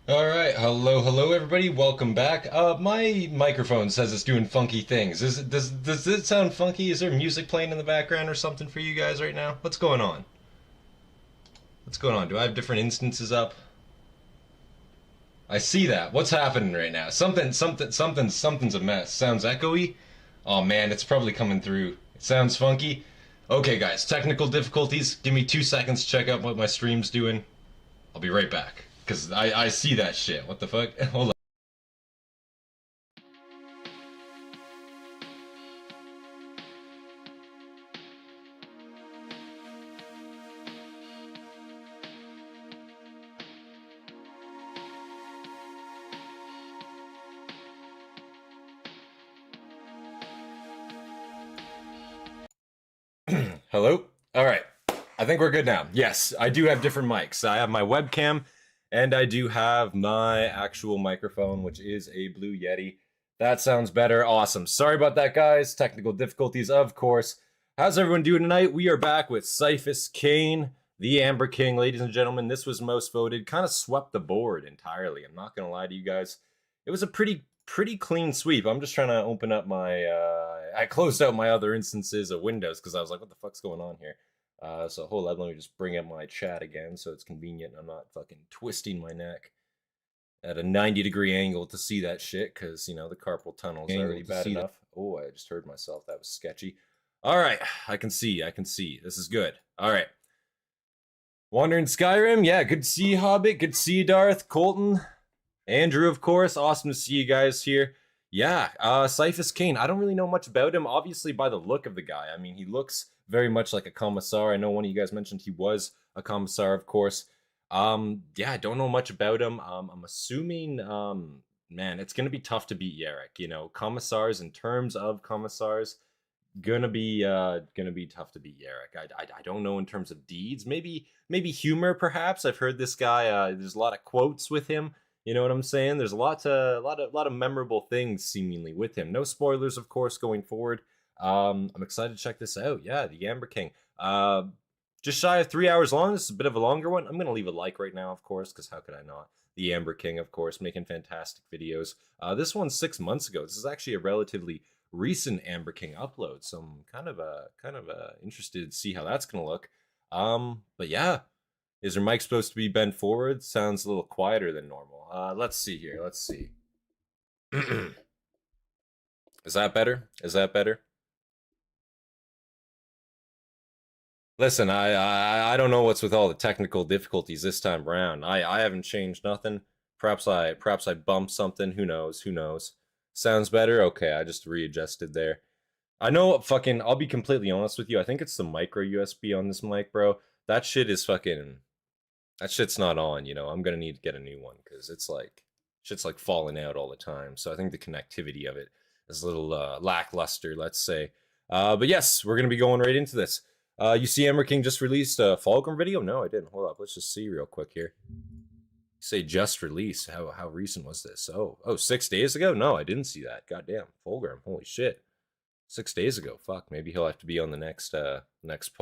All right, hello, everybody. Welcome back. My microphone says it's doing funky things. Does it sound funky? Is there music playing in the background or something for you guys right now? What's going on? What's going on? Do I have different instances up? I see that. What's happening right now? Something's a mess. Sounds echoey. Oh man, it's probably coming through. It sounds funky. Okay, guys, technical difficulties. Give me 2 seconds to check out what my stream's doing. I'll be right back. Because I see that shit. What the fuck? Hold on. Hello? Alright. I think we're good now. Yes, I do have different mics. I have my webcam, and I do have my actual microphone, which is a Blue Yeti. That sounds better. Awesome. Sorry about that, guys. Technical difficulties, of course. How's everyone doing tonight? We are back with Ciaphas Cain, the Amber King. Ladies and gentlemen, this was most voted. Kind of swept the board entirely. I'm not going to lie to you guys. It was a pretty clean sweep. I'm just trying to open up my... I closed out my other instances of Windows because I was like, what the fuck's going on here? So hold on, let me just bring up my chat again so it's convenient and I'm not fucking twisting my neck at a 90-degree angle to see that shit, because, you know, the carpal tunnel's already bad enough. Oh, I just heard myself. That was sketchy. All right, I can see. This is good. All right. Wandering Skyrim, yeah, good to see you, Hobbit. Good to see you, Darth, Colton, Andrew, of course. Awesome to see you guys here. Yeah, Ciaphas Cain. I don't really know much about him, obviously by the look of the guy. I mean, he looks very much like a commissar. I know one of you guys mentioned he was a commissar, of course. Yeah, I don't know much about him. I'm assuming, man, it's gonna be tough to beat Yarrick. You know, commissars, in terms of commissars, gonna be tough to beat Yarrick. I don't know in terms of deeds. Maybe humor, perhaps. I've heard this guy. There's a lot of quotes with him. You know what I'm saying? There's a lot of memorable things seemingly with him. No spoilers, of course, going forward. I'm excited to check this out. Yeah, the Amber King. Just shy of 3 hours long. This is a bit of a longer one. I'm gonna leave a like right now, of course, because how could I not? The Amber King, of course, making fantastic videos. This one's 6 months ago. This is actually a relatively recent Amber King upload, so I'm kind of interested to see how that's gonna look. But yeah. Is her mic supposed to be bent forward? Sounds a little quieter than normal. Let's see here. Let's see. Is that better? Is that better? Listen, I don't know what's with all the technical difficulties this time around. I haven't changed nothing. Perhaps I bumped something. Who knows? Who knows? Sounds better? Okay, I just readjusted there. I know fucking, I'll be completely honest with you. I think it's the micro USB on this mic, bro. That shit is fucking... That shit's not on, you know. I'm gonna need to get a new one because it's like shit's like falling out all the time. So I think the connectivity of it is a little lackluster, let's say. But yes, we're gonna be going right into this. You see, Amber King just released a Fulgrim video? No, I didn't. Hold up, let's just see real quick here. Say just released. How recent was this? Oh, 6 days ago? No, I didn't see that. Goddamn, Fulgrim. Holy shit. 6 days ago. Fuck. Maybe he'll have to be on the next next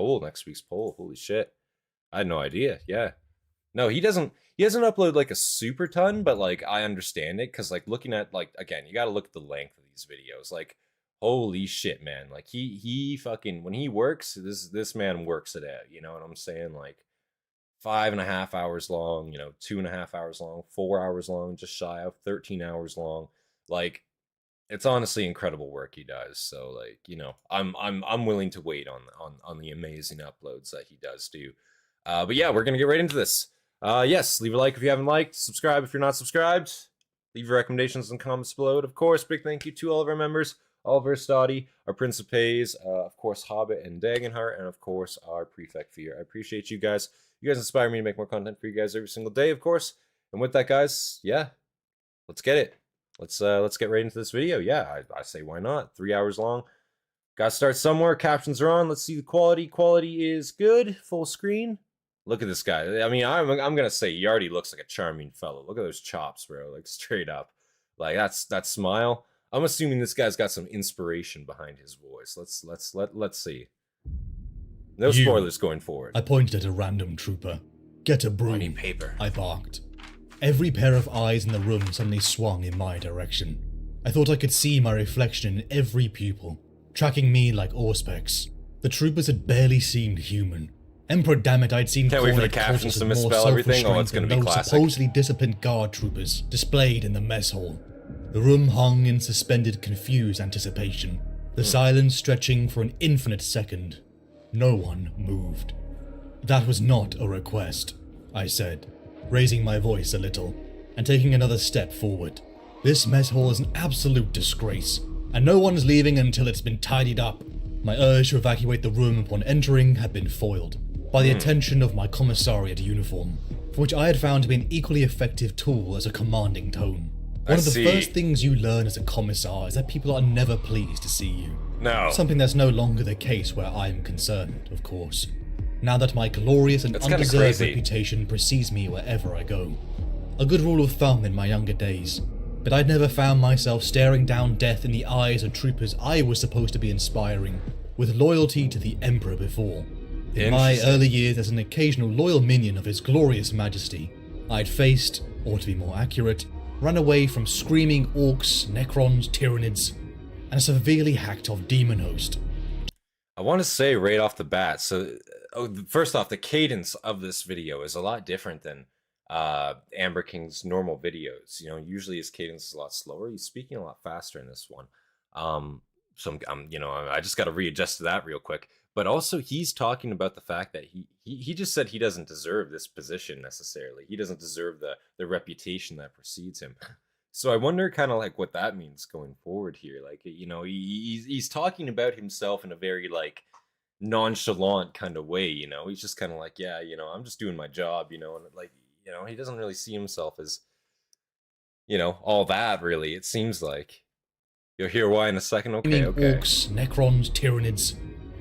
week's poll. Holy shit. I had no idea. Yeah. No, he doesn't upload like a super ton, but like I understand it because like looking at like again, you got to look at the length of these videos. Like holy shit, man! Like he fucking when he works, this man works it out. You know what I'm saying? Like 5.5 hours long, you know, 2.5 hours long, 4 hours long, just shy of 13 hours long. Like it's honestly incredible work he does. So like you know, I'm willing to wait on the amazing uploads that he does do. But yeah, we're gonna get right into this. Yes, leave a like if you haven't liked, subscribe if you're not subscribed, leave your recommendations and comments below. And of course, big thank you to all of our members, all of our Hastati, our Principes, of course, Hobbit and Dagenhart, and of course, our Prefect Fear. I appreciate you guys. You guys inspire me to make more content for you guys every single day, of course. And with that, guys, yeah, let's get it. Let's get right into this video. Yeah, I say why not? 3 hours long. Gotta start somewhere. Captions are on. Let's see the quality. Quality is good. Full screen. Look at this guy. I mean, I'm gonna say he already looks like a charming fellow. Look at those chops, bro. Like straight up. Like that smile. I'm assuming this guy's got some inspiration behind his voice. Let's see. No spoilers going forward. I pointed at a random trooper. Get a broom. I need paper. I barked. Every pair of eyes in the room suddenly swung in my direction. I thought I could see my reflection in every pupil, tracking me like auspex. The troopers had barely seemed human. Emperor dammit, I'd seen Can't wait for the captions to misspell everything. Oh, it's going to be classic. Supposedly disciplined guard troopers displayed in the mess hall. The room hung in suspended, confused anticipation, the silence stretching for an infinite second. No one moved. That was not a request, I said, raising my voice a little, and taking another step forward. This mess hall is an absolute disgrace, and no one's leaving until it's been tidied up. My urge to evacuate the room upon entering had been foiled by the attention of my commissariat uniform, for which I had found to be an equally effective tool as a commanding tone. One of the first things you learn as a commissar is that people are never pleased to see you. No. Something that's no longer the case where I am concerned, of course. Now that my glorious and undeserved reputation precedes me wherever I go. A good rule of thumb in my younger days, but I'd never found myself staring down death in the eyes of troopers I was supposed to be inspiring with loyalty to the Emperor before. In my early years as an occasional loyal minion of His Glorious Majesty, I'd faced, or to be more accurate, run away from screaming orcs, necrons, tyranids, and a severely hacked off demon host. I want to say right off the bat, so first off, the cadence of this video is a lot different than Amber King's normal videos. You know, usually his cadence is a lot slower. He's speaking a lot faster in this one. So I just got to readjust to that real quick. But also, he's talking about the fact that he just said he doesn't deserve this position necessarily. He doesn't deserve the reputation that precedes him. So I wonder kind of like what that means going forward here. Like, you know, he's talking about himself in a very like nonchalant kind of way. You know, he's just kind of like, yeah, you know, I'm just doing my job. You know, and like, you know, he doesn't really see himself as, you know, all that really. It seems like. You'll hear why in a second. Okay. Orcs, necrons, tyranids,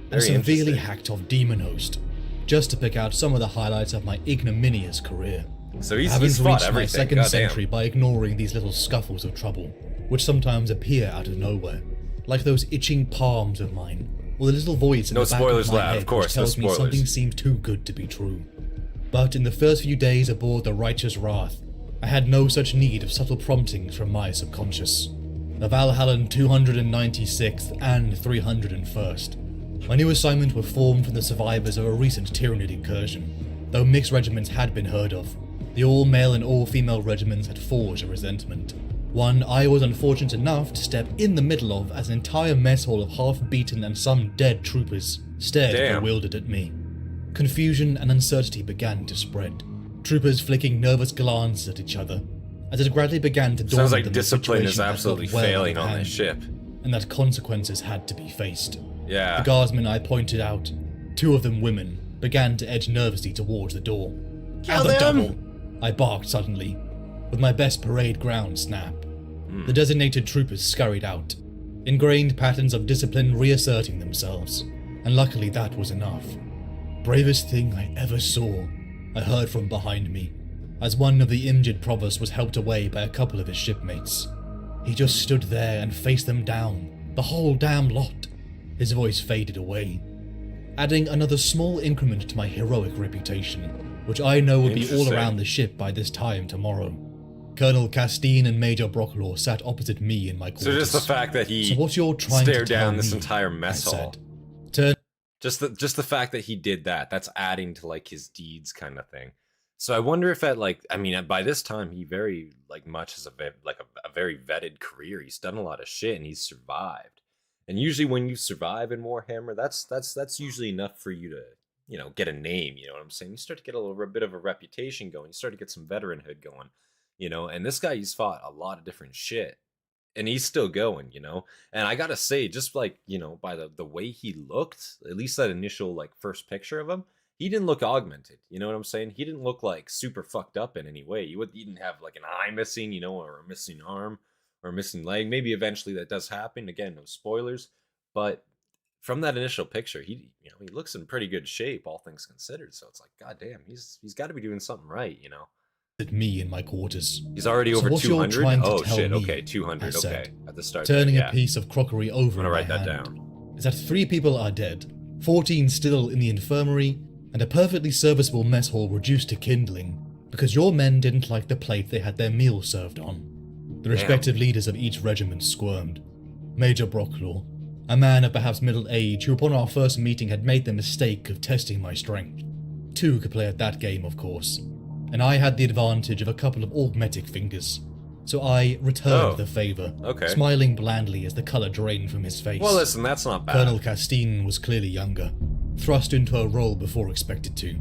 and a severely hacked off demon host, just to pick out some of the highlights of my ignominious career. So he's reached fought everything. My second century by ignoring these little scuffles of trouble, which sometimes appear out of nowhere, like those itching palms of mine, or the little voice in the back of my head which tells me something seems too good to be true. But in the first few days aboard the Righteous Wrath, I had no such need of subtle promptings from my subconscious. The Valhallan 296th and 301st. My new assignment were formed from the survivors of a recent Tyranid incursion. Though mixed regiments had been heard of, the all-male and all-female regiments had forged a resentment. One I was unfortunate enough to step in the middle of as an entire mess hall of half-beaten and some dead troopers stared bewildered at me. Confusion and uncertainty began to spread, troopers flicking nervous glances at each other, as it gradually began to dawn Sounds on like them discipline is absolutely failing on this ship, and that consequences had to be faced. Yeah. The guardsmen I pointed out, two of them women, began to edge nervously towards the door. Kill them! Double! I barked suddenly, with my best parade ground snap. The designated troopers scurried out, ingrained patterns of discipline reasserting themselves, and luckily that was enough. Bravest thing I ever saw, I heard from behind me, as one of the injured provost was helped away by a couple of his shipmates. He just stood there and faced them down, the whole damn lot. His voice faded away, adding another small increment to my heroic reputation, which I know would be all around the ship by this time tomorrow. Colonel Castine and Major Brocklaw sat opposite me in my quarters. So just the fact that he stared down this entire mess hall. Just the fact that he did that's adding to like his deeds kind of thing. So I wonder if at like, I mean, by this time he very like much has a very vetted career. He's done a lot of shit and he's survived. And usually when you survive in Warhammer, that's usually enough for you to, you know, get a name. You know what I'm saying? You start to get a bit of a reputation going. You start to get some veteranhood going. You know, and this guy, he's fought a lot of different shit. And he's still going, you know? And I gotta say, just like, you know, by the way he looked, at least that initial like first picture of him, he didn't look augmented, you know what I'm saying? He didn't look like super fucked up in any way. He didn't have like an eye missing, you know, or a missing arm or a missing leg. Maybe eventually that does happen. Again, no spoilers. But from that initial picture, he looks in pretty good shape, all things considered. So it's like, goddamn, he's got to be doing something right, you know? At me in my quarters. He's already over 200. Oh shit! Okay, 200. Okay, at the start. Turning a piece of crockery over. I'm gonna write that down. Is that 3 people are dead, 14 still in the infirmary, and a perfectly serviceable mess hall reduced to kindling, because your men didn't like the plate they had their meal served on. The respective leaders of each regiment squirmed. Major Brocklaw, a man of perhaps middle age who upon our first meeting had made the mistake of testing my strength. Two could play at that game, of course, and I had the advantage of a couple of augmetic fingers, so I returned the favour, smiling blandly as the colour drained from his face. Well, listen, that's not bad. Colonel Castine was clearly younger, thrust into her role before expected to.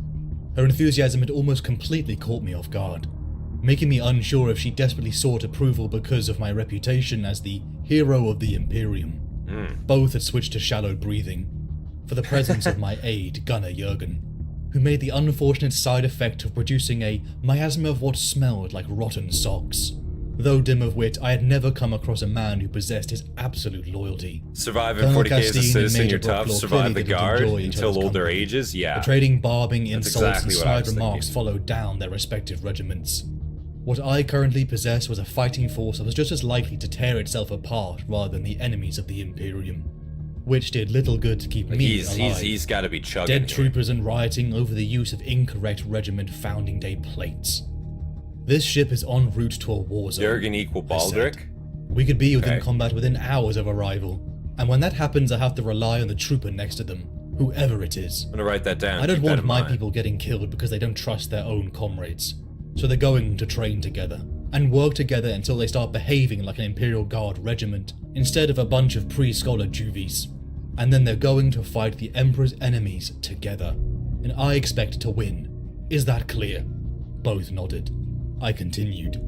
Her enthusiasm had almost completely caught me off guard, making me unsure if she desperately sought approval because of my reputation as the hero of the Imperium. Both had switched to shallow breathing, for the presence of my aide, Gunner Jurgen, who made the unfortunate side effect of producing a miasma of what smelled like rotten socks. Though dim of wit, I had never come across a man who possessed his absolute loyalty. Surviving 40k as a citizen, you're tough. Survive the guard until older ages, yeah. The trading barbing, insults, and snide remarks followed down their respective regiments. What I currently possessed was a fighting force that was just as likely to tear itself apart rather than the enemies of the Imperium, which did little good to keep me alive. He's got to be chugging. Dead troopers and rioting over the use of incorrect regiment founding day plates. This ship is en route to a war zone. Jurgen equal Baldric? We could be within combat within hours of arrival, and when that happens I have to rely on the trooper next to them, whoever it is. I'm gonna write that down. I don't want my people getting killed because they don't trust their own comrades. So they're going to train together, and work together until they start behaving like an Imperial Guard regiment, instead of a bunch of pre-scholar juvies. And then they're going to fight the Emperor's enemies together, and I expect to win. Is that clear? Both nodded. I continued.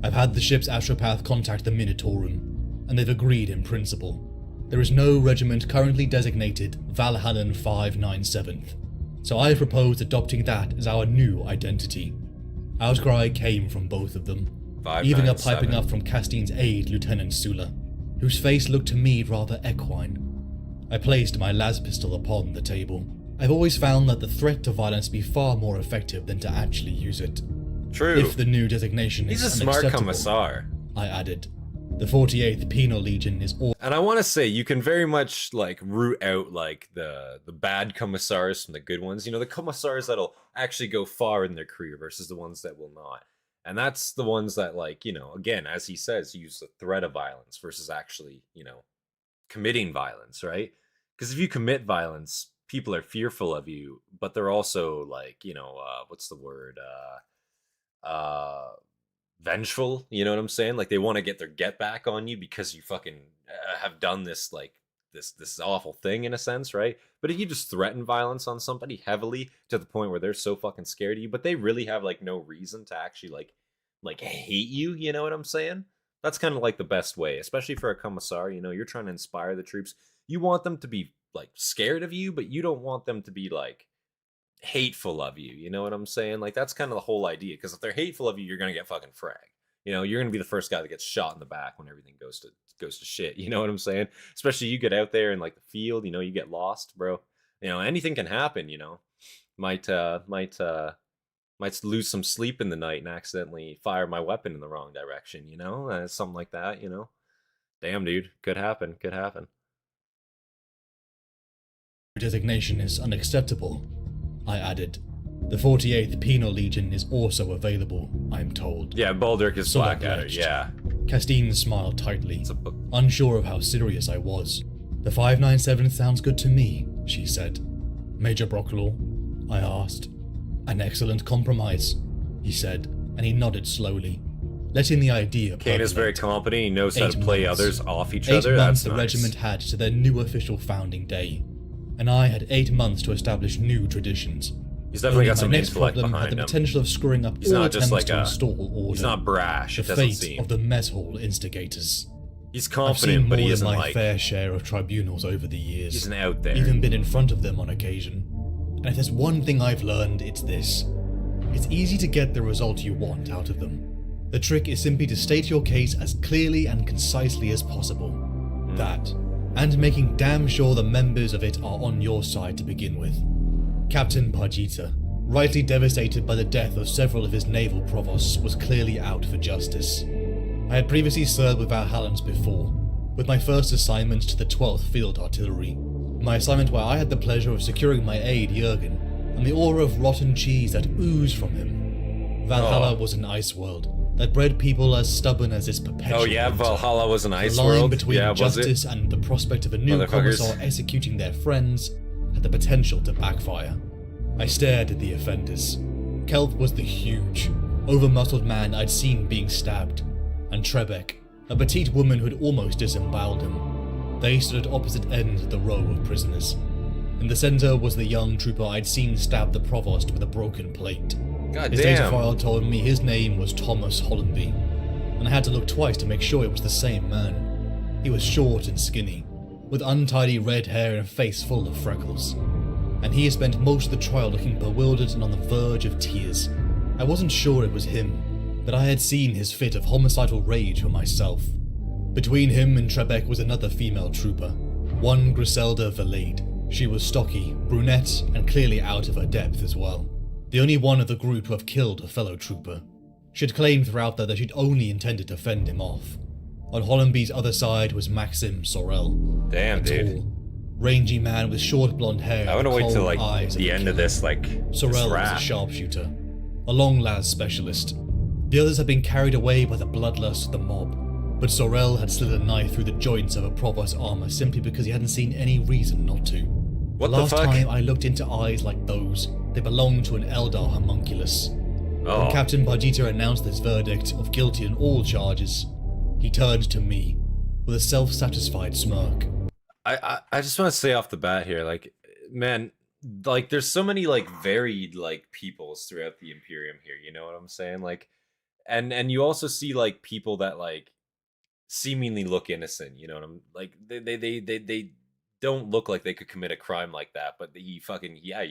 I've had the ship's astropath contact the Minotaurum, and they've agreed in principle. There is no regiment currently designated Valhallan 597th, so I propose adopting that as our new identity. Outcry came from both of them, even a piping up from Castine's aide, Lieutenant Sula, whose face looked to me rather equine. I placed my las pistol upon the table. I've always found that the threat to violence be far more effective than to actually use it. True. If the new designation is unacceptable, he's a smart commissar, I added. The 48th Penal Legion is all. And I want to say, you can very much like root out like the bad commissars from the good ones. You know, the commissars that'll actually go far in their career versus the ones that will not. And that's the ones that, like, you know, again, as he says, use the threat of violence versus actually, you know, committing violence, right? Because if you commit violence, people are fearful of you, but they're also like, you know, what's the word? Vengeful, you know what I'm saying? Like, they want to get their get back on you because you fucking have done this, like, this awful thing in a sense, right? But if you just threaten violence on somebody heavily to the point where they're so fucking scared of you, but they really have like no reason to actually like hate you, you know what I'm saying? That's kind of like the best way, especially for a commissar. You know, you're trying to inspire the troops. You want them to be like scared of you, but you don't want them to be like hateful of you, you know what I'm saying? Like, that's kind of the whole idea, because if they're hateful of you, you're gonna get fucking fragged. You know, you're gonna be the first guy that gets shot in the back when everything goes to shit, you know what I'm saying? Especially you get out there in like the field, you know, you get lost, bro. You know, anything can happen, you know. Might lose some sleep in the night and accidentally fire my weapon in the wrong direction, you know? Something like that, you know. Damn, dude, could happen. Designation is unacceptable, I added. The 48th Penal Legion is also available, I'm told. Yeah, Baldric is Blackadder, yeah. Castine smiled tightly, unsure of how serious I was. The 597th sounds good to me, she said. Major Brocklaw? I asked. An excellent compromise, he said, and he nodded slowly, letting the idea Cain is very competent, he knows how to play others off each 8 other, months that's the nice. regiment had to their new official founding day, and I had 8 months to establish new traditions. He's definitely got some next intellect problem behind had the him. potential of screwing up He's all not just attempts like to install order. He's not brash, The it doesn't fate seem. of the mess hall instigators. He's I've confident, seen but he more isn't than my like... fair share of tribunals over the years. He's out there. Even been in front of them on occasion. And if there's one thing I've learned, it's this. It's easy to get the result you want out of them. The trick is simply to state your case as clearly and concisely as possible. That, and making damn sure the members of it are on your side to begin with. Captain Pajita, rightly devastated by the death of several of his naval provosts, was clearly out for justice. I had previously served with Valhallans before, with my first assignment to the 12th Field Artillery, my assignment where I had the pleasure of securing my aide Jurgen, and the aura of rotten cheese that oozed from him. Valhalla was an ice world that bred people as stubborn as its perpetual. Oh yeah, winter. Valhalla was an ice the line world. between Yeah, justice and the prospect of a new commissar executing their friends had the potential to backfire. I stared at the offenders. Kelp was the huge, over-muscled man I'd seen being stabbed, and Trebek, a petite woman who'd almost disemboweled him. They stood at opposite ends of the row of prisoners. In the center was the young trooper I'd seen stab the provost with a broken plate. God His damn. data file told me his name was Thomas Hollenby, and I had to look twice to make sure it was the same man. He was short and skinny, with untidy red hair and a face full of freckles. And he had spent most of the trial looking bewildered and on the verge of tears. I wasn't sure it was him, but I had seen his fit of homicidal rage for myself. Between him and Trebek was another female trooper, one Griselda Valade. She was stocky, brunette, and clearly out of her depth as well. The only one of the group who have killed a fellow trooper. She'd claimed throughout that she'd only intended to fend him off. On Hollenby's other side was Maxim Sorel. Damn, dude. Tall, rangy man with short blonde hair. I want to wait till like eyes the end of this, like Sorel was a sharpshooter, a long lance specialist. The others had been carried away by the bloodlust of the mob, but Sorel had slid a knife through the joints of a provost's armor simply because he hadn't seen any reason not to. What the last the fuck? time I looked into eyes like those, they belonged to an Eldar homunculus. Oh. When Captain Bajita announced his verdict of guilty on all charges, he turned to me with a self-satisfied smirk. I just want to say off the bat here, like, man, like, there's so many like varied like peoples throughout the Imperium here. You know what I'm saying? Like, and you also see like people that like seemingly look innocent. You know what I'm like? They don't look like they could commit a crime like that, but he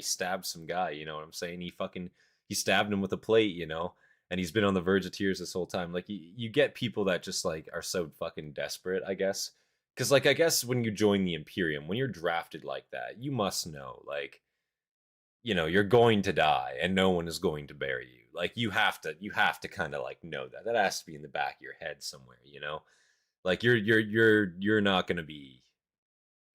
stabbed some guy. You know what I'm saying? He stabbed him with a plate. You know. And he's been on the verge of tears this whole time. Like, you get people that just, like, are so fucking desperate, I guess. Because, like, I guess when you join the Imperium, when you're drafted like that, you must know, like, you know, you're going to die, and no one is going to bury you. Like, you have to kind of, like, know that. That has to be in the back of your head somewhere, you know? Like, you're not going to be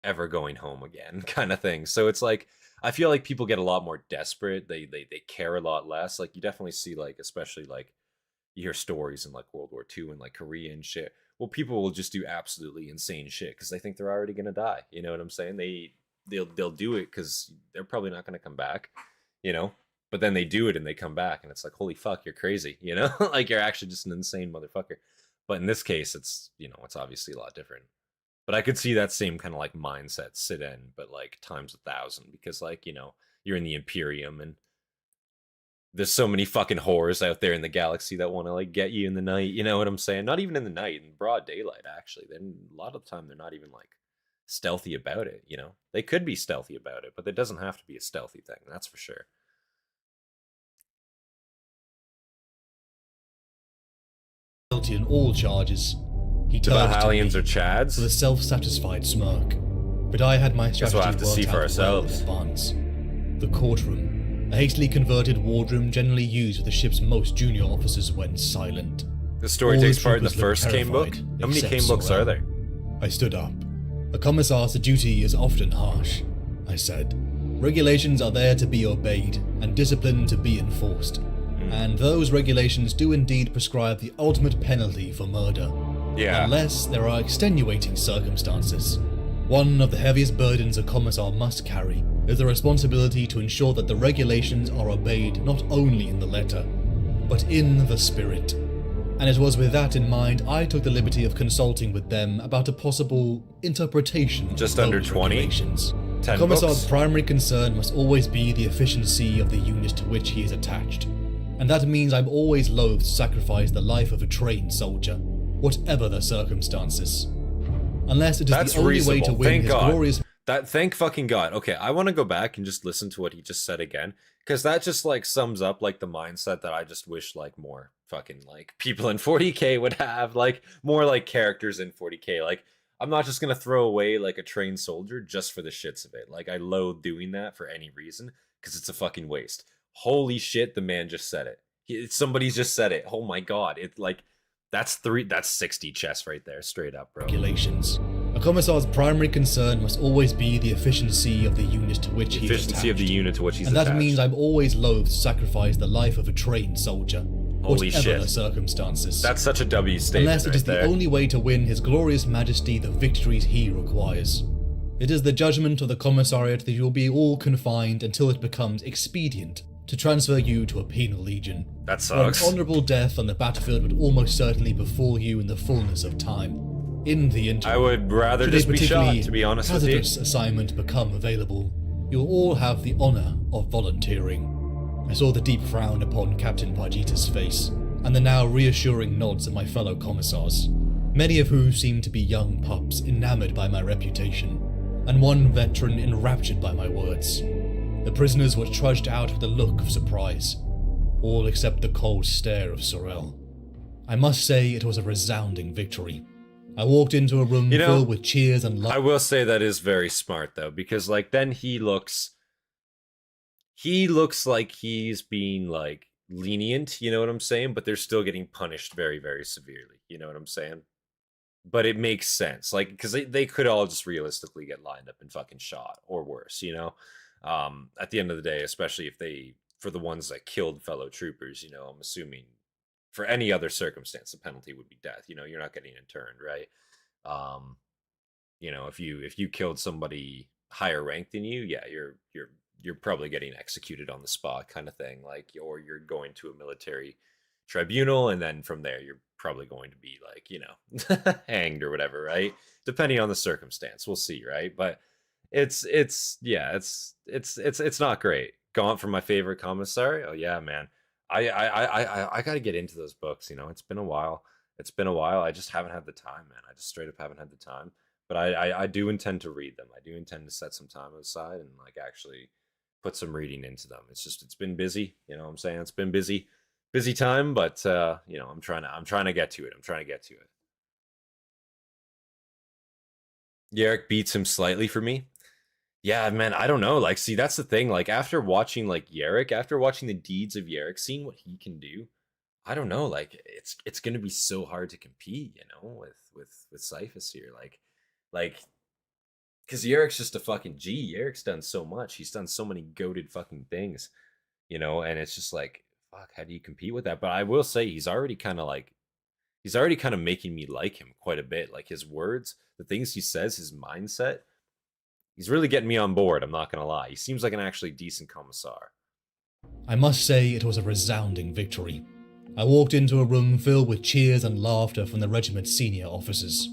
ever going home again, kind of thing. So it's like, I feel like people get a lot more desperate. They care a lot less. Like, you definitely see, like, especially like you hear stories in like World War II and like Korea and shit. Well, people will just do absolutely insane shit because they think they're already gonna die. You know what I'm saying? They'll do it because they're probably not gonna come back. You know, but then they do it and they come back and it's like, holy fuck, you're crazy. You know, like you're actually just an insane motherfucker. But in this case, it's, you know, it's obviously a lot different. But I could see that same kind of like mindset sit in, but like times 1,000, because like, you know, you're in the Imperium and there's so many fucking whores out there in the galaxy that want to like get you in the night. You know what I'm saying? Not even in the night, in broad daylight, actually. Then a lot of the time they're not even like stealthy about it. You know, they could be stealthy about it, but it doesn't have to be a stealthy thing. That's for sure. Guilty on all charges. He the turned Valhallians to are me Chads? with a self-satisfied smirk. But I had my strategy we'll have to see for ourselves. Well in advance. The courtroom, a hastily converted wardroom generally used for the ship's most junior officers when silent. The story All takes the part in the troopers first looked Cain book? terrified, How many except Cain books are Sorel. there? I stood up. A commissar's duty is often harsh, I said. Regulations are there to be obeyed, and discipline to be enforced. And those regulations do indeed prescribe the ultimate penalty for murder. Yeah. Unless there are extenuating circumstances. One of the heaviest burdens a commissar must carry is the responsibility to ensure that the regulations are obeyed not only in the letter, but in the spirit. And it was with that in mind I took the liberty of consulting with them about a possible interpretation Just of under those 20? regulations. 10 The commissar's books? primary concern must always be the efficiency of the unit to which he is attached. And that means I'm always loath to sacrifice the life of a trained soldier, whatever the circumstances. Unless it is That's the only way to reasonable. win Thank his God. glorious... Thank fucking God. Okay, I want to go back and just listen to what he just said again, because that just like sums up like the mindset that I just wish like more fucking like people in 40k would have, like more like characters in 40k. Like, I'm not just gonna throw away like a trained soldier just for the shits of it. Like, I loathe doing that for any reason because it's a fucking waste. Holy shit, the man just said it. Somebody's just said it. Oh my God, it's like that's 60 chests right there, straight up, bro. regulations. A commissar's primary concern must always be the efficiency of the unit to which he's attached. And that means I'm always loath to sacrifice the life of a trained soldier. Holy whatever shit. the circumstances. That's such a W statement. Unless it is the only way to win His Glorious Majesty the victories he requires. It is the judgment of the commissariat that you'll be all confined until it becomes expedient to transfer you to a penal legion. That sucks. Where an honourable death on the battlefield would almost certainly befall you in the fullness of time. In the interim, I would rather just be shot, to be honest with you. Hazardous assignment become available, you'll all have the honour of volunteering. I saw the deep frown upon Captain Vegeta's face, and the now reassuring nods of my fellow commissars, many of whom seemed to be young pups enamoured by my reputation, and one veteran enraptured by my words. The prisoners were trudged out with a look of surprise, all except the cold stare of Sorel. I must say it was a resounding victory. I walked into a room filled with cheers and love. I will say that is very smart, though, because, then he looks like he's being, lenient, you know what I'm saying? But they're still getting punished very, very severely, you know what I'm saying? But it makes sense, because they could all just realistically get lined up and fucking shot, or worse, you know? At the end of the day, especially if for the ones that killed fellow troopers, I'm assuming for any other circumstance, the penalty would be death. You're not getting interned, right? If you killed somebody higher ranked than you, yeah, you're probably getting executed on the spot, kind of thing. Or you're going to a military tribunal, and then from there you're probably going to be hanged or whatever, right? Depending on the circumstance, we'll see, right? But it's not great. Gaunt from my favorite commissary. Oh yeah, man. I got to get into those books. It's been a while. I just haven't had the time, man. I just straight up haven't had the time. But I do intend to read them. I do intend to set some time aside and actually put some reading into them. It's been busy. What I'm saying? It's been busy time. But I'm trying to get to it. Yarrick beats him slightly for me. Yeah, man, I don't know. See, that's the thing. After watching Yarrick, after watching the deeds of Yarrick, seeing what he can do, I don't know. It's gonna be so hard to compete, with Ciaphas here. Because Yarrick's just a fucking G. Yarrick's done so much. He's done so many goated fucking things, and it's just fuck, how do you compete with that? But I will say he's already kind of making me like him quite a bit. His words, the things he says, his mindset. He's really getting me on board, I'm not going to lie. He seems like an actually decent commissar. I must say it was a resounding victory. I walked into a room filled with cheers and laughter from the regiment's senior officers.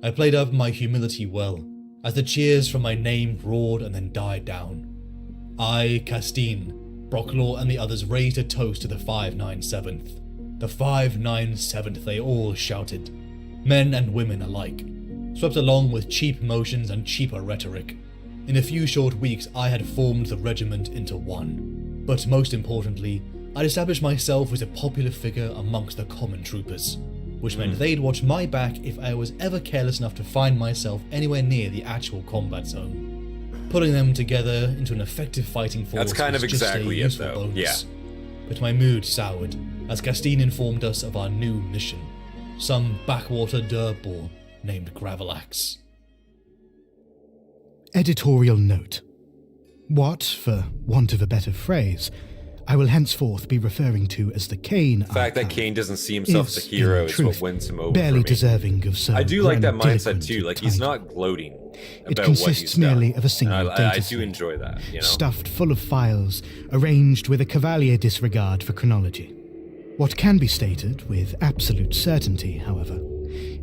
I played up my humility well, as the cheers from my name roared and then died down. I, Castine, Brocklaw and the others raised a toast to the 597th. The 597th, they all shouted, men and women alike, swept along with cheap motions and cheaper rhetoric. In a few short weeks, I had formed the regiment into one. But most importantly, I'd established myself as a popular figure amongst the common troopers, which meant they'd watch my back if I was ever careless enough to find myself anywhere near the actual combat zone. Putting them together into an effective fighting force That's kind of exactly it, though. Bonus. Yeah. But my mood soured as Castine informed us of our new mission, some backwater dirtball named Gravelax. Editorial note. What, for want of a better phrase, I will henceforth be referring to as the Cain. The fact that Cain doesn't see himself as a hero is what wins him over. Barely for me. Deserving of so. I do like that mindset too. He's not gloating about it consists merely of a single data I do enjoy that. Stuffed full of files, arranged with a cavalier disregard for chronology. What can be stated with absolute certainty, however,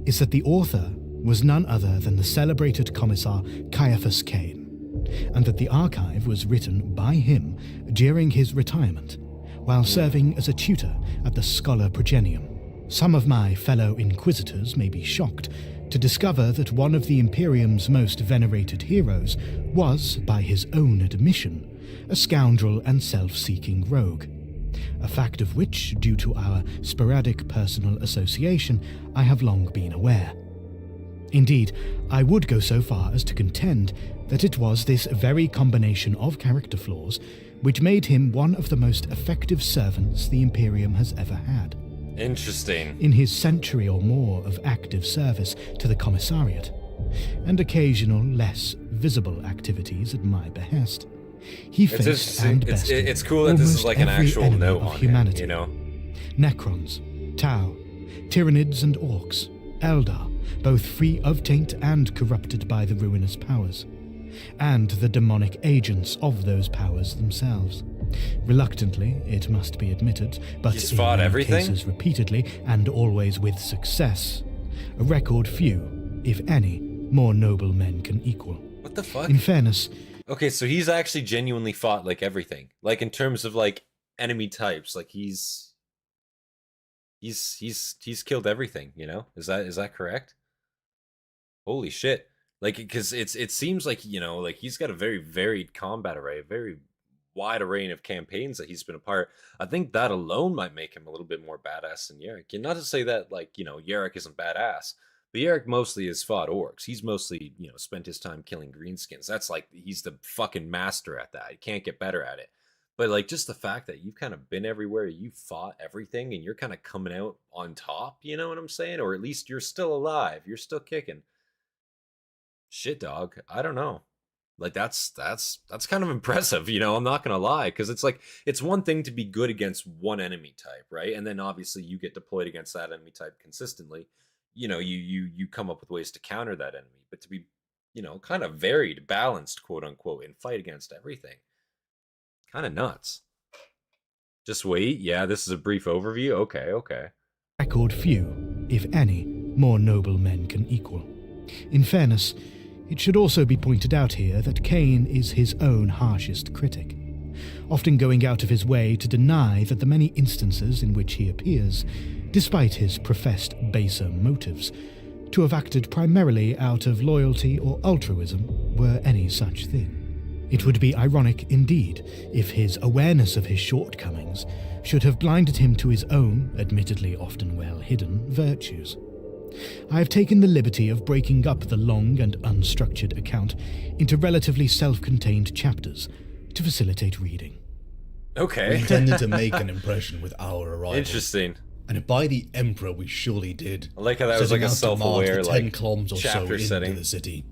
is that the author was none other than the celebrated commissar Ciaphas Cain, and that the archive was written by him during his retirement, while serving as a tutor at the Scholar Progenium. Some of my fellow inquisitors may be shocked to discover that one of the Imperium's most venerated heroes was, by his own admission, a scoundrel and self-seeking rogue, a fact of which, due to our sporadic personal association, I have long been aware. Indeed, I would go so far as to contend that it was this very combination of character flaws which made him one of the most effective servants the Imperium has ever had. Interesting. In his century or more of active service to the Commissariat, and occasional less visible activities at my behest. He faced and bested it's cool that this is like an actual note on humanity. him, you know? Necrons, Tau, Tyranids and Orcs, Eldar, both free of taint and corrupted by the ruinous powers, and the demonic agents of those powers themselves. Reluctantly, it must be admitted, but He's in fought many everything? cases repeatedly and always with success. A record few, if any, more noble men can equal. What the fuck? In fairness... Okay, so he's actually genuinely fought, like, everything. Like, in terms of, like, enemy types, like, he's killed everything, you know? Is that correct? Holy shit. Like, because it seems like, you know, like, he's got a very varied combat array, a very wide array of campaigns that he's been a part. I think that alone might make him a little bit more badass than Yarrick. And not to say that, like, you know, Yarrick isn't badass, but Yarrick mostly has fought orcs. He's mostly, you know, spent his time killing greenskins. That's like, he's the fucking master at that. He can't get better at it. But, like, just the fact that you've kind of been everywhere, you fought everything, and you're kind of coming out on top, you know what I'm saying? Or at least you're still alive. You're still kicking. Shit, dog. I don't know. Like, that's kind of impressive, you know? I'm not gonna lie, because it's like, it's one thing to be good against one enemy type, right? And then obviously you get deployed against that enemy type consistently. You know, you come up with ways to counter that enemy, but to be, you know, kind of varied, balanced, quote unquote, and fight against everything. Kind of nuts. Just wait. Yeah, this is a brief overview. Okay. Record few, if any, more noble men can equal. In fairness, it should also be pointed out here that Cain is his own harshest critic, often going out of his way to deny that the many instances in which he appears, despite his professed baser motives, to have acted primarily out of loyalty or altruism, were any such thing. It would be ironic indeed if his awareness of his shortcomings should have blinded him to his own, admittedly often well-hidden, virtues. I have taken the liberty of breaking up the long and unstructured account into relatively self-contained chapters to facilitate reading. Okay. We intended to make an impression with our arrival. Interesting. And by the Emperor, we surely did. I like how that was like a self-aware, like, 10 kilometers or so into setting. the city.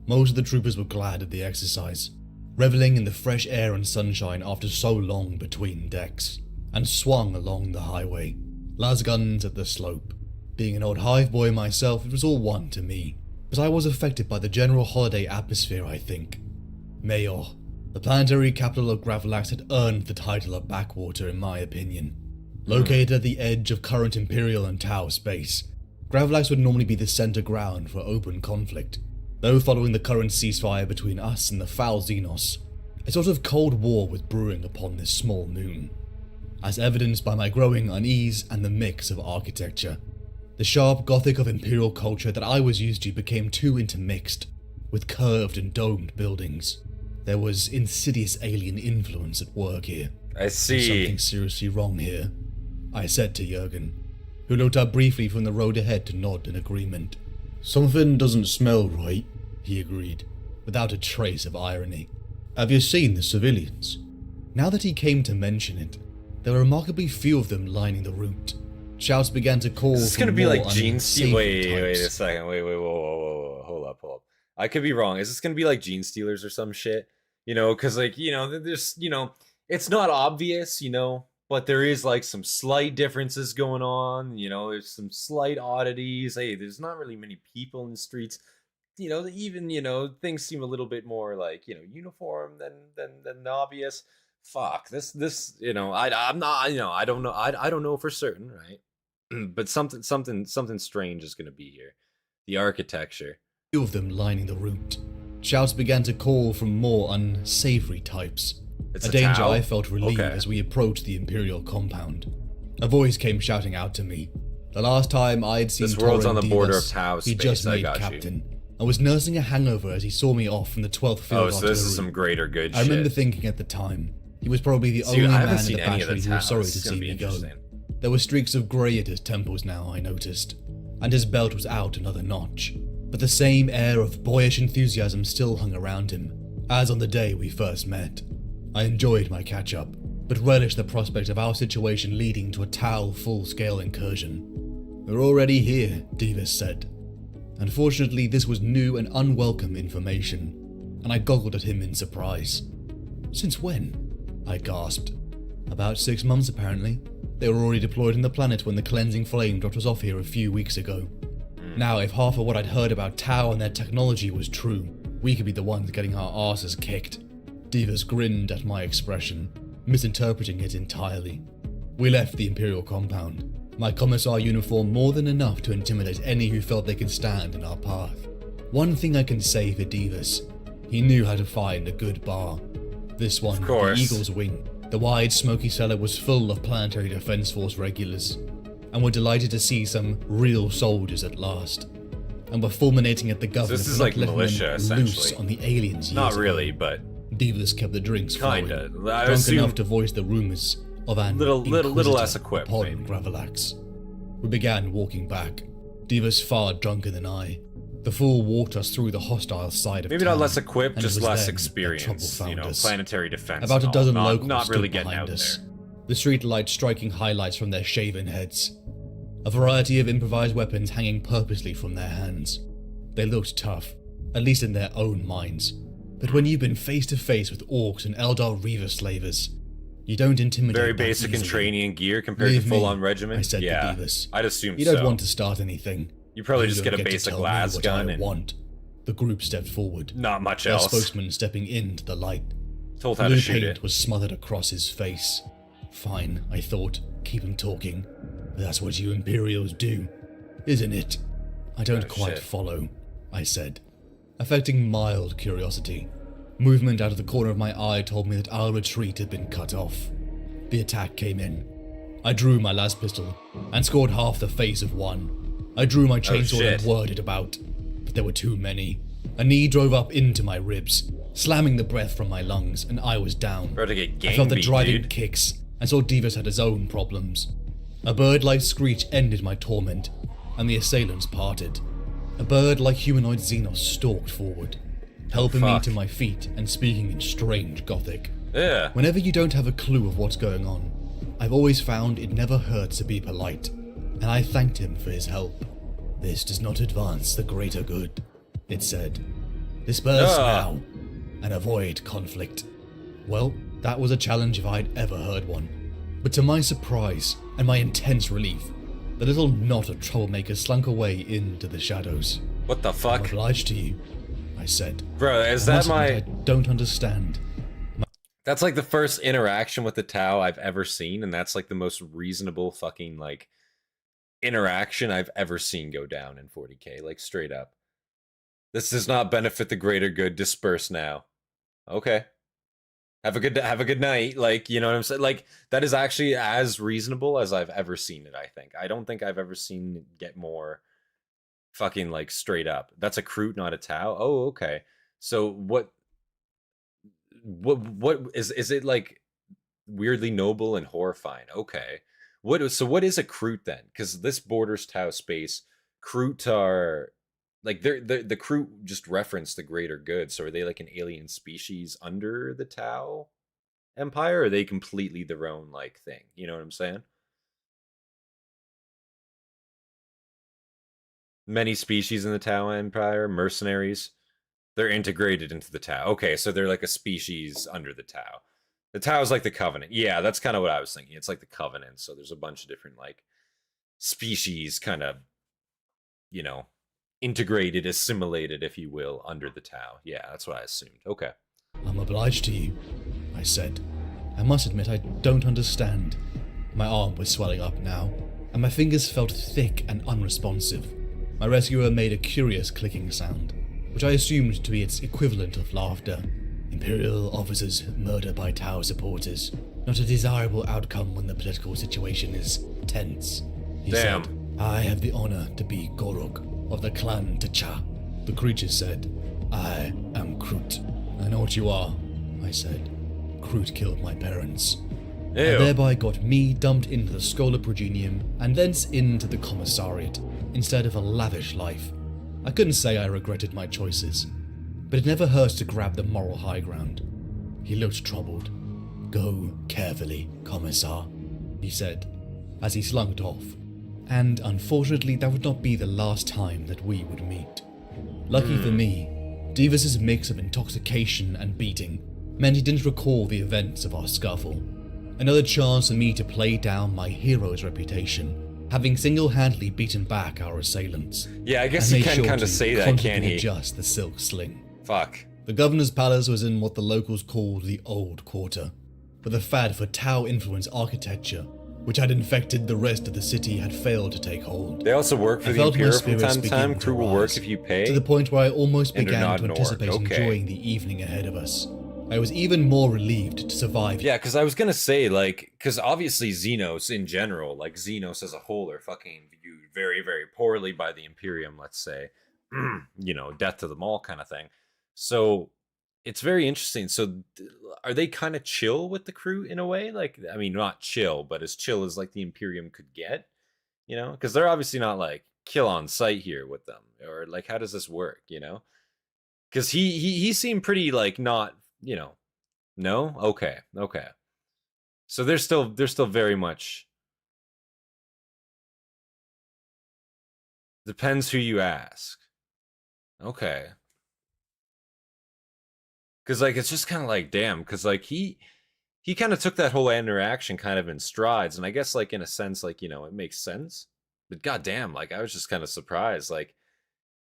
Most of the troopers were glad at the exercise, reveling in the fresh air and sunshine after so long between decks, and swung along the highway, las guns at the slope. Being an old hive boy myself, it was all one to me, but I was affected by the general holiday atmosphere, I think. Mayor, the planetary capital of Gravelax, had earned the title of backwater in my opinion. Located at the edge of current Imperial and Tau space, Gravelax would normally be the center ground for open conflict, though following the current ceasefire between us and the foul Xenos, a sort of cold war was brewing upon this small moon. As evidenced by my growing unease and the mix of architecture, the sharp Gothic of Imperial culture that I was used to became too intermixed with curved and domed buildings. There was insidious alien influence at work here. I see. There's something seriously wrong here, I said to Jurgen, who looked up briefly from the road ahead to nod in agreement. Something doesn't smell right, he agreed, without a trace of irony. Have you seen the civilians? Now that he came to mention it, there were remarkably few of them lining the route. Shouts began to call. Is this gonna be like Gene Stealers? Wait a second. Whoa. Hold up. I could be wrong. Is this gonna be like Gene Stealers or some shit? You know, because, like, you know, there's, you know, it's not obvious, you know, but there is like some slight differences going on. You know, there's some slight oddities. Hey, there's not really many people in the streets. You know, even, you know, things seem a little bit more like, you know, uniform than obvious. Fuck this, you know, I'm not, you know, I don't know. I don't know for certain, right? But something strange is going to be here. The architecture. Few of them lining the route. Shouts began to call from more unsavory types. It's a danger Tau? I felt relieved Okay. as we approached the Imperial compound. A voice came shouting out to me. The last time I had seen This world's on the Torren border Divas, of Tau he space. just I made got captain. I was nursing a hangover as he saw me off from the 12th Field Oh, so this is Artillery. some greater good I shit. remember thinking at the time, he was probably the See, only I man haven't in seen the any of battery the who was Tau. sorry This to is gonna see be me go. interesting. There were streaks of grey at his temples now, I noticed, and his belt was out another notch, but the same air of boyish enthusiasm still hung around him, as on the day we first met. I enjoyed my catch-up, but relished the prospect of our situation leading to a Tau full-scale incursion. "We're already here," Divas said. Unfortunately, this was new and unwelcome information, and I goggled at him in surprise. "Since when?" I gasped. "About 6 months, apparently. They were already deployed on the planet when the cleansing flame dropped us off here a few weeks ago. Now, if half of what I'd heard about Tau and their technology was true, we could be the ones getting our asses kicked." Divas grinned at my expression, misinterpreting it entirely. We left the Imperial compound, my commissar uniform more than enough to intimidate any who felt they could stand in our path. One thing I can say for Divas, he knew how to find a good bar. This one, the Eagle's Wing. The wide, smoky cellar was full of Planetary Defense Force regulars, and we're delighted to see some real soldiers at last. And we're fulminating at the government. So this is like militia, essentially. Loose on the aliens. Not really, but Divas kept the drinks kinda. flowing, drunk enough to voice the rumors of an little less equipped. Upon Gravelax. We began walking back. Divas far drunker than I. The fool walked us through the hostile side of maybe town, not less equipped, just less then experience. You know, planetary defense. About a dozen locals not really stood getting behind out us, there. the street light striking highlights from their shaven heads. A variety of improvised weapons hanging purposely from their hands. They looked tough, at least in their own minds. But when you've been face to face with orcs and Eldar Reaver slavers, you don't intimidate. Very basic in training and gear compared to full-on regiment. I said to yeah, Divas. I'd assume you don't want to start anything. You probably just don't get a basic las gun and want. The group stepped forward. Not much their else. Spokesman stepping into the light. Told how to shoot paint it. Was smothered across his face. Fine, I thought. Keep him talking. That's what you Imperials do, isn't it? I don't quite follow, I said, affecting mild curiosity. Movement out of the corner of my eye told me that our retreat had been cut off. The attack came in. I drew my las pistol and scored half the face of one. I drew my chainsaw and whirled it about, but there were too many. A knee drove up into my ribs, slamming the breath from my lungs, and I was down. I felt the driving kicks and saw Divas had his own problems. A bird-like screech ended my torment, and the assailants parted. A bird-like humanoid Xenos stalked forward, helping me to my feet and speaking in strange Gothic. Yeah. Whenever you don't have a clue of what's going on, I've always found it never hurts to be polite, and I thanked him for his help. "This does not advance the greater good," it said. "Disperse now, and avoid conflict." Well, that was a challenge if I'd ever heard one. But to my surprise and my intense relief, the little knot of troublemakers slunk away into the shadows. What the fuck? "I'm obliged to you," I said. Bro, is that I don't understand. That's like the first interaction with the Tau I've ever seen, and that's like the most reasonable fucking like interaction I've ever seen go down in 40k, like straight up. This does not benefit the greater good. Disperse now. Okay. Have a good night. Like, you know what I'm saying? Like, that is actually as reasonable as I've ever seen it, I think. I don't think I've ever seen it get more fucking like straight up. That's a Kroot, not a Tau. Oh, okay. So what is it like weirdly noble and horrifying? Okay. What is a Kroot then? Because this borders Tau space. Kroot are like the Kroot just reference the greater good. So are they like an alien species under the Tau Empire? Or are they completely their own like thing? You know what I'm saying? Many species in the Tau Empire, mercenaries, they're integrated into the Tau. Okay, so they're like a species under the Tau. The Tau is like the Covenant. Yeah, that's kind of what I was thinking. It's like the Covenant. So there's a bunch of different like species kind of, you know, integrated, assimilated, if you will, under the Tau. Yeah, that's what I assumed. Okay. "I'm obliged to you," I said. I must admit I don't understand. My arm was swelling up now, and my fingers felt thick and unresponsive. My rescuer made a curious clicking sound, which I assumed to be its equivalent of laughter. "Imperial officers murdered by Tau supporters. Not a desirable outcome when the political situation is tense," he said. "I have the honor to be Gorok of the clan T'Cha," the creature said. "I am Kroot." "I know what you are," I said. "Kroot killed my parents." Ew. And thereby got me dumped into the Schola Progenium and thence into the commissariat instead of a lavish life. I couldn't say I regretted my choices, but it never hurts to grab the moral high ground. He looked troubled. "Go carefully, Commissar," he said, as he slunk off, And unfortunately, that would not be the last time that we would meet. Lucky for me, Divas' mix of intoxication and beating meant he didn't recall the events of our scuffle. Another chance for me to play down my hero's reputation, having single-handedly beaten back our assailants. Yeah, I guess you can kind of say that, can't he? Adjust the silk sling. Fuck. The governor's palace was in what the locals called the Old Quarter, with a fad for Tau-influenced architecture, which had infected the rest of the city, had failed to take hold. They also work for the Imperial from time to time. Crew will work if you pay. To the point where I almost began to anticipate enjoying the evening ahead of us. I was even more relieved to survive. Yeah, because I was gonna say, like, because obviously Xenos in general, like Xenos as a whole, are fucking viewed very, very poorly by the Imperium, let's say. You know, death to them all kind of thing. So it's very interesting. So are they kind of chill with the crew in a way? Like, I mean, not chill, but as chill as like the Imperium could get, you know? Because they're obviously not like kill on sight here with them, or like, how does this work, you know? Because he seemed pretty like not, you know, no? Okay. So they're still very much, depends who you ask. Okay. Because, like, it's just kind of like, damn, because, like, he kind of took that whole interaction kind of in strides, and I guess, like, in a sense, like, you know, it makes sense, but goddamn, like, I was just kind of surprised, like,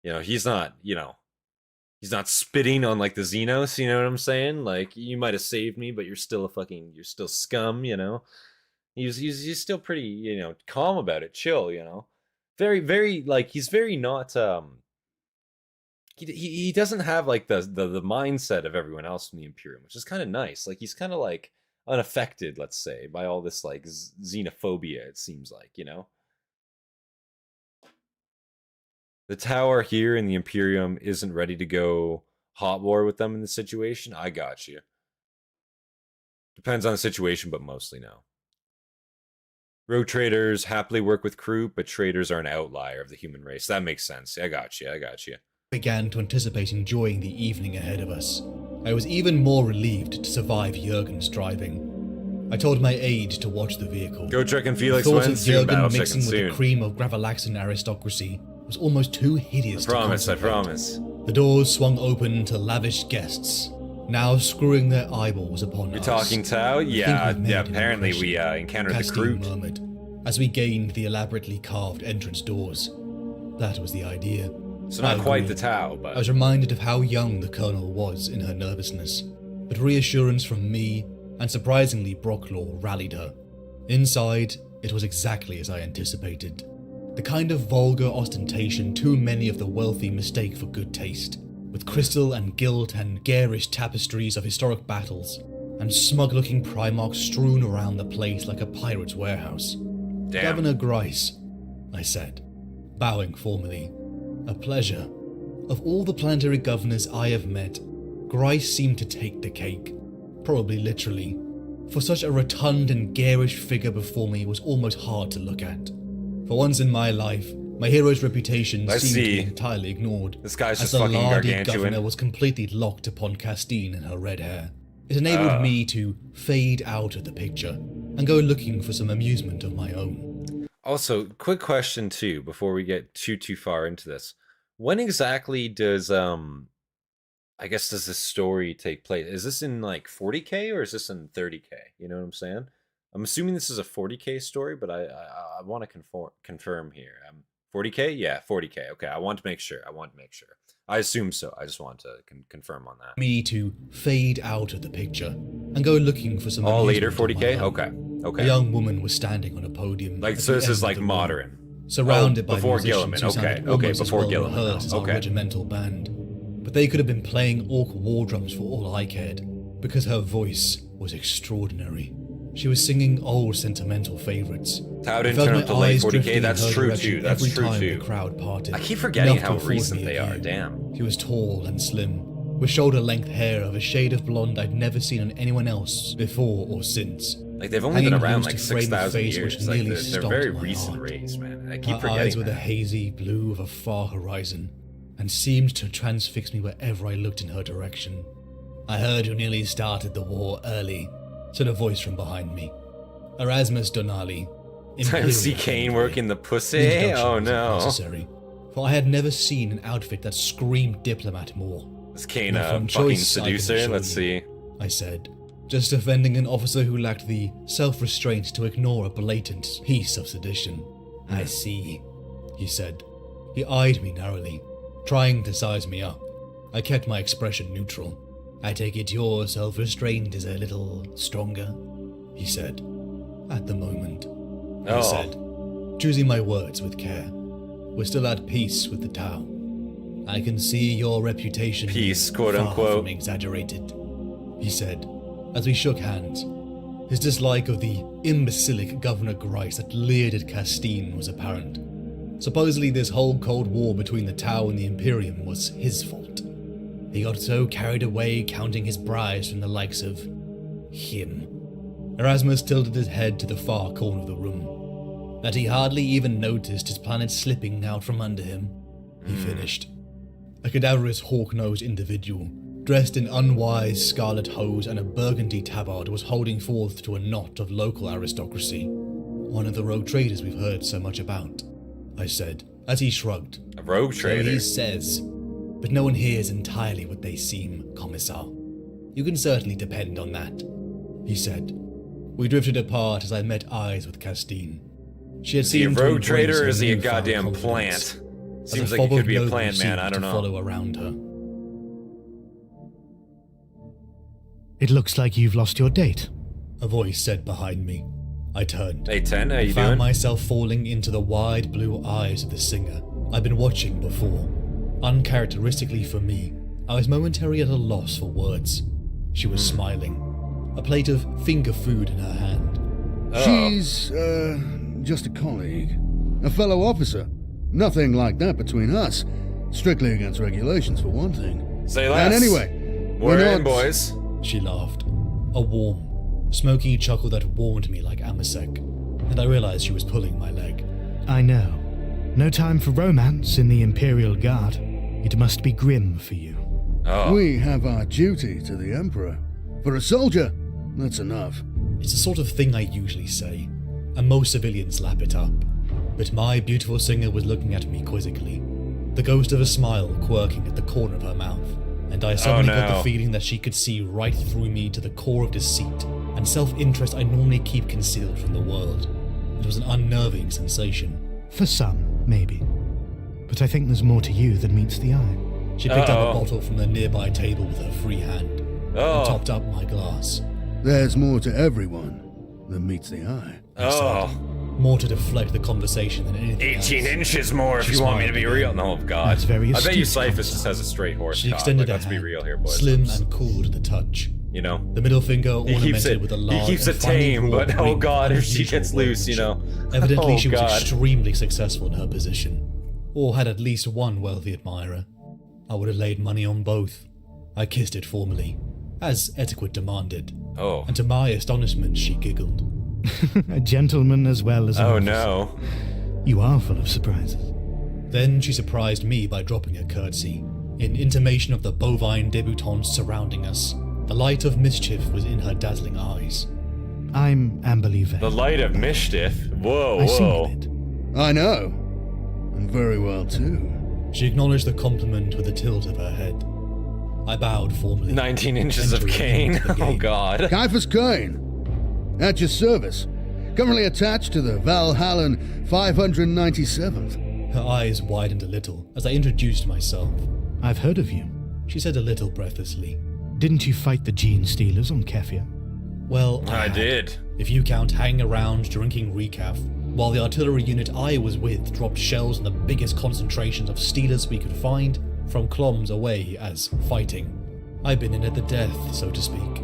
you know, he's not spitting on, like, the Xenos, you know what I'm saying? Like, you might have saved me, but you're still scum, you know? He's still pretty, you know, calm about it, chill, you know? Very, very, like, he's very not, He doesn't have like the mindset of everyone else from the Imperium, which is kind of nice. Like, he's kind of like unaffected, let's say, by all this like xenophobia, it seems like, you know. The tower here in the Imperium isn't ready to go hot war with them in the situation. I got you. Depends on the situation, but mostly no. Rogue traders happily work with crew, but traders are an outlier of the human race. That makes sense. I got you. Began to anticipate enjoying the evening ahead of us. I was even more relieved to survive Jurgen's driving. I told my aide to watch the vehicle. Go Trek and Felix win. wins soon. Jurgen mixing with the cream of Gravalaxan aristocracy was almost too hideous I promise. The doors swung open to lavish guests, now screwing their eyeballs upon us. You're talking Tau? Yeah, apparently we encountered the crew. Murmured, as we gained the elaborately carved entrance doors. That was the idea. So not quite the Tau, but... I was reminded of how young the Colonel was in her nervousness, but reassurance from me, and surprisingly Brocklaw, rallied her. Inside, it was exactly as I anticipated. The kind of vulgar ostentation too many of the wealthy mistake for good taste, with crystal and gilt and garish tapestries of historic battles, and smug-looking Primarchs strewn around the place like a pirate's warehouse. Damn. Governor Grice, I said, bowing formally. A pleasure. Of all the planetary governors I have met, Grice seemed to take the cake. Probably literally. For such a rotund and garish figure before me was almost hard to look at. For once in my life, my hero's reputation seemed to be entirely ignored. This guy's just fucking gargantuan. The governor was completely locked upon Castine and her red hair. It enabled me to fade out of the picture and go looking for some amusement of my own. Also, quick question too, before we get too far into this. When exactly does I guess does this story take place? Is this in like 40k or is this in 30k? You know what I'm saying? I'm assuming this is a 40k story, but I want to confirm here. 40k? Yeah, 40k. Okay, I want to make sure. I assume so. I just want to confirm on that. Me to fade out of the picture and go looking for some. All later 40k? Okay. A young woman was standing on a podium. Like, so this is like modern. Surrounded by before musicians Gilliman. Okay, before Gilliman. As our regimental band. But they could have been playing orc war drums for all I cared, because her voice was extraordinary. She was singing old sentimental favorites. Tau didn't turn up to late 40k. That's true too. The crowd parted. I keep forgetting how recent they are. Damn. She was tall and slim, with shoulder-length hair of a shade of blonde I'd never seen on anyone else before or since. Like, they've only been around like 6,000 years. Like, they're very recent race, man. I keep forgetting. Her eyes were the hazy blue of a far horizon, and seemed to transfix me wherever I looked in her direction. I heard you nearly started the war early, said a voice from behind me. Erasmus Donali, Time to see Cain working the pussy? Oh no. Necessary, for I had never seen an outfit that screamed diplomat more. Is Cain a fucking seducer? Let's see. I said, just defending an officer who lacked the self-restraint to ignore a blatant piece of sedition. I see, he said. He eyed me narrowly, trying to size me up. I kept my expression neutral. I take it your self-restraint is a little stronger, he said. At the moment, I said, choosing my words with care. We're still at peace with the Tau. I can see your reputation peace, quote far unquote, from exaggerated, he said, as we shook hands. His dislike of the imbecilic Governor Grice that leered at Castine was apparent. Supposedly this whole Cold War between the Tau and the Imperium was his fault. He got so carried away counting his bribes from the likes of him. Erasmus tilted his head to the far corner of the room, that he hardly even noticed his planet slipping out from under him. He finished. A cadaverous hawk-nosed individual, dressed in unwise scarlet hose and a burgundy tabard, was holding forth to a knot of local aristocracy. One of the rogue traders we've heard so much about, I said, as he shrugged. A rogue trader? So he says, but no one hears entirely what they seem, Commissar. You can certainly depend on that, he said. We drifted apart as I met eyes with Castine. She had seen a rogue trader or is he a goddamn plant? Seems like he could be a plant, man. I don't know. Follow around her. It looks like you've lost your date, a voice said behind me. I turned. Hey, 10, how you doing? Found myself falling into the wide blue eyes of the singer I'd been watching before. Uncharacteristically for me, I was momentarily at a loss for words. She was smiling, a plate of finger food in her hand. She's, just a colleague. A fellow officer. Nothing like that between us. Strictly against regulations, for one thing. Say less. And anyway, we're in, boys. She laughed. A warm, smoky chuckle that warmed me like Amasek, and I realized she was pulling my leg. I know. No time for romance in the Imperial Guard. It must be grim for you. We have our duty to the Emperor. For a soldier, that's enough. It's the sort of thing I usually say, and most civilians lap it up. But my beautiful singer was looking at me quizzically, the ghost of a smile quirking at the corner of her mouth, and I suddenly got the feeling that she could see right through me to the core of deceit and self-interest I normally keep concealed from the world. It was an unnerving sensation. For some, maybe. But I think there's more to you than meets the eye. She picked up a bottle from the nearby table with her free hand and topped up my glass. There's more to everyone than meets the eye. More to deflect the conversation than anything 18 else. inches more if you want me to be real. No, God. That's very I bet you astute, Ciaphas just has a straight horse She cock. extended Let's her be hand, real here, boys. slim and cool to the touch. You know? The middle finger He ornamented with a large He keeps it and finely tame, wrought but oh ring God, of if she unusual gets loose, you know. Evidently Oh, she was God. extremely successful in her position, or had at least one wealthy admirer. I would have laid money on both. I kissed it formally, as etiquette demanded. And to my astonishment, she giggled. A gentleman as well as an officer. No. You are full of surprises. Then she surprised me by dropping a curtsy, in intimation of the bovine debutantes surrounding us. The light of mischief was in her dazzling eyes. I'm Amberly Vane. The light of mischief? Whoa, I sing whoa. in it. I know. And very well, too. She acknowledged the compliment with a tilt of her head. I bowed formally. 19 inches of entering Cain. into the Oh game. God. Ciaphas Cain. At your service. Currently attached to the Valhallan 597th. Her eyes widened a little as I introduced myself. I've heard of you. She said a little breathlessly. Didn't you fight the Gene Stealers on Kefia? Well, I did. If you count hanging around drinking recaf, while the artillery unit I was with dropped shells in the biggest concentrations of Stealers we could find, from kilometers away as fighting. I've been in at the death, so to speak,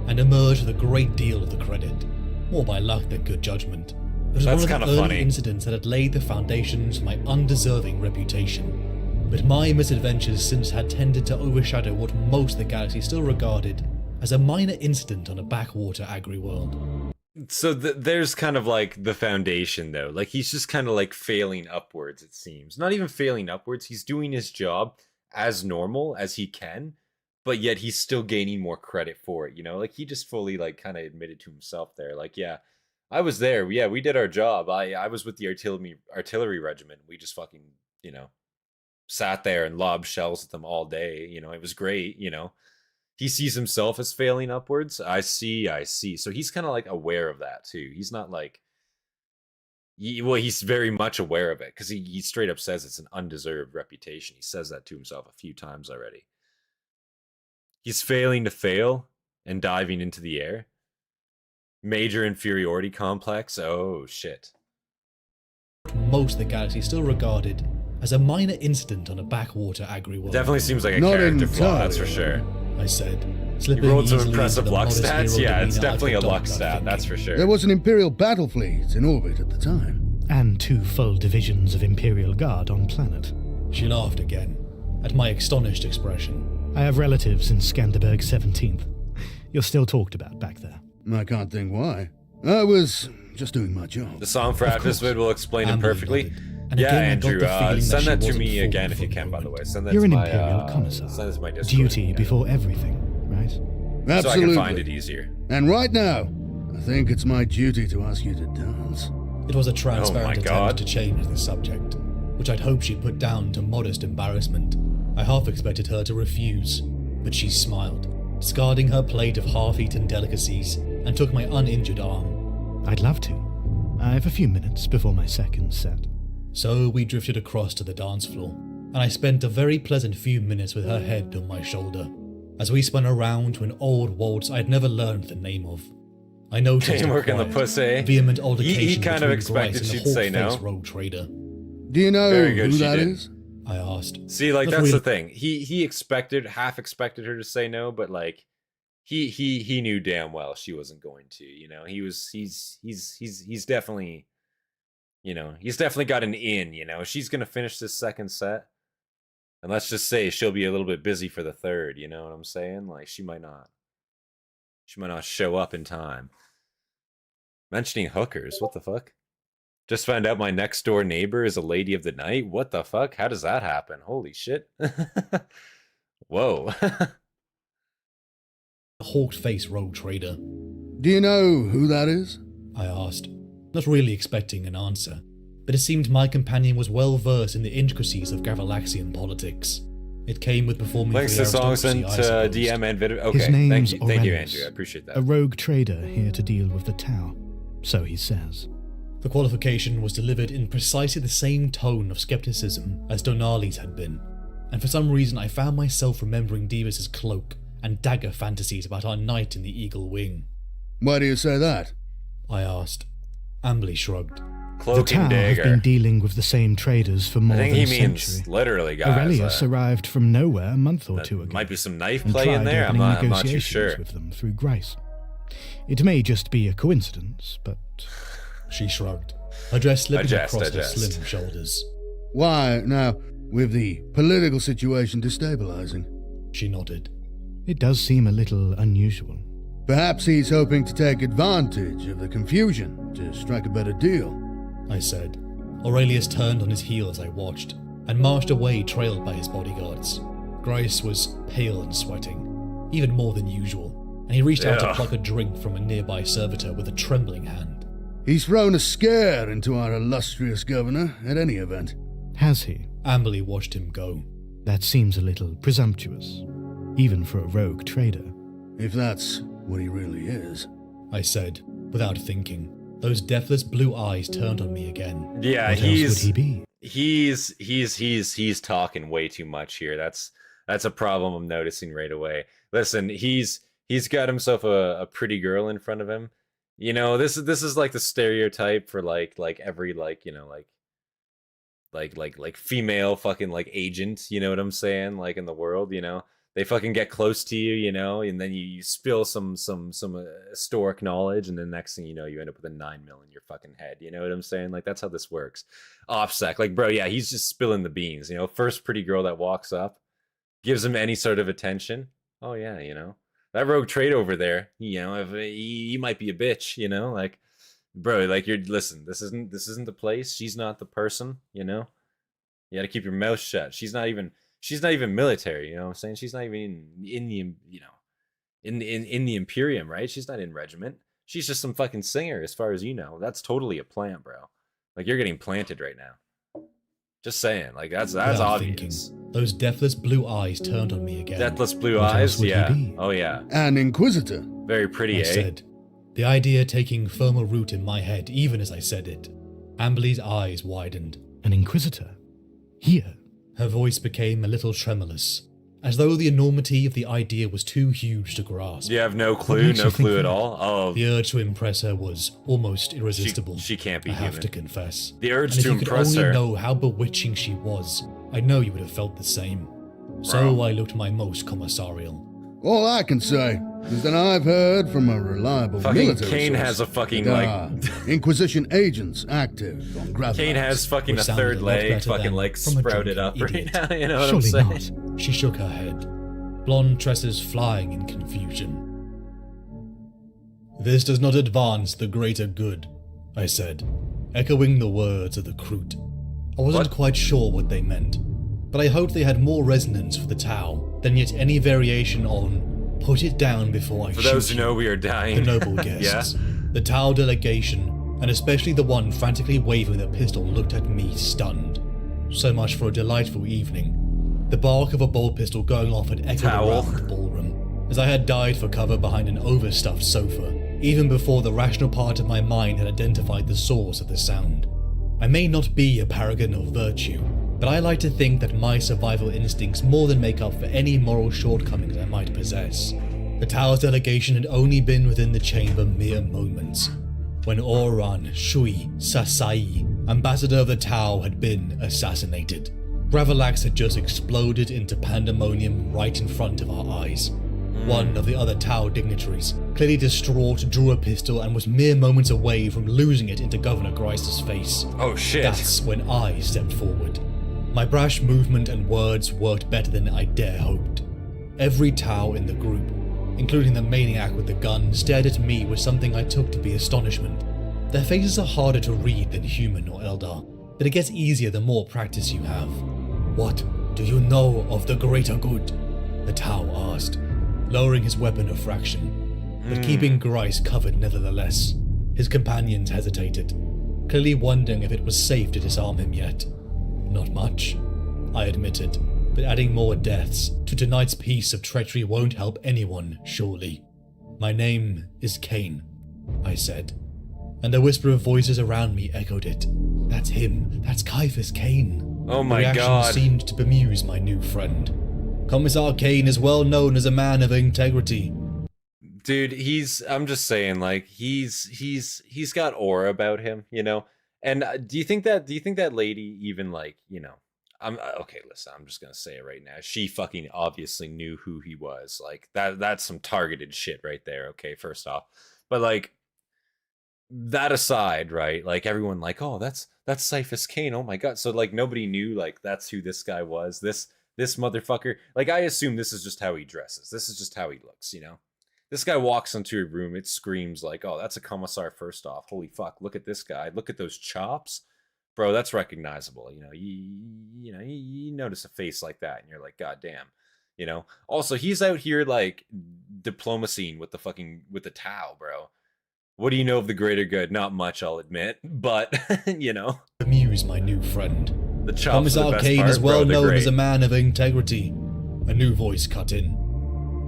and emerged with a great deal of the credit, more by luck than good judgment. It was That's one kind of of the early funny. incidents that had laid the foundations for my undeserving reputation. But my misadventures since had tended to overshadow what most of the galaxy still regarded as a minor incident on a backwater agri-world. So there's kind of like the foundation though. Like he's just kind of like failing upwards, it seems. Not even failing upwards, he's doing his job as normal as he can, but yet he's still gaining more credit for it, you know? Like he just fully like kind of admitted to himself there. Like, yeah, I was there. Yeah, we did our job. I was with the artillery regiment. We just fucking, sat there and lobbed shells at them all day. It was great. He sees himself as failing upwards. I see. So he's kind of like aware of that too. He's not like, he's very much aware of it because he straight up says it's an undeserved reputation. He says that to himself a few times already. He's failing to fail and diving into the air. Major inferiority complex. Oh, shit. Most of the galaxy still regarded as a minor incident on a backwater agri-world. Definitely seems like a character flaw, that's for sure. I said. You rolled some impressive luck stats? Yeah, it's definitely a luck stat, that's for sure. There was an Imperial battle fleet in orbit at the time. And 2 full divisions of Imperial Guard on planet. She laughed again, at my astonished expression. I have relatives in Skanderberg 17th. You're still talked about back there. I can't think why. I was just doing my job. The song for Atvisvid will explain it perfectly. And yeah, again, Andrew, send that to me again if you can, by the way. Send that You're to an my, Imperial Commissar. Send it to my Discord. Duty before everything, right? Absolutely. So I can find it easier. And right now, I think it's my duty to ask you to dance. It was a transparent attempt to change the subject, which I'd hoped she'd put down to modest embarrassment. I half expected her to refuse, but she smiled, discarding her plate of half-eaten delicacies, and took my uninjured arm. I'd love to. I have a few minutes before my second set. So we drifted across to the dance floor, and I spent a very pleasant few minutes with her head on my shoulder, as we spun around to an old waltz I'd never learned the name of. I noticed Teamwork in the pussy. Vehement altercation he kind of expected she'd say no. Rogue trader. Do you know who that is? I asked. See, like, that's the thing. He half expected her to say no, but like, he knew damn well she wasn't going to. He's definitely, he's definitely got an in. She's gonna finish this second set, and let's just say she'll be a little bit busy for the third. You know what I'm saying? Like, she might not show up in time. Mentioning hookers, what the fuck? Just found out my next door neighbor is a lady of the night. What the fuck? How does that happen? Holy shit. Whoa. Hawk-faced rogue trader. Do you know who that is? I asked, not really expecting an answer, but it seemed my companion was well versed in the intricacies of Gavalaxian politics. It came with performing Thanks for to songs and DM and video. Okay, His name's thank you, Andrew. I appreciate that. A rogue trader here to deal with the Tau, so he says. The qualification was delivered in precisely the same tone of skepticism as Donali's had been, and for some reason I found myself remembering Divis's cloak and dagger fantasies about our night in the Eagle Wing. Why do you say that? I asked. Ambly shrugged. The Tau have been dealing with the same traders for more than a century. I think he means literally, guys. Aurelius arrived from nowhere a month or two ago. Might be some knife play in there. I'm not too sure. With them through Grice. It may just be a coincidence, but... She shrugged, her dress slipping across her slim shoulders. Why, now, with the political situation destabilizing? She nodded. It does seem a little unusual. Perhaps he's hoping to take advantage of the confusion to strike a better deal. I said. Aurelius turned on his heel as I watched, and marched away trailed by his bodyguards. Grice was pale and sweating, even more than usual, and he reached out to pluck a drink from a nearby servitor with a trembling hand. He's thrown a scare into our illustrious governor, at any event. Has he? Amberly watched him go. That seems a little presumptuous, even for a rogue trader. If that's what he really is. I said, without thinking. Those deathless blue eyes turned on me again. Yeah, what else would he be? He's talking way too much here. That's a problem I'm noticing right away. Listen, he's got himself a pretty girl in front of him. This is like the stereotype for like every like female fucking like agent, you know what I'm saying? Like in the world, they fucking get close to you, and then you spill some historic knowledge, and then next thing you know, you end up with a 9 mil in your fucking head. You know what I'm saying? Like, that's how this works. OffSec, like, bro, yeah, he's just spilling the beans. First pretty girl that walks up, gives him any sort of attention. Oh yeah, that rogue trade over there. If he might be a bitch. Like, bro, like listen, this isn't the place. She's not the person. You got to keep your mouth shut. She's not even military, you know what I'm saying? She's not even in the in the Imperium, right? She's not in regiment. She's just some fucking singer, as far as you know. That's totally a plant, bro. Like, you're getting planted right now. Just saying, like, that's obvious. Thinking, those deathless blue eyes turned on me again. Deathless blue eyes? Yeah. Oh, yeah. An inquisitor. Very pretty, I said, the idea taking firmer root in my head even as I said it. Amberly's eyes widened. An inquisitor? Here? Her voice became a little tremulous, as though the enormity of the idea was too huge to grasp. You have no clue at all? Oh. The urge to impress her was almost irresistible. She can't be I human. have to confess. The urge to impress her. If you could only know how bewitching she was, I know you would have felt the same. So I looked my most commissarial. All I can say is that I've heard from a reliable military Cain source has a fucking, there like... are Inquisition agents active on Gravelines. Cain has fucking a third leg, fucking like sprouted up right now, you know what I'm Surely saying? not. She shook her head, blonde tresses flying in confusion. This does not advance the greater good, I said, echoing the words of the Kroot. I wasn't quite sure what they meant, but I hoped they had more resonance for the Tau than yet any variation on put it down before I shoot you. For those who know, we are dying. The noble guests, the Tau delegation, and especially the one frantically waving the pistol looked at me stunned. So much for a delightful evening. The bark of a bolt pistol going off had echoed around the ballroom, as I had dived for cover behind an overstuffed sofa, even before the rational part of my mind had identified the source of the sound. I may not be a paragon of virtue, but I like to think that my survival instincts more than make up for any moral shortcomings I might possess. The Tau's delegation had only been within the chamber mere moments, when Oran Shui Sasai, ambassador of the Tau, had been assassinated. Gravelax had just exploded into pandemonium right in front of our eyes. One of the other Tau dignitaries, clearly distraught, drew a pistol and was mere moments away from losing it into Governor Grice's face. Oh shit. That's when I stepped forward. My brash movement and words worked better than I dare hoped. Every Tau in the group, including the maniac with the gun, stared at me with something I took to be astonishment. Their faces are harder to read than human or Eldar, but it gets easier the more practice you have. What do you know of the greater good? The Tau asked, lowering his weapon a fraction, but keeping Grice covered nevertheless. His companions hesitated, clearly wondering if it was safe to disarm him yet. Not much, I admitted, but adding more deaths to tonight's piece of treachery won't help anyone, surely. My name is Cain, I said, and the whisper of voices around me echoed it. That's him, that's Ciaphas Cain. Oh my the reaction god. Seemed to bemuse my new friend. Commissar Cain is well known as a man of integrity. Dude, I'm just saying, like, he's got aura about him, you know? And do you think that lady even, like, you know, okay, listen, I'm just gonna say it right now. She fucking obviously knew who he was. Like, that's some targeted shit right there, okay, first off. But, like, that aside, right, like, everyone, like, oh, that's Ciaphas Cain, oh my god. So, like, nobody knew, like, that's who this guy was. This motherfucker, like, I assume this is just how he dresses. This is just how he looks, you know? This guy walks into a room, it screams like, oh, that's a commissar first off. Holy fuck, look at this guy. Look at those chops. Bro, that's recognizable. You know, you notice a face like that and you're like, god damn. You know? Also, he's out here, like, diplomacying with the Tau, bro. What do you know of the greater good? Not much, I'll admit. But, you know. Amuse my new friend. The chops are the best Cain part, is well bro, known as a man of integrity. A new voice cut in.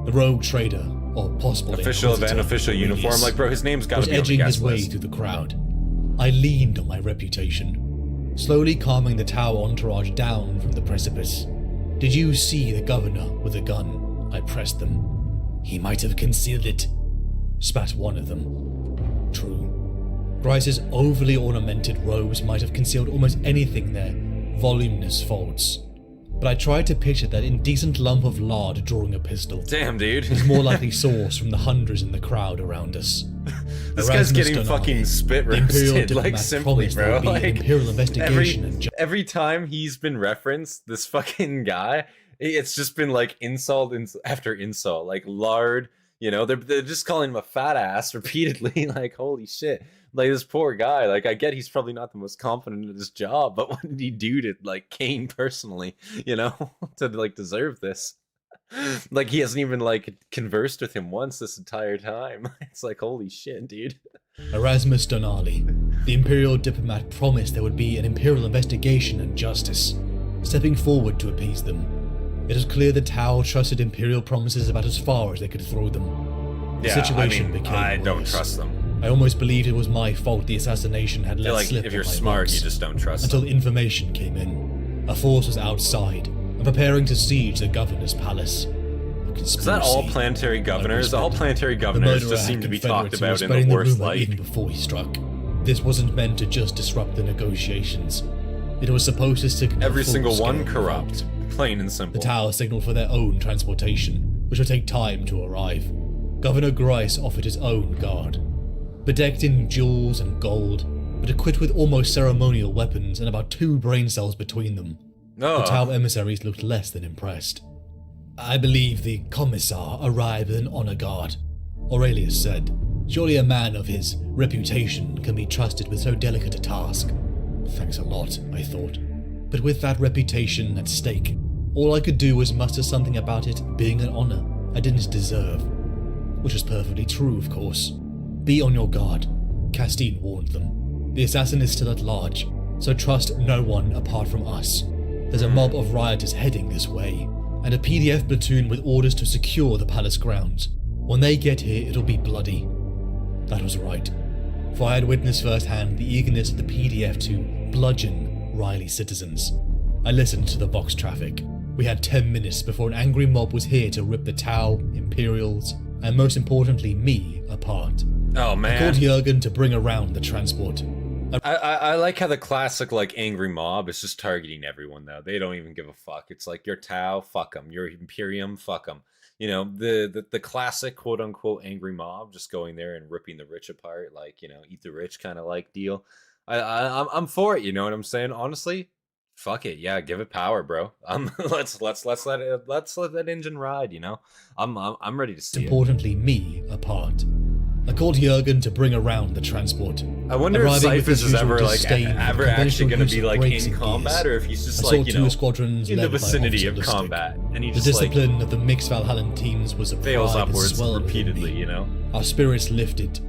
The rogue trader, or possible official event, official uniform. Like, bro, his name's gotta be on the guest list. Was edging his way through the crowd. I leaned on my reputation, slowly calming the Tau entourage down from the precipice. Did you see the governor with a gun? I pressed them. He might have concealed it, spat one of them. True. Grice's overly ornamented robes might have concealed almost anything there. Voluminous folds. But I tried to picture that indecent lump of lard drawing a pistol. Damn, dude. His more likely source from the hundreds in the crowd around us. This guy's getting fucking spit roasted, like, simply, bro. Like, imperial investigation every time he's been referenced, this fucking guy, it's just been like insult after insult, like lard. You know, they're just calling him a fat ass repeatedly. Like, holy shit. Like, this poor guy, like, I get he's probably not the most confident in his job, but what did he do to, like, Cain personally, you know, to, like, deserve this? Like, he hasn't even, like, conversed with him once this entire time. It's like, holy shit, dude. Erasmus Donali, the Imperial diplomat, promised there would be an Imperial investigation and justice, stepping forward to appease them. It was clear that Tau trusted Imperial promises about as far as they could throw them. The situation became I worse. don't trust them. I almost believed it was my fault the assassination had let slip. If you're on my smart, books, you just don't trust until them. information came in. A force was outside and preparing to siege the governor's palace. Is that all planetary governors? All planetary governors just seem to be talked about in the worst light. Even before he struck. This wasn't meant to just disrupt the negotiations. It was supposed to signal every single one corrupt, plain and simple. The tower signaled for their own transportation, which would take time to arrive. Governor Grice offered his own guard, bedecked in jewels and gold, but equipped with almost ceremonial weapons and about 2 brain cells between them. The Tau emissaries looked less than impressed. I believe the commissar arrived with an honor guard, Aurelius said. Surely a man of his reputation can be trusted with so delicate a task. Thanks a lot, I thought. But with that reputation at stake, all I could do was muster something about it being an honor I didn't deserve. Which was perfectly true, of course. Be on your guard, Castine warned them. The assassin is still at large, so trust no one apart from us. There's a mob of rioters heading this way, and a PDF platoon with orders to secure the palace grounds. When they get here, it'll be bloody. That was right, for I had witnessed firsthand the eagerness of the PDF to bludgeon Riley citizens. I listened to the Vox traffic. We had 10 minutes before an angry mob was here to rip the Tau, Imperials, and most importantly me, apart. Oh man. I called Jurgen to bring around the transport. I like how the classic, like, angry mob is just targeting everyone, though. They don't even give a fuck. It's like, your Tau, fuck them. Your Imperium, fuck them. You know, the classic quote-unquote angry mob just going there and ripping the rich apart, like, you know, eat the rich kind of like deal. I'm for it, you know what I'm saying? Honestly, fuck it. Yeah, give it power, bro. Let's let that engine ride, you know? I'm ready to see importantly, me apart. I called Jurgen to bring around the transport. I wonder if Ciaphas is ever actually going to be like in combat, or if he's just like, you know, in the vicinity of combat, and he just the discipline of the mixed Valhallan teams was a fails upwards repeatedly, you know. Our spirits lifted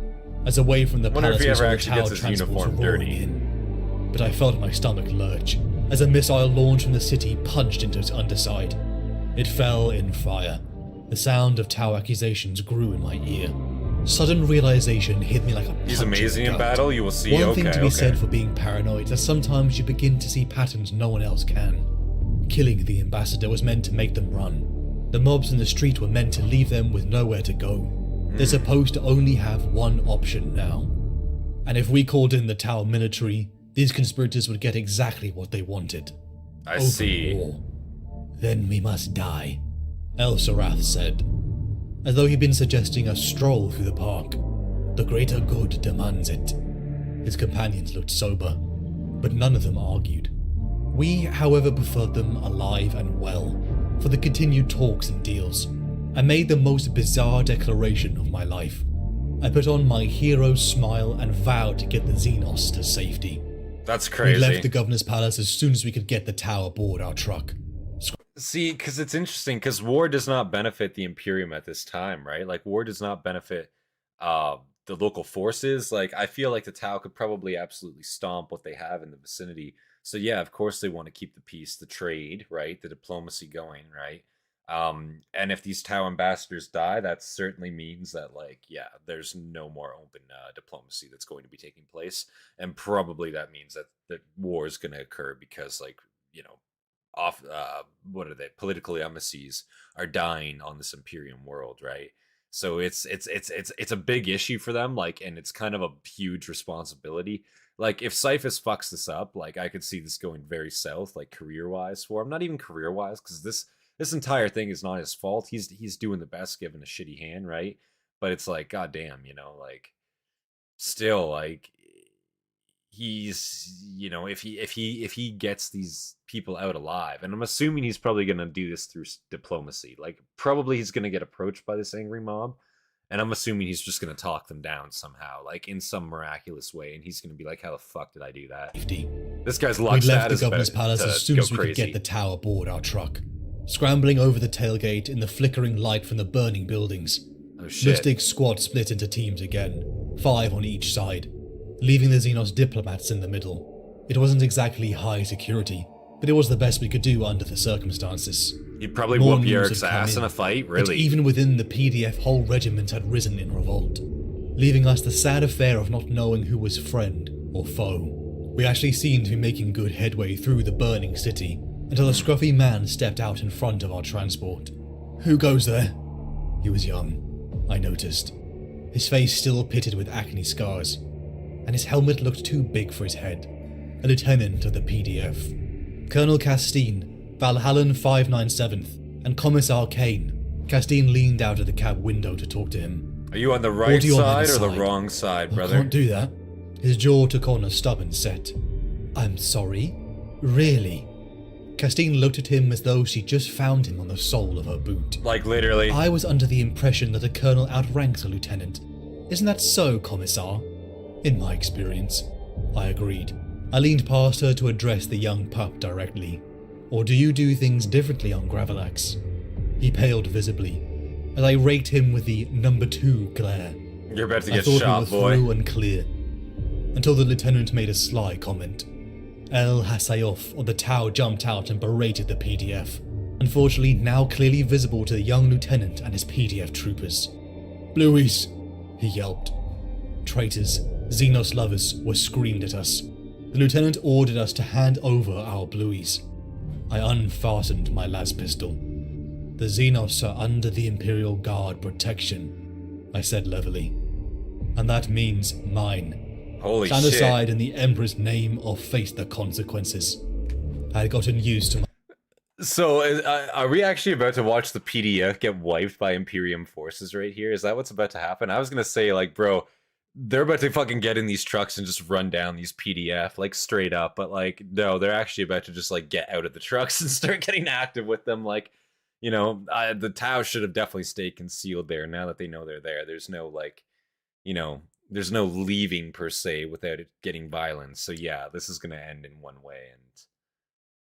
as away from the palace if he ever actually gets his uniform dirty. But I felt my stomach lurch as a missile launched from the city punched into its underside. It fell in fire. The sound of Tau accusations grew in my ear. Sudden realization hit me like a punch. He's amazing in battle, you will see. One thing to be said for being paranoid is that sometimes you begin to see patterns no one else can. Killing the ambassador was meant to make them run. The mobs in the street were meant to leave them with nowhere to go. They're supposed to only have one option now. And if we called in the Tau military, these conspirators would get exactly what they wanted. I see. War. Then we must die, El Sarath said, as though he'd been suggesting a stroll through the park. The greater good demands it. His companions looked sober, but none of them argued. We, however, preferred them alive and well for the continued talks and deals. I made the most bizarre declaration of my life. I put on my hero's smile and vowed to get the Xenos to safety. That's crazy. We left the governor's palace as soon as we could get the Tau aboard our truck. See, because it's interesting, because war does not benefit the Imperium at this time, right? Like, war does not benefit the local forces. Like, I feel like the Tau could probably absolutely stomp what they have in the vicinity. So yeah, of course they want to keep the peace, the trade, right? The diplomacy going, right? And if these Tau ambassadors die, that certainly means that, like, yeah, there's no more open diplomacy that's going to be taking place. And probably that means that war is going to occur because, like, you know, political embassies are dying on this Imperium world, right? So it's a big issue for them, like, and it's kind of a huge responsibility. Like, if Ciaphas fucks this up, like, I could see this going very south, like, career-wise for him. Not even career-wise, because this entire thing is not his fault. He's doing the best given a shitty hand, right? But it's like, goddamn, you know, like, still, like, he's, you know, if he gets these people out alive, and I'm assuming he's probably gonna do this through diplomacy, like, probably he's gonna get approached by this angry mob, and I'm assuming he's just gonna talk them down somehow, like, in some miraculous way, and he's gonna be like, how the fuck did I do that? This guy's luck we left stat the is governor's about palace to as soon go as we crazy. could get the Tau aboard our truck. Scrambling over the tailgate in the flickering light from the burning buildings, Oh shit. Lustig's squad split into teams again, 5 on each side, leaving the Xenos diplomats in the middle. It wasn't exactly high security, but it was the best we could do under the circumstances. You'd probably More whoop news Yurik's had come ass in a fight, But really? even within the PDF, whole regiment had risen in revolt, leaving us the sad affair of not knowing who was friend or foe. We actually seemed to be making good headway through the burning city, until a scruffy man stepped out in front of our transport. Who goes there? He was young, I noticed. His face still pitted with acne scars, and his helmet looked too big for his head. A lieutenant of the PDF. Colonel Castine, Valhallan 597th, and Commissar Cain. Castine leaned out of the cab window to talk to him. Are you on the right side or the wrong side, brother? I can't do that. His jaw took on a stubborn set. I'm sorry? Really? Castine looked at him as though she just found him on the sole of her boot. Like, literally. I was under the impression that a colonel outranks a lieutenant. Isn't that so, Commissar? In my experience. I agreed. I leaned past her to address the young pup directly. Or do you do things differently on Gravelax? He paled visibly, as I raked him with the number 2 glare. You're about to I get thought shot, we were boy. through and clear, until the lieutenant made a sly comment. El Hasayoff of the Tau jumped out and berated the PDF, unfortunately now clearly visible to the young lieutenant and his PDF troopers. Blueies, he yelped. Traitors, Xenos lovers, were screamed at us. The lieutenant ordered us to hand over our blueies. I unfastened my las pistol. The Xenos are under the Imperial Guard protection, I said levelly. And that means mine. Holy Stand shit. aside in the Emperor's name or face the consequences. I had gotten used to my... So, are we actually about to watch the PDF get wiped by Imperium forces right here? Is that what's about to happen? I was gonna say, like, bro, they're about to fucking get in these trucks and just run down these PDF, like, straight up. But, like, no, they're actually about to just, like, get out of the trucks and start getting active with them. Like, you know, the Tau should have definitely stayed concealed there. Now that they know they're there, there's no, like, you know... There's no leaving, per se, without it getting violent. So yeah, this is going to end in one way, and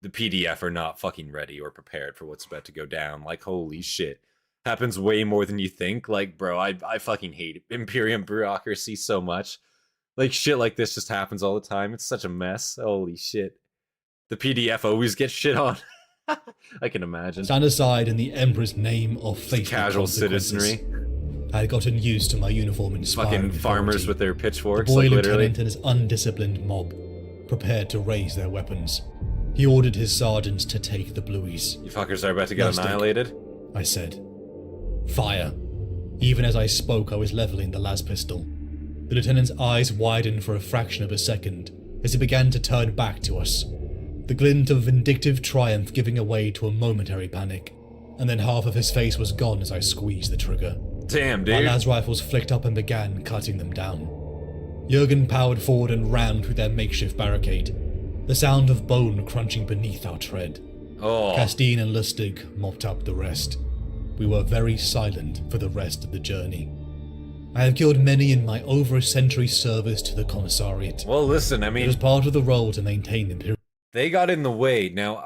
the PDF are not fucking ready or prepared for what's about to go down. Like, holy shit. Happens way more than you think. Like, bro, I fucking hate Imperium bureaucracy so much. Like, shit like this just happens all the time. It's such a mess. Holy shit. The PDF always gets shit on. I can imagine. Stand aside in the Emperor's name or face the Casual consequences. citizenry. I had gotten used to my uniform inspiring Fucking farmers authority. with their The pitchforks, boy like, literally. lieutenant and his undisciplined mob, prepared to raise their weapons. He ordered his sergeants to take the blueies. You fuckers are about to get Lustig, annihilated. I said. Fire. Even as I spoke, I was leveling the las pistol. The lieutenant's eyes widened for a fraction of a second as he began to turn back to us, the glint of vindictive triumph giving way to a momentary panic, and then half of his face was gone as I squeezed the trigger. Damn, My dude. las rifles flicked up and began cutting them down. Jurgen powered forward and rammed through their makeshift barricade, the sound of bone crunching beneath our tread. Oh. Castine and Lustig mopped up the rest. We were very silent for the rest of the journey. I have killed many in my over a century service to the Commissariat. Well, listen, I It mean, was part of the role to maintain Imperial. they got in the way. Now,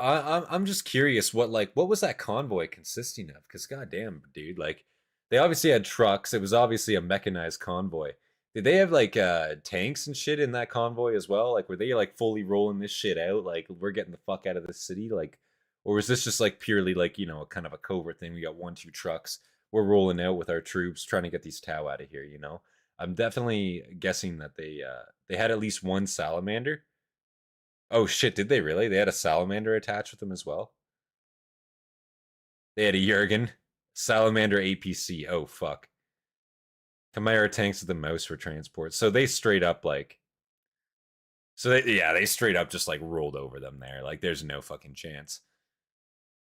I'm just curious, what was that convoy consisting of? Because goddamn, dude, like, they obviously had trucks. It was obviously a mechanized convoy. Did they have, like, tanks and shit in that convoy as well? Like, were they, like, fully rolling this shit out? Like, we're getting the fuck out of this city? Like, or was this just, like, purely, like, you know, kind of a covert thing? We got 1-2 trucks. We're rolling out with our troops, trying to get these Tau out of here, you know? I'm definitely guessing that they had at least one salamander. Oh, shit, did they really? They had a salamander attached with them as well? They had a Jurgen. Salamander APC. Oh, fuck. Chimera tanks with the mouse for transport. So they straight up, like... So, they straight up just, like, rolled over them there. Like, there's no fucking chance.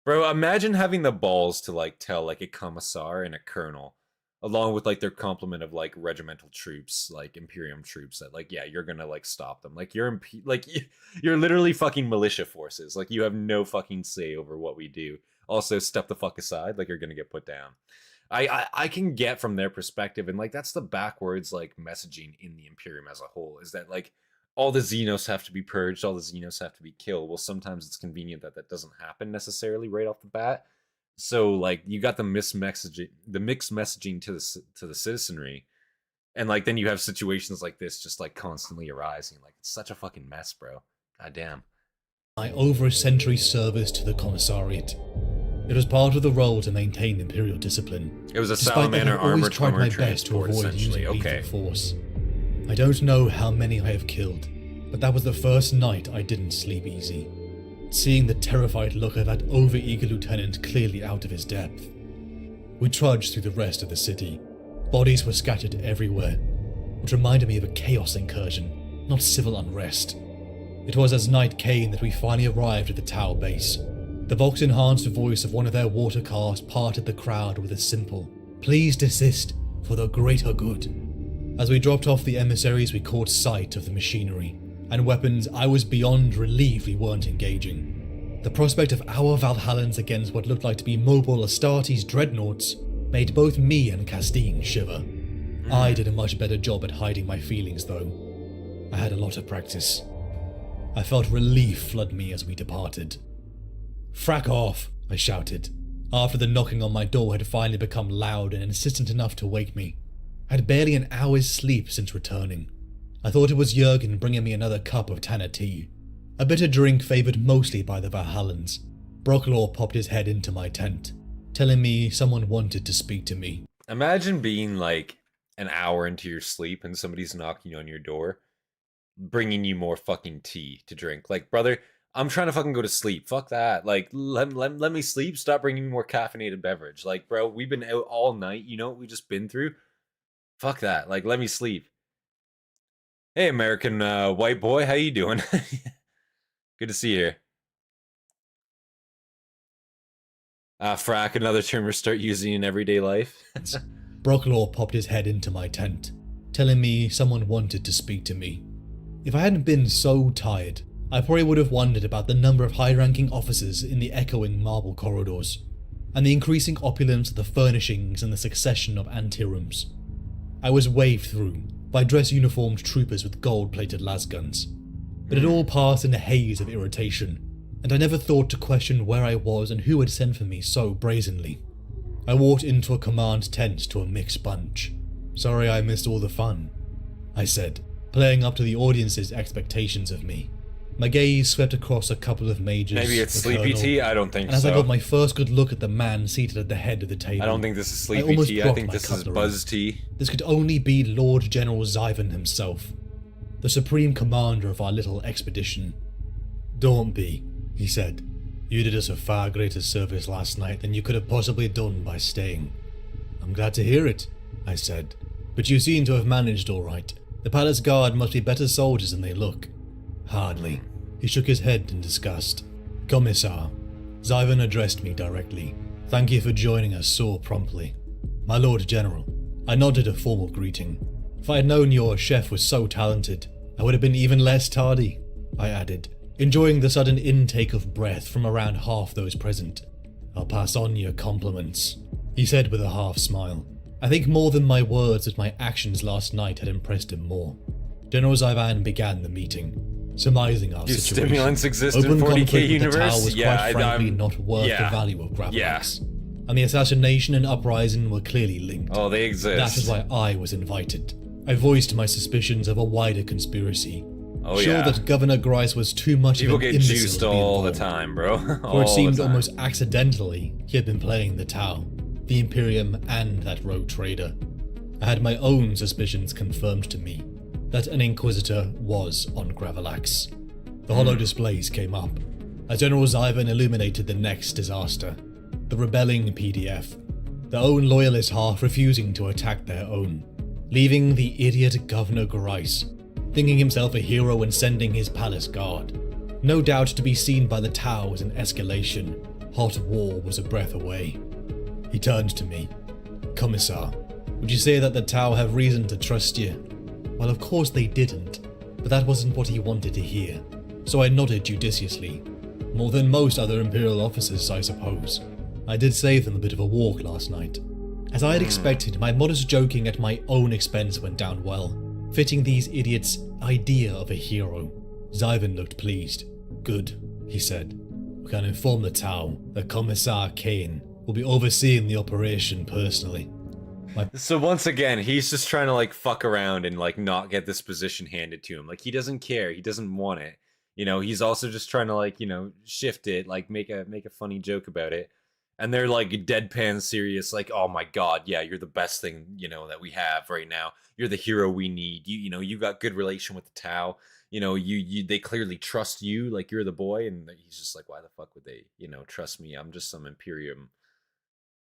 Bro, imagine having the balls to, like, tell, like, a commissar and a colonel, along with, like, their complement of, like, regimental troops, like, Imperium troops, that, like, yeah, you're gonna, like, stop them. Like, you're literally fucking militia forces. Like, you have no fucking say over what we do. Also, step the fuck aside, like, you're gonna get put down. I can get from their perspective, and, like, that's the backwards, like, messaging in the Imperium as a whole, is that, like, all the Xenos have to be purged, all the Xenos have to be killed. Well, sometimes it's convenient that that doesn't happen necessarily right off the bat. So like you got the mixed messaging to the citizenry, and like then you have situations like this just like constantly arising. Like it's such a fucking mess, bro. God damn. My over a century service to the Commissariat. It was part of the role to maintain imperial discipline. It was a despite that salamander I've always armored tried my transport, best to avoid using okay. lethal force. I don't know how many I have killed, but that was the first night I didn't sleep easy. Seeing the terrified look of that over-eager lieutenant clearly out of his depth. We trudged through the rest of the city. Bodies were scattered everywhere, which reminded me of a chaos incursion, not civil unrest. It was as night came that we finally arrived at the Tau base. The Vox-enhanced voice of one of their water cars parted the crowd with a simple, "Please desist, for the greater good." As we dropped off the emissaries, we caught sight of the machinery and weapons I was beyond relieved we weren't engaging. The prospect of our Valhallans against what looked like to be mobile Hastati's dreadnoughts made both me and Castine shiver. I did a much better job at hiding my feelings though. I had a lot of practice. I felt relief flood me as we departed. "Frack off," I shouted, after the knocking on my door had finally become loud and insistent enough to wake me. I had barely an hour's sleep since returning. I thought it was Jurgen bringing me another cup of Tanner tea, a bitter drink favoured mostly by the Valhallans. Brocklaw popped his head into my tent, telling me someone wanted to speak to me. Imagine being like an hour into your sleep and somebody's knocking on your door, bringing you more fucking tea to drink. Like, brother, I'm trying to fucking go to sleep. Fuck that. Like, let me sleep. Stop bringing me more caffeinated beverage. Like, bro, we've been out all night. You know what we just been through? Fuck that. Like, let me sleep. Hey, American white boy, how you doing? Good to see you here. Frack, another term we start using in everyday life. Brocklaw popped his head into my tent, telling me someone wanted to speak to me. If I hadn't been so tired, I probably would have wondered about the number of high-ranking officers in the echoing marble corridors, and the increasing opulence of the furnishings and the succession of anterooms. I was waved through by dress-uniformed troopers with gold-plated lasguns, but it all passed in a haze of irritation, and I never thought to question where I was and who had sent for me so brazenly. I walked into a command tent to a mixed bunch. "Sorry I missed all the fun," I said, playing up to the audience's expectations of me. My gaze swept across a couple of majors. Maybe it's sleepy tea? I don't think so. And as I got my first good look at the man seated at the head of the table, I don't think this is sleepy tea. I think this is buzz tea. This could only be Lord General Zyvan himself, the supreme commander of our little expedition. "Don't be," he said. "You did us a far greater service last night than you could have possibly done by staying." "I'm glad to hear it," I said. "But you seem to have managed all right. The palace guard must be better soldiers than they look." "Hardly." He shook his head in disgust. "Commissar," Zyvan addressed me directly. "Thank you for joining us so promptly." "My Lord General." I nodded a formal greeting. "If I had known your chef was so talented, I would have been even less tardy," I added, enjoying the sudden intake of breath from around half those present. "I'll pass on your compliments," he said with a half smile. I think more than my words that my actions last night had impressed him more. General Zyvan began the meeting, surmising our Do situation. stimulants exist in Open 40k conflict with universe? the Tau was Yeah, quite frankly I'm not worth the value of Gravelax. And the assassination and uprising were clearly linked. Oh, they exist. That was why I was invited. I voiced my suspicions of a wider conspiracy. Oh, sure that Governor Grice was too much People of an get imbecile juiced to be all the involved. time, bro. For it seemed almost accidentally he had been playing the Tau, the Imperium, and that rogue trader. I had my own suspicions confirmed to me that an Inquisitor was on Gravelax. The holo displays came up, as General Zyvan illuminated the next disaster, the rebelling PDF, their own loyalist half refusing to attack their own, leaving the idiot Governor Grice, thinking himself a hero and sending his palace guard. No doubt to be seen by the Tau as an escalation. Hot war was a breath away. He turned to me. "Commissar, would you say that the Tau have reason to trust you?" Well, of course they didn't, but that wasn't what he wanted to hear, so I nodded judiciously. More than most other Imperial officers, I suppose. I did save them a bit of a walk last night. As I had expected, my modest joking at my own expense went down well, fitting these idiots' idea of a hero. Zyvan looked pleased. "Good," he said. "We can inform the Tau that Ciaphas Cain will be overseeing the operation personally. So once again, he's just trying to like fuck around and like not get this position handed to him. Like he doesn't care, he doesn't want it. You know, he's also just trying to like, you know, shift it, like make a funny joke about it. And they're like deadpan serious, like, oh my god, yeah, you're the best thing, you know, that we have right now. You're the hero we need. You know, you got good relation with the Tau. You know, they clearly trust you, like you're the boy. And he's just like, why the fuck would they, you know, trust me? I'm just some Imperium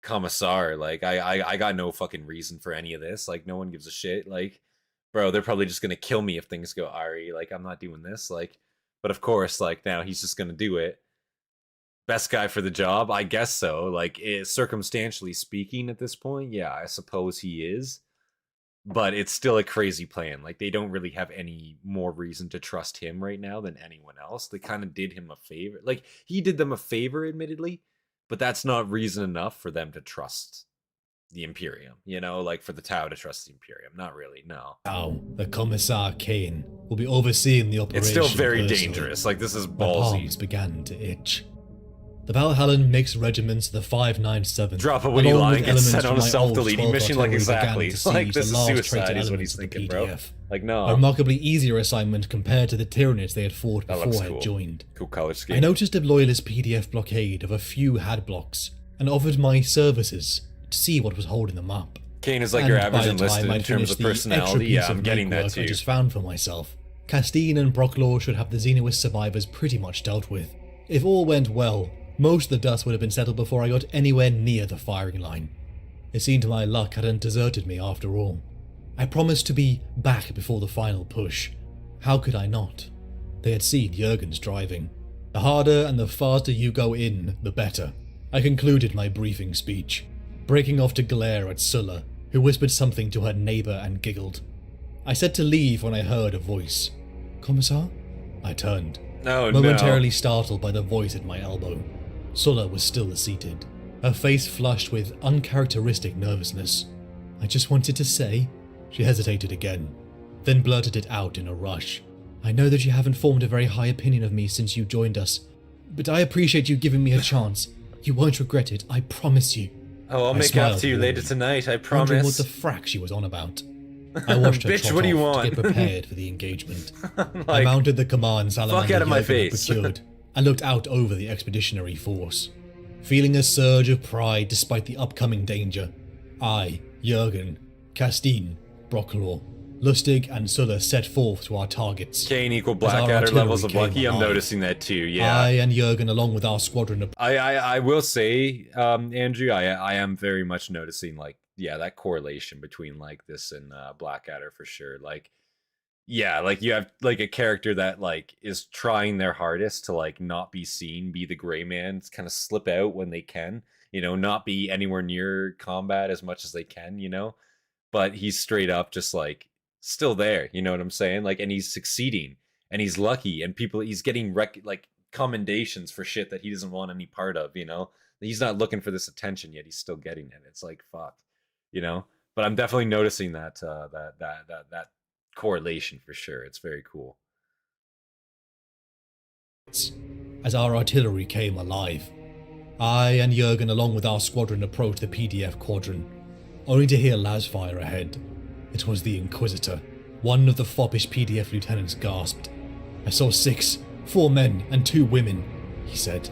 commissar. Like I got no fucking reason for any of this. Like no one gives a shit. Like, bro, they're probably just gonna kill me if things go Ari. Like I'm not doing this. Like, but of course, like now he's just gonna do it. Best guy for the job, I guess so. Like circumstantially speaking, at this point, yeah, I suppose he is. But it's still a crazy plan. Like they don't really have any more reason to trust him right now than anyone else. They kind of did him a favor. Like he did them a favor, admittedly. But that's not reason enough for them to trust the Imperium, you know, like for the Tau to trust the Imperium. Not really, no. Now, the Commissar Cain will be overseeing the operation. It's still very personally. Dangerous. Like this is ballsy. My palms began to itch. The Valhallan mixed regiments of the 597. Drop a witty line, get sent on a self-deleting mission, like exactly. Like this is suicide is what he's thinking, bro. Like no. A remarkably easier assignment compared to the Tyranids they had fought before I had joined. Cool college scheme. I noticed a loyalist PDF blockade of a few had blocks and offered my services to see what was holding them up. Cain is like your average enlisted in terms of personality. Yeah, I'm getting that too. I just found for myself. Castine and Brocklaw should have the Xenowist survivors pretty much dealt with. If all went well, most of the dust would have been settled before I got anywhere near the firing line. It seemed my luck hadn't deserted me after all. I promised to be back before the final push. How could I not? They had seen Jurgen's driving. The harder and the faster you go in, the better. I concluded my briefing speech, breaking off to glare at Sulla, who whispered something to her neighbour and giggled. I said to leave when I heard a voice. Commissar? I turned, momentarily startled by the voice at my elbow. Sulla was still seated, her face flushed with uncharacteristic nervousness. I just wanted to say... She hesitated again, then blurted it out in a rush. I know that you haven't formed a very high opinion of me since you joined us, but I appreciate you giving me a chance. You won't regret it, I promise you. Oh, I'll make up to you later tonight, I promise. Wondering what the frack she was on about. I watched her Bitch, what do you want? to get prepared for the engagement. Like, I mounted the command salamander fuck out of my face. procured and looked out over the expeditionary force. Feeling a surge of pride despite the upcoming danger, I, Jurgen, Castine, Brocklaw, Lustig and Sulla set forth to our targets. Cain equal Blackadder levels of lucky, I'm noticing that too, yeah. I and Jurgen along with our squadron of... I will say, Andrew, I am very much noticing, like, yeah, that correlation between, like, this and Blackadder for sure. Like, yeah, like, you have, like, a character that, like, is trying their hardest to, like, not be seen, be the gray man, kind of slip out when they can, you know, not be anywhere near combat as much as they can, you know? But he's straight up just, like, still there, you know what I'm saying? Like, and he's succeeding, and he's lucky, and he's getting, like, commendations for shit that he doesn't want any part of, you know? He's not looking for this attention yet, he's still getting it. It's like, fuck, you know? But I'm definitely noticing that, that correlation for sure. It's very cool. As our artillery came alive, I and Jurgen along with our squadron approached the PDF quadrant, only to hear lasfire ahead. It was the Inquisitor. One of the foppish PDF lieutenants gasped. I saw 6, 4 men and 2 women, he said.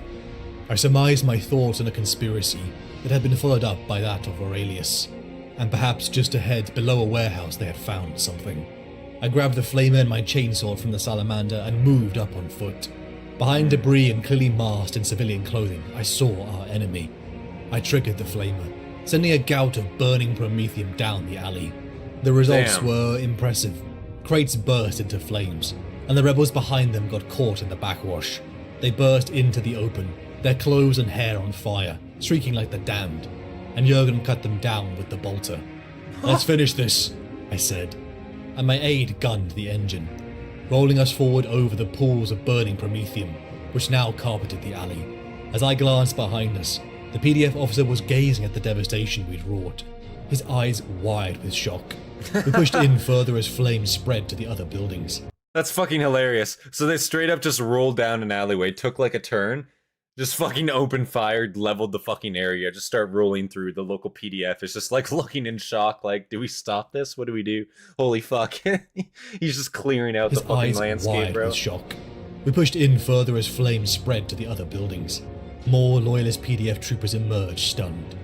I surmised my thoughts on a conspiracy that had been followed up by that of Aurelius, and perhaps just ahead below a warehouse they had found something. I grabbed the flamer and my chainsaw from the salamander and moved up on foot. Behind debris and clearly masked in civilian clothing, I saw our enemy. I triggered the flamer, sending a gout of burning promethium down the alley. The results were impressive. Crates burst into flames, and the rebels behind them got caught in the backwash. They burst into the open, their clothes and hair on fire, shrieking like the damned, and Jurgen cut them down with the bolter. Let's finish this, I said, and my aide gunned the engine, rolling us forward over the pools of burning promethium, which now carpeted the alley. As I glanced behind us, the PDF officer was gazing at the devastation we'd wrought, his eyes wide with shock. We pushed in further as flames spread to the other buildings. That's fucking hilarious. So they straight up just rolled down an alleyway, took like a turn, Just fucking open fired, leveled the fucking area, just start rolling through the local PDF. It's just like looking in shock, like, do we stop this? What do we do? Holy fuck. He's just clearing out His the fucking eyes landscape, wide bro. with shock. We pushed in further as flames spread to the other buildings. More loyalist PDF troopers emerged, stunned.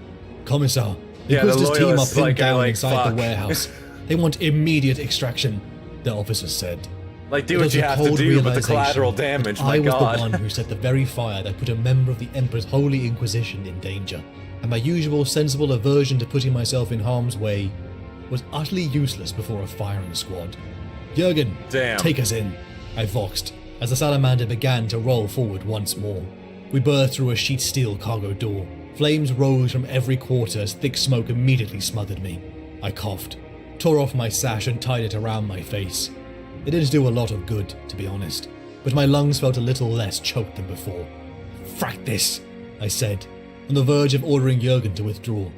Commissar, the Inquisitor's team are pinned down inside the warehouse. They want immediate extraction, the officers said. Like, do what you have to do, but the collateral damage, my God. I was the one who set the very fire that put a member of the Emperor's Holy Inquisition in danger, and my usual sensible aversion to putting myself in harm's way was utterly useless before a firing squad. Jurgen, take us in, I voxed, as the salamander began to roll forward once more. We burst through a sheet steel cargo door. Flames rose from every quarter as thick smoke immediately smothered me. I coughed, tore off my sash and tied it around my face. It didn't do a lot of good, to be honest, but my lungs felt a little less choked than before. Frack this, I said, on the verge of ordering Jurgen to withdraw.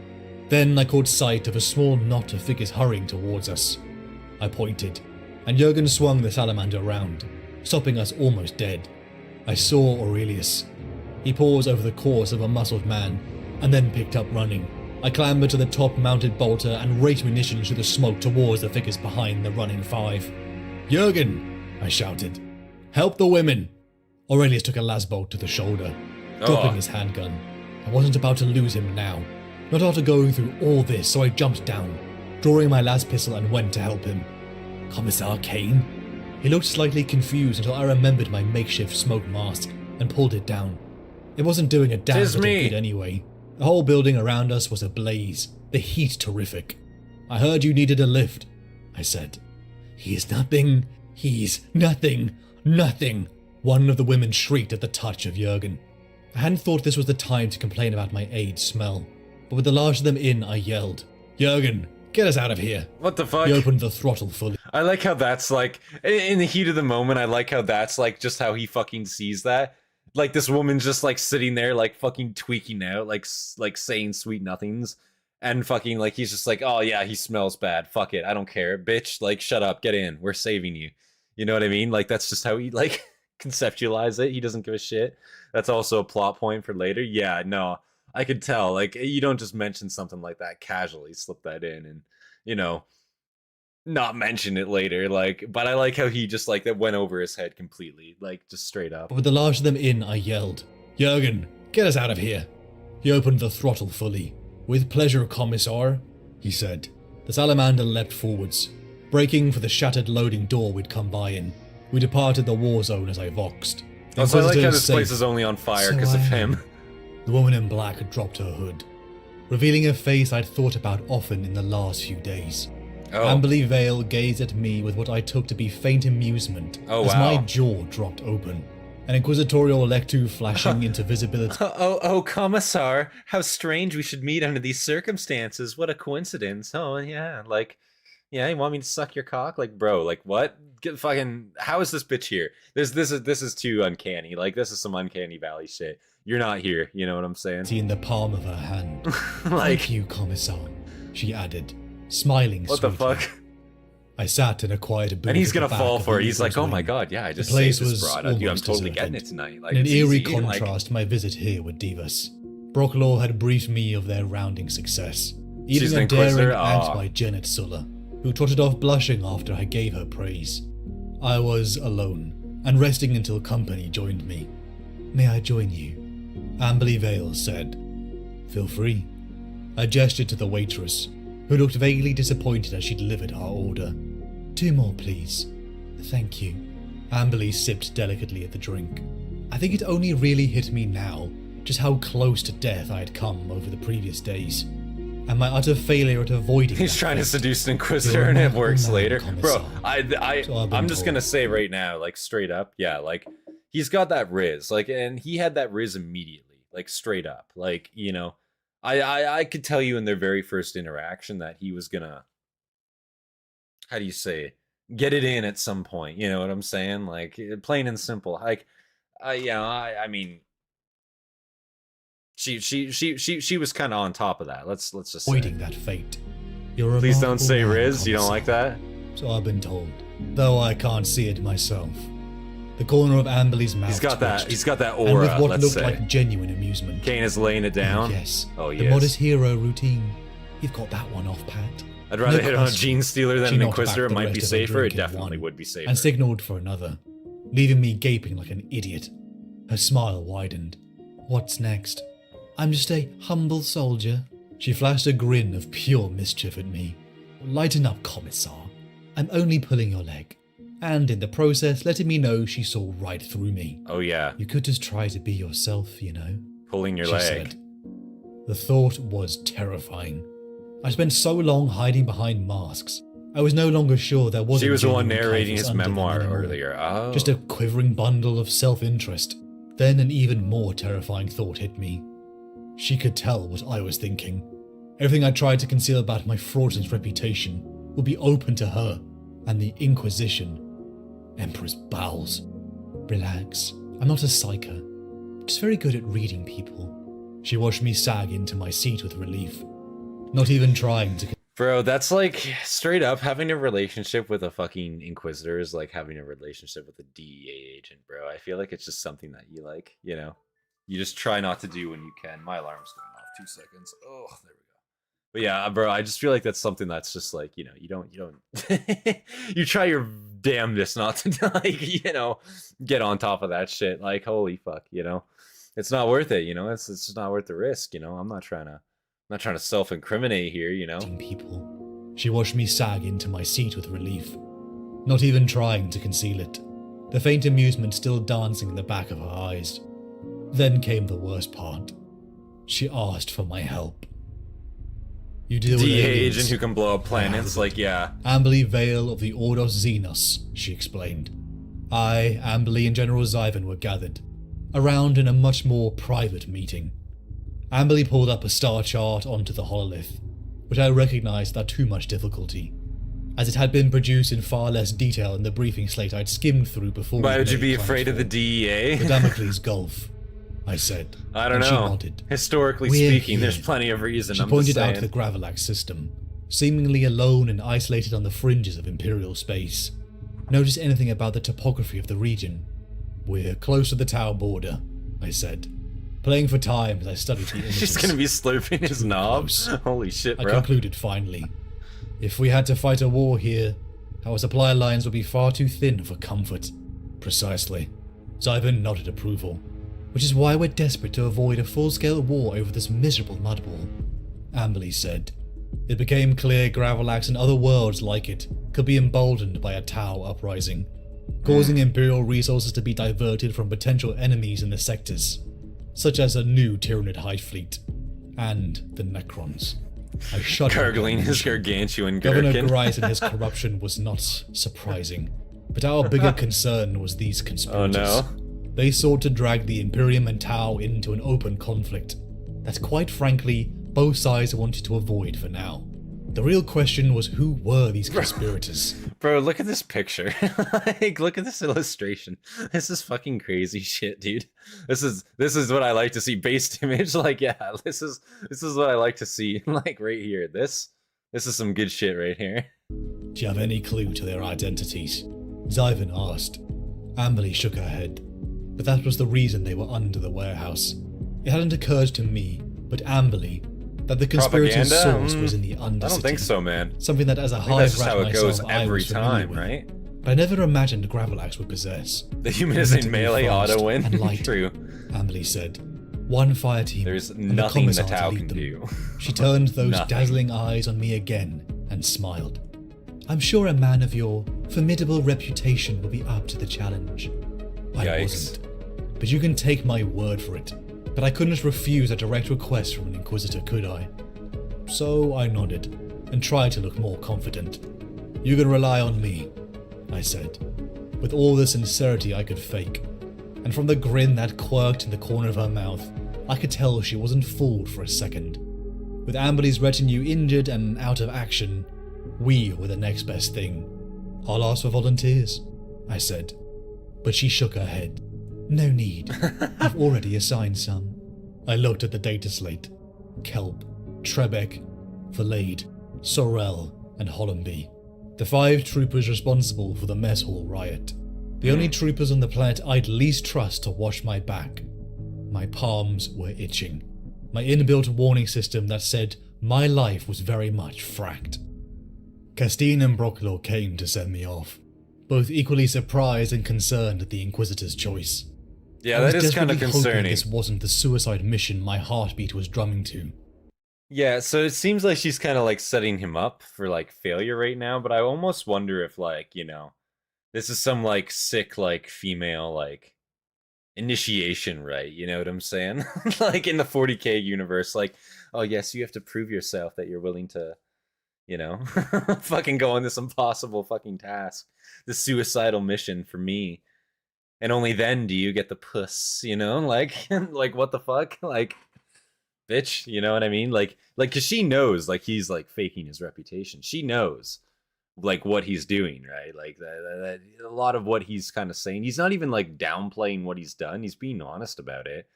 Then I caught sight of a small knot of figures hurrying towards us. I pointed, and Jurgen swung the salamander around, stopping us almost dead. I saw Aurelius. He paused over the corpse of a muscled man, and then picked up running. I clambered to the top-mounted bolter and raked munitions through the smoke towards the figures behind the running five. Jurgen, I shouted. Help the women! Aurelius took a lasbolt to the shoulder, dropping his handgun. I wasn't about to lose him now. Not after going through all this, so I jumped down, drawing my las pistol and went to help him. Commissar Cain? He looked slightly confused until I remembered my makeshift smoke mask and pulled it down. It wasn't doing a damn bit of good anyway. The whole building around us was ablaze, the heat terrific. I heard you needed a lift, I said. He's nothing. One of the women shrieked at the touch of Jurgen. I hadn't thought this was the time to complain about my aide's smell, but with the last of them in, I yelled, Jurgen, get us out of here. What the fuck? He opened the throttle fully. I like how that's like, in the heat of the moment, I like how that's like just how he fucking sees that. Like this woman's just like sitting there like fucking tweaking out, like saying sweet nothings. And fucking, like, he's just like, oh yeah, he smells bad. Fuck it, I don't care. Bitch, like, shut up, get in. We're saving you. You know what I mean? Like, that's just how he, like, conceptualize it. He doesn't give a shit. That's also a plot point for later. Yeah, no, I could tell. Like, you don't just mention something like that casually, slip that in and, you know, not mention it later. Like, but I like how he just, like, that went over his head completely. Like, just straight up. But with the last of them in, I yelled, Jurgen, get us out of here. He opened the throttle fully. With pleasure, Commissar, he said. The salamander leapt forwards, braking for the shattered loading door we'd come by in. We departed the war zone as I voxed. Also, I like how this place is only on fire because of him. The woman in black had dropped her hood, revealing a face I'd thought about often in the last few days. Amberly Vale gazed at me with what I took to be faint amusement as my jaw dropped open. An inquisitorial lectu flashing into visibility. Oh, Commissar, how strange we should meet under these circumstances. What a coincidence. Oh, yeah, like, yeah, you want me to suck your cock? Like, bro, like, what? Get fucking, how is this bitch here? This is too uncanny. Like, this is some uncanny valley shit. You're not here, you know what I'm saying? In the palm of her hand. Like, thank you, Commissar, she added, smiling what sweetly. the fuck? I sat in a quiet booth. And he's gonna fall for it. He's like, oh my god, yeah, I just saved this broad. I'm totally getting it tonight. Like, in an eerie contrast to my visit here with Divas. Brocklaw had briefed me of their rounding success, even a daring act by Janet Sulla, who trotted off blushing after I gave her praise. I was alone, and resting until company joined me. May I join you? Amberly Vale said. Feel free. I gestured to the waitress, who looked vaguely disappointed as she delivered our order. 2 more, please. Thank you. Amberly sipped delicately at the drink. I think it only really hit me now just how close to death I had come over the previous days, and my utter failure at avoiding He's trying to seduce an Inquisitor and it works later. Bro, I'm just gonna say right now, like, straight up, yeah, like, he's got that riz, like, and he had that riz immediately, like, straight up. Like, you know, I could tell you in their very first interaction that he was gonna, how do you say, get it in at some point, you know what I'm saying? Like, plain and simple. Like, I mean, she was kind of on top of that. Let's just say. Avoiding that fate. Please don't say Riz. You don't like that? So I've been told, though I can't see it myself. The corner of Amberly's mouth He's got that aura, and with what let's looked say. like genuine amusement. Cain is laying it down. Yes. Oh, yes. The modest hero routine. You've got that one off, Pat. I'd rather hit on a question. gene stealer than She an knocked Inquisitor. back It the might rest be of her safer. drink It in definitely one would be safer. And signaled for another, leaving me gaping like an idiot. Her smile widened. What's next? I'm just a humble soldier. She flashed a grin of pure mischief at me. Lighten up, Commissar. I'm only pulling your leg. And in the process, letting me know she saw right through me. Oh, yeah. You could just try to be yourself, you know. Pulling your She leg. said. The thought was terrifying. I spent so long hiding behind masks. I was no longer sure there was. She was the one genuine narrating Caiaphas his under them memoir anymore. earlier. Oh. Just a quivering bundle of self-interest. Then an even more terrifying thought hit me. She could tell what I was thinking. Everything I tried to conceal about my fraudulent reputation would be open to her and the Inquisition. Emperor's bowels. Relax. I'm not a psycho. Just very good at reading people. She watched me sag into my seat with relief. Not even trying to... Bro, that's like, straight up, having a relationship with a fucking Inquisitor is like having a relationship with a DEA agent, bro. I feel like it's just something that you like, you know? You just try not to do when you can. My alarm's going off. 2 seconds. Oh, there we go. But yeah, bro, I just feel like that's something that's just like, you know, you don't, you try your damnedest not to, like, you know, get on top of that shit. Like, holy fuck, you know? It's not worth it, you know? It's just not worth the risk, you know? I'm not trying to self-incriminate here, you know? People. She watched me sag into my seat with relief. Not even trying to conceal it. The faint amusement still dancing in the back of her eyes. Then came the worst part. She asked for my help. You deal with DEA aliens. agent who can blow up planets, like, yeah. Amberly Vale of the Ordos Xenos, she explained. I, Amberly, and General Zyvan were gathered, around in a much more private meeting. Amberly pulled up a star chart onto the hololith, which I recognized without too much difficulty, as it had been produced in far less detail in the briefing slate I'd skimmed through before. Why would you be afraid of the DEA? The Damocles Gulf, I said. I don't and know. She nodded. Historically We're speaking, here. there's plenty of reason. She I'm pointed just out saying. the Gravelax system, seemingly alone and isolated on the fringes of Imperial space. Notice anything about the topography of the region? We're close to the Tau border, I said, playing for time as I studied the images. She's gonna be slurping his knob. Close. Holy shit, I bro. concluded finally. If we had to fight a war here, our supply lines would be far too thin for comfort. Precisely. Zyvan nodded approval, which is why we're desperate to avoid a full-scale war over this miserable mudball. Amberly said. It became clear Gravelax and other worlds like it could be emboldened by a Tau uprising, causing Imperial resources to be diverted from potential enemies in the sectors, such as a new Tyranid Hive fleet, and the Necrons. I shuddered. Gurgling his gargantuan Governor gherkin. Grice and his corruption was not surprising, but our bigger concern was these Oh conspirators. no. They sought to drag the Imperium and Tau into an open conflict that, quite frankly, both sides wanted to avoid for now. The real question was, who were these conspirators? Bro, look at this picture. Like, look at this illustration. This is fucking crazy shit, dude. This is what I like to see. Based image, like, yeah, this is what I like to see. Like, right here. This is some good shit right here. Do you have any clue to their identities? Zyvan asked. Amberly shook her head. But that was the reason they were under the warehouse. It hadn't occurred to me, but Amberly, that the conspirators' Propaganda? source was in the Undercity. I don't think so, man. Something that as a I think hive that's just rat how it myself, goes I every was familiar time, with. right? But I never imagined Gravelax would possess. The human is in Admittedly melee fast auto win. and light. True. Amberly said. One fire team. There's and the nothing the commissar to Tau lead can them. do. She turned those Nothing. dazzling eyes on me again and smiled. I'm sure a man of your formidable reputation will be up to the challenge. I Yikes. wasn't. But you can take my word for it. But I couldn't refuse a direct request from an Inquisitor, could I? So I nodded and tried to look more confident. You can rely on me, I said, with all the sincerity I could fake. And from the grin that quirked in the corner of her mouth, I could tell she wasn't fooled for a second. With Amberly's retinue injured and out of action, we were the next best thing. I'll ask for volunteers, I said. But she shook her head. No need. I've already assigned some. I looked at the data slate. Kelp, Trebek, Verlade, Sorel, and Hollenby. The 5 troopers responsible for the mess hall riot. The only troopers on the planet I'd least trust to watch my back. My palms were itching. My inbuilt warning system that said my life was very much fracked. Castine and Brocklor came to send me off, both equally surprised and concerned at the Inquisitor's choice. Yeah, that is kind of concerning. This wasn't the suicide mission my heartbeat was drumming to. Yeah, so it seems like she's kind of like setting him up for like failure right now, but I almost wonder if like, you know, this is some like sick like female like initiation, right? You know what I'm saying? Like in the 40k universe, like, oh yes, you have to prove yourself that you're willing to, you know, fucking go on this impossible fucking task, this suicidal mission for me. And only then do you get the puss, you know? Like, like what the fuck? Like, bitch, you know what I mean? Like, cause she knows, like, he's like faking his reputation. She knows, like, what he's doing, right? Like, that a lot of what he's kind of saying, he's not even like downplaying what he's done. He's being honest about it.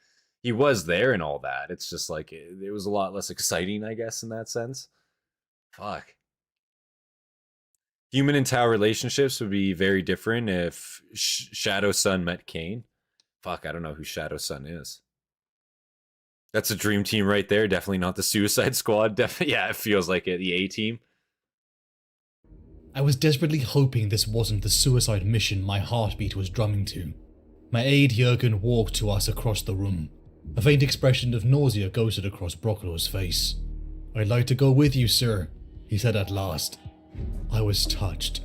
He was there and all that. It's just like it was a lot less exciting, I guess, in that sense. Fuck. Human and Tau relationships would be very different if Shadow Sun met Cain. Fuck, I don't know who Shadow Sun is. That's a dream team right there. Definitely not the Suicide Squad. Yeah, it feels like it. The A-team. I was desperately hoping this wasn't the suicide mission my heartbeat was drumming to. My aide Jurgen walked to us across the room. A faint expression of nausea ghosted across Brocklor's face. "I'd like to go with you, sir," he said at last. I was touched.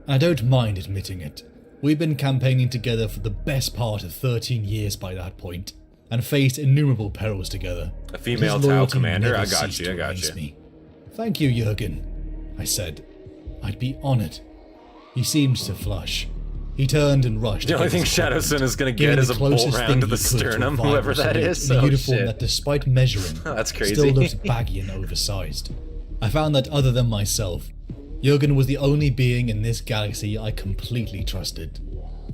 I don't mind admitting it. We'd been campaigning together for the best part of 13 years by that point, and faced innumerable perils together. A female Tau commander? I got you. Me. "Thank you, Jurgen," I said. "I'd be honored." He seemed to flush. He turned and rushed. The only thing Shadowson is going to get is a bolt round to the sternum, whoever that is. In a uniform that, despite measuring, that's crazy. Still looked baggy and oversized. I found that other than myself, Jurgen was the only being in this galaxy I completely trusted.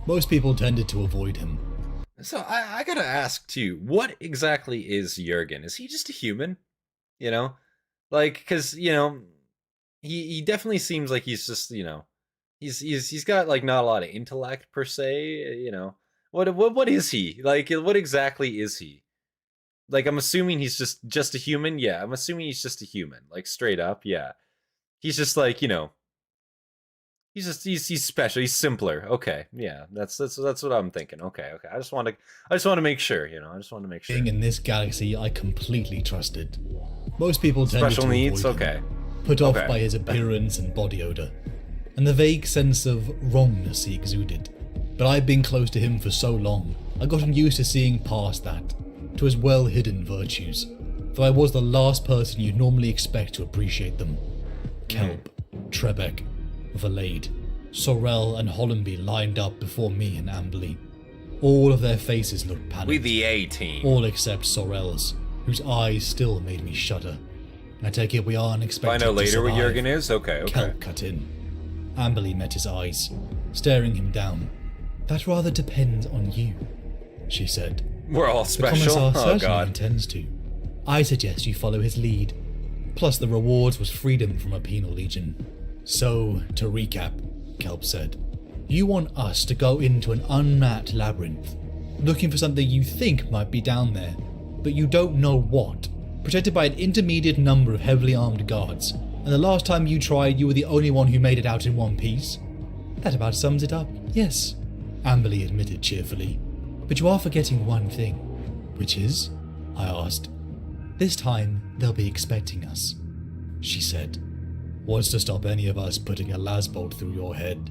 Most people tended to avoid him. So I gotta ask too, what exactly is Jurgen? Is he just a human? You know? Like, cause, you know, he definitely seems like he's just, you know, he's got like not a lot of intellect per se, you know. What is he? Like, what exactly is he? Like, I'm assuming he's just a human? Yeah, I'm assuming he's just a human. Like, straight up, yeah. He's just like, you know, he's special. He's simpler. Okay, yeah, that's what I'm thinking. Okay. I just want to make sure, you know. I just want to make sure. In this galaxy, I completely trusted. Most people tended special to needs. avoid Okay. him, put off by his appearance and body odor, and the vague sense of wrongness he exuded. But I'd been close to him for so long, I'd gotten used to seeing past that, to his well-hidden virtues, though I was the last person you'd normally expect to appreciate them. Kelp, Trebek, Valade, Sorrel and Hollenby lined up before me and Amberley. All of their faces looked panicked. We the A-team. All except Sorrel's, whose eyes still made me shudder. I take it we aren't expected to survive. Find out later what Jurgen is? Okay. Kelp cut in. Amberley met his eyes, staring him down. "That rather depends on you," she said. We're all special? The Commissar certainly God. intends to. I suggest you follow his lead. Plus the rewards was freedom from a penal legion. "So, to recap," Kelp said, "you want us to go into an unmapped labyrinth, looking for something you think might be down there, but you don't know what, protected by an intermediate number of heavily armed guards, and the last time you tried you were the only one who made it out in one piece?" "That about sums it up, yes," Amberley admitted cheerfully. "But you are forgetting one thing." "Which is?" I asked. "This time they'll be expecting us," she said. "What's to stop any of us putting a lasbolt through your head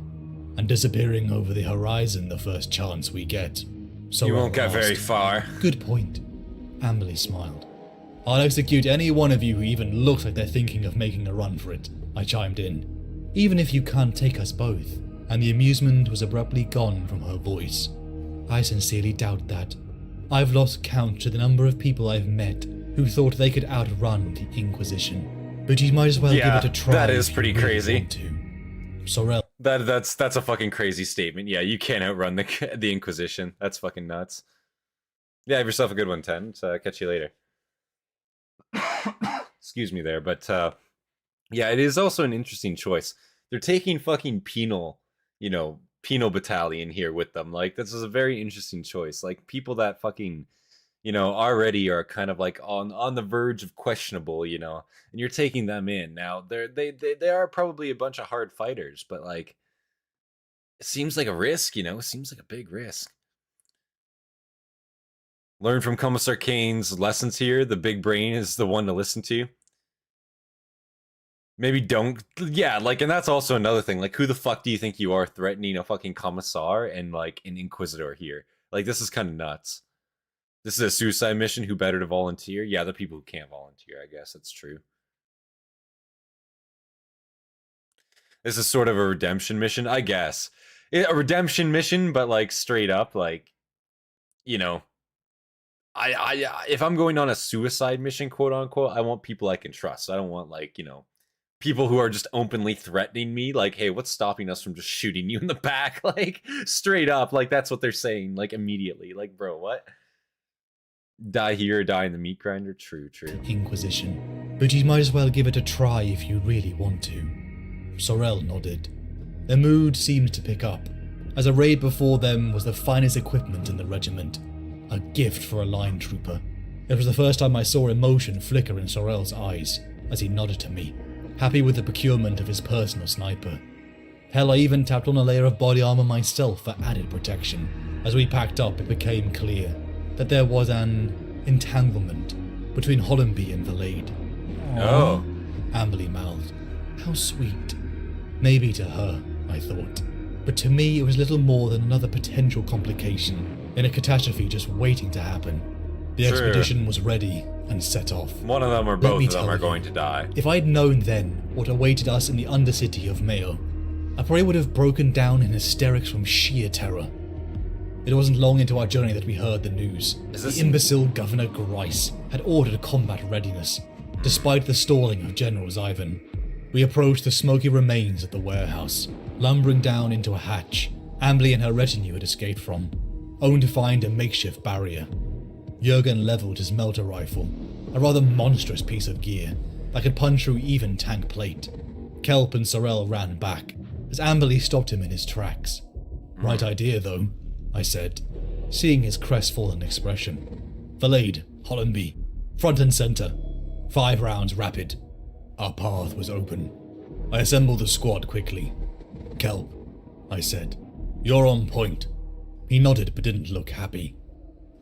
and disappearing over the horizon the first chance we get?" So you won't get very far. "Good point," Amberley smiled. "I'll execute any one of you who even looks like they're thinking of making a run for it," I chimed in. "Even if you can't take us both," and the amusement was abruptly gone from her voice. "I sincerely doubt that. I've lost count to the number of people I've met who thought they could outrun the Inquisition. But you might as well give it a try. That is pretty crazy. Sorrel. That's a fucking crazy statement. Yeah, you can't outrun the Inquisition. That's fucking nuts. Yeah, have yourself a good one, Ten. Catch you later. Excuse me there, but yeah, it is also an interesting choice. They're taking fucking penal penal battalion here with them. Like, this is a very interesting choice. Like, people that fucking, you know, already are kind of like on the verge of questionable, you know, and you're taking them in. Now, they are probably a bunch of hard fighters, but like, it seems like a risk, you know, it seems like a big risk. Learn from Commissar Cain's lessons here. The big brain is the one to listen to. Maybe don't, yeah, like, and that's also another thing. Like, who the fuck do you think you are threatening a fucking commissar and like an inquisitor here? Like, this is kind of nuts. This is a suicide mission. Who better to volunteer? Yeah, the people who can't volunteer, I guess that's true. This is sort of a redemption mission, I guess. A redemption mission, but like straight up, like, you know, if I'm going on a suicide mission, quote unquote, I want people I can trust. I don't want, like, you know, people who are just openly threatening me, like, hey, what's stopping us from just shooting you in the back? Like, straight up, like, that's what they're saying, like, immediately. Like, bro, what? Die here or die in the meat grinder? True. Inquisition. But you might as well give it a try if you really want to. Sorel nodded. Their mood seemed to pick up, as a raid before them was the finest equipment in the regiment. A gift for a line trooper. It was the first time I saw emotion flicker in Sorel's eyes as he nodded to me, happy with the procurement of his personal sniper. Hell, I even tapped on a layer of body armor myself for added protection. As we packed up, it became clear that there was an entanglement between Hollenby and Valade. Oh. Amberly mouthed. How sweet. Maybe to her, I thought. But to me, it was little more than another potential complication in a catastrophe just waiting to happen. The expedition was ready and set off. One of them or both of them are going to die. If I'd known then what awaited us in the undercity of Mayo, I probably would have broken down in hysterics from sheer terror. It wasn't long into our journey that we heard the news. The imbecile Governor Grice had ordered combat readiness, despite the stalling of General Ivan. We approached the smoky remains of the warehouse, lumbering down into a hatch Amberly and her retinue had escaped from, only to find a makeshift barrier. Jurgen leveled his melter rifle, a rather monstrous piece of gear that could punch through even tank plate. Kelp and Sorel ran back, as Amberly stopped him in his tracks. Right idea, though, I said, seeing his crestfallen expression. Valade, Hollenby, front and center. 5 rounds rapid. Our path was open. I assembled the squad quickly. Kelp, I said, you're on point. He nodded but didn't look happy.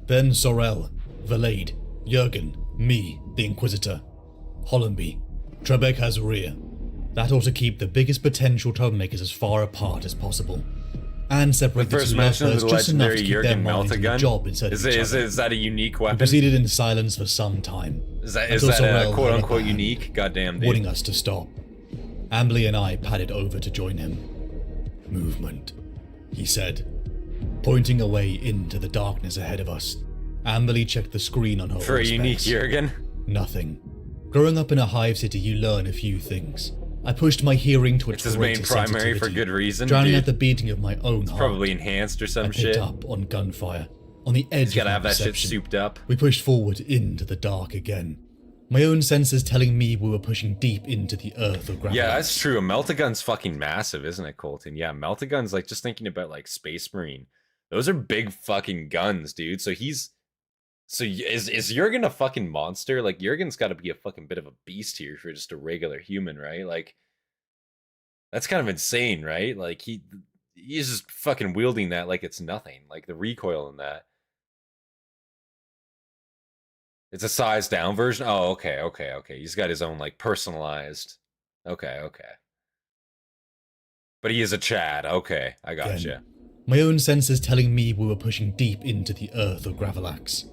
Then Sorel, Valade, Jurgen, me, the Inquisitor. Hollenby, Trebek has rear. That ought to keep the biggest potential troublemakers as far apart as possible. And separate the two lovebirds just enough to keep their minds on the job instead of each other. Is that a unique weapon? We proceeded in silence for some time. Is that a quote-unquote unique? Goddamn, dude. Warning us to stop. Amberly and I padded over to join him. Movement, he said, pointing away into the darkness ahead of us. Amberly checked the screen on her For a unique Jurgen? Nothing. Growing up in a hive city, you learn a few things. I pushed my hearing to its his main primary for good reason, drowning out the beating of my own heart. Probably enhanced or some shit. I picked up on gunfire, on the edge He's gotta of have that perception. shit souped up. We pushed forward into the dark again. My own senses telling me we were pushing deep into the earth of gravity. Yeah, that's true. A Meltagun's fucking massive, isn't it, Colton? Yeah, Meltagun's, like, just thinking about, like, Space Marine. Those are big fucking guns, dude. So is Jurgen a fucking monster? Like, Jurgen's gotta be a fucking bit of a beast here for just a regular human, right? Like, that's kind of insane, right? Like, he's just fucking wielding that like it's nothing. Like, the recoil in that. It's a sized down version? Oh, okay. He's got his own, like, personalized. Okay. But he is a Chad. Okay, I gotcha. My own senses telling me we were pushing deep into the earth of Gravelax.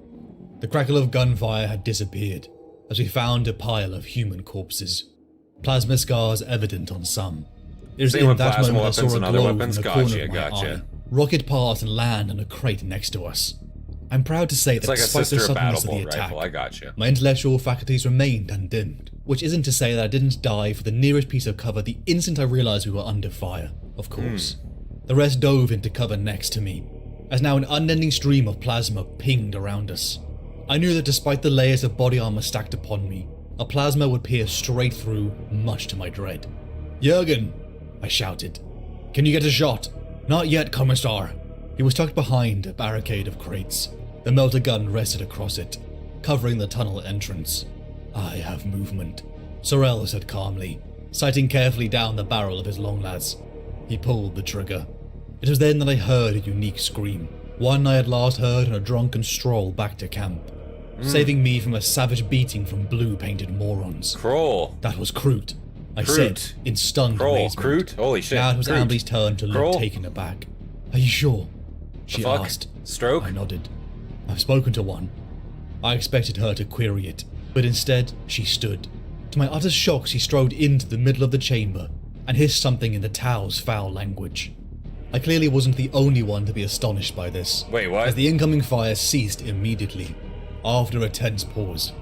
The crackle of gunfire had disappeared as we found a pile of human corpses. Plasma scars evident on some. It was in that moment I saw a glow in the corner of my eye. Rocket pass and land on a crate next to us. I'm proud to say that despite the suddenness of the attack, my intellectual faculties remained undimmed, which isn't to say that I didn't dive for the nearest piece of cover the instant I realized we were under fire, of course. The rest dove into cover next to me, as now an unending stream of plasma pinged around us. I knew that despite the layers of body armor stacked upon me, a plasma would pierce straight through, much to my dread. Jurgen, I shouted. Can you get a shot? Not yet, Commissar. He was tucked behind a barricade of crates. The melter gun rested across it, covering the tunnel entrance. I have movement, Sorel said calmly, sighting carefully down the barrel of his longlaz. He pulled the trigger. It was then that I heard a unique scream, one I had last heard on a drunken stroll back to camp, saving me from a savage beating from blue-painted morons. Kroll. That was Kroot, I said, in stunned amazement. Kroot? Holy shit. Now it was Kroot. Ambly's turn to look taken aback. Are you sure? She asked. Stroke? I nodded. I've spoken to one. I expected her to query it, but instead she stood. To my utter shock, she strode into the middle of the chamber and hissed something in the Tau's foul language. I clearly wasn't the only one to be astonished by this. Wait, what? As the incoming fire ceased immediately, after a tense pause.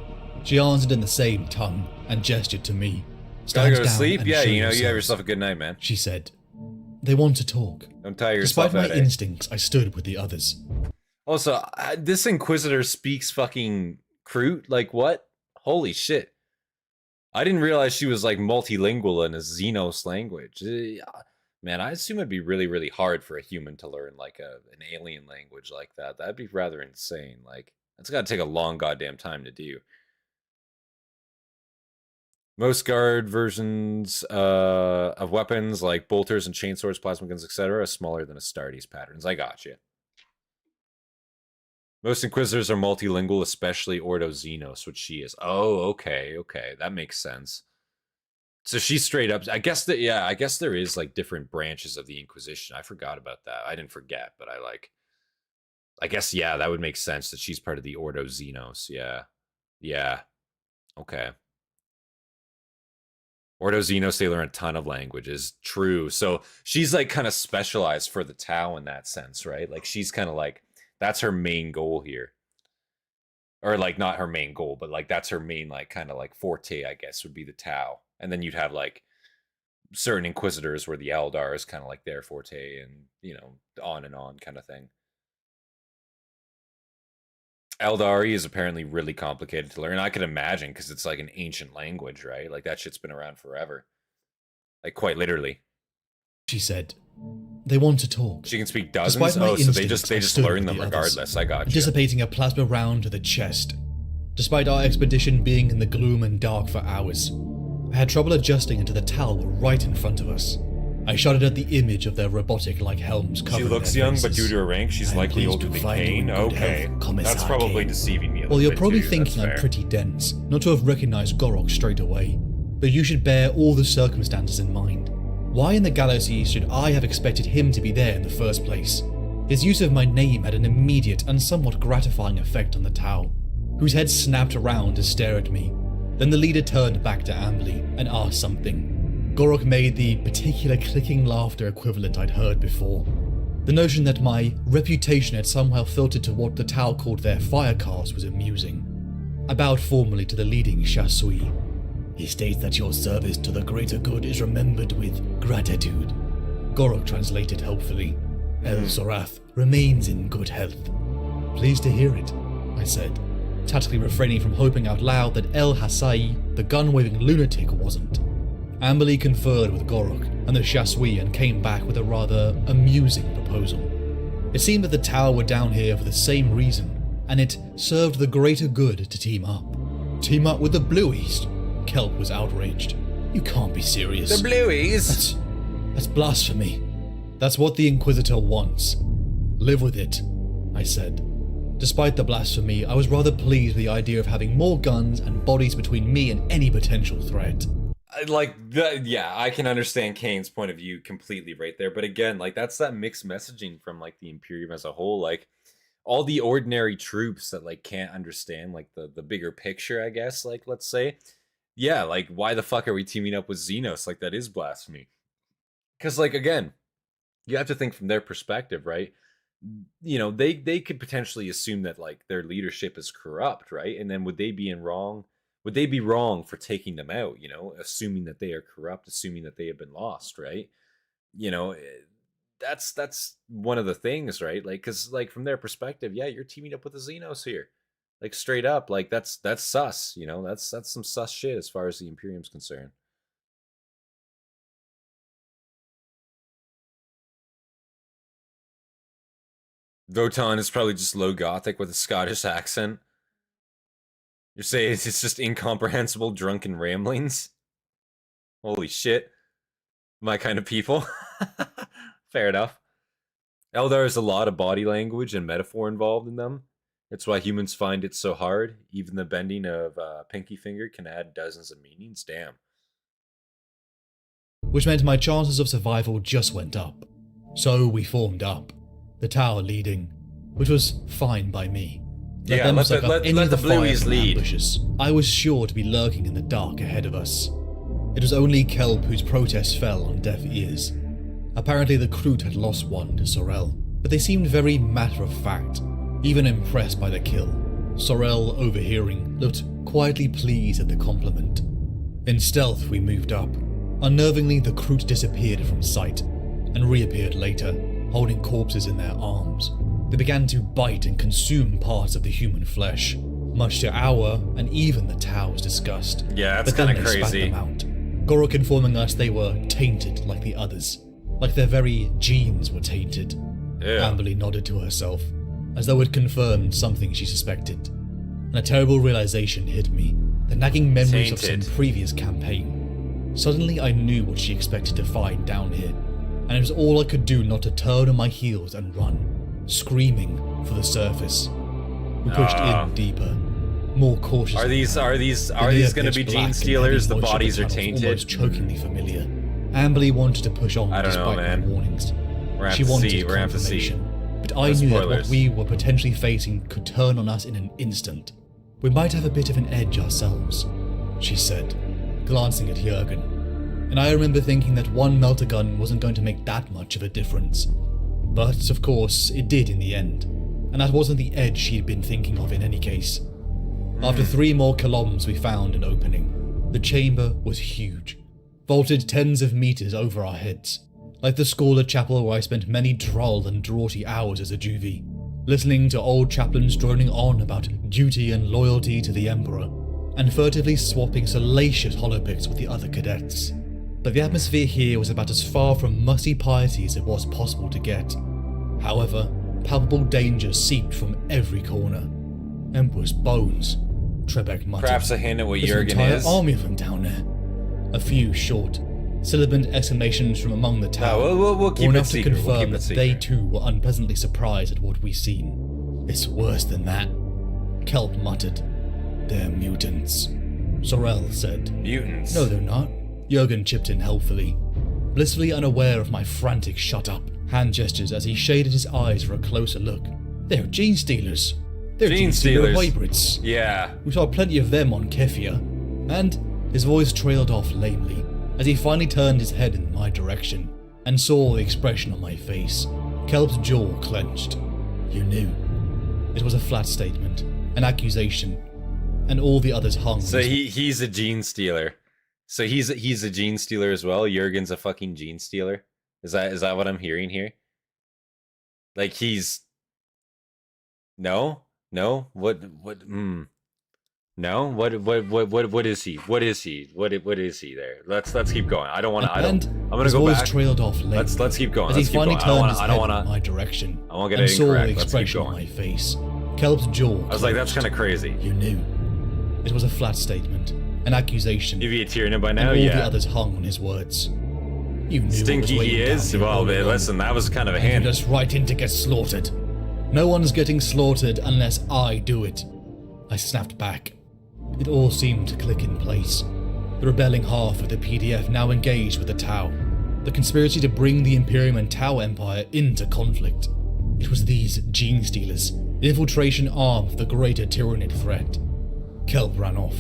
She answered in the same tongue and gestured to me. Gotta go to sleep? Yeah, you know, you have yourself a good night, man. She said. They want to talk. Don't tire yourself out. Despite my instincts, I stood with the others. Also, this Inquisitor speaks fucking Kroot? Like, what? Holy shit. I didn't realize she was, like, multilingual in a Xenos language. Man, I assume it'd be really, really hard for a human to learn, like, an alien language like that. That'd be rather insane. Like, that's gotta take a long goddamn time to do. Most guard versions of weapons, like bolters and chainswords, plasma guns, etc., are smaller than Astartes patterns. I got you. Most Inquisitors are multilingual, especially Ordo Xenos, which she is. Oh, okay, that makes sense. So she's straight up. I guess that, yeah, I guess there is like different branches of the Inquisition. I forgot about that. I didn't forget, but I guess, yeah, that would make sense that she's part of the Ordo Xenos. Yeah. Okay. Ordo Xenos, they learn a ton of languages. True. So she's like kind of specialized for the Tau in that sense, right? Like she's kind of like, that's her main goal here. Or like not her main goal, but like that's her main like kind of like forte, I guess, would be the Tau. And then you'd have like certain Inquisitors where the Eldar is kind of like their forte and, you know, on and on kind of thing. Eldari is apparently really complicated to learn. I could imagine because it's like an ancient language, right? Like that shit's been around forever. Like quite literally. She said, they want to talk. She can speak dozens? Oh, so they just learn them regardless. I got you. Anticipating a plasma round to the chest. Despite our expedition being in the gloom and dark for hours, I had trouble adjusting into the Tau right in front of us. I shuddered at the image of their robotic-like helms covering She looks their young, faces. but due to her rank, she's likely older than Cain. Okay, that's probably deceiving me a little bit. Well, you're probably too. thinking I'm pretty dense, not to have recognized Gorok straight away. But you should bear all the circumstances in mind. Why in the galaxy should I have expected him to be there in the first place? His use of my name had an immediate and somewhat gratifying effect on the Tau, whose head snapped around to stare at me. Then the leader turned back to Ambly and asked something. Gorok made the particular clicking laughter equivalent I'd heard before. The notion that my reputation had somehow filtered to what the Tau called their firecars was amusing. I bowed formally to the leading Chassui. He states that your service to the greater good is remembered with gratitude. Gorok translated helpfully. El Zorath remains in good health. Pleased to hear it, I said, tactically refraining from hoping out loud that El Hassai, the gun-waving lunatic, wasn't. Amberly conferred with Gorok and the Chassui and came back with a rather amusing proposal. It seemed that the Tau were down here for the same reason, and it served the greater good to team up. Team up with the Blueies? Kelp was outraged. You can't be serious. The Blueies? That's blasphemy. That's what the Inquisitor wants. Live with it, I said. Despite the blasphemy, I was rather pleased with the idea of having more guns and bodies between me and any potential threat. Yeah, I can understand Cain's point of view completely right there. But again, like that's that mixed messaging from like the Imperium as a whole. Like all the ordinary troops that like can't understand like the bigger picture, I guess, like let's say. Yeah, like why the fuck are we teaming up with Xenos? Like that is blasphemy. Because like again, you have to think from their perspective, right? You know, they could potentially assume that like their leadership is corrupt, right? And then would they be wrong for taking them out, you know, assuming that they are corrupt, assuming that they have been lost, right? You know, that's one of the things, right? Like, because like from their perspective, yeah, you're teaming up with the Xenos here, like straight up, like that's sus, you know, that's some sus shit as far as the Imperium's concerned. Vutin is probably just low gothic with a Scottish accent. You're saying it's just incomprehensible drunken ramblings? Holy shit. My kind of people. Fair enough. Eldar has a lot of body language and metaphor involved in them. It's why humans find it so hard. Even the bending of pinky finger can add dozens of meanings. Damn. Which meant my chances of survival just went up. So we formed up, the tower leading, which was fine by me. Let the blueies lead. Ambushes. I was sure to be lurking in the dark ahead of us. It was only Kelp whose protest fell on deaf ears. Apparently the Kroot had lost one to Sorel, but they seemed very matter-of-fact, even impressed by the kill. Sorel, overhearing, looked quietly pleased at the compliment. In stealth we moved up. Unnervingly the Kroot disappeared from sight, and reappeared later, holding corpses in their arms. They began to bite and consume parts of the human flesh, much to our and even the Tau's disgust. Yeah, that's kind of crazy. Gorok informing us they were tainted like the others, like their very genes were tainted. Amberly nodded to herself, as though it confirmed something she suspected. And a terrible realization hit me, the nagging memories of some previous campaign. Suddenly I knew what she expected to find down here, and it was all I could do not to turn on my heels and run, screaming for the surface. We pushed in deeper, more cautiously. Are these going to be gene stealers? The bodies are tainted. Almost chokingly familiar. Amberly wanted to push on despite my warnings. She wanted confirmation, but I knew that what we were potentially facing could turn on us in an instant. We might have a bit of an edge ourselves, she said, glancing at Jurgen. And I remember thinking that one melter gun wasn't going to make that much of a difference. But, of course, it did in the end. And that wasn't the edge she'd been thinking of in any case. After 3 more kilometers we found an opening. The chamber was huge, vaulted tens of meters over our heads, like the scholar chapel where I spent many droll and draughty hours as a juvie, listening to old chaplains droning on about duty and loyalty to the Emperor, and furtively swapping salacious holopics with the other cadets. But the atmosphere here was about as far from musty piety as it was possible to get. However, palpable danger seeped from every corner. Emperor's bones, Trebek muttered. Perhaps a hint at what Jurgen is. An entire army of them down there. A few short, sibilant exclamations from among the tower, we'll keep enough it to secret. confirm that they too were unpleasantly surprised at what we seen. It's worse than that, Kelp muttered. They're mutants, Sorel said. Mutants? No, they're not. Jurgen chipped in helpfully, blissfully unaware of my frantic shut up hand gestures as he shaded his eyes for a closer look. They're gene stealers. They're gene stealer hybrids. Yeah. We saw plenty of them on Kefia. And his voice trailed off lamely as he finally turned his head in my direction and saw the expression on my face. Kelp's jaw clenched. You knew. It was a flat statement, an accusation, and all the others hung. So he's a gene stealer. So he's a gene stealer as well. Jurgen's a fucking gene stealer. Is that what I'm hearing here? Like he's no what no what is he? What is he there? Let's keep going. I'm gonna go back. Trailed off late let's keep going. As he finally turned his head in my direction. I won't get it incorrect. The expression on my face. Kelp's jaw. I was like, that's kind of crazy. You knew. It was a flat statement, an accusation. If he had hearing it by now, and all yeah. the others hung on his words. You knew Stinky he is. Well, listen, that was kind of a hint. Just right in to get slaughtered. No one's getting slaughtered unless I do it. I snapped back. It all seemed to click in place. The rebelling half of the PDF now engaged with the Tau. The conspiracy to bring the Imperium and Tau Empire into conflict. It was these gene stealers, the infiltration arm of the greater Tyranid threat. Kelp ran off,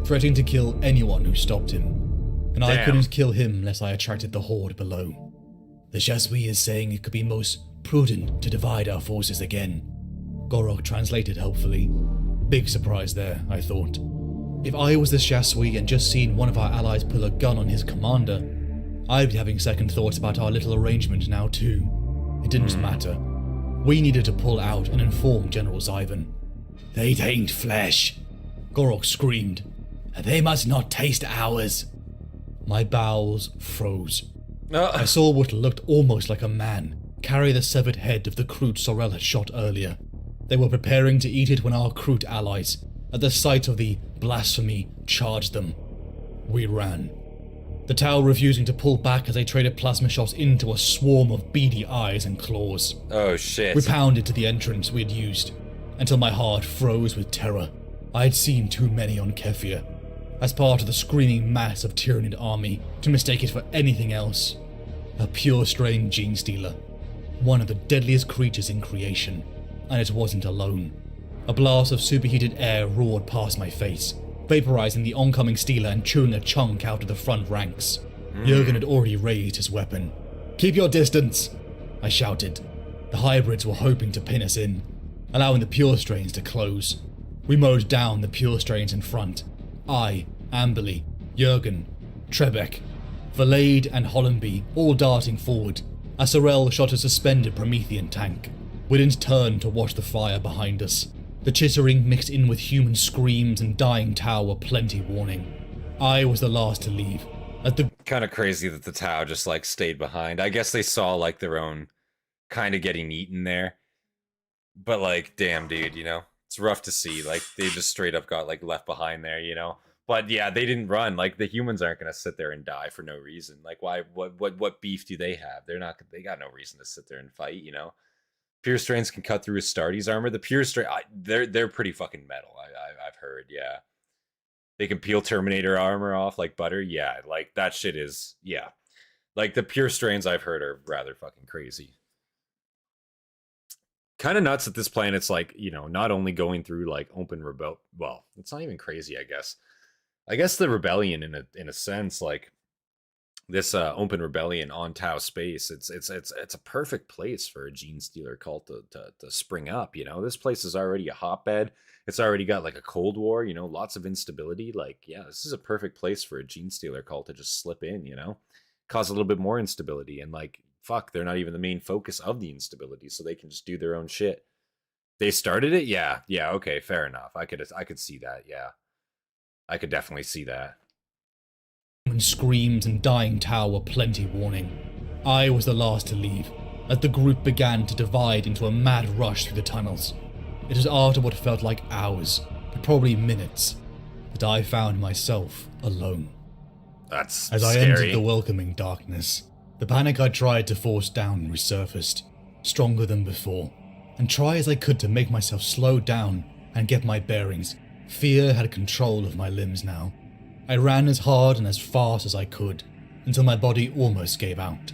threatening to kill anyone who stopped him. And I couldn't kill him unless I attracted the horde below. The Chasui is saying it could be most prudent to divide our forces again. Gorok translated helpfully. Big surprise there, I thought. If I was the Chasui and just seen one of our allies pull a gun on his commander, I'd be having second thoughts about our little arrangement now too. It didn't matter. We needed to pull out and inform General Zyvan. They taint flesh, Gorok screamed. And they must not taste ours. My bowels froze. I saw what looked almost like a man carry the severed head of the Kroot Sorel had shot earlier. They were preparing to eat it when our Kroot allies, at the sight of the blasphemy, charged them. We ran. The Tau refusing to pull back as they traded plasma shots into a swarm of beady eyes and claws. Oh shit. We pounded to the entrance we had used, until my heart froze with terror. I had seen too many on Kefir, as part of the screaming mass of Tyranid army, to mistake it for anything else. A pure-strain gene stealer, one of the deadliest creatures in creation, and it wasn't alone. A blast of superheated air roared past my face, vaporizing the oncoming stealer and chewing a chunk out of the front ranks. Jurgen had already raised his weapon. "Keep your distance!" I shouted. The hybrids were hoping to pin us in, allowing the pure strains to close. We mowed down the pure strains in front. I, Amberley, Jurgen, Trebek, Valade and Hollenby all darting forward, as Sorel shot a suspended Promethean tank. We didn't turn to watch the fire behind us. The chittering mixed in with human screams and dying Tau were plenty warning. I was the last to leave. Kind of crazy that the Tau just like stayed behind. I guess they saw like their own kind of getting eaten there. But like, damn dude, you know? It's rough to see. Like they just straight up got like left behind there, you know? But yeah, they didn't run. Like the humans aren't gonna sit there and die for no reason. Like why what beef do they have? They got no reason to sit there and fight, you know? Pure strains can cut through Astartes armor. The pure strain, they're pretty fucking metal. I've heard, yeah. They can peel Terminator armor off like butter. Yeah, like that shit is, yeah. Like the pure strains I've heard are rather fucking crazy. Kind of nuts that this planet's like, you know, not only going through like open rebel. Well, it's not even crazy, I guess. I guess the rebellion in a sense, like this open rebellion on Tau space, it's a perfect place for a gene stealer cult to spring up, you know. This place is already a hotbed. It's already got like a Cold War, you know, lots of instability. Like, yeah, this is a perfect place for a gene stealer cult to just slip in, you know, cause a little bit more instability. And like, fuck, they're not even the main focus of the instability, so they can just do their own shit. They started it, yeah, okay, fair enough. I could see that, yeah. I could definitely see that. Screams and dying Tau were plenty warning. I was the last to leave, as the group began to divide into a mad rush through the tunnels. It was after what felt like hours, but probably minutes, that I found myself alone. That's As scary. I entered the welcoming darkness, the panic I tried to force down resurfaced, stronger than before, and try as I could to make myself slow down and get my bearings. Fear had control of my limbs now. I ran as hard and as fast as I could, until my body almost gave out.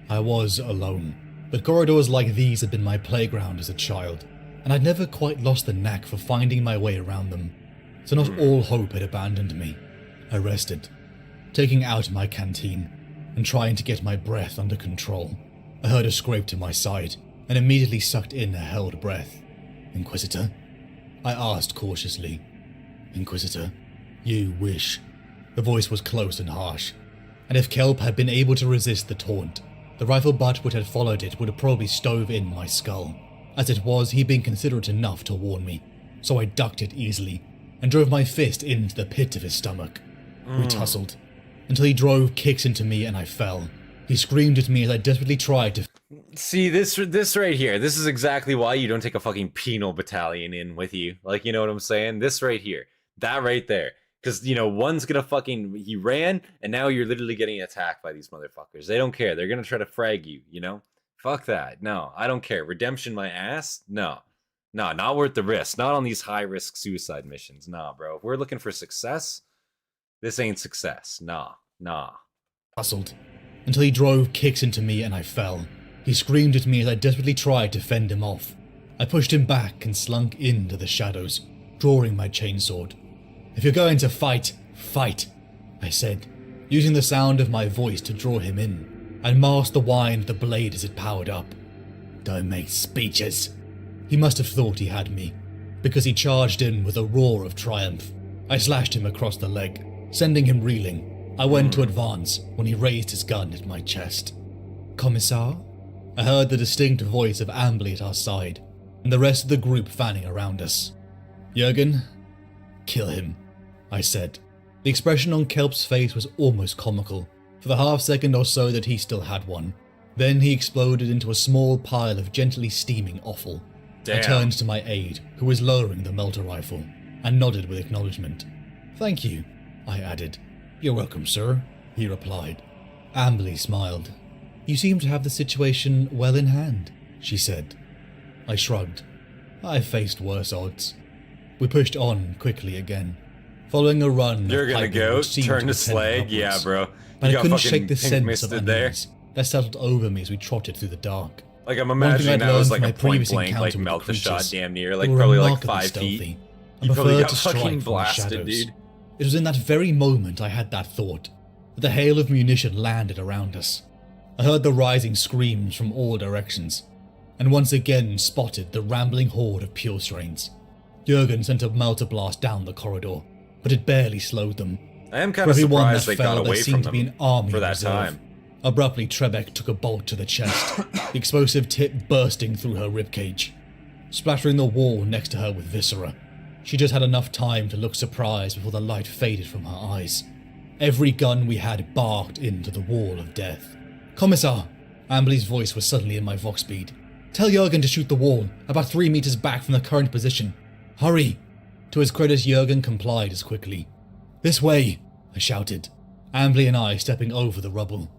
I was alone, but corridors like these had been my playground as a child, and I'd never quite lost the knack for finding my way around them, so not all hope had abandoned me. I rested, taking out my canteen, and trying to get my breath under control. I heard a scrape to my side, and immediately sucked in a held breath. "Inquisitor?" I asked cautiously. "Inquisitor, you wish." The voice was close and harsh, and if Kelp had been able to resist the taunt, the rifle butt which had followed it would have probably stove in my skull. As it was, he'd been considerate enough to warn me, so I ducked it easily, and drove my fist into the pit of his stomach. We tussled, until he drove kicks into me and I fell. He screamed at me as I desperately tried to... See, this right here, this is exactly why you don't take a fucking penal battalion in with you. Like, you know what I'm saying? This right here. That right there. Because, you know, one's gonna fucking... He ran, and now you're literally getting attacked by these motherfuckers. They don't care. They're gonna try to frag you, you know? Fuck that. No, I don't care. Redemption my ass? No. No, not worth the risk. Not on these high-risk suicide missions. Nah, bro. If we're looking for success, this ain't success. Nah. Hustled, until he drove kicks into me and I fell. He screamed at me as I desperately tried to fend him off. I pushed him back and slunk into the shadows, drawing my chainsword. "If you're going to fight, fight," I said, using the sound of my voice to draw him in. I masked the whine of the blade as it powered up. "Don't make speeches." He must have thought he had me, because he charged in with a roar of triumph. I slashed him across the leg, sending him reeling. I went to advance when he raised his gun at my chest. "Commissar?" I heard the distinct voice of Amberley at our side, and the rest of the group fanning around us. "Jurgen, kill him," I said. The expression on Kelp's face was almost comical, for the half second or so that he still had one. Then he exploded into a small pile of gently steaming offal. Damn. I turned to my aide, who was lowering the melter rifle, and nodded with acknowledgement. "Thank you," I added. "You're welcome, sir," he replied. Amberly smiled. "You seem to have the situation well in hand," she said. I shrugged. I've faced worse odds. We pushed on quickly again, following a run. You're gonna go turn to slag? Upwards. Yeah, bro. But You I couldn't got shake the fucking pink sense of misted there. unease that settled over me as we trotted through the dark. Like, I'm One thing imagining I'd that was learned like from a my point previous blank, like encounter with melt the shot creatures, damn near, they like were probably like remarkably 5 stealthy. feet. I You probably preferred got to strike fucking from the blasted, shadows. dude. It was in that very moment I had that thought, that the hail of munition landed around us. I heard the rising screams from all directions, and once again spotted the rambling horde of pure strains. Jurgen sent a melter blast down the corridor, but it barely slowed them. I am kind For of everyone surprised that they fell, got there away seemed from to be an them army for in that reserve. time. Abruptly, Trebek took a bolt to the chest, the explosive tip bursting through her ribcage, splattering the wall next to her with viscera. She just had enough time to look surprised before the light faded from her eyes. Every gun we had barked into the wall of death. "Commissar!" Amberly's voice was suddenly in my vox bead. "Tell Jurgen to shoot the wall, about 3 meters back from the current position. Hurry!" To his credit, Jurgen complied as quickly. "This way!" I shouted, Amberly and I stepping over the rubble.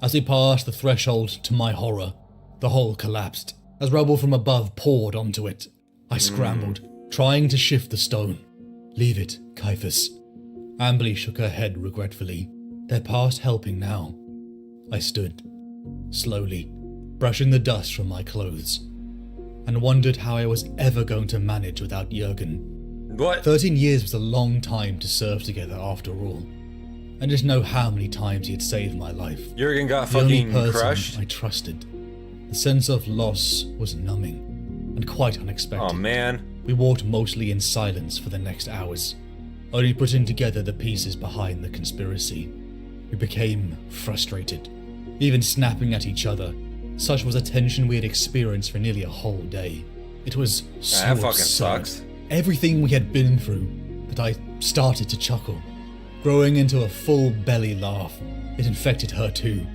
As we passed the threshold, to my horror, the hole collapsed, as rubble from above poured onto it. I scrambled, trying to shift the stone. "Leave it, Ciaphas." Amberly shook her head regretfully. "They're past helping now." I stood, slowly, brushing the dust from my clothes, and wondered how I was ever going to manage without Jurgen. What? 13 years was a long time to serve together after all. I didn't know how many times he had saved my life. Jurgen got The only fucking person crushed? I trusted. The sense of loss was numbing, and quite unexpected. Oh, man. We walked mostly in silence for the next hours, only putting together the pieces behind the conspiracy. We became frustrated, even snapping at each other. Such was the tension we had experienced for nearly a whole day. It was so That fucking absurd. sucks. Everything we had been through, that I started to chuckle, growing into a full belly laugh. It infected her too.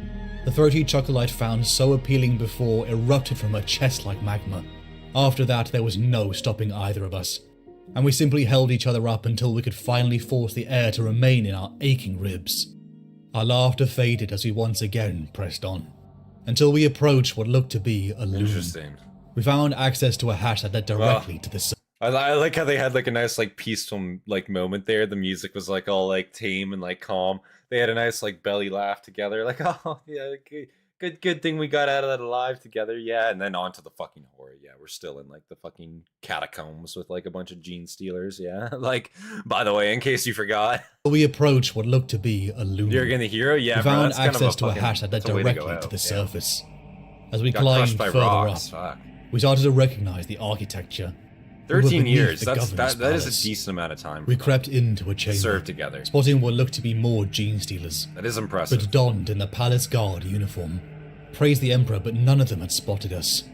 The throaty chuckle I'd found so appealing before erupted from her chest like magma. After that, there was no stopping either of us, and we simply held each other up until we could finally force the air to remain in our aching ribs. Our laughter faded as we once again pressed on, until we approached what looked to be a loom. Interesting. We found access to a hatch that led directly to the surface. I like how they had like a nice like peaceful like moment there. The music was like all like tame and like calm. They had a nice like belly laugh together. Like, oh yeah, good thing we got out of that alive together. Yeah, and then on to the fucking horror. Yeah, we're still in like the fucking catacombs with like a bunch of gene stealers. Yeah, like by the way, in case you forgot, We approached what looked to be a loom. Jurgen the hero. Yeah, We bro, found that's kind of access to a fucking- hatch that led that's a way to go directly out. to the Yeah. surface. As we Got climbed crushed by further rocks. up, Fuck. we started to recognize the architecture. We were 13 beneath years. the That governor's is palace. a decent amount of time. We for crept into a them to chamber, serve together. spotting what looked to be more gene stealers, That is impressive. but donned in the palace guard uniform. Praised the Emperor, but none of them had spotted us.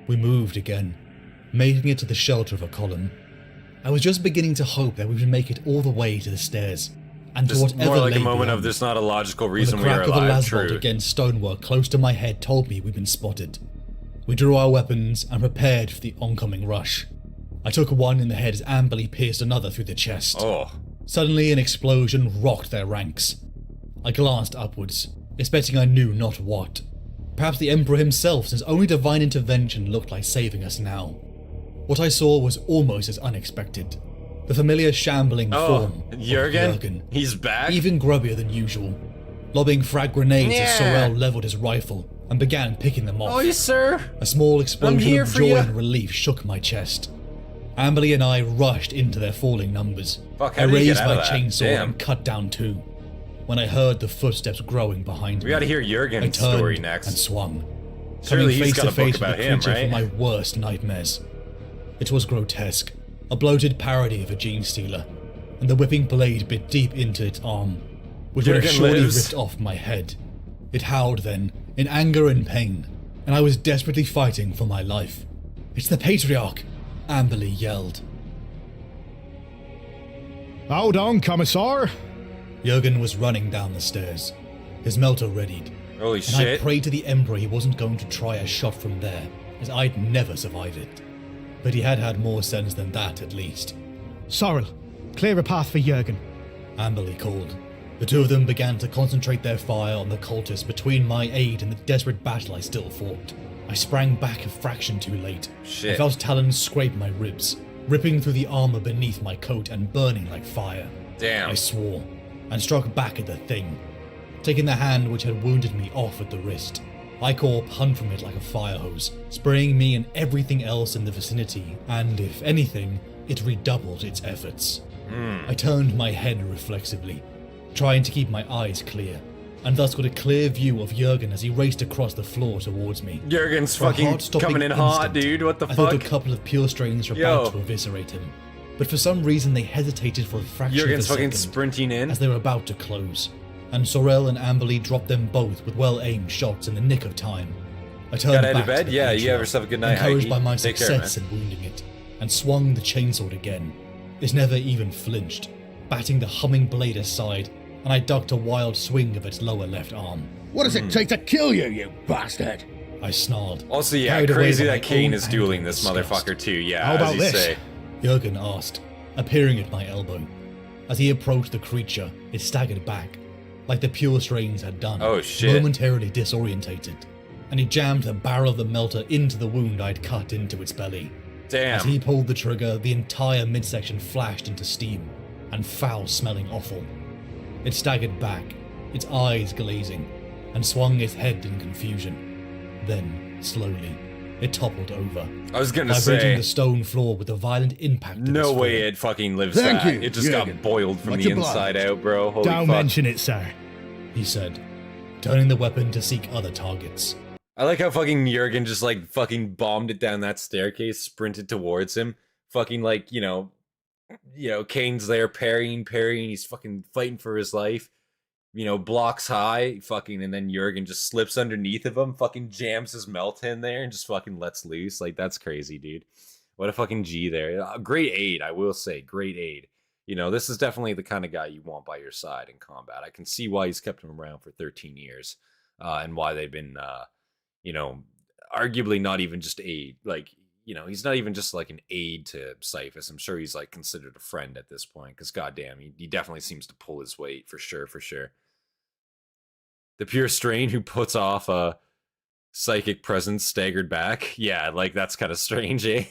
We moved again, making it to the shelter of a column. I was just beginning to hope that we would make it all the way to the stairs, and to Just whatever more like a lay moment of beyond. there's not a logical When reason the we are crack of a alive. lasbolt True. against stonework close to my head told me we'd been spotted. We drew our weapons and prepared for the oncoming rush. I took one in the head as Amberly pierced another through the chest. Oh, Suddenly an explosion rocked their ranks. I glanced upwards, expecting I knew not what. Perhaps the Emperor himself, since only divine intervention looked like saving us now. What I saw was almost as unexpected. The familiar shambling form of Jurgen? He's back? even grubbier than usual, lobbing frag grenades as Yeah. Sorel leveled his rifle and began picking them off. Oh, yes, sir. A small explosion here of for joy ya. and relief shook my chest. Amberly and I rushed into their falling numbers. Fuck, I how did you raised get out my of that? chainsaw Damn. and cut down two. When I heard the footsteps growing behind We me, gotta hear I Jurgen's turned story next. and swung, Surely coming he's face got to a book face with about the him, creature right? from my worst nightmares. It was grotesque, a bloated parody of a gene stealer, and the whipping blade bit deep into its arm, which would have Jurgen surely lives. ripped off my head. It howled then, in anger and pain, and I was desperately fighting for my life. "It's the Patriarch!" Amberly yelled. Hold on, Commissar. Jurgen was running down the stairs, his melter readied, Holy and shit. I prayed to the Emperor he wasn't going to try a shot from there, as I'd never survive it. But he had more sense than that, at least. Sorrel, clear a path for Jurgen. Amberly called. The two of them began to concentrate their fire on the cultists between my aid and the desperate battle I still fought. I sprang back a fraction too late. Shit. I felt talons scrape my ribs, ripping through the armor beneath my coat and burning like fire. Damn. I swore, and struck back at the thing, taking the hand which had wounded me off at the wrist. Icorp hung from it like a fire hose, spraying me and everything else in the vicinity, and if anything, it redoubled its efforts. I turned my head reflexively, trying to keep my eyes clear, and thus got a clear view of Jurgen as he raced across the floor towards me. Jurgen's For a fucking heart-stopping coming in hot, instant, dude. What the I thought a fuck? couple of pure strains were Yo. about to eviscerate him, but for some reason they hesitated for a fraction Jurgen's of a fucking second sprinting in. as they were about to close, and Sorel and Amberly dropped them both with well-aimed shots in the nick of time. I turned Gotta head to back bed? the Yeah, you creature, have yourself a good night, encouraged Heidi. by my Take care, success in wounding it, and swung the chainsword again. It never even flinched, batting the humming blade aside, and I ducked a wild swing of its lower left arm. What does it take to kill you, you bastard? I snarled. Also, yeah, carried away crazy by that my Cain own is dueling anger this and disgust. motherfucker too. Yeah, How as about you this? say. Jurgen asked, appearing at my elbow. As he approached the creature, it staggered back, like the pure strains had done, Oh, shit. momentarily disorientated, and he jammed the barrel of the melter into the wound I'd cut into its belly. As he Damn. pulled the trigger, the entire midsection flashed into steam, and foul-smelling offal. It staggered back, its eyes glazing, and swung its head in confusion. Then, slowly, it toppled over, I was gonna vibrating say, the stone floor with a violent impact. of no its way fall. it fucking lives Thank that. you, It just Jurgen. got boiled from Much the obliged. inside out, bro. Holy Don't fuck. mention it, sir. He said, turning the weapon to seek other targets. I like how fucking Jurgen just like fucking bombed it down that staircase, sprinted towards him. Fucking like, Cain's there parrying, he's fucking fighting for his life. Blocks high, fucking, and then Jurgen just slips underneath of him, fucking jams his melt in there and just fucking lets loose. Like, that's crazy, dude. What a fucking G there. Great aid, I will say. Great aid. This is definitely the kind of guy you want by your side in combat. I can see why he's kept him around for 13 years, and why they've been, arguably not even just aid. Like, he's not even just like an aid to Ciaphas. I'm sure he's like considered a friend at this point, because goddamn, he definitely seems to pull his weight for sure. The pure strain who puts off a psychic presence staggered back. Yeah, like that's kind of strange, eh?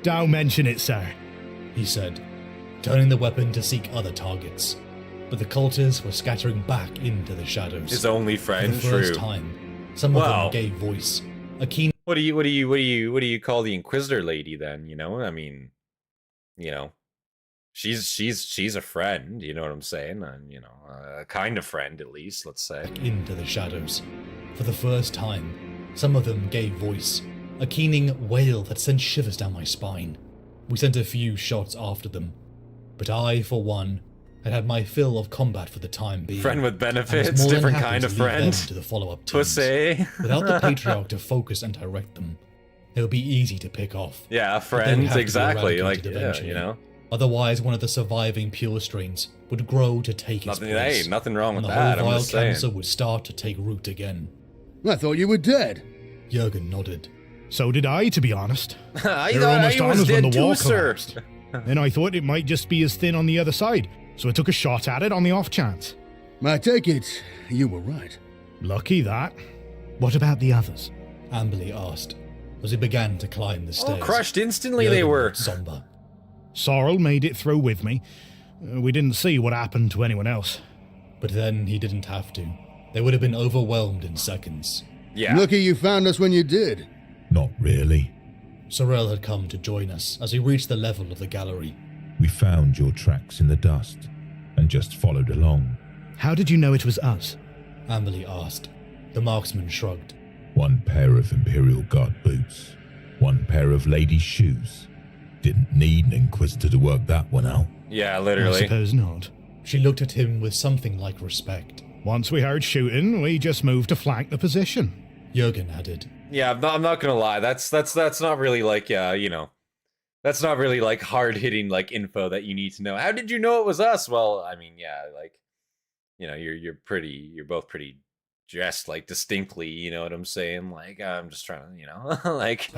Don't mention it, sir. He said, turning the weapon to seek other targets. But the cultists were scattering back into the shadows. His only For friend, the first true. time, some of Well. them gave voice. A keen What do you call the Inquisitor lady then? I mean, she's a friend. You know what I'm saying? And a kind of friend at least. Let's say. into the shadows. For the first time, some of them gave voice. A keening wail that sent shivers down my spine. We sent a few shots after them, but I, for one, had had my fill of combat for the time being. Friend with and was benefits, more than different happy kind to of leave them friend. to the follow-up teams. Pussy. Without the Patriarch to focus and direct them, they would be easy to pick off. Yeah, But they would friends, have to be exactly. Like, eradicated yeah, eventually. Otherwise, one of the surviving pure strains would grow to take its Nothing, place. hey, nothing wrong and with the that. whole I'm vile just saying. cancer would start to take root again. I thought you were dead. Jurgen nodded. So did I, to be honest. I They were thought almost I on was us when dead the wall too, sir. collapsed. Then I thought it might just be as thin on the other side, so I took a shot at it on the off chance. I take it you were right. Lucky that. What about the others? Amberly asked, as we began to climb the Oh, stairs. crushed instantly Jurgen they were. looked somber. Sorrel made it through with me. We didn't see what happened to anyone else. But then he didn't have to. They would have been overwhelmed in seconds. Yeah. Lucky you found us when you did. Not really. Sorel had come to join us as we reached the level of the gallery. We found your tracks in the dust and just followed along. How did you know it was us? Amberly asked. The marksman shrugged. One pair of Imperial Guard boots, one pair of ladies' shoes. Didn't need an Inquisitor to work that one out. Yeah, I literally. suppose not. She looked at him with something like respect. Once we heard shooting, we just moved to flank the position. Jurgen added. Yeah, I'm not gonna lie. That's not really like that's not really like hard hitting like info that you need to know. How did you know it was us? Well, I mean, yeah, like you're both pretty dressed like distinctly, you know what I'm saying? Like, I'm just trying to, you know, like.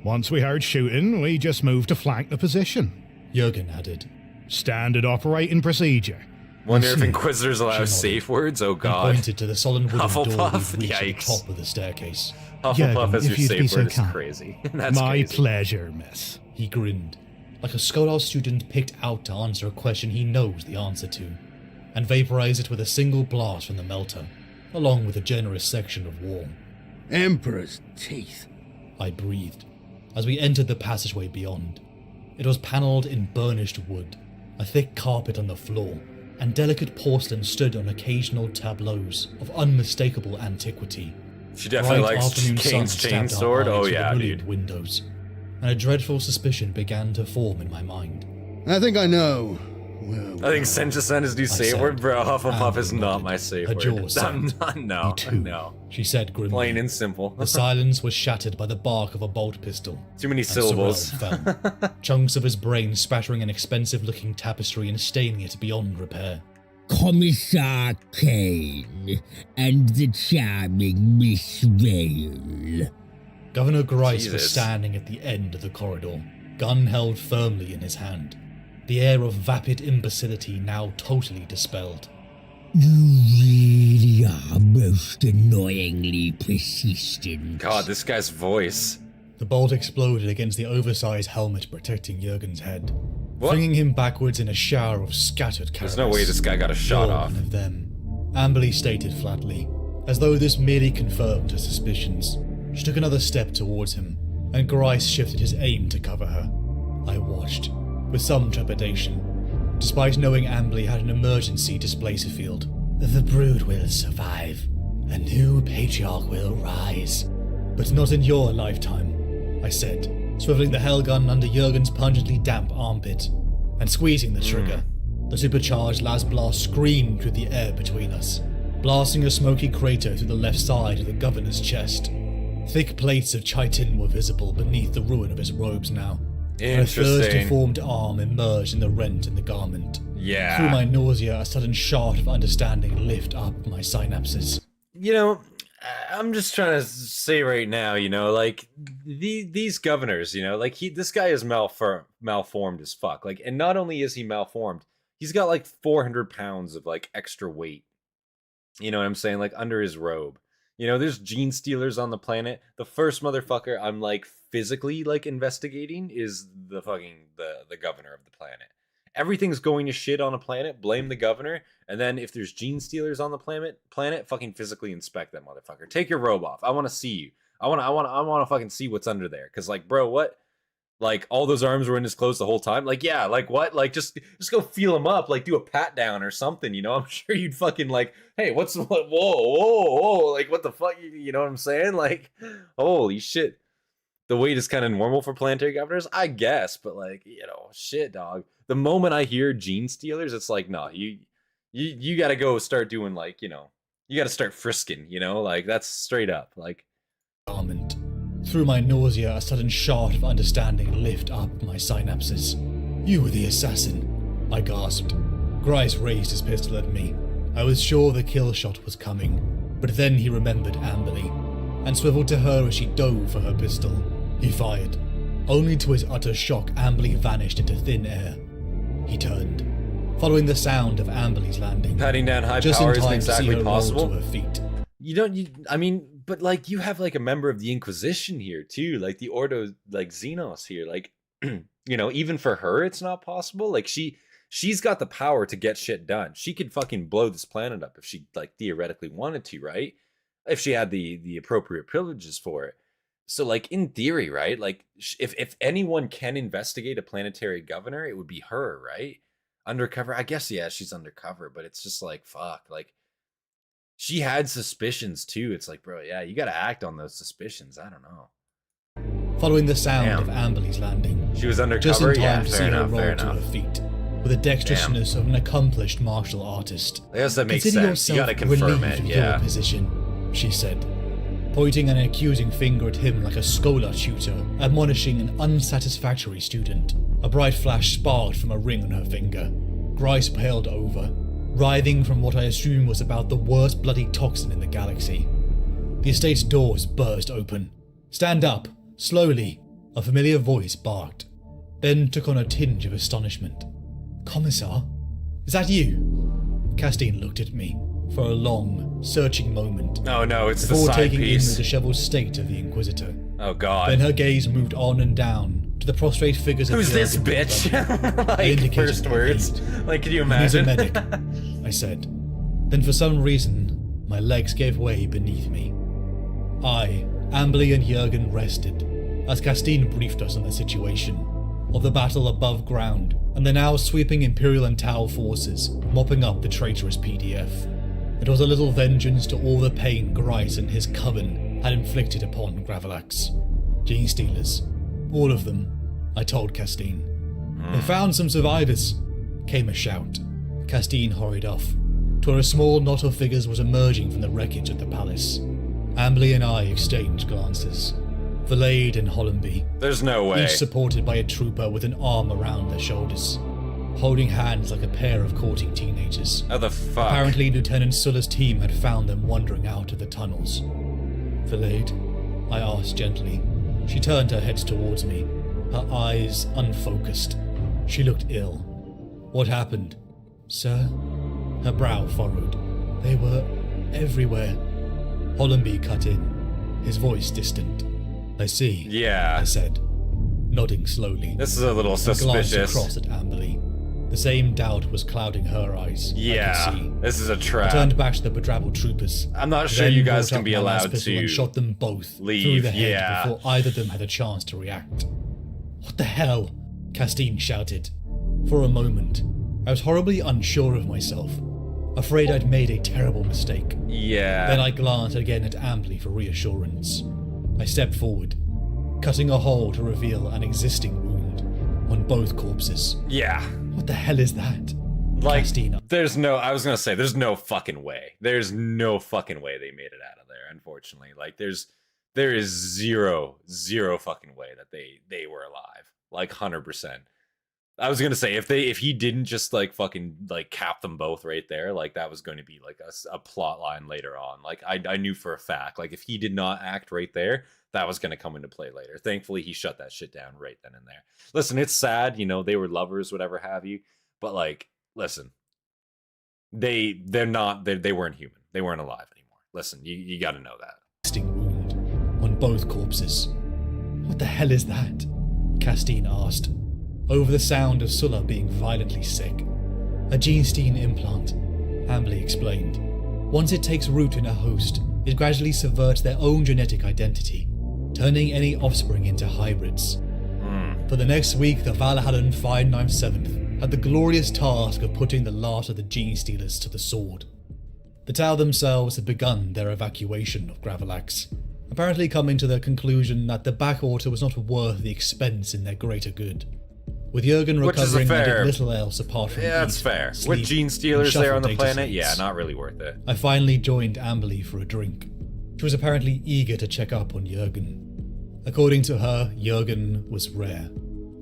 Once we heard shooting, we just moved to flank the position. Jurgen added. Standard operating procedure. Wonder if Inquisitors allow safe words? Oh god. He pointed to the solid wooden Hufflepuff? door we'd reached at the Yikes. top of the staircase. Hufflepuff as your safe word is kind. crazy. That's My crazy. pleasure, miss. He grinned, like a scholar student picked out to answer a question he knows the answer to, and vaporized it with a single blast from the melter, along with a generous section of warm. Emperor's teeth. I breathed, as we entered the passageway beyond. It was panelled in burnished wood, a thick carpet on the floor, and delicate porcelain stood on occasional tableaus of unmistakable antiquity. She definitely Bright likes afternoon Kane's sun stabbed chainsword. our eyes Oh through the yeah, brilliant dude. windows, and a dreadful suspicion began to form in my mind. I think I know. Well, I think Sen just sent his new safe said, word, bro. Hufflepuff and is not nodded. my safe Her word. jaw said, No, too. no. She said grimly. Plain and simple. The silence was shattered by the bark of a bolt pistol. Too many and syllables. Sorrel fell, chunks of his brain spattering an expensive-looking tapestry and staining it beyond repair. Commissar Cain and the charming Miss Vale. Governor Grice was Jesus. standing at the end of the corridor, gun held firmly in his hand, the air of vapid imbecility now totally dispelled. You really are most annoyingly persistent. God, this guy's voice. The bolt exploded against the oversized helmet protecting Jurgen's head, What? flinging him backwards in a shower of scattered cannabis. There's no way this guy got a shot You're off. one of them, Amberly stated flatly, as though this merely confirmed her suspicions. She took another step towards him, and Grice shifted his aim to cover her. I watched, with some trepidation, despite knowing Amberly had an emergency displacer field. The brood will survive. A new patriarch will rise. But not in your lifetime, I said, swiveling the hellgun under Jurgen's pungently damp armpit, and squeezing the trigger. The supercharged las blast screamed through the air between us, blasting a smoky crater through the left side of the governor's chest. Thick plates of chitin were visible beneath the ruin of his robes now, and a third Interesting. deformed arm emerged in the rent in the garment. Yeah. Through my nausea, a sudden shot of understanding lit up my synapses. You know, I'm just trying to say right now, you know, like these governors, you know, like this guy is malformed as fuck. Like, and not only is he malformed, he's got like 400 pounds of like extra weight. You know what I'm saying? Like under his robe. You know, there's gene stealers on the planet. The first motherfucker I'm like physically like investigating is the fucking the governor of the planet. Everything's going to shit on a planet, blame the governor, and then if there's gene stealers on the planet, fucking physically inspect that motherfucker. Take your robe off. I want to see you. I want to fucking see what's under there. Cause like, bro, what? Like all those arms were in his clothes the whole time. Like, yeah, like what? Like just go feel him up. Like do a pat down or something. You know, I'm sure you'd fucking like, hey, whoa, like what the fuck? You know what I'm saying? Like, holy shit. The weight is kind of normal for planetary governors, I guess, but like, you know, shit, dog. The moment I hear gene stealers, it's like, no, you got to go start doing like, you know, you got to start frisking, you know, like that's straight up, like. Garment. Through my nausea, a sudden shot of understanding lit up my synapses. You were the assassin, I gasped. Grice raised his pistol at me. I was sure the kill shot was coming, but then he remembered Amberly, and swiveled to her as she dove for her pistol. He fired. Only to his utter shock, Amberly vanished into thin air. He turned, following the sound of Amberly's landing. Patting down high just power in isn't time to see exactly her roll possible. to her feet. I mean, but like you have like a member of the Inquisition here too, like the Ordo, like Xenos here, like, you know, even for her, it's not possible. Like she's got the power to get shit done. She could fucking blow this planet up if she like theoretically wanted to, right? If she had the appropriate privileges for it. So like in theory, right? Like if anyone can investigate a planetary governor, it would be her, right? Undercover, I guess, yeah, she's undercover, but it's just like, fuck, like she had suspicions too. It's like, bro, yeah, you got to act on those suspicions. I don't know. Following the sound Damn. of Amberly's landing, She was undercover, just in time yeah, to see fair her enough, roll fair to enough. her feet, with the dexterousness of an accomplished martial artist. I guess that makes Consider sense. You yourself got to confirm relieved it, of yeah. your position, she said, pointing an accusing finger at him like a scholar tutor, admonishing an unsatisfactory student. A bright flash sparked from a ring on her finger. Grice paled over, writhing from what I assume was about the worst bloody toxin in the galaxy. The estate's doors burst open. "Stand up, slowly," a familiar voice barked, then took on a tinge of astonishment. "Commissar? Is that you?" Castine looked at me for a long, searching moment. Oh no, it's the before side taking piece. in the disheveled state of the Inquisitor. Oh god. Then her gaze moved on and down to the prostrate figures of Who's this Jurgen bitch? Like, indicated first my words. aid. Like, can you "He's a imagine? medic," I said. Then for some reason, my legs gave way beneath me. I, Ambly and Jurgen rested, as Castine briefed us on the situation, of the battle above ground, and the now sweeping Imperial and Tau forces, mopping up the traitorous PDF. It was a little vengeance to all the pain Grice and his coven had inflicted upon Gravelax. Gene stealers. All of them, I told Castine. "They found some survivors," came a shout. Castine hurried off, to where a small knot of figures was emerging from the wreckage of the palace. Ambly and I exchanged glances. Verlaide and Hollenby, There's no way. each supported by a trooper with an arm around their shoulders, holding hands like a pair of courting teenagers. How the fuck? Apparently, Lieutenant Sulla's team had found them wandering out of the tunnels. "Verlaide?" I asked gently. She turned her head towards me, her eyes unfocused. She looked ill. "What happened?" "Sir?" Her brow furrowed. "They were everywhere." Hollenby cut in, his voice distant. "I see," Yeah. I said, nodding slowly. This is a little I glanced suspicious. across at Amberly. The same doubt was clouding her eyes. Yeah. I could see. This is a I trap. turned back to the bedrabbled troopers. I'm not sure Then you guys brought can up be my last allowed pistol to and shot them both through leave, the head yeah. before either of them had a chance to react. "What the hell?" Castine shouted. For a moment, I was horribly unsure of myself, afraid I'd made a terrible mistake. Yeah. Then I glanced again at Ambly for reassurance. I stepped forward, cutting a hole to reveal an existing wound on both corpses. Yeah. "What the hell is that?" Like, Castine. there's no, I was gonna say, there's no fucking way. There's no fucking way they made it out of there, unfortunately. Like, there is zero fucking way that they were alive. Like, 100%. I was gonna say, if he didn't just, like, fucking, like, cap them both right there, like, that was going to be, like, a plot line later on. Like, I knew for a fact, like, if he did not act right there, that was gonna come into play later. Thankfully, he shut that shit down right then and there. Listen, it's sad, you know, they were lovers, whatever have you, but, like, listen, they weren't human. They weren't alive anymore. Listen, you got to know that. Wound on both corpses. "What the hell is that?" Castine asked, over the sound of Sulla being violently sick. "A gene implant," Ambly explained. "Once it takes root in a host, it gradually subverts their own genetic identity, turning any offspring into hybrids. For the next week, the Valhallan 597th had the glorious task of putting the last of the gene stealers to the sword. The Tau themselves had begun their evacuation of Gravelax, apparently coming to the conclusion that the backwater was not worth the expense in their greater good. With Jurgen recovering, I did little else apart from Yeah, that's eat, fair. sleep, With gene and stealers shuffle there on the data planet, sets. yeah, not really worth it. I finally joined Ambly for a drink. She was apparently eager to check up on Jurgen. According to her, Jurgen was rare.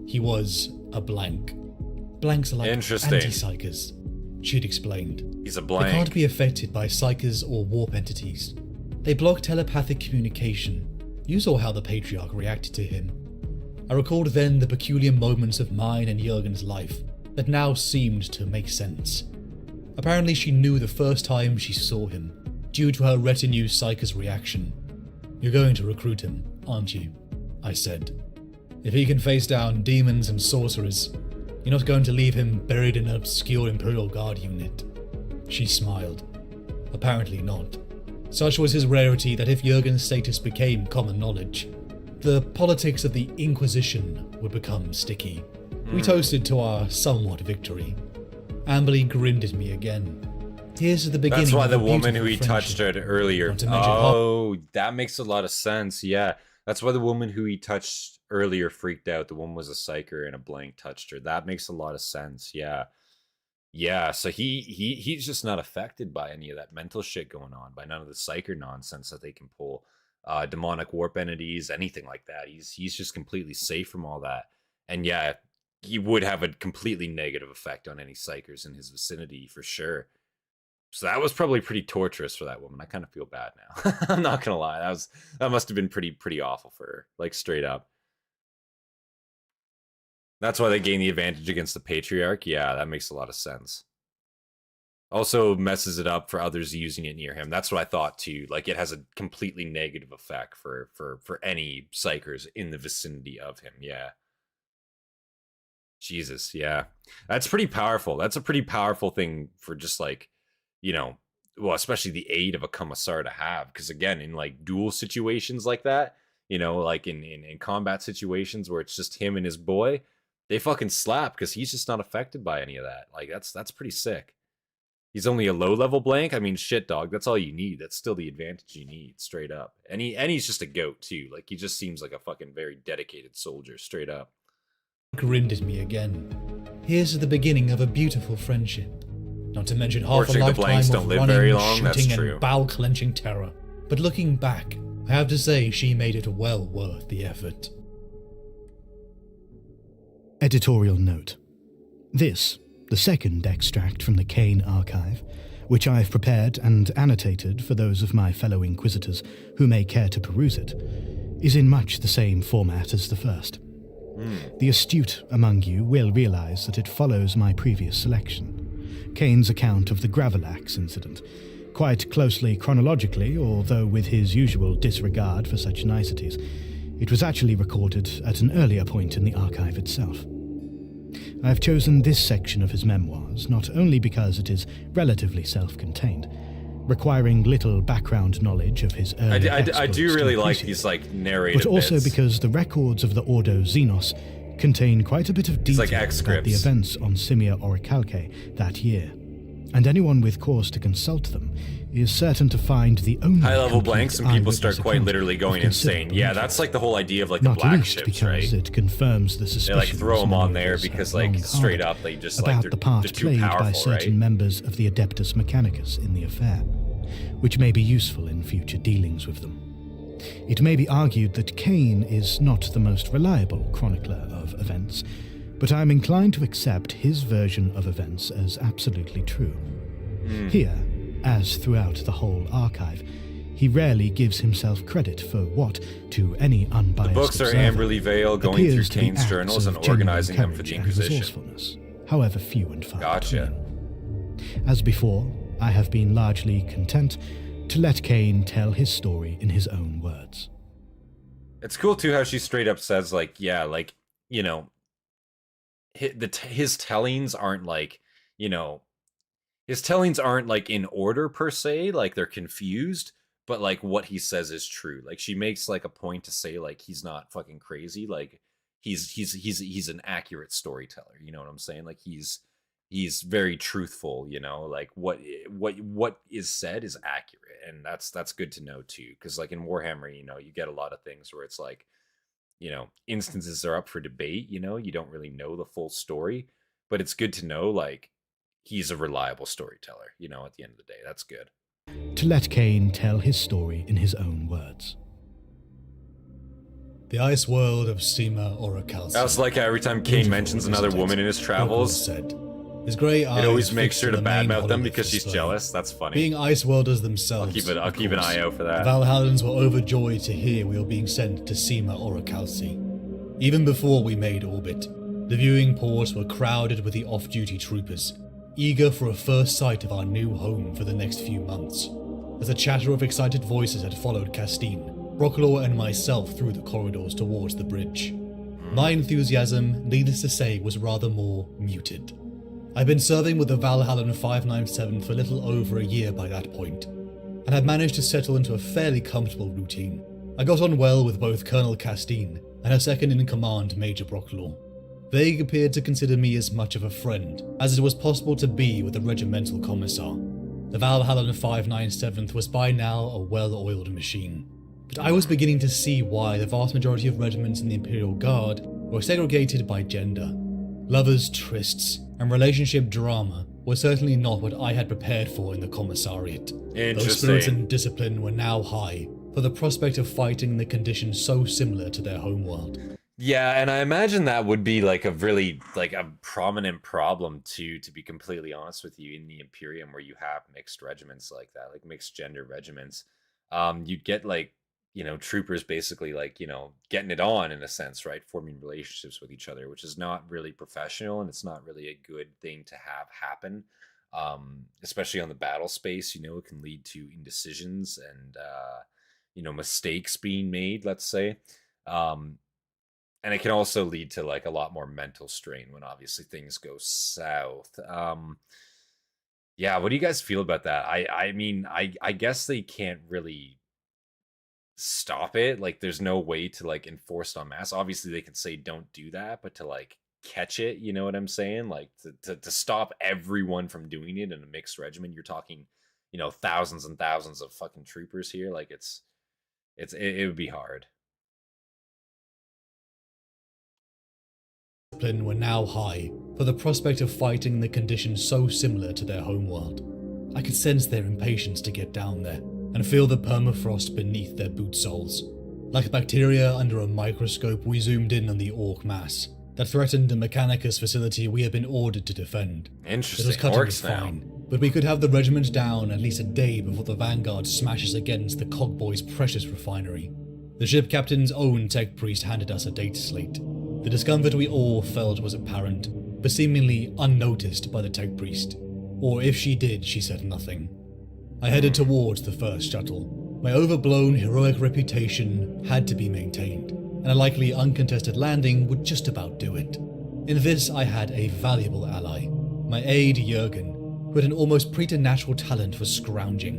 He was a blank. Blanks are like Interesting. anti-psychers, she'd explained. He's a They blank. can't be affected by psychers or warp entities. They block telepathic communication. You saw how the Patriarch reacted to him. I recalled then the peculiar moments of mine and Jurgen's life that now seemed to make sense. Apparently she knew the first time she saw him, due to her retinue psycher's reaction. "You're going to recruit him, aren't you?" I said. "If he can face down demons and sorcerers, you're not going to leave him buried in an obscure Imperial Guard unit." She smiled. Apparently not. Such was his rarity that if Jurgen's status became common knowledge, the politics of the Inquisition would become sticky. We toasted to our somewhat victory. Ambly grinned at me again. "Here's to the beginning." That's why of the a woman who he beautiful touched friendship. her earlier. Not to mention Oh, that makes a lot of sense. Yeah, that's why the woman who he touched earlier freaked out. The woman was a psyker and a blank touched her. That makes a lot of sense. Yeah, yeah. So he's just not affected by any of that mental shit going on, by none of the psyker nonsense that they can pull, demonic warp entities, anything like that. He's just completely safe from all that. And yeah, he would have a completely negative effect on any psychers in his vicinity for sure. So that was probably pretty torturous for that woman. I kind of feel bad now. I'm not gonna lie. That must have been pretty awful for her, like straight up. That's why they gain the advantage against the Patriarch. Yeah, that makes a lot of sense. Also messes it up for others using it near him. That's what I thought too. Like it has a completely negative effect for any psychers in the vicinity of him. Yeah. Jesus, yeah. That's pretty powerful. That's a pretty powerful thing for just like, you know, well, especially the aid of a commissar to have. Because again, in like duel situations like that, you know, like in combat situations where it's just him and his boy, they fucking slap because he's just not affected by any of that. Like that's pretty sick. He's only a low-level blank. I mean, shit, dog. That's all you need. That's still the advantage you need, straight up. And he's just a goat, too. Like, he just seems like a fucking very dedicated soldier, straight up. Grinned at me again. Here's the beginning of a beautiful friendship. Not to mention half a lifetime of running, shooting, and bowel-clenching terror. But looking back, I have to say she made it well worth the effort. Editorial note. This, the second extract from the Cain archive, which I've prepared and annotated for those of my fellow Inquisitors who may care to peruse it, is in much the same format as the first. The astute among you will realize that it follows my previous selection, Cain's account of the Gravel-Axe incident, quite closely chronologically, although with his usual disregard for such niceties. It was actually recorded at an earlier point in the archive itself. I have chosen this section of his memoirs not only because it is relatively self-contained, requiring little background knowledge of his early I do really like these like narrative but also bits. Because the records of the Ordo Xenos contain quite a bit of detail about the events on Simia Orichalcae that year, and anyone with cause to consult them is certain to find the only high-level blanks, and people start quite literally going insane. Yeah, that's like the whole idea of like not the black least ships, because right? It confirms the suspicions they like throw them on there others because have like long straight harbored up they just about like the part they're too played powerful, by certain right? members of the Adeptus Mechanicus in the affair, which may be useful in future dealings with them. It may be argued that Cain is not the most reliable chronicler of events, but I am inclined to accept his version of events as absolutely true. Here, as throughout the whole archive, he rarely gives himself credit for what, to any unbiased The books are observer, Amberley Vale going through Cain's journals and organizing them for the Inquisition. However few and far Gotcha. between. As before, I have been largely content to let Cain tell his story in his own words. It's cool too how she straight up says like, yeah, like, you know, his tellings aren't like, you know, his tellings aren't like in order per se, like they're confused, but like what he says is true. Like she makes like a point to say like he's not fucking crazy, like he's an accurate storyteller, you know what I'm saying? Like he's very truthful, you know, like what is said is accurate, and that's good to know too, because like in Warhammer, you know, you get a lot of things where it's like, you know, instances are up for debate, you know, you don't really know the full story, but it's good to know like he's a reliable storyteller, you know, at the end of the day. That's good. To let Cain tell his story in his own words. The ice world of Simia Orichalcae. I was like how every time Cain mentions another woman in his travels, said. His grey eyes it always makes sure to badmouth them because she's display. jealous. That's funny. Being ice worlders themselves, I'll keep an eye out for that. The Valhallans were overjoyed to hear we were being sent to Simia Orichalcae. Even before we made orbit, the viewing ports were crowded with the off-duty troopers, eager for a first sight of our new home for the next few months. As a chatter of excited voices had followed Castine, Brocklor and myself through the corridors towards the bridge. My enthusiasm, needless to say, was rather more muted. I'd been serving with the Valhallan 597 for a little over a year by that point, and had managed to settle into a fairly comfortable routine. I got on well with both Colonel Castine and her second-in-command, Major Brocklor. They appeared to consider me as much of a friend as it was possible to be with a regimental commissar. The Valhallan 597th was by now a well-oiled machine, but I was beginning to see why the vast majority of regiments in the Imperial Guard were segregated by gender. Lovers' trysts and relationship drama were certainly not what I had prepared for in the commissariat. Those spirits and discipline were now high, for the prospect of fighting in the conditions so similar to their homeworld. Yeah, and I imagine that would be like a really like a prominent problem too, to be completely honest with you, in the Imperium where you have mixed regiments like that, like mixed gender regiments. You'd get like, you know, troopers basically like, you know, getting it on in a sense, right? Forming relationships with each other, which is not really professional and it's not really a good thing to have happen. Especially on the battle space, you know, it can lead to indecisions and you know, mistakes being made, let's say. And it can also lead to like a lot more mental strain when obviously things go south. Yeah, what do you guys feel about that? I mean, I guess they can't really stop it. Like there's no way to like enforce it en masse. Obviously they can say don't do that, but to like catch it, you know what I'm saying? Like to stop everyone from doing it in a mixed regiment, you're talking, you know, thousands and thousands of fucking troopers here. Like it would be hard. Discipline were now high for the prospect of fighting in the conditions so similar to their homeworld. I could sense their impatience to get down there and feel the permafrost beneath their boot soles. Like bacteria under a microscope, we zoomed in on the orc mass that threatened the Mechanicus facility we had been ordered to defend. Interesting. It was cutting Orcs it now. fine, but we could have the regiment down at least a day before the Vanguard smashes against the Cogboy's precious refinery. The ship captain's own tech priest handed us a date slate. The discomfort we all felt was apparent, but seemingly unnoticed by the tech priest. Or if she did, she said nothing. I headed towards the first shuttle. My overblown heroic reputation had to be maintained, and a likely uncontested landing would just about do it. In this I had a valuable ally, my aide Jurgen, who had an almost preternatural talent for scrounging,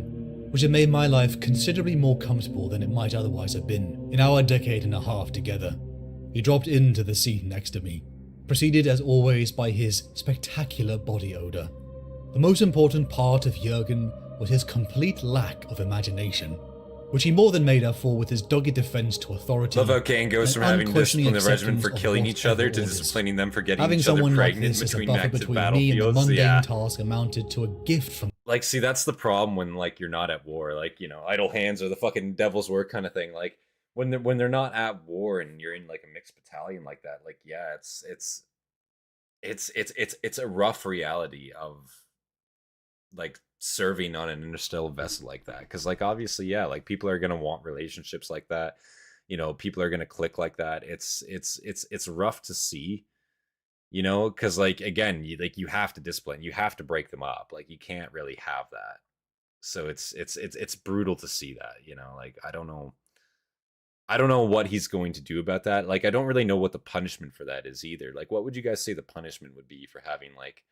which had made my life considerably more comfortable than it might otherwise have been in our decade and a half together. He dropped into the seat next to me, preceded as always by his spectacular body odor. The most important part of Jurgen was his complete lack of imagination, which he more than made up for with his dogged defense to authority. Love how Cain goes from having disciplined the regiment for killing each other to orders. disciplining them for getting Having each other someone like pregnant this as a between buffer active between me and the battlefields. mundane Yeah. task amounted to a gift from. Like, see, that's the problem when like you're not at war. Like, you know, idle hands are the fucking devil's work kind of thing. Like when they're not at war and you're in like a mixed battalion like that. Like, yeah, it's a rough reality of like serving on an interstellar vessel like that, because like obviously, yeah, like people are gonna want relationships like that, you know, people are gonna click like that. It's rough to see, you know, because like again, you have to discipline, you have to break them up, like you can't really have that. So it's brutal to see that, you know. Like I don't know what he's going to do about that. Like I don't really know what the punishment for that is either. Like what would you guys say the punishment would be for having like,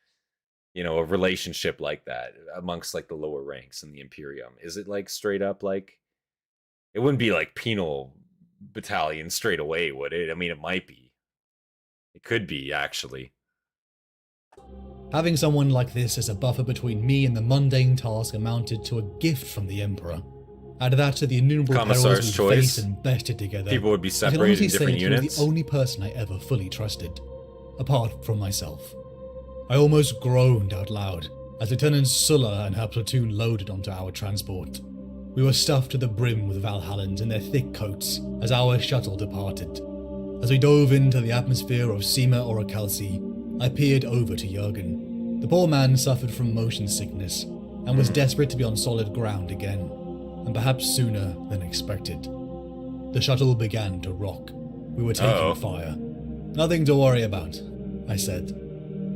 you know, a relationship like that amongst like the lower ranks in the Imperium? Is it like straight up like, it wouldn't be like penal battalion straight away, would it? I mean, it might be. It could be, actually. Having someone like this as a buffer between me and the mundane task amounted to a gift from the Emperor. Add that to the innumerable Commissar's perils we choice. faced and bested together. People would be I can separated honestly in say different he was units. the only person I ever fully trusted, apart from myself. I almost groaned out loud as Lieutenant Sulla and her platoon loaded onto our transport. We were stuffed to the brim with Valhallans in their thick coats as our shuttle departed. As we dove into the atmosphere of Sima Orichalci, I peered over to Jurgen. The poor man suffered from motion sickness and was desperate to be on solid ground again, and perhaps sooner than expected. The shuttle began to rock. We were taking fire. Nothing to worry about, I said,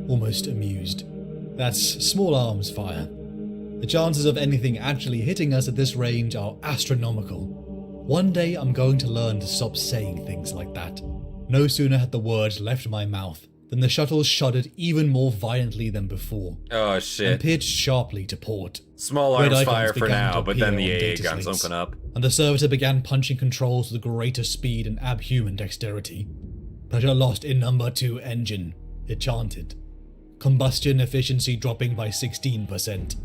almost amused. That's small arms fire. The chances of anything actually hitting us at this range are astronomical. One day I'm going to learn to stop saying things like that. No sooner had the words left my mouth than the shuttle shuddered even more violently than before. Oh shit. And pitched sharply to port. Small Red arms icons fire for began to now, but then appear the on AA data guns slates, open up. and the servitor began punching controls with greater speed and abhuman dexterity. Pressure lost in number 2 engine, it chanted. Combustion efficiency dropping by 16%.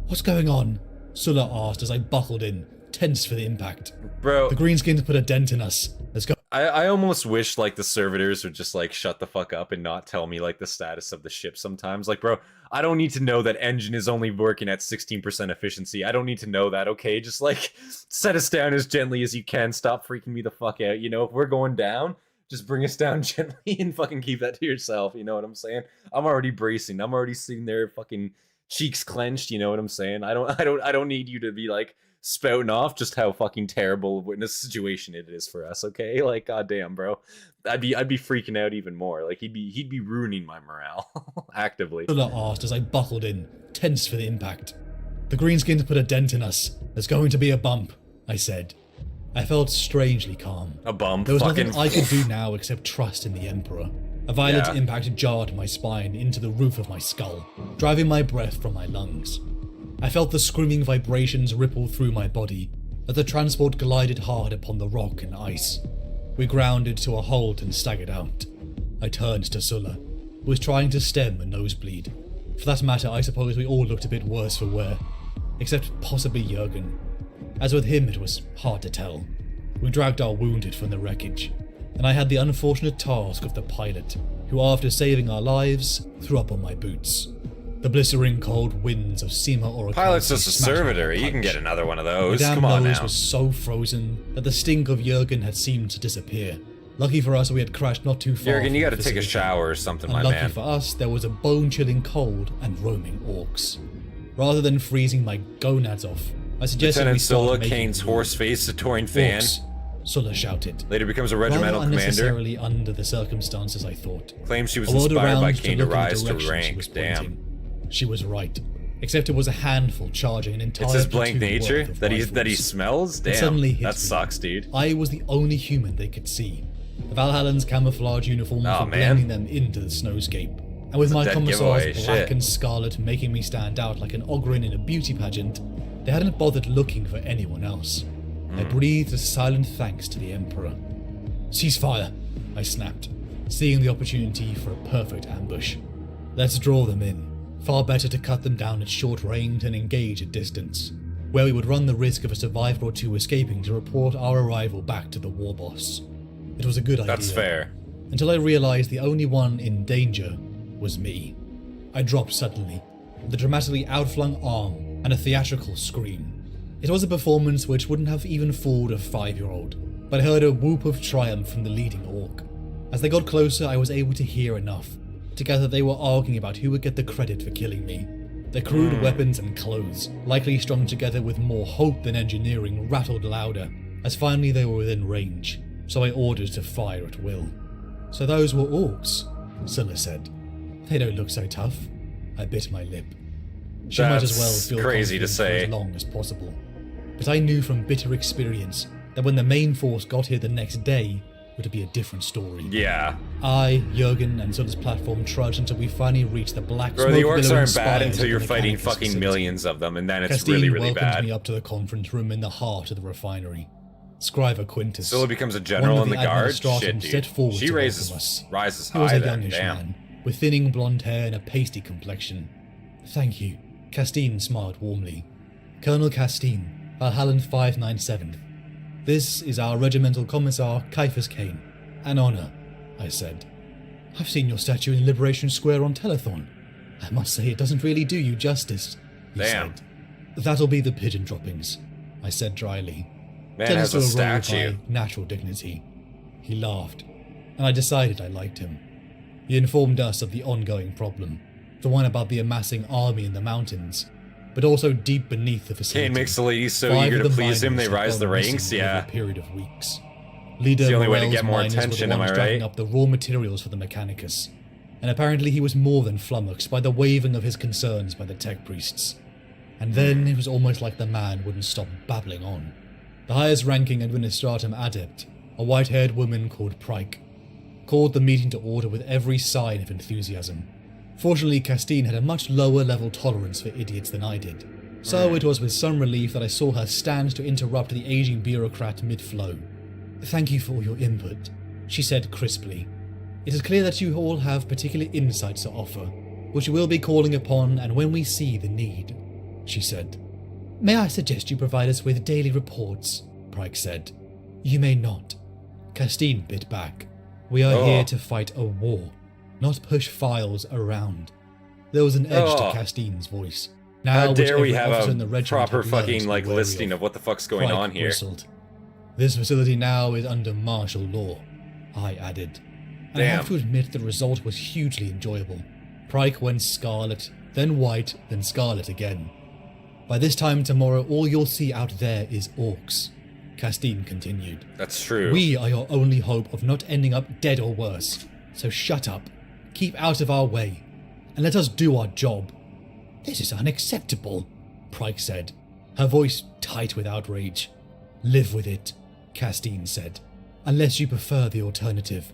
What's going on? Sulla asked as I buckled in, tense for the impact. Bro, The greenskins put a dent in us. Let's go. I almost wish like the servitors would just like shut the fuck up and not tell me like the status of the ship sometimes. Like, bro, I don't need to know that engine is only working at 16% efficiency. I don't need to know that, okay? Just like set us down as gently as you can. Stop freaking me the fuck out. You know, if we're going down, Just bring us down gently and fucking keep that to yourself. You know what I'm saying? I'm already bracing. I'm already sitting there, fucking cheeks clenched. You know what I'm saying? I don't need you to be like spouting off just how fucking terrible of a situation it is for us. Okay, like goddamn, bro. I'd be freaking out even more. Like he'd be ruining my morale actively. Sulla asked as I buckled in, tense for the impact. The greenskins put a dent in us. There's going to be a bump, I said. I felt strangely calm. A bump? There was fucking... nothing I could do now except trust in the Emperor. A violent impact jarred my spine into the roof of my skull, driving my breath from my lungs. I felt the screaming vibrations ripple through my body as the transport glided hard upon the rock and ice. We grounded to a halt and staggered out. I turned to Sulla, who was trying to stem a nosebleed. For that matter, I suppose we all looked a bit worse for wear, except possibly Jurgen. As with him, it was hard to tell. We dragged our wounded from the wreckage, and I had the unfortunate task of the pilot, who after saving our lives, threw up on my boots. The blistering cold winds of Sima or Pilot's just a servitor. You can get another one of those. Come on now. My nose was so frozen that the stink of Jurgen had seemed to disappear. Lucky for us, we had crashed not too far. Jurgen, you gotta take a shower or something, my man. Lucky for us, there was a bone-chilling cold and roaming orcs. Rather than freezing my gonads off, I suggested Lieutenant we start Sulla, making Cain's horse-faced Satorian fan. Orcs, Sulla shouted. Later becomes a regimental Rather commander. unnecessarily under the circumstances, I thought. Claims she was I whirled inspired around by to Cain to look in the rise to direction she rank. was Damn. pointing. She was right. Except it was a handful charging an entire It's his blank platoon nature worth of that he rifles. smells? It Damn, suddenly hit that me. sucks, dude. I was the only human they could see. The Valhallan's camouflage uniforms were blending them into the snowscape. And with my commissar's black and scarlet making me stand out like an Ogren in a beauty pageant, they hadn't bothered looking for anyone else. I breathed a silent thanks to the Emperor. Ceasefire, I snapped, seeing the opportunity for a perfect ambush. Let's draw them in. Far better to cut them down at short range than engage at distance, where we would run the risk of a survivor or two escaping to report our arrival back to the war boss. It was a good idea. That's fair. Until I realized the only one in danger was me. I dropped suddenly, with a dramatically outflung arm and a theatrical scream. It was a performance which wouldn't have even fooled a 5-year-old, but I heard a whoop of triumph from the leading orc. As they got closer, I was able to hear enough. Together they were arguing about who would get the credit for killing me. Their crude weapons and clothes, likely strung together with more hope than engineering, rattled louder, as finally they were within range, so I ordered to fire at will. So those were orcs, Sulla said. They don't look so tough. I bit my lip. She might as well feel crazy to say. for as long as possible. But I knew from bitter experience that when the main force got here the next day, it would be a different story. Yeah. I, Jurgen, and Sulla's platform trudged until we finally reached the black smoke. Bro, the orcs aren't spires bad of until the you're fighting Mechanicus fucking facility. millions of them, and then it's Castine really, really welcomed bad. me up to the conference room in the heart of the refinery. Scriver Quintus, Sulla becomes a one general of in the guard? Shit, administratum, stepped dude. forward She to rises welcome us. high He was a then, youngish damn. man, with thinning blonde hair and a pasty complexion. Thank you. Castine smiled warmly. Colonel Castine, Valhallan 597th. This is our regimental commissar, Ciaphas Cain. An honor, I said. I've seen your statue in Liberation Square on Telethon. I must say it doesn't really do you justice, he Damn. said. That'll be the pigeon droppings, I said dryly. Man Jealous has a to role statue. by natural dignity. He laughed, and I decided I liked him. He informed us of the ongoing problem, the one about the amassing army in the mountains, but also deep beneath the facility. Cain makes the ladies so 5 eager of to the please him, they miners had rise the gone missing ranks, over yeah. a period of weeks. Leader It's the only way to Morel's get more miners were the attention, am ones I dragging right? up the raw materials for the Mechanicus, and apparently he was more than flummoxed by the waving of his concerns by the tech priests. And then it was almost like the man wouldn't stop babbling on. The highest ranking administratum adept, a white-haired woman called Pryke, called the meeting to order with every sign of enthusiasm. Fortunately, Castine had a much lower level tolerance for idiots than I did, so it was with some relief that I saw her stand to interrupt the aging bureaucrat mid-flow. Thank you for all your input, she said crisply. It is clear that you all have particular insights to offer, which we will be calling upon and when we see the need, she said. May I suggest you provide us with daily reports, Pryke said. You may not. Castine bit back. We are here to fight a war, not push files around. There was an edge to Castine's voice. Now, How dare we whichever have officer in a the regiment proper had learned fucking to like be wary listing of what the fuck's going Pryke on here? whistled. This facility now is under martial law. I added. And I Damn. have to admit the result was hugely enjoyable. Pryke went scarlet, then white, then scarlet again. By this time tomorrow, all you'll see out there is orcs, Castine continued. That's true. We are your only hope of not ending up dead or worse. So shut up, keep out of our way, and let us do our job. This is unacceptable, Pryke said, her voice tight with outrage. Live with it, Castine said, unless you prefer the alternative.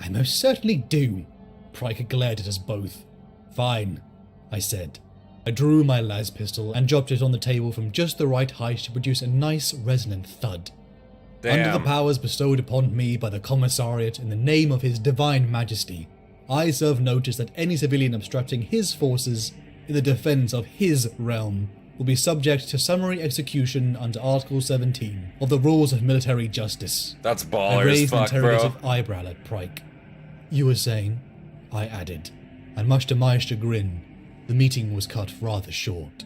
I most certainly do. Pryke glared at us both. Fine, I said. I drew my las pistol and dropped it on the table from just the right height to produce a nice resonant thud. Damn. Under the powers bestowed upon me by the Commissariat in the name of His Divine Majesty, I serve notice that any civilian obstructing his forces in the defense of his realm will be subject to summary execution under Article 17 of the Rules of Military Justice. That's I baller as raised an fuck, bro. interrogative eyebrow at Pryke. You were saying? I added, and much to my chagrin, the meeting was cut rather short.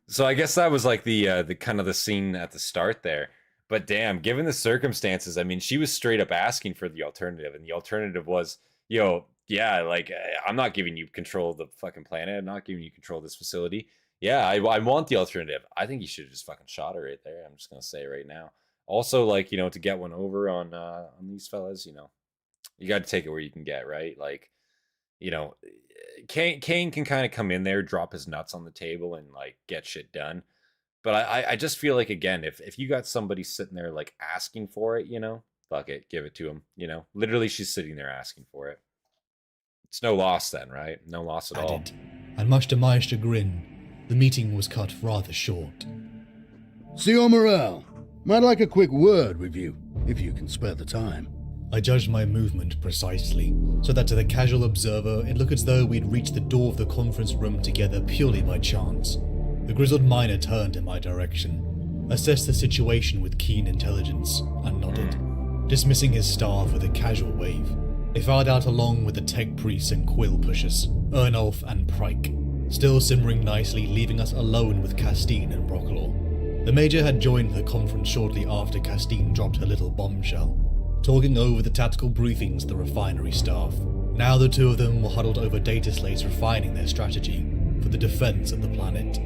So I guess that was like the kind of the scene at the start there. But damn, given the circumstances, I mean, she was straight up asking for the alternative, and the alternative was, yo, yeah, like, I'm not giving you control of the fucking planet. I'm not giving you control of this facility. Yeah, I want the alternative. I think you should have just fucking shot her right there. I'm just gonna say right now. Also, like, you know, to get one over on these fellas, you know, you got to take it where you can get, right? Like, you know, Cain can kind of come in there, drop his nuts on the table, and like get shit done. But I just feel like, again, if you got somebody sitting there like asking for it, you know, fuck it, give it to him. You know, literally, she's sitting there asking for it. It's no loss then, right? No loss at all. And much to my chagrin, the meeting was cut rather short. Signor Morel, might like a quick word with you, if you can spare the time. I judged my movement precisely, so that to the casual observer it looked as though we'd reached the door of the conference room together purely by chance. The grizzled miner turned in my direction, assessed the situation with keen intelligence, and nodded, dismissing his staff with a casual wave. They filed out along with the tech priests and quill pushers, Ernulf and Pryke, still simmering nicely, leaving us alone with Castine and Brocklor. The Major had joined the conference shortly after Castine dropped her little bombshell, talking over the tactical briefings of the refinery staff. Now the two of them were huddled over data slates refining their strategy for the defense of the planet.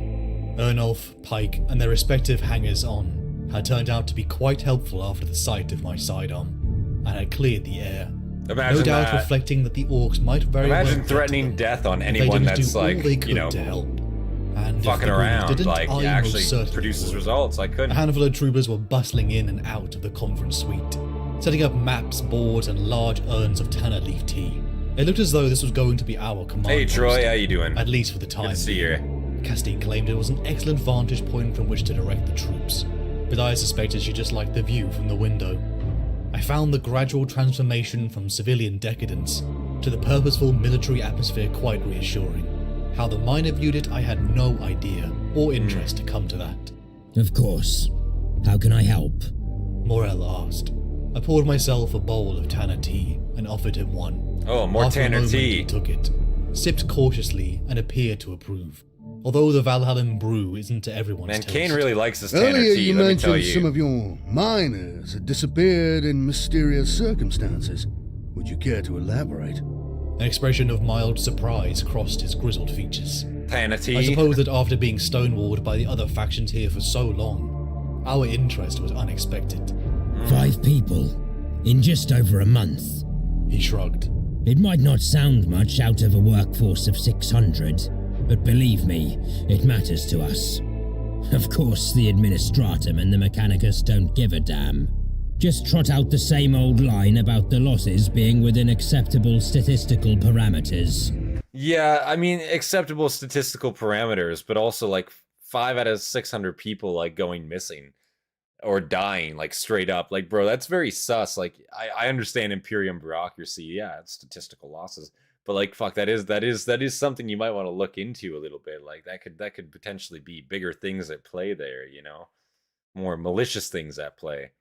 Ernulf, Pike, and their respective hangers-on had turned out to be quite helpful after the sight of my sidearm, and had cleared the air. Imagine no doubt that. reflecting that the orcs might very well Imagine threatening death on anyone that's like, you know, to help. And fucking around, like, I actually most produces would. results. I couldn't. A handful of troopers were bustling in and out of the conference suite, setting up maps, boards, and large urns of tanner leaf tea. It looked as though this was going to be our command Hey Troy, post, how you doing? at least for the time. Good to see you. Castine claimed it was an excellent vantage point from which to direct the troops, but I suspected she just liked the view from the window. I found the gradual transformation from civilian decadence to the purposeful military atmosphere quite reassuring. How the miner viewed it, I had no idea or interest to come to that. Of course. How can I help? Morel asked. I poured myself a bowl of tanner tea and offered him one. Oh, more After a tanner moment, tea. He took it, sipped cautiously, and appeared to approve. Although the Valhallan brew isn't to everyone's Man, taste. Cain really likes his tanner Earlier tea, you let me tell mentioned you. some of your miners had disappeared in mysterious circumstances. Would you care to elaborate? An expression of mild surprise crossed his grizzled features. Tanner tea. I suppose that after being stonewalled by the other factions here for so long, our interest was unexpected. 5 people. In just over a month. He shrugged. It might not sound much out of a workforce of 600, but believe me, it matters to us. Of course, the Administratum and the Mechanicus don't give a damn. Just trot out the same old line about the losses being within acceptable statistical parameters. Yeah, I mean, acceptable statistical parameters, but also like 5 out of 600 people like going missing or dying, like straight up. Like, bro, that's very sus. Like, I understand Imperium bureaucracy. Yeah, it's statistical losses. But like, fuck, that is something you might want to look into a little bit. Like, that could potentially be bigger things at play there, you know? More malicious things at play.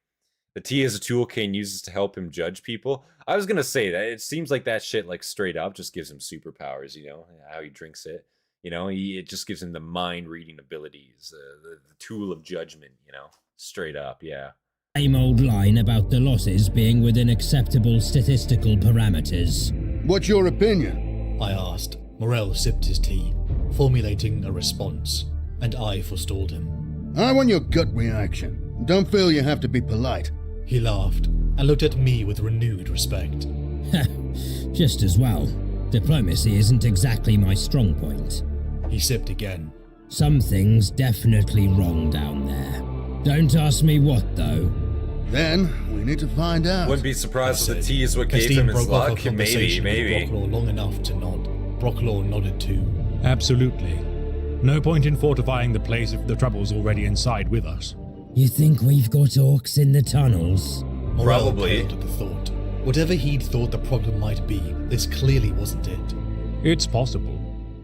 The tea is a tool Cain uses to help him judge people. I was gonna say that it seems like that shit, like, straight up just gives him superpowers, you know? How he drinks it. You know, it just gives him the mind-reading abilities, the tool of judgment, you know? Straight up, yeah. Same old line about the losses being within acceptable statistical parameters. What's your opinion? I asked. Morel sipped his tea, formulating a response, and I forestalled him. I want your gut reaction. Don't feel you have to be polite. He laughed and looked at me with renewed respect. Just as well. Diplomacy isn't exactly my strong point. He sipped again. Something's definitely wrong down there. Don't ask me what, though. Then we need to find out. Wouldn't be surprised if the tea is what Castine gave him his broke off luck. a conversation Maybe. with Brocklaw long enough to nod. Brocklaw nodded too. Absolutely. No point in fortifying the place if the trouble's already inside with us. You think we've got orcs in the tunnels? Morel Probably. paled at the thought. Whatever he'd thought the problem might be, this clearly wasn't it. It's possible.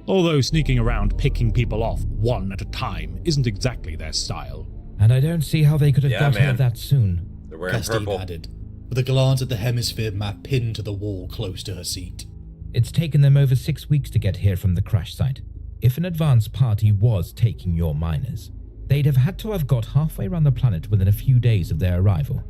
Although sneaking around picking people off one at a time isn't exactly their style. And I don't see how they could have Yeah, got here man. that soon. They're wearing Castine purple. added, with a glance at the hemisphere map pinned to the wall close to her seat. It's taken them over 6 weeks to get here from the crash site. If an advance party was taking your miners, they'd have had to have got halfway around the planet within a few days of their arrival.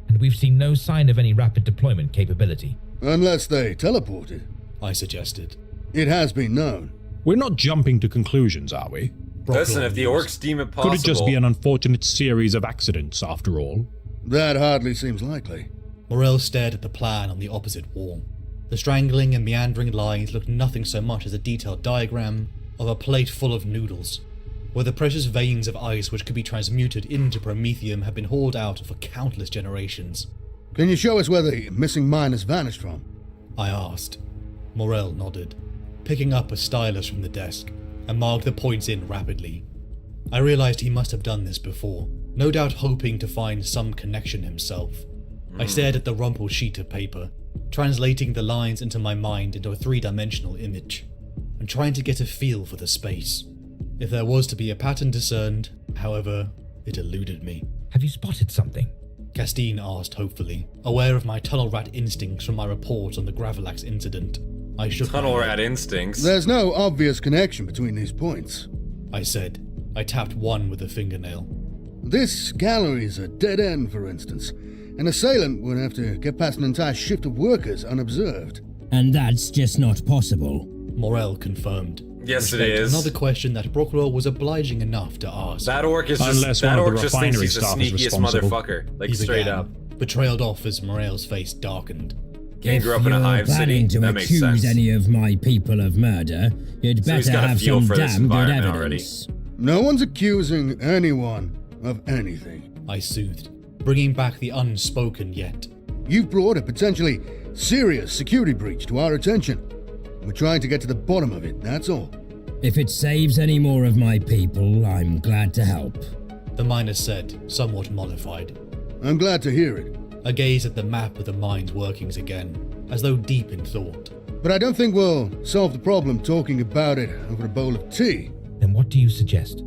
And we've seen no sign of any rapid deployment capability. Unless they teleported. I suggested. It has been known. We're not jumping to conclusions, are we? Listen, if the mused. orcs deem it possible... Could it just be an unfortunate series of accidents, after all? That hardly seems likely. Morel stared at the plan on the opposite wall. The strangling and meandering lines looked nothing so much as a detailed diagram of a plate full of noodles, where the precious veins of ice which could be transmuted into promethium had been hauled out for countless generations. Can you show us where the missing miners vanished from? I asked. Morel nodded, picking up a stylus from the desk, and marked the points in rapidly. I realized he must have done this before, no doubt hoping to find some connection himself. I stared at the rumpled sheet of paper, translating the lines into my mind into a three-dimensional image, and trying to get a feel for the space. If there was to be a pattern discerned, however, it eluded me. Have you spotted something? Castine asked hopefully, aware of my tunnel rat instincts from my report on the Gravelax incident. I shook Tunnel my rat head. instincts. There's no obvious connection between these points. I said. I tapped one with a fingernail. This gallery is a dead end, for instance. An assailant would have to get past an entire shift of workers unobserved. And that's just not possible. Morel confirmed. Yes, it Respect is. Another question that Brocklaw was obliging enough to ask. That orc is Unless just... one That of the orc just thinks refinery he's the staff is sneakiest responsible. motherfucker. Like, He straight began, up. but trailed off as Morel's face darkened. Cain If grew up in a you're hive city. planning to That makes accuse sense. any of my people of murder, you'd So he's better got a have feel some for this damn good environment evidence. No one's accusing anyone of anything. I soothed, bringing back the unspoken yet. You've brought a potentially serious security breach to our attention. We're trying to get to the bottom of it, that's all. If it saves any more of my people, I'm glad to help. The miner said, somewhat mollified. I'm glad to hear it. I gazed at the map of the mine's workings again, as though deep in thought. But I don't think we'll solve the problem talking about it over a bowl of tea. Then what do you suggest?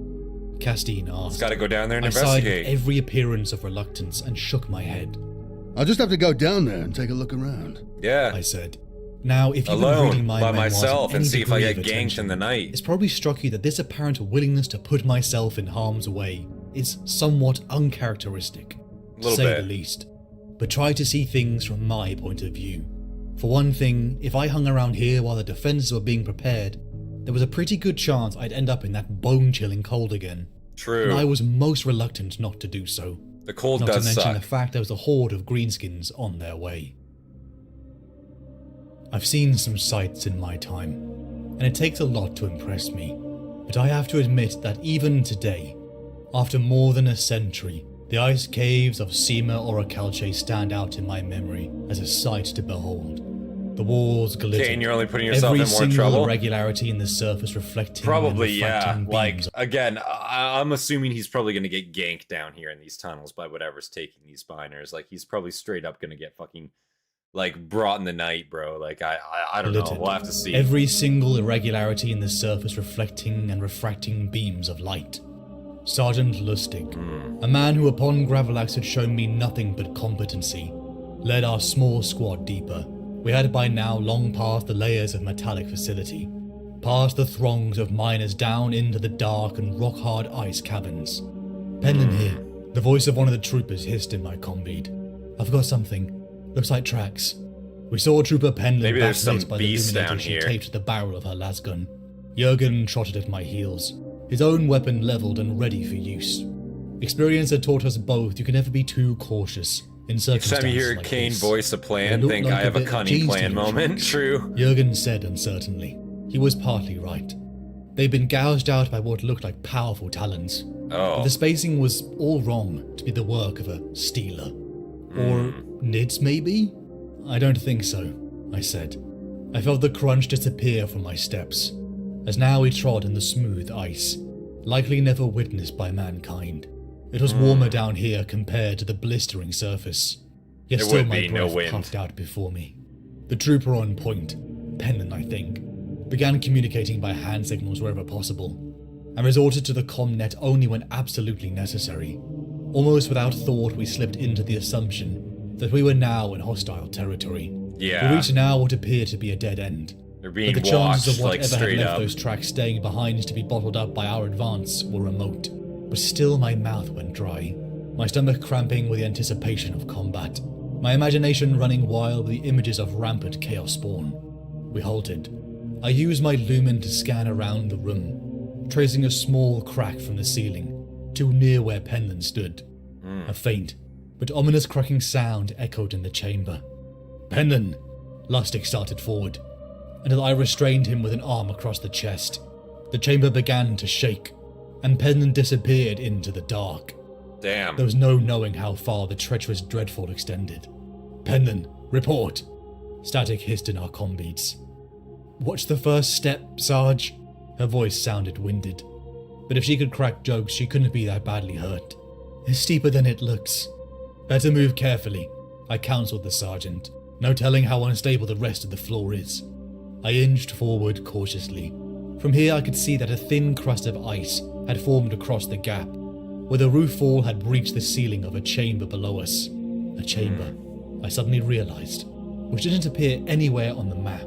Castine asked. He's gotta go down there and I sighed with investigate. every appearance of reluctance and shook my head. I'll just have to go down there and take a look around. Yeah. I said. Now, if you've been reading Alone, my by memoirs myself, in and any see if I degree get of ganked attention, in the night. it's probably struck you that this apparent willingness to put myself in harm's way is somewhat uncharacteristic, to Little say bit. the least. But try to see things from my point of view. For one thing, if I hung around here while the defenses were being prepared, there was a pretty good chance I'd end up in that bone-chilling cold again. True. And I was most reluctant not to do so. The cold Not does to mention suck. the fact there was a horde of greenskins on their way. I've seen some sights in my time, and it takes a lot to impress me, but I have to admit that even today, after more than a century, the ice caves of Sima Orichalche stand out in my memory as a sight to behold. The walls glittered. Cain, you're only putting yourself every in more single trouble. irregularity in the surface reflecting Probably, and yeah. refracting Like, beams. again, I'm assuming he's probably going to get ganked down here in these tunnels by whatever's taking these miners. Like, he's probably straight up going to get fucking, like, brought in the night, bro. Like, I don't know. Glittered. We'll have to see. Every single irregularity in the surface reflecting and refracting beams of light. Sergeant Lustig, a man who upon Gravelax had shown me nothing but competency, led our small squad deeper. We had by now long passed the layers of metallic facility, past the throngs of miners down into the dark and rock-hard ice caverns. Pen them here, The voice of one of the troopers hissed in my comm-bead. "I've got something. Looks like tracks." We saw Trooper Penland Maybe there's some backlit by the beast illuminator down she here. taped to the barrel of her lasgun. Jurgen trotted at my heels, his own weapon leveled and ready for use. Experience had taught us both you can never be too cautious in circumstances Next time you hear like Cain this. voice a plan, It think looked I like have a a bit of cunning cheese plan to your moment. tracks. True. Jurgen said uncertainly. He was partly right. They'd been gouged out by what looked like powerful talons. Oh. The spacing was all wrong to be the work of a stealer. Or Nids, maybe? I don't think so, I said. I felt the crunch disappear from my steps, as now we trod in the smooth ice, likely never witnessed by mankind. It was warmer down here compared to the blistering surface, yet There still would my be no breath wind. puffed out before me. The trooper on point, Penland I think, began communicating by hand signals wherever possible, and resorted to the comnet only when absolutely necessary. Almost without thought, we slipped into the assumption that we were now in hostile territory. Yeah. We reached now what appeared to be a dead end. They're being But the chances watched, of like, whatever had straight left up. those tracks staying behind to be bottled up by our advance were remote. But still my mouth went dry, my stomach cramping with the anticipation of combat, my imagination running wild with the images of rampant chaos spawn. We halted. I used my lumen to scan around the room, tracing a small crack from the ceiling, too near where Penland stood. A faint, but ominous cracking sound echoed in the chamber. "Penland!" Lustig started forward, until I restrained him with an arm across the chest. The chamber began to shake, and Penland disappeared into the dark. Damn. There was no knowing how far the treacherous dreadfall extended. "Penland, report!" Static hissed in our comm-beats. "What's the first step, Sarge?" Her voice sounded winded. But if she could crack jokes, she couldn't be that badly hurt. "It's steeper than it looks. Better move carefully," I counseled the sergeant. "No telling how unstable the rest of the floor is." I inched forward cautiously. From here I could see that a thin crust of ice had formed across the gap, where the roof fall had breached the ceiling of a chamber below us. A chamber, I suddenly realized, which didn't appear anywhere on the map.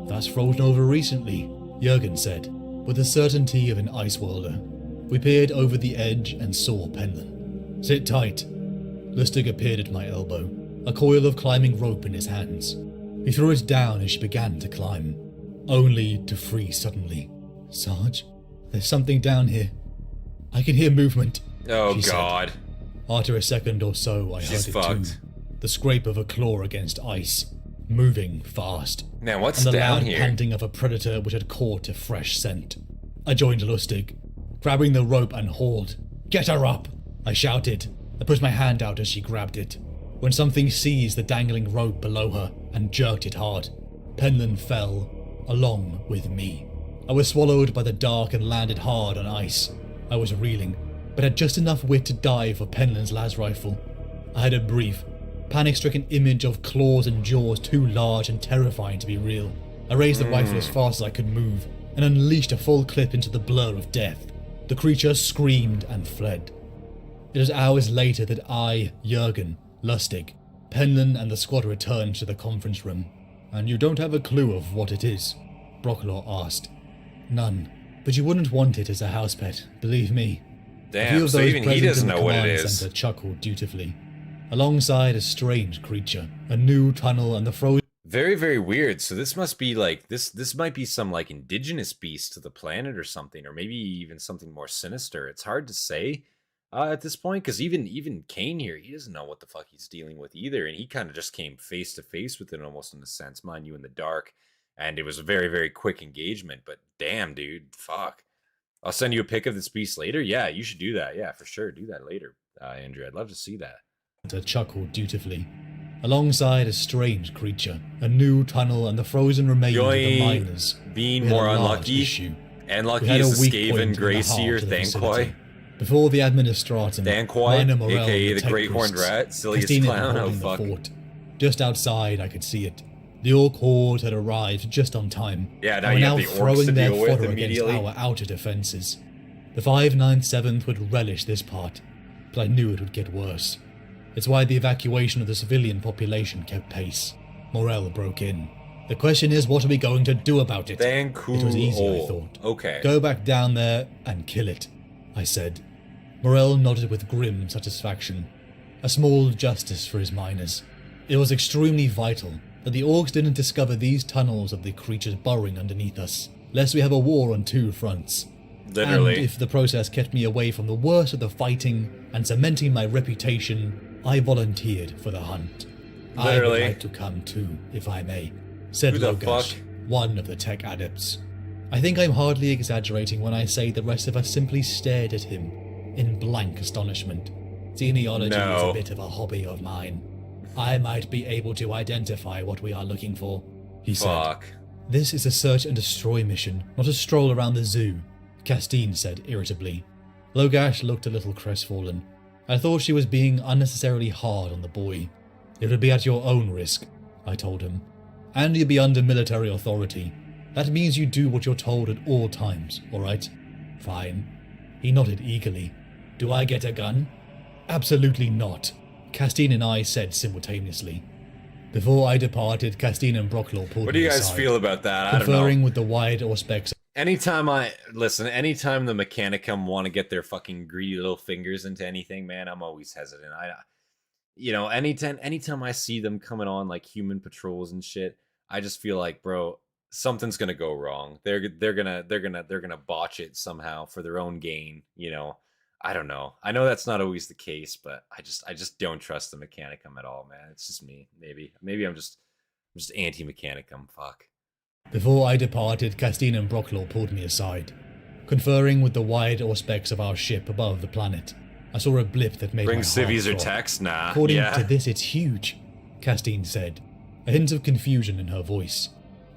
"That's frozen over recently," Jurgen said, with the certainty of an ice welder. We peered over the edge and saw Penland. "Sit tight." Lustig appeared at my elbow, a coil of climbing rope in his hands. He threw it down as she began to climb, only to freeze suddenly. "Sarge, there's something down here. I can hear movement." Oh she said. god. After a second or so, I She's heard it fucked. too. The scrape of a claw against ice, moving fast. Man, what's And the down loud here? panting of a predator which had caught a fresh scent. I joined Lustig, grabbing the rope and hauled. "Get her up!" I shouted. I pushed my hand out as she grabbed it, when something seized the dangling rope below her and jerked it hard. Penland fell, along with me. I was swallowed by the dark and landed hard on ice. I was reeling, but had just enough wit to dive for Penland's las rifle. I had a brief, panic-stricken image of claws and jaws too large and terrifying to be real. I raised the rifle as fast as I could move, and unleashed a full clip into the blur of death. The creature screamed and fled. It was hours later that I, Jurgen, Lustig, Penland and the squad returned to the conference room. "And you don't have a clue of what it is?" Brocklaw asked. "None. But you wouldn't want it as a house pet, believe me." A few Damn, of so those even he present doesn't in the know what it command is. center chuckled dutifully. Alongside a strange creature, a new tunnel and the frozen Very, very weird. So this must be like this might be some like indigenous beast to the planet or something, or maybe even something more sinister. It's hard to say at this point, because even Cain here, he doesn't know what the fuck he's dealing with either, and he kind of just came face to face with it almost in a sense, mind you, in the dark, and it was a very, very quick engagement. But damn, dude, fuck. I'll send you a pic of this beast later. Yeah, you should do that. Yeah, for sure, do that later, Andrew. I'd love to see that. chuckled dutifully. Alongside a strange creature, a new tunnel and the frozen remains of the miners. Being We had more a large unlucky. issue. And We lucky had is a the weak Skaven, point in the Gracie, or heart of the Thanquoy. facility. Before the administratum, Thanquoy, Minor Morel and aka the the Great Horned Tech Rat, Priests, silliest Christina clown, oh holding the fuck. fort. Just outside, I could see it. The orc horde had arrived just on time. Yeah, now and were you now have the orcs throwing to their deal with fodder against immediately. our outer defences. The 597th would relish this part, but I knew it would get worse. It's why the evacuation of the civilian population kept pace. Morel broke in. The question is, what are we going to do about it? Thank It was easy, I you. thought. Okay. Go back down there and kill it, I said. Morel nodded with grim satisfaction. A small justice for his miners. It was extremely vital that the orcs didn't discover these tunnels of the creatures burrowing underneath us, lest we have a war on 2 fronts. Literally. And if the process kept me away from the worst of the fighting and cementing my reputation, I volunteered for the hunt. Literally. I would like to come too, if I may, said Who the Logash, fuck? one of the tech adepts. I think I'm hardly exaggerating when I say the rest of us simply stared at him in blank astonishment. Genealogy is a bit of a hobby of mine. I might be able to identify what we are looking for, he said. This is a search and destroy mission, not a stroll around the zoo, Castine said irritably. Logash looked a little crestfallen. I thought she was being unnecessarily hard on the boy. It would be at your own risk, I told him. And you'd be under military authority. That means you do what you're told at all times, alright? Fine. He nodded eagerly. Do I get a gun? Absolutely not, Castine and I said simultaneously. Before I departed, Castine and Brocklaw pulled me aside. What do you guys feel about that? I don't know. Conferring with the wide auspex. Anytime the Mechanicum want to get their fucking greedy little fingers into anything, man, I'm always hesitant. Anytime I see them coming on like human patrols and shit, I just feel like, bro, something's gonna go wrong. They're gonna botch it somehow for their own gain. I don't know. I know that's not always the case, but I just don't trust the Mechanicum at all, man. It's just me. Maybe I'm just anti-Mechanicum. Fuck. Before I departed, Castine and Brocklaw pulled me aside. Conferring with the wide auspex of our ship above the planet, I saw a blip that made my heart civvies or throb. text? Nah. According to this, it's huge, Castine said, a hint of confusion in her voice.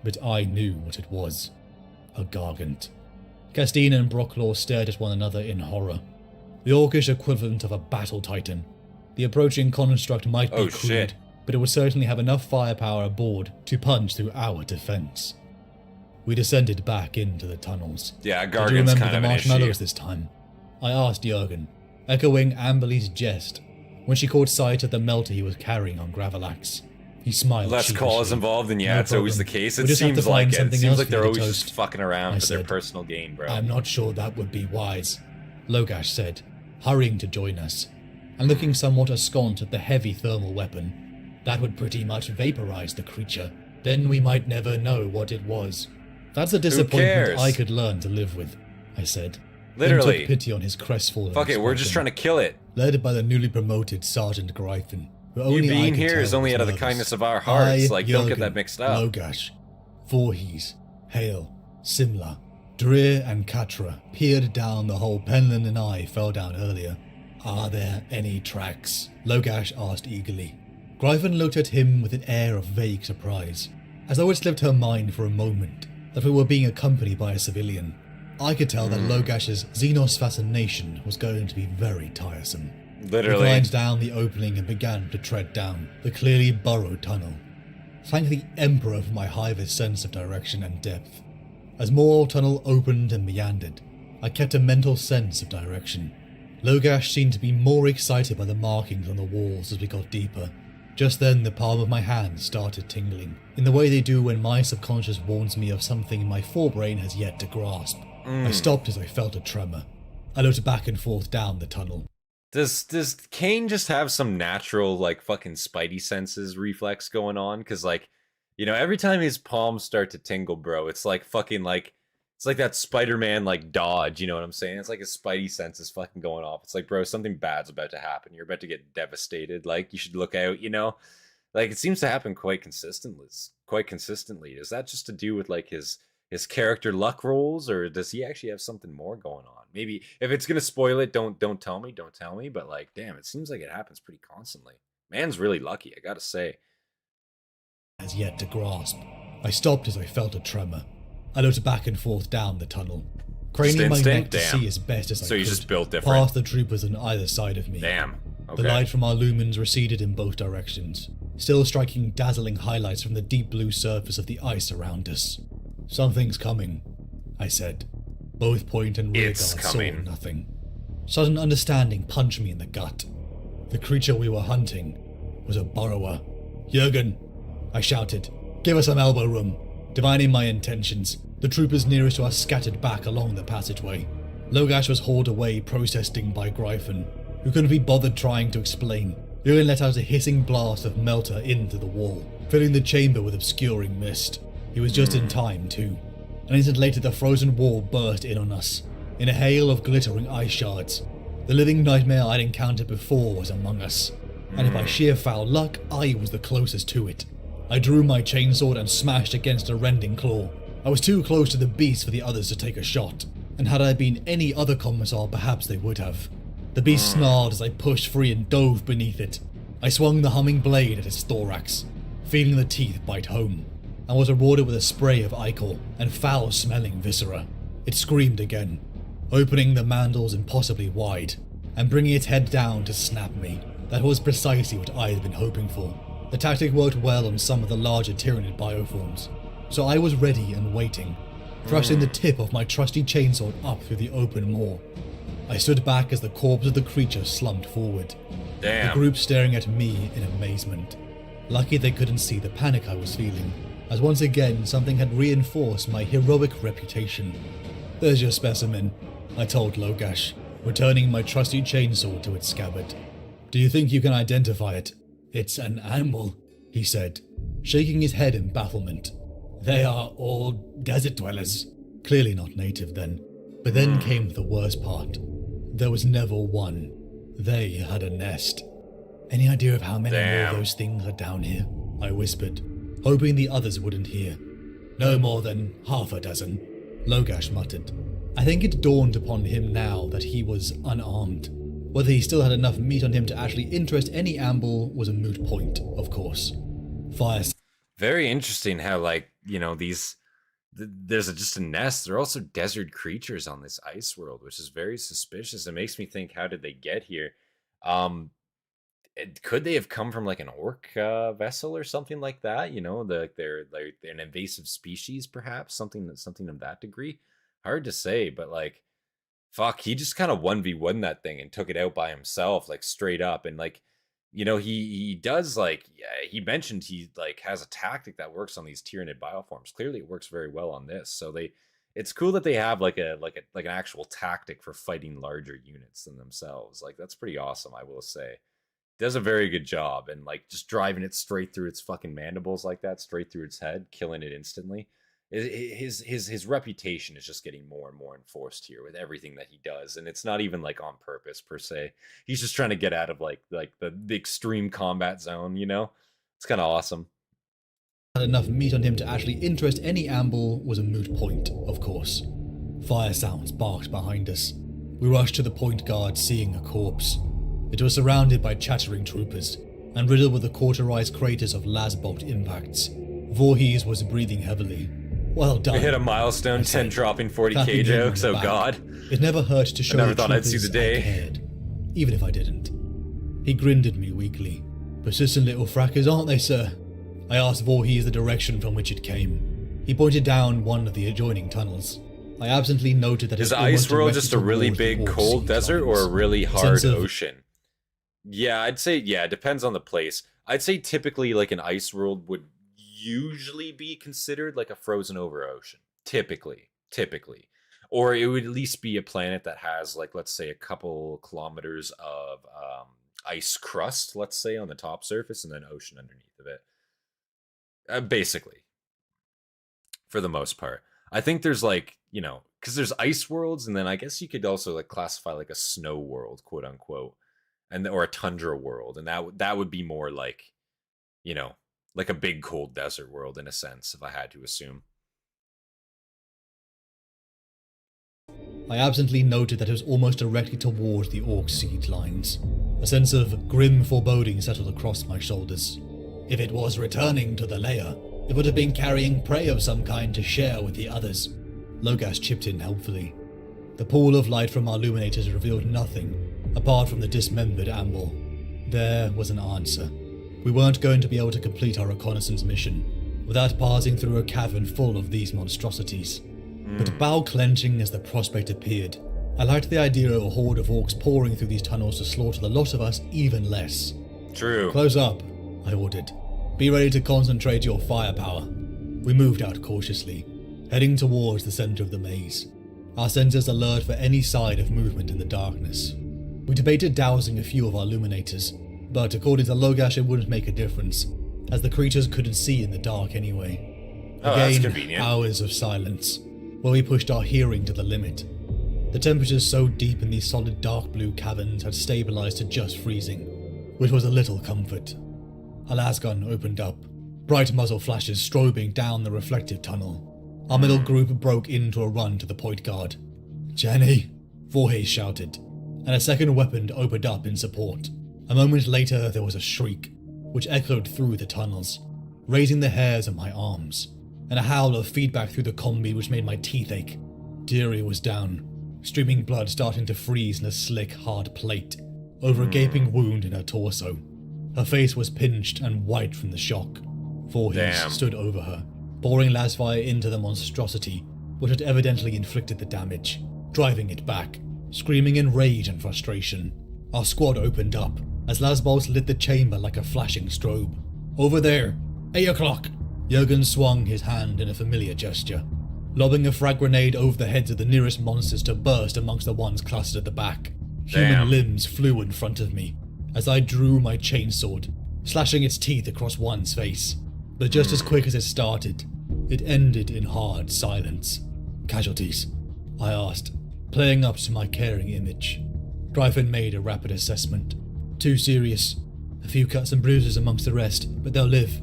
But I knew what it was. A gargant. Castine and Brocklaw stared at one another in horror. The orcish equivalent of a battle titan. The approaching construct might be crude, but it would certainly have enough firepower aboard to punch through our defense. We descended back into the tunnels. Yeah, Did you Gargant's remember kind the of an marshmallows issue. this time? I asked Jurgen, echoing Amberly's jest when she caught sight of the melter he was carrying on Gravelax. He smiled. Less calls involved, and yeah, No it's always the problem. case. We'll It just have to seems like find it. It something seems else like for they're you to always toast. just fucking around I for their said. personal gain, bro. I'm not sure that would be wise, Logash said, hurrying to join us, and looking somewhat askant at the heavy thermal weapon. That would pretty much vaporize the creature. Then we might never know what it was. That's a disappointment I could learn to live with, I said. Literally. Then took pity on his crestfallen Fuck it, we're just trying to kill it. Led by the newly promoted Sergeant Gryphon, who You only I being could here tell is only was out of the nervous. kindness of our hearts. Like, don't get Jurgen, that mixed up. Logash, Voorhees, Hale, Simla, Dreer and Katra peered down the hole Penland and I fell down earlier. Are there any tracks? Logash asked eagerly. Gryphon looked at him with an air of vague surprise, as though it slipped her mind for a moment that we were being accompanied by a civilian. I could tell that Logash's Xenos fascination was going to be very tiresome. Literally. He climbed down the opening and began to tread down the clearly burrowed tunnel. Thank the Emperor for my highest sense of direction and depth. As more tunnel opened and meandered, I kept a mental sense of direction. Logash seemed to be more excited by the markings on the walls as we got deeper. Just then the palm of my hand started tingling, in the way they do when my subconscious warns me of something my forebrain has yet to grasp. I stopped as I felt a tremor. I looked back and forth down the tunnel. Does Cain just have some natural, like, fucking spidey senses reflex going on? Because, like, every time his palms start to tingle, bro, it's like fucking, like, it's like that Spider-Man, like, dodge, you know what I'm saying? It's like his spidey sense is fucking going off. It's like, bro, something bad's about to happen. You're about to get devastated. Like, you should look out, Like, it seems to happen quite consistently. Is that just to do with, like, his character luck rolls, or does he actually have something more going on? Maybe if it's gonna spoil it, don't tell me. But like, damn, it seems like it happens pretty constantly. Man's really lucky, I gotta say. Has yet to grasp. I stopped as I felt a tremor. I looked back and forth down the tunnel, craning my neck to see as best as I could. So you just built different. Past the troopers on either side of me. Damn. Okay. The light from our lumens receded in both directions, still striking dazzling highlights from the deep blue surface of the ice around us. Something's coming, I said. Both point and rear guards saw nothing. Sudden understanding punched me in the gut. The creature we were hunting was a burrower. Jurgen, I shouted, give us some elbow room. Divining my intentions, the troopers nearest to us scattered back along the passageway. Logash was hauled away protesting by Gryphon, who couldn't be bothered trying to explain. He only let out a hissing blast of melter into the wall, filling the chamber with obscuring mist. He was just in time too. An instant later the frozen wall burst in on us, in a hail of glittering ice shards. The living nightmare I'd encountered before was among us, and by sheer foul luck, I was the closest to it. I drew my chainsword and smashed against a rending claw. I was too close to the beast for the others to take a shot, and had I been any other commissar, perhaps they would have. The beast snarled as I pushed free and dove beneath it. I swung the humming blade at its thorax, feeling the teeth bite home, and was rewarded with a spray of ichor and foul-smelling viscera. It screamed again, opening the mandals impossibly wide, and bringing its head down to snap me. That was precisely what I had been hoping for. The tactic worked well on some of the larger Tyranid bioforms, so I was ready and waiting, thrusting the tip of my trusty chainsword up through the open maw. I stood back as the corpse of the creature slumped forward, the group staring at me in amazement. Lucky they couldn't see the panic I was feeling, as once again something had reinforced my heroic reputation. "There's your specimen," I told Logash, returning my trusty chainsword to its scabbard. "Do you think you can identify it?" "It's an animal," he said, shaking his head in bafflement. "They are all desert dwellers." Clearly not native then. But then came the worst part. There was never one. They had a nest. "Any idea of how many more of those things are down here?" I whispered, hoping the others wouldn't hear. "No more than half a dozen," Logash muttered. I think it dawned upon him now that he was unarmed. Whether he still had enough meat on him to actually interest any amble was a moot point, of course. Very interesting how, like, you know, there's just a nest. There are also desert creatures on this ice world, which is very suspicious. It makes me think, how did they get here? Could they have come from like an orc vessel or something like that? You know, they're an invasive species, perhaps something of that degree. Hard to say, but like, fuck, he just kind of 1v1 that thing and took it out by himself, like straight up. And like, you know, he does, like, yeah, he mentioned he like has a tactic that works on these Tyranid bioforms. Clearly it works very well on this. So it's cool that they have like an actual tactic for fighting larger units than themselves. Like, that's pretty awesome, I will say. Does a very good job, and like just driving it straight through its fucking mandibles like that, straight through its head, killing it instantly. His reputation is just getting more and more enforced here with everything that he does, and it's not even like on purpose per se. He's just trying to get out of like the extreme combat zone, you know? It's kind of awesome. Enough meat on him to actually interest any amble was a moot point, of course. Fire sounds barked behind us. We rushed to the point guard, seeing a corpse. It was surrounded by chattering troopers, and riddled with the cauterized craters of lasbolt impacts. Voorhees was breathing heavily. "Well done." We hit a milestone, 10 dropping 40k jokes, oh god. It never hurt to show I never thought I'd see the day. I cared, even if I didn't. He grinned at me weakly. "Persistent little frackers, aren't they, sir?" I asked Voorhees the direction from which it came. He pointed down one of the adjoining tunnels. I absently noted that is Ice World just a really big cold desert or a really hard ocean? Yeah, I'd say, yeah, it depends on the place. I'd say typically like an ice world would usually be considered like a frozen over ocean. Typically. Or it would at least be a planet that has, like, let's say a couple kilometers of ice crust, let's say, on the top surface, and then ocean underneath of it. Basically. For the most part. I think there's like, you know, because there's ice worlds, and then I guess you could also like classify like a snow world, quote unquote. Or a tundra world, and that would be more like, you know, like a big cold desert world in a sense, if I had to assume. I absently noted that it was almost directly towards the orc siege lines. A sense of grim foreboding settled across my shoulders. If it was returning to the lair, it would have been carrying prey of some kind to share with the others. Logash chipped in helpfully. The pool of light from our illuminators revealed nothing apart from the dismembered amble. There was an answer. We weren't going to be able to complete our reconnaissance mission without passing through a cavern full of these monstrosities. But bow clenching as the prospect appeared, I liked the idea of a horde of orcs pouring through these tunnels to slaughter the lot of us even less. True. "Close up," I ordered. "Be ready to concentrate your firepower." We moved out cautiously, heading towards the center of the maze. our sensors alert for any sign of movement in the darkness. We debated dousing a few of our illuminators, but according to Logash it wouldn't make a difference, as the creatures couldn't see in the dark anyway. Oh, Again, that's convenient. Hours of silence, where we pushed our hearing to the limit. The temperatures so deep in these solid dark blue caverns had stabilized to just freezing, which was a little comfort. A lasgun opened up, bright muzzle flashes strobing down the reflective tunnel. Our middle group broke into a run to the point guard. "Jenny!" Voorhees shouted, and a second weapon opened up in support. A moment later there was a shriek, which echoed through the tunnels, raising the hairs on my arms, and a howl of feedback through the combi which made my teeth ache. Deary was down, streaming blood starting to freeze in a slick, hard plate, over a gaping wound in her torso. Her face was pinched and white from the shock. Voorhees stood over her, pouring lasfire into the monstrosity, which had evidently inflicted the damage, driving it back, screaming in rage and frustration. Our squad opened up, as lasballs lit the chamber like a flashing strobe. "Over there! 8 o'clock!" Jurgen swung his hand in a familiar gesture, lobbing a frag grenade over the heads of the nearest monsters to burst amongst the ones clustered at the back. Human limbs flew in front of me, as I drew my chainsword, slashing its teeth across one's face. But just as quick as it started, it ended in hard silence. "Casualties?" I asked, playing up to my caring image. Gryphon made a rapid assessment. "Too serious. A few cuts and bruises amongst the rest, but they'll live."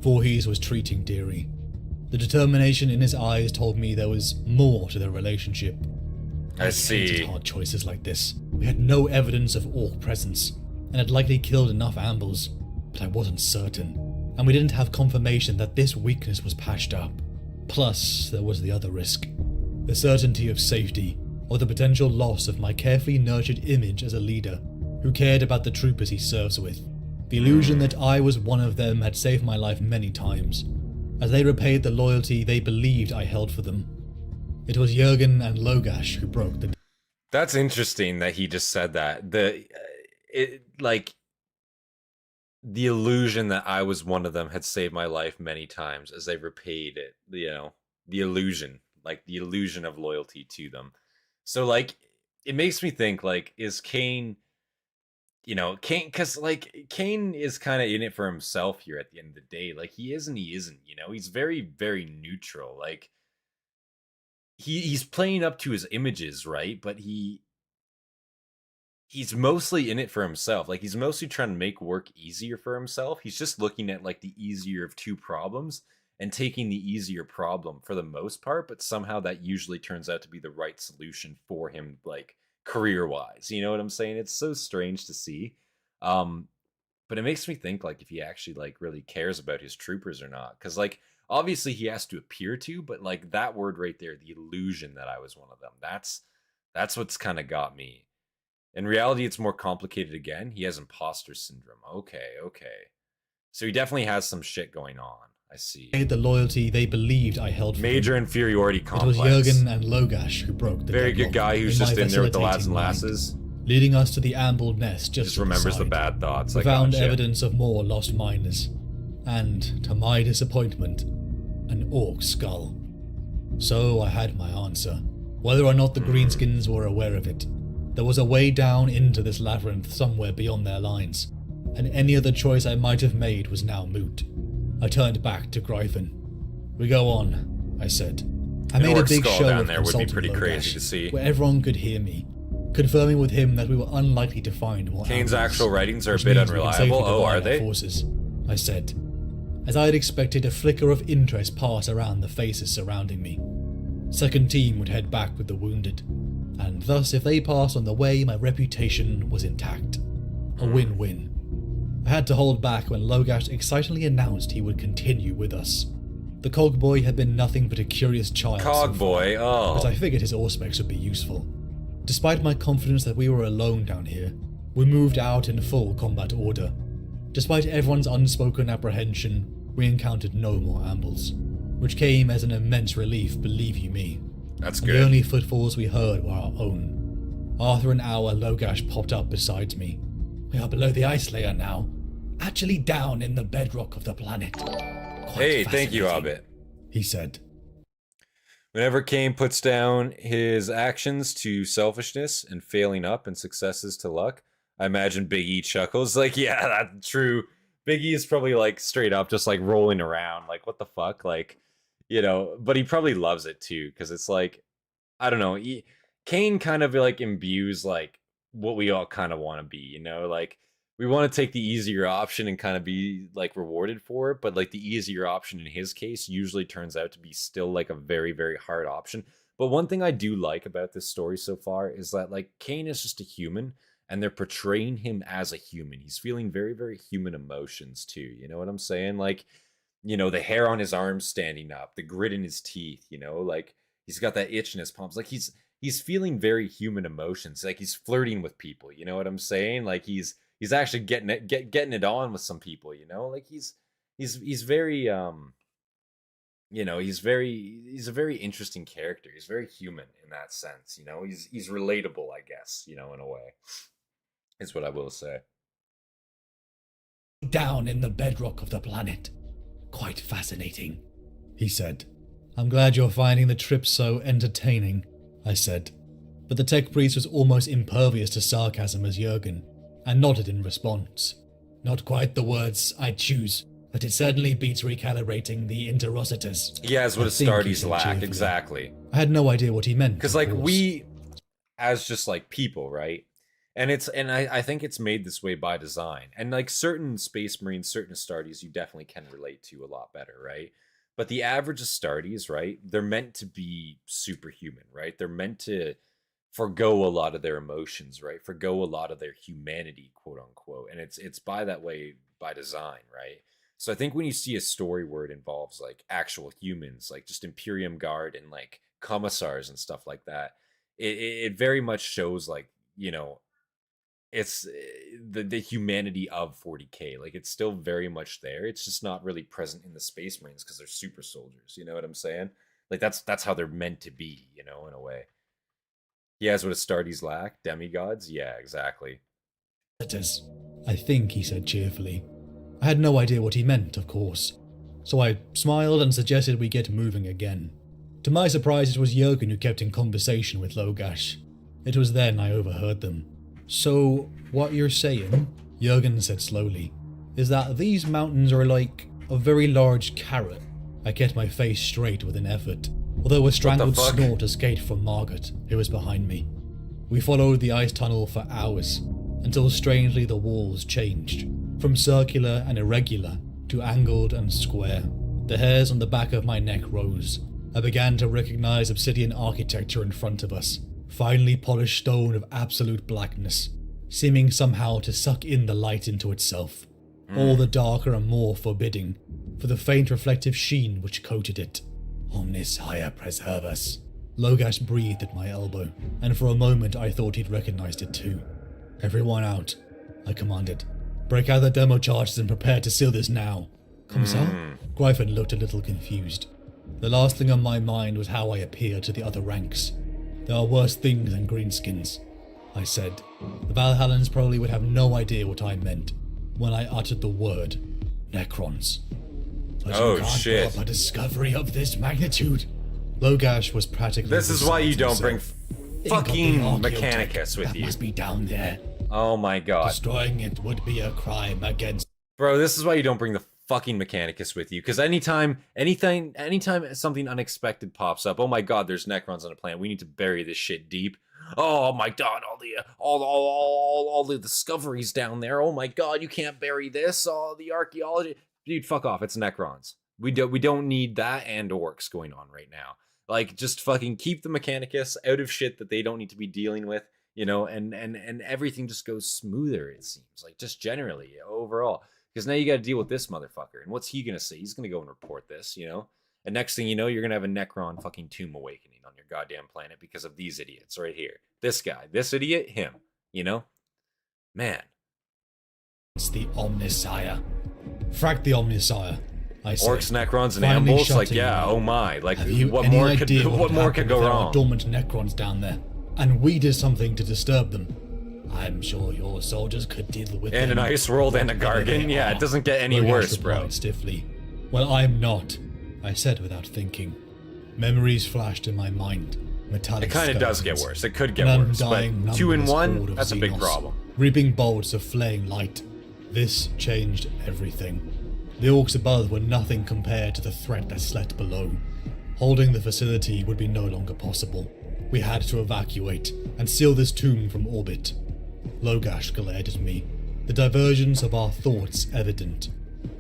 Voorhees was treating Deary. The determination in his eyes told me there was more to their relationship. I see. Hated hard choices like this. We had no evidence of orc presence, and had likely killed enough ambles, but I wasn't certain. And we didn't have confirmation that this weakness was patched up. Plus, there was the other risk. The certainty of safety, or the potential loss of my carefully nurtured image as a leader who cared about the troopers he serves with. The illusion that I was one of them had saved my life many times, as they repaid the loyalty they believed I held for them. It was Jurgen and Logash who broke the... That's interesting that he just said that. The illusion that I was one of them had saved my life many times as they repaid it, the illusion of loyalty to them. So, it makes me think, is Cain, because, Cain is kind of in it for himself here at the end of the day. He is and he isn't, he's very, very neutral. He's playing up to his images, right? But he's mostly in it for himself. He's mostly trying to make work easier for himself. He's just looking at the easier of two problems and taking the easier problem for the most part, but somehow that usually turns out to be the right solution for him, career wise. You know what I'm saying? It's so strange to see. But it makes me think if he actually really cares about his troopers or not. Because obviously he has to appear to, but that word right there, the illusion that I was one of them, that's what's kind of got me. In reality, it's more complicated again. He has imposter syndrome. Okay. So he definitely has some shit going on. I see. The loyalty they believed I held for Major them. Inferiority complex. It was Jurgen and Logash who broke the very good guy who's just in there with the lads and lasses. Leading us to the ambled nest just remembers the bad thoughts. We found evidence of more lost miners. And, to my disappointment, an orc skull. So I had my answer. Whether or not the greenskins were aware of it, there was a way down into this labyrinth somewhere beyond their lines, and any other choice I might have made was now moot. I turned back to Gryphon. "We go on," I said. I made a big show down of there would be pretty Logash, crazy to see, where everyone could hear me, confirming with him that we were unlikely to find more Cain's animals, actual writings are a which bit means we can unreliable. safely Oh, are divide our they? Forces, I said, as I had expected a flicker of interest pass around the faces surrounding me. Second team would head back with the wounded, and thus if they passed on the way, my reputation was intact. A win-win. I had to hold back when Logash excitedly announced he would continue with us. The Cogboy had been nothing but a curious child. Cogboy, but I figured his auspex would be useful. Despite my confidence that we were alone down here, we moved out in full combat order. Despite everyone's unspoken apprehension, we encountered no more ambles, which came as an immense relief, believe you me. That's and good. The only footfalls we heard were our own. After an hour, Logash popped up beside me. "We are below the ice layer now. Actually down in the bedrock of the planet." Hey, thank you, Hobbit. He said. Whenever Cain puts down his actions to selfishness and failing up and successes to luck, I imagine Big E chuckles. Like, yeah, that's true. Big E is probably like straight up just like rolling around. Like, what the fuck? Like, you know, but he probably loves it too. Cause it's like, I don't know. Cain kind of like imbues like what we all kind of want to be, you know, like we want to take the easier option and kind of be like rewarded for it. But like the easier option in his case usually turns out to be still like a very, very hard option. But one thing I do like about this story so far is that like Cain is just a human and they're portraying him as a human. He's feeling very, very human emotions too. You know what I'm saying? Like, you know, the hair on his arms standing up, the grit in his teeth, you know, like he's got that itch in his palms. Like he's feeling very human emotions. Like he's flirting with people. You know what I'm saying? Like he's actually getting it on with some people, you know, like he's very, you know, he's a very interesting character. He's very human in that sense. You know, he's relatable, I guess, you know, in a way is what I will say. Down in the bedrock of the planet. Quite fascinating, he said. I'm glad you're finding the trip so entertaining, I said. But the tech priest was almost impervious to sarcasm as Jurgen, and nodded in response. Not quite the words I'd choose, but it certainly beats recalibrating the interrocitors. He has what Astartes lacked, exactly. I had no idea what he meant. Because like we, as just like people, right? And I think it's made this way by design. And like certain Space Marines, certain Astartes, you definitely can relate to a lot better, right? But the average Astartes, right? They're meant to be superhuman, right? They're meant to forgo a lot of their emotions, right? Forgo a lot of their humanity, quote unquote. And it's by that way by design, right? So I think when you see a story where it involves like actual humans, like just Imperium Guard and like commissars and stuff like that, it very much shows like, you know, it's the humanity of 40k. Like it's still very much there. It's just not really present in the Space Marines because they're super soldiers. You know what I'm saying? Like that's how they're meant to be, you know, in a way. He has what Astartes lack, demigods. Yeah, exactly. I think, he said cheerfully. I had no idea what he meant, of course. So I smiled and suggested we get moving again. To my surprise, it was Jurgen who kept in conversation with Logash. It was then I overheard them. So, what you're saying, Jurgen said slowly, is that these mountains are like a very large carrot. I kept my face straight with an effort, although a strangled snort escaped from Margaret, who was behind me. We followed the ice tunnel for hours, until strangely the walls changed, from circular and irregular to angled and square. The hairs on the back of my neck rose. I began to recognize obsidian architecture in front of us. Finely polished stone of absolute blackness, seeming somehow to suck in the light into itself, all the darker and more forbidding, for the faint reflective sheen which coated it. Omnis Haia preserve us. Logash breathed at my elbow, and for a moment I thought he'd recognized it too. Everyone out, I commanded. Break out the demo charges and prepare to seal this now. Commissar? Gryphon looked a little confused. The last thing on my mind was how I appeared to the other ranks. There are worse things than greenskins, I said. The Valhallans probably would have no idea what I meant when I uttered the word Necrons. But you can't give up a discovery of this magnitude. Logash was practically... This is why you don't bring fucking Mechanicus with you. That must be down there. Oh my god. Destroying it would be a crime against... Bro, this is why you don't bring the fucking Mechanicus with you, because anytime something unexpected pops up, oh my god, there's Necrons on a planet, we need to bury this shit deep. Oh my god, all the discoveries down there, oh my god, you can't bury this, all the archaeology. Dude, fuck off, it's Necrons. We don't need that and orcs going on right now. Like, just fucking keep the Mechanicus out of shit that they don't need to be dealing with, you know, and everything just goes smoother, it seems, like, just generally, overall. Because now you got to deal with this motherfucker. And what's he going to say? He's going to go and report this, you know? And next thing you know, you're going to have a Necron fucking tomb awakening on your goddamn planet because of these idiots right here. This guy, this idiot, him, you know? Man. It's the Omnissiah. Frack the Omnissiah, I say. Orcs, Necrons, and animals? Like, yeah, oh my. Like, what more could go wrong? Dormant Necrons down there. And we did something to disturb them. I'm sure your soldiers could deal with and an ice world and a Gargan. Yeah, it doesn't get any worse, bro. Stiffly. Well, I'm not, I said without thinking. Memories flashed in my mind. Metallic It kind of does get skeletons, worse. It could get an worse, but undying 2 in numberless 1, horde of that's a big Xenos, problem. Reaping bolts of flaying light. This changed everything. The orcs above were nothing compared to the threat that slept below. Holding the facility would be no longer possible. We had to evacuate and seal this tomb from orbit. Logash glared at me, the divergence of our thoughts evident.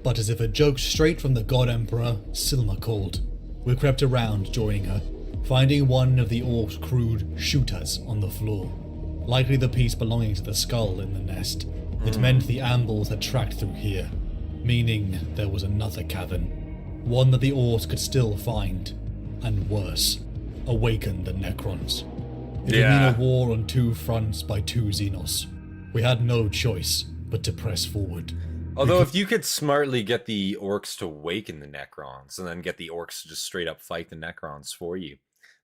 But as if a joke straight from the God Emperor, Silma called. We crept around, joining her, finding one of the orcs' crude shooters on the floor. Likely the piece belonging to the skull in the nest. It meant the ambles had tracked through here, meaning there was another cavern. One that the orcs could still find. And worse, awaken the Necrons. It would mean a war on 2 fronts by 2 Xenos. We had no choice but to press forward. Although if you could smartly get the orcs to awaken the Necrons, and then get the orcs to just straight up fight the Necrons for you,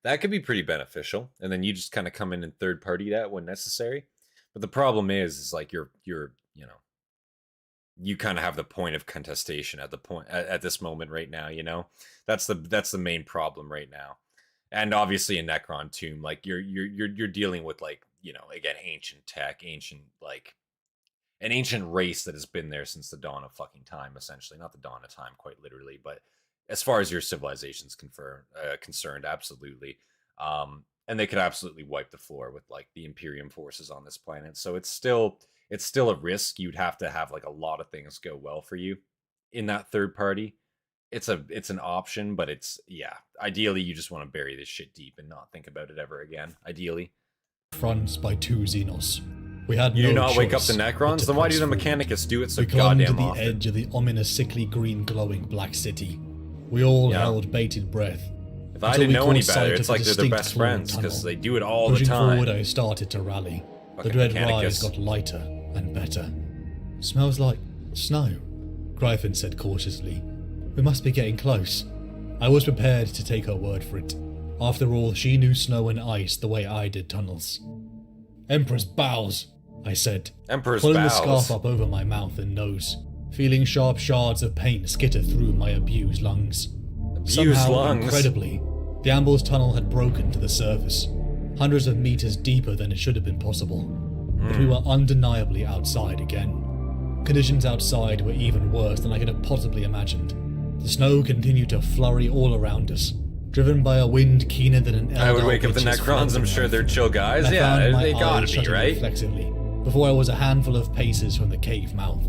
that could be pretty beneficial. And then you just kind of come in and third party that when necessary. But the problem is like you're you know, you kind of have the point of contestation at this moment right now, you know? That's the main problem right now. And obviously a Necron tomb, like you're dealing with, like, you know, again, ancient tech, like an ancient race that has been there since the dawn of fucking time, essentially. Not the dawn of time, quite literally, but as far as your civilization's concerned, absolutely. And they could absolutely wipe the floor with, like, the Imperium forces on this planet. So it's still a risk. You'd have to have, like, a lot of things go well for you in that third party. It's an option, but ideally you just want to bury this shit deep and not think about it ever again. Ideally. Fronts by 2 Xenos. We had You no do not wake up choice the Necrons? Then why do the but to press Mechanicus do it so we clung to goddamn the often? edge of the ominous sickly green glowing black city. We all held bated breath. If I didn't know any better, it's like they're their best friends, because they do it all the Pushing time. forward, I started to rally. The Fucking dread Mechanicus. rise got lighter and better. Smells like snow, Gryphon said cautiously. We must be getting close. I was prepared to take her word for it. After all, she knew snow and ice the way I did tunnels. Emperor's bows, I said, Emperor's pulling bows. the scarf up over my mouth and nose, feeling sharp shards of paint skitter through my abused lungs. Somehow, incredibly, the Amble's tunnel had broken to the surface, hundreds of meters deeper than it should have been possible. But we were undeniably outside again. Conditions outside were even worse than I could have possibly imagined. The snow continued to flurry all around us, driven by a wind keener than an I would Eldar wake up the witch's Necrons, I'm sure they're chill guys. I Yeah, found my they gotta eyes be, shutting right? reflexively, before I was a handful of paces from the cave mouth.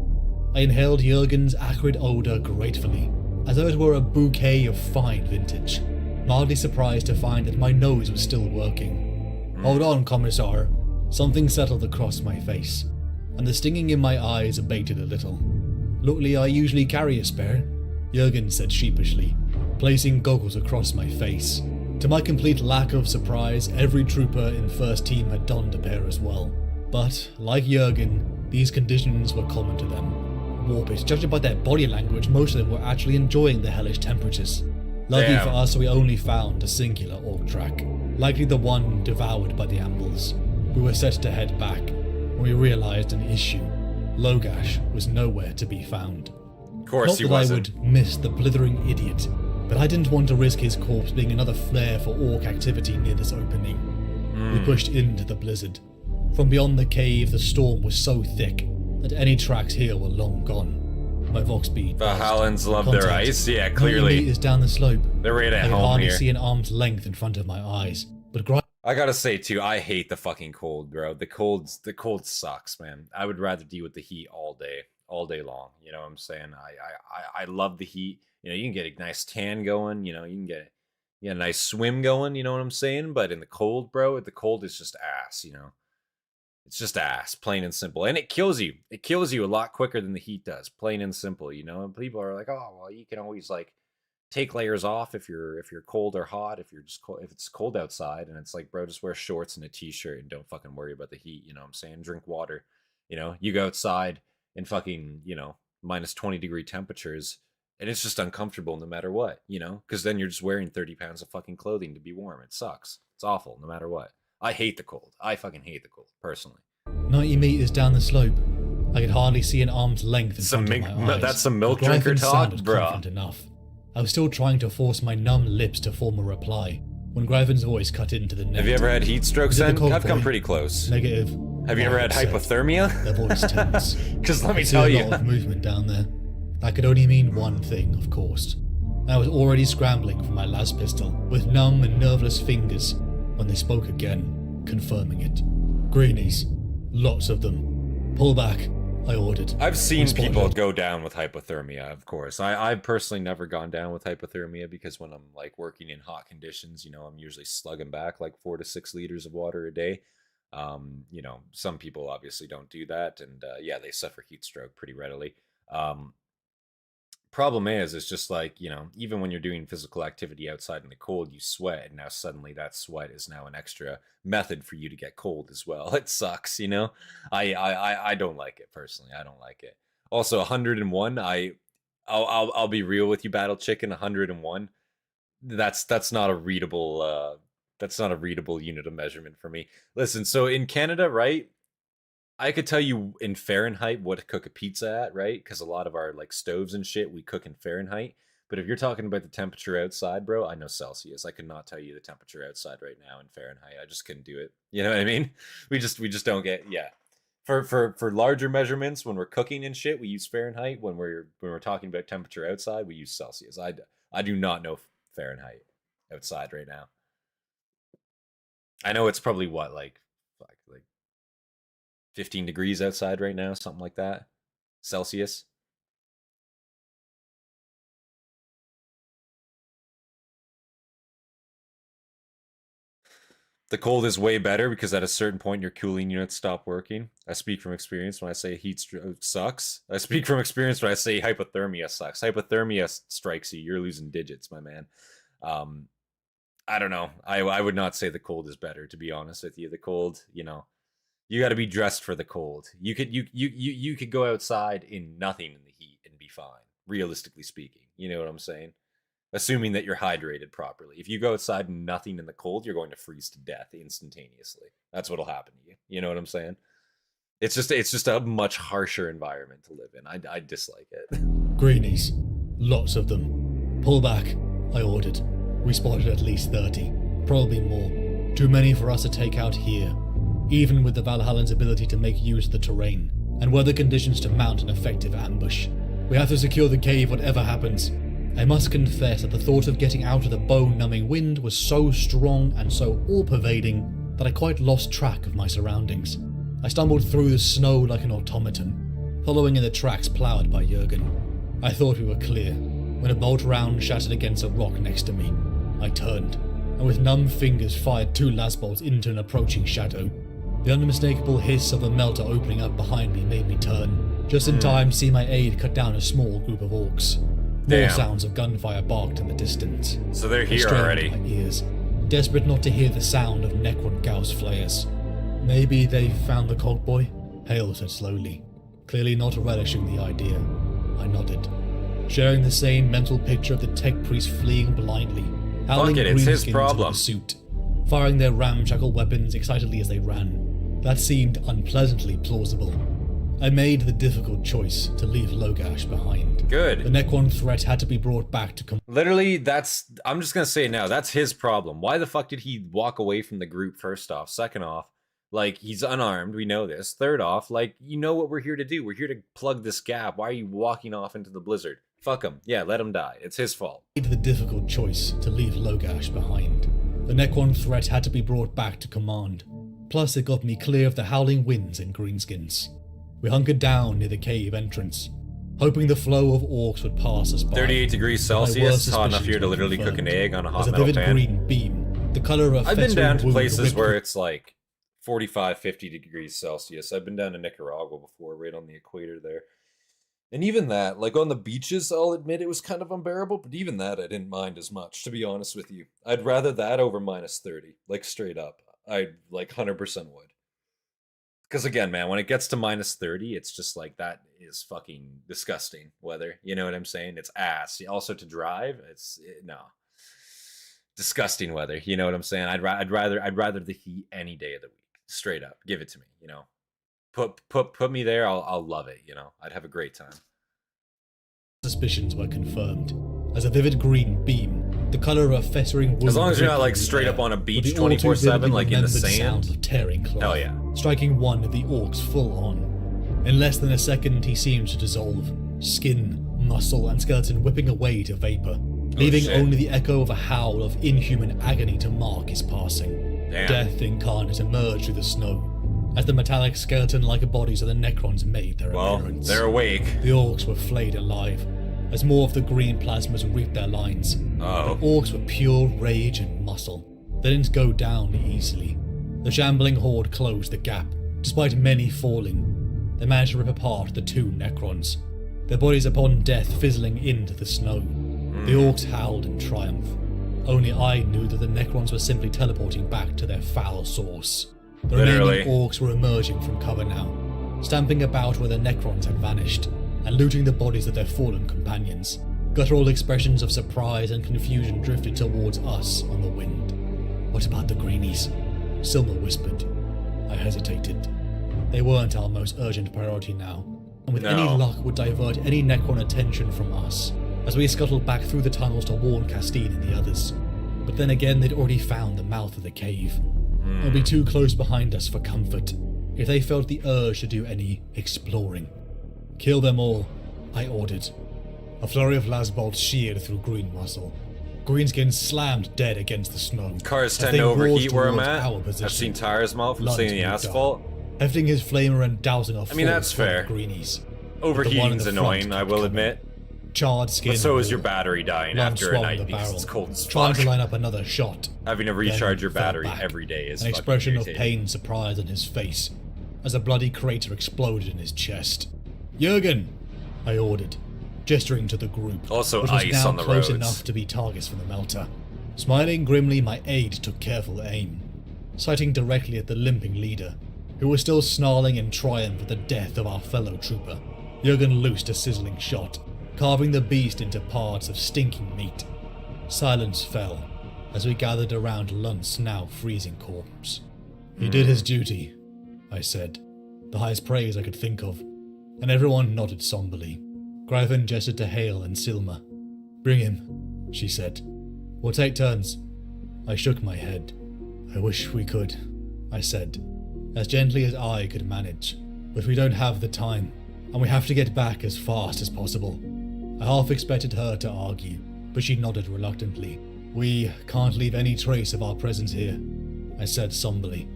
I inhaled Jurgen's acrid odour gratefully, as though it were a bouquet of fine vintage, mildly surprised to find that my nose was still working. Hold on, Commissar. Something settled across my face, and the stinging in my eyes abated a little. Luckily, I usually carry a spare, Jurgen said sheepishly, placing goggles across my face. To my complete lack of surprise, every trooper in first team had donned a pair as well. But, like Jurgen, these conditions were common to them. Warped, judging by their body language, most of them were actually enjoying the hellish temperatures. Lucky for us, we only found a singular orc track, likely the one devoured by the ambles. We were set to head back, when we realised an issue. Logash was nowhere to be found. Of course Not he that wasn't. I would miss the blithering idiot, but I didn't want to risk his corpse being another flare for orc activity near this opening. We pushed into the blizzard. From beyond the cave, the storm was so thick that any tracks here were long gone. My Vox bead. Valhallans love their Contact. ice. Yeah, 90 clearly. meters down the slope. They're right I at could home hardly here. see an arm's length in front of my eyes, but I gotta say too, I hate the fucking cold, bro. The cold sucks, man. I would rather deal with the heat all day long. You know what I'm saying? I love the heat. You know, you can get a nice tan going. You know, you can get a nice swim going. You know what I'm saying? But in the cold, bro, the cold is just ass. You know, it's just ass, plain and simple. And it kills you. It kills you a lot quicker than the heat does, plain and simple. You know, and people are like, oh, well, you can always like take layers off if you're cold or hot, if it's cold outside. And it's like, bro, just wear shorts and a t-shirt and don't fucking worry about the heat. You know what I'm saying? Drink water. You know, you go outside in fucking, you know, minus 20-degree temperatures, and it's just uncomfortable no matter what, you know, because then you're just wearing 30 pounds of fucking clothing to be warm. It sucks. It's awful no matter what. I hate the cold. I fucking hate the cold, personally. 90 meters down the slope, I could hardly see an arm's length in Some front of my eyes. that's some milk but Gryphon drinker talk, sounded bro. confident enough. I was still trying to force my numb lips to form a reply when Graven's voice cut into the net. Have you ever had heat stroke, Sen? I've come pretty close. Negative. Have you ever had hypothermia? Their voice tense. Because let me tell you. A lot of movement down there. That could only mean one thing, of course. I was already scrambling for my las pistol, with numb and nerveless fingers, when they spoke again, confirming it. Greenies. Lots of them. Pull back, I ordered. I've seen people go down with hypothermia, of course. I've personally never gone down with hypothermia because when I'm like working in hot conditions, you know, I'm usually slugging back like 4 to 6 liters of water a day. You know, some people obviously don't do that, and yeah, they suffer heat stroke pretty readily. Problem is, it's just like, you know, even when you're doing physical activity outside in the cold, you sweat, and now suddenly that sweat is now an extra method for you to get cold as well. It sucks, you know. I don't like it personally. I don't like it. Also, 101. I'll be real with you, Battle Chicken. 101. That's not a readable. That's not a readable unit of measurement for me. Listen, so in Canada, right? I could tell you in Fahrenheit what to cook a pizza at, right? Because a lot of our like stoves and shit, we cook in Fahrenheit. But if you're talking about the temperature outside, bro, I know Celsius. I could not tell you the temperature outside right now in Fahrenheit. I just couldn't do it. You know what I mean? We just don't get, yeah. For larger measurements, when we're cooking and shit, we use Fahrenheit. When we're talking about temperature outside, we use Celsius. I do not know Fahrenheit outside right now. I know it's probably what, like 15 degrees outside right now, something like that. Celsius. The cold is way better because at a certain point your cooling units stop working. I speak from experience when I say heat sucks. I speak from experience when I say hypothermia sucks. Hypothermia strikes you, you're losing digits, my man. I don't know. I would not say the cold is better, to be honest with you. The cold, you know, you got to be dressed for the cold. You could go outside in nothing in the heat and be fine, realistically speaking. You know what I'm saying? Assuming that you're hydrated properly. If you go outside in nothing in the cold, you're going to freeze to death instantaneously. That's what'll happen to you. You know what I'm saying? It's just a much harsher environment to live in. I dislike it. Greenies. Lots of them. Pull back, I ordered. We spotted at least 30. Probably more. Too many for us to take out here. Even with the Valhallans' ability to make use of the terrain, and weather conditions to mount an effective ambush. We have to secure the cave whatever happens. I must confess that the thought of getting out of the bone-numbing wind was so strong and so all-pervading that I quite lost track of my surroundings. I stumbled through the snow like an automaton, following in the tracks ploughed by Jurgen. I thought we were clear, when a bolt round shattered against a rock next to me. I turned, and with numb fingers fired 2 las bolts into an approaching shadow. The unmistakable hiss of a melter opening up behind me made me turn, just in time to see my aide cut down a small group of orcs. More sounds of gunfire barked in the distance. So they're here already. My ears, desperate not to hear the sound of Necron Gauss flares. Maybe they've found the cogboy? Hale said slowly, clearly not relishing the idea. I nodded, sharing the same mental picture of the tech priest fleeing blindly, howling greenskins with the suit, firing their ramshackle weapons excitedly as they ran. That seemed unpleasantly plausible. I made the difficult choice to leave Logash behind. Good. The Necron threat had to be brought back to... Literally, I'm just gonna say it now, that's his problem. Why the fuck did he walk away from the group, first off? Second off, like, he's unarmed, we know this. Third off, like, you know what we're here to do. We're here to plug this gap. Why are you walking off into the blizzard? Fuck him. Yeah, let him die. It's his fault. I made the difficult choice to leave Logash behind. The Necron threat had to be brought back to command. Plus, it got me clear of the howling winds and greenskins. We hunkered down near the cave entrance, hoping the flow of orcs would pass us by. 38 degrees Celsius, hot enough here to literally cook an egg on a hot metal pan. A vivid green beam, the color of... I've been down to places where it's like 45, 50 degrees Celsius. I've been down to Nicaragua before, right on the equator there. And even that, like on the beaches, I'll admit it was kind of unbearable, but even that I didn't mind as much, to be honest with you. I'd rather that over minus 30, like straight up. I like 100% would. Because again, man, when it gets to minus 30, it's just like, that is fucking disgusting weather. You know what I'm saying? It's ass. Also to drive, no. Disgusting weather. You know what I'm saying? I'd rather the heat any day of the week. Straight up. Give it to me, you know. Put me there, I'll love it, you know. I'd have a great time. Suspicions were confirmed. as a vivid green beam, the color of a festering wound. As long as you're not like straight up on a beach 24/7, like in the sand. Of tearing cloth, hell yeah. Striking one of the orcs full on. In less than a second, he seemed to dissolve, skin, muscle, and skeleton whipping away to vapor, leaving only the echo of a howl of inhuman agony to mark his passing. Damn. Death incarnate emerged through the snow, as the metallic skeleton-like bodies of the Necrons made their appearance. They're awake. The orcs were flayed alive, as more of the green plasmas reaped their lines. Oh. The orcs were pure rage and muscle. They didn't go down easily. The shambling horde closed the gap, despite many falling. They managed to rip apart the two Necrons, their bodies upon death fizzling into the snow. The orcs howled in triumph. Only I knew that the Necrons were simply teleporting back to their foul source. The remaining orcs were emerging from cover now, stamping about where the Necrons had vanished, and looting the bodies of their fallen companions. Guttural expressions of surprise and confusion drifted towards us on the wind. What about the greenies? Silma whispered. I hesitated. They weren't our most urgent priority now, and with any luck would divert any Necron attention from us, as we scuttled back through the tunnels to warn Castine and the others. But then again, they'd already found the mouth of the cave. It would be too close behind us for comfort, if they felt the urge to do any exploring. Kill them all, I ordered. A flurry of lasbolts sheared through green muscle. Greenskin slammed dead against the snow. Cars tend to overheat where I'm at. I've seen tires melt from sitting in the asphalt. Hefting his flamer and dousing a full that's fair. Greenies. Overheating's annoying, I will admit. Charred skin. But so is your battery dying after a night because it's cold as fuck. Trying to line up another shot. Having to recharge your battery every day is an expression of pain and surprise on his face, as a bloody crater exploded in his chest. Jurgen, I ordered, gesturing to the group, also which was ice now on the close roads. enough to be targets for the melter. Smiling grimly, my aide took careful aim, sighting directly at the limping leader, who was still snarling in triumph at the death of our fellow trooper. Jurgen loosed a sizzling shot, carving the beast into parts of stinking meat. Silence fell as we gathered around Lunt's now freezing corpse. He did his duty, I said, the highest praise I could think of, and everyone nodded somberly. Gryphon gestured to Hale and Silma. Bring him, she said. We'll take turns. I shook my head. I wish we could, I said, as gently as I could manage, but we don't have the time, and we have to get back as fast as possible. I half expected her to argue, but she nodded reluctantly. We can't leave any trace of our presence here, I said somberly.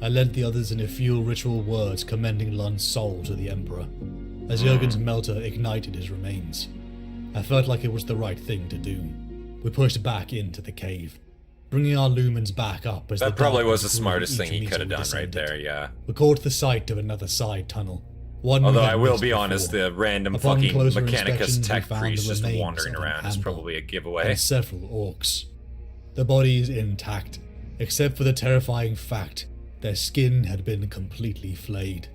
I led the others in a few ritual words commending Lund's soul to the Emperor, as Jurgen's melter ignited his remains. I felt like it was the right thing to do. We pushed back into the cave, bringing our lumens back up as that probably was the smartest thing he could have done right there, yeah. We caught the sight of another side tunnel. Although I will be honest, the random fucking Mechanicus tech priest just wandering around is probably a giveaway. And several orcs. The bodies intact, except for the terrifying fact their skin had been completely flayed.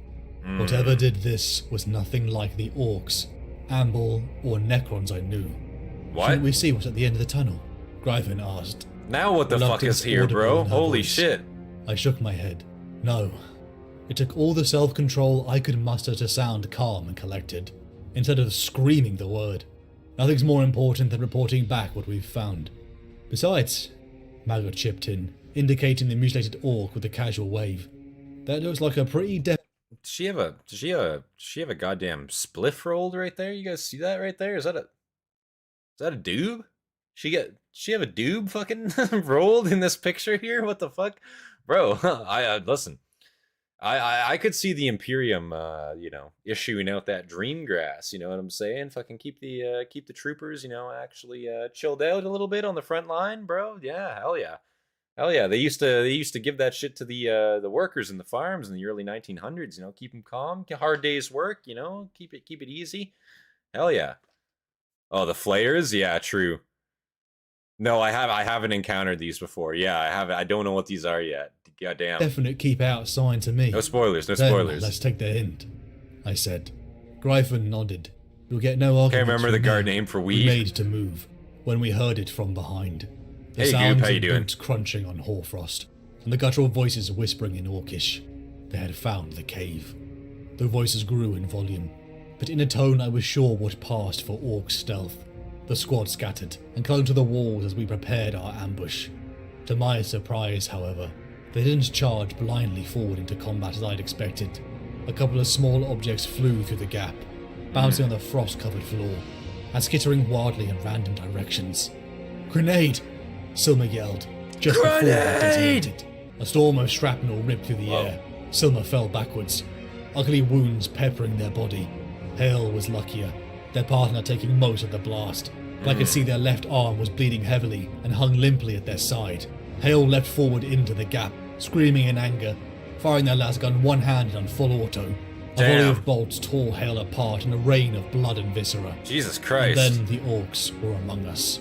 Whatever did this was nothing like the orcs, Amble, or Necrons I knew. What? Shouldn't we see what's at the end of the tunnel? Gryphon asked. Now what the fuck is here, bro? Holy shit. I shook my head. No. It took all the self-control I could muster to sound calm and collected, instead of screaming the word. Nothing's more important than reporting back what we've found. Besides, Maggot chipped in, indicating the mutilated orc with a casual wave. That looks like a pretty Does she have a goddamn spliff rolled right there? You guys see that right there? Is that a doob? She have a doob fucking rolled in this picture here? What the fuck? Bro, listen. I could see the Imperium, issuing out that dream grass. You know what I'm saying? Fucking keep the troopers, actually chilled out a little bit on the front line, bro. Yeah, hell yeah, hell yeah. They used to give that shit to the workers in the farms in the early 1900s. Keep them calm, hard day's work. Keep it easy. Hell yeah. Oh, the flayers, yeah, true. No, I haven't encountered these before. Yeah, I haven't. I don't know what these are yet. Goddamn. Definite keep out sign to me. No spoilers, no then, spoilers. Let's take the hint, I said. Gryphon nodded. You'll get no argument. Can't remember the guard name for weed. We made to move when we heard it from behind. The hey, sounds Goop, how you of doing? boots crunching on hoarfrost, and the guttural voices whispering in Orcish. They had found the cave. The voices grew in volume, but in a tone I was sure what passed for orc stealth. The squad scattered and clung to the walls as we prepared our ambush. To my surprise, however, they didn't charge blindly forward into combat as I'd expected. A couple of small objects flew through the gap, bouncing on the frost-covered floor, and skittering wildly in random directions. "Grenade!" Silma yelled, just before they detonated. A storm of shrapnel ripped through the air. Silma fell backwards, ugly wounds peppering their body. Hale was luckier, their partner taking most of the blast, but I could see their left arm was bleeding heavily and hung limply at their side. Hale leapt forward into the gap, screaming in anger, firing their lasgun one-handed on full auto. A volley of bolts tore Hale apart in a rain of blood and viscera. Jesus Christ. And then the orcs were among us.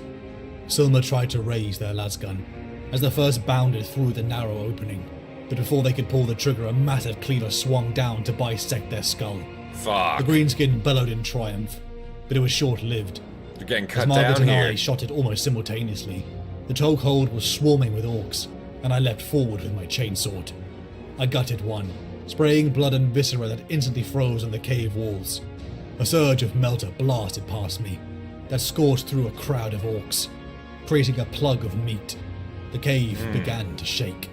Silma tried to raise their lasgun as the first bounded through the narrow opening, but before they could pull the trigger, a massive cleaver swung down to bisect their skull. Fuck. The greenskin bellowed in triumph, but it was short-lived. You're getting cut As Margaret down and here. I shot it almost simultaneously. The chokehold was swarming with orcs, and I leapt forward with my chainsword. I gutted one, spraying blood and viscera that instantly froze on the cave walls. A surge of melter blasted past me, that scorched through a crowd of orcs, creating a plug of meat. The cave began to shake.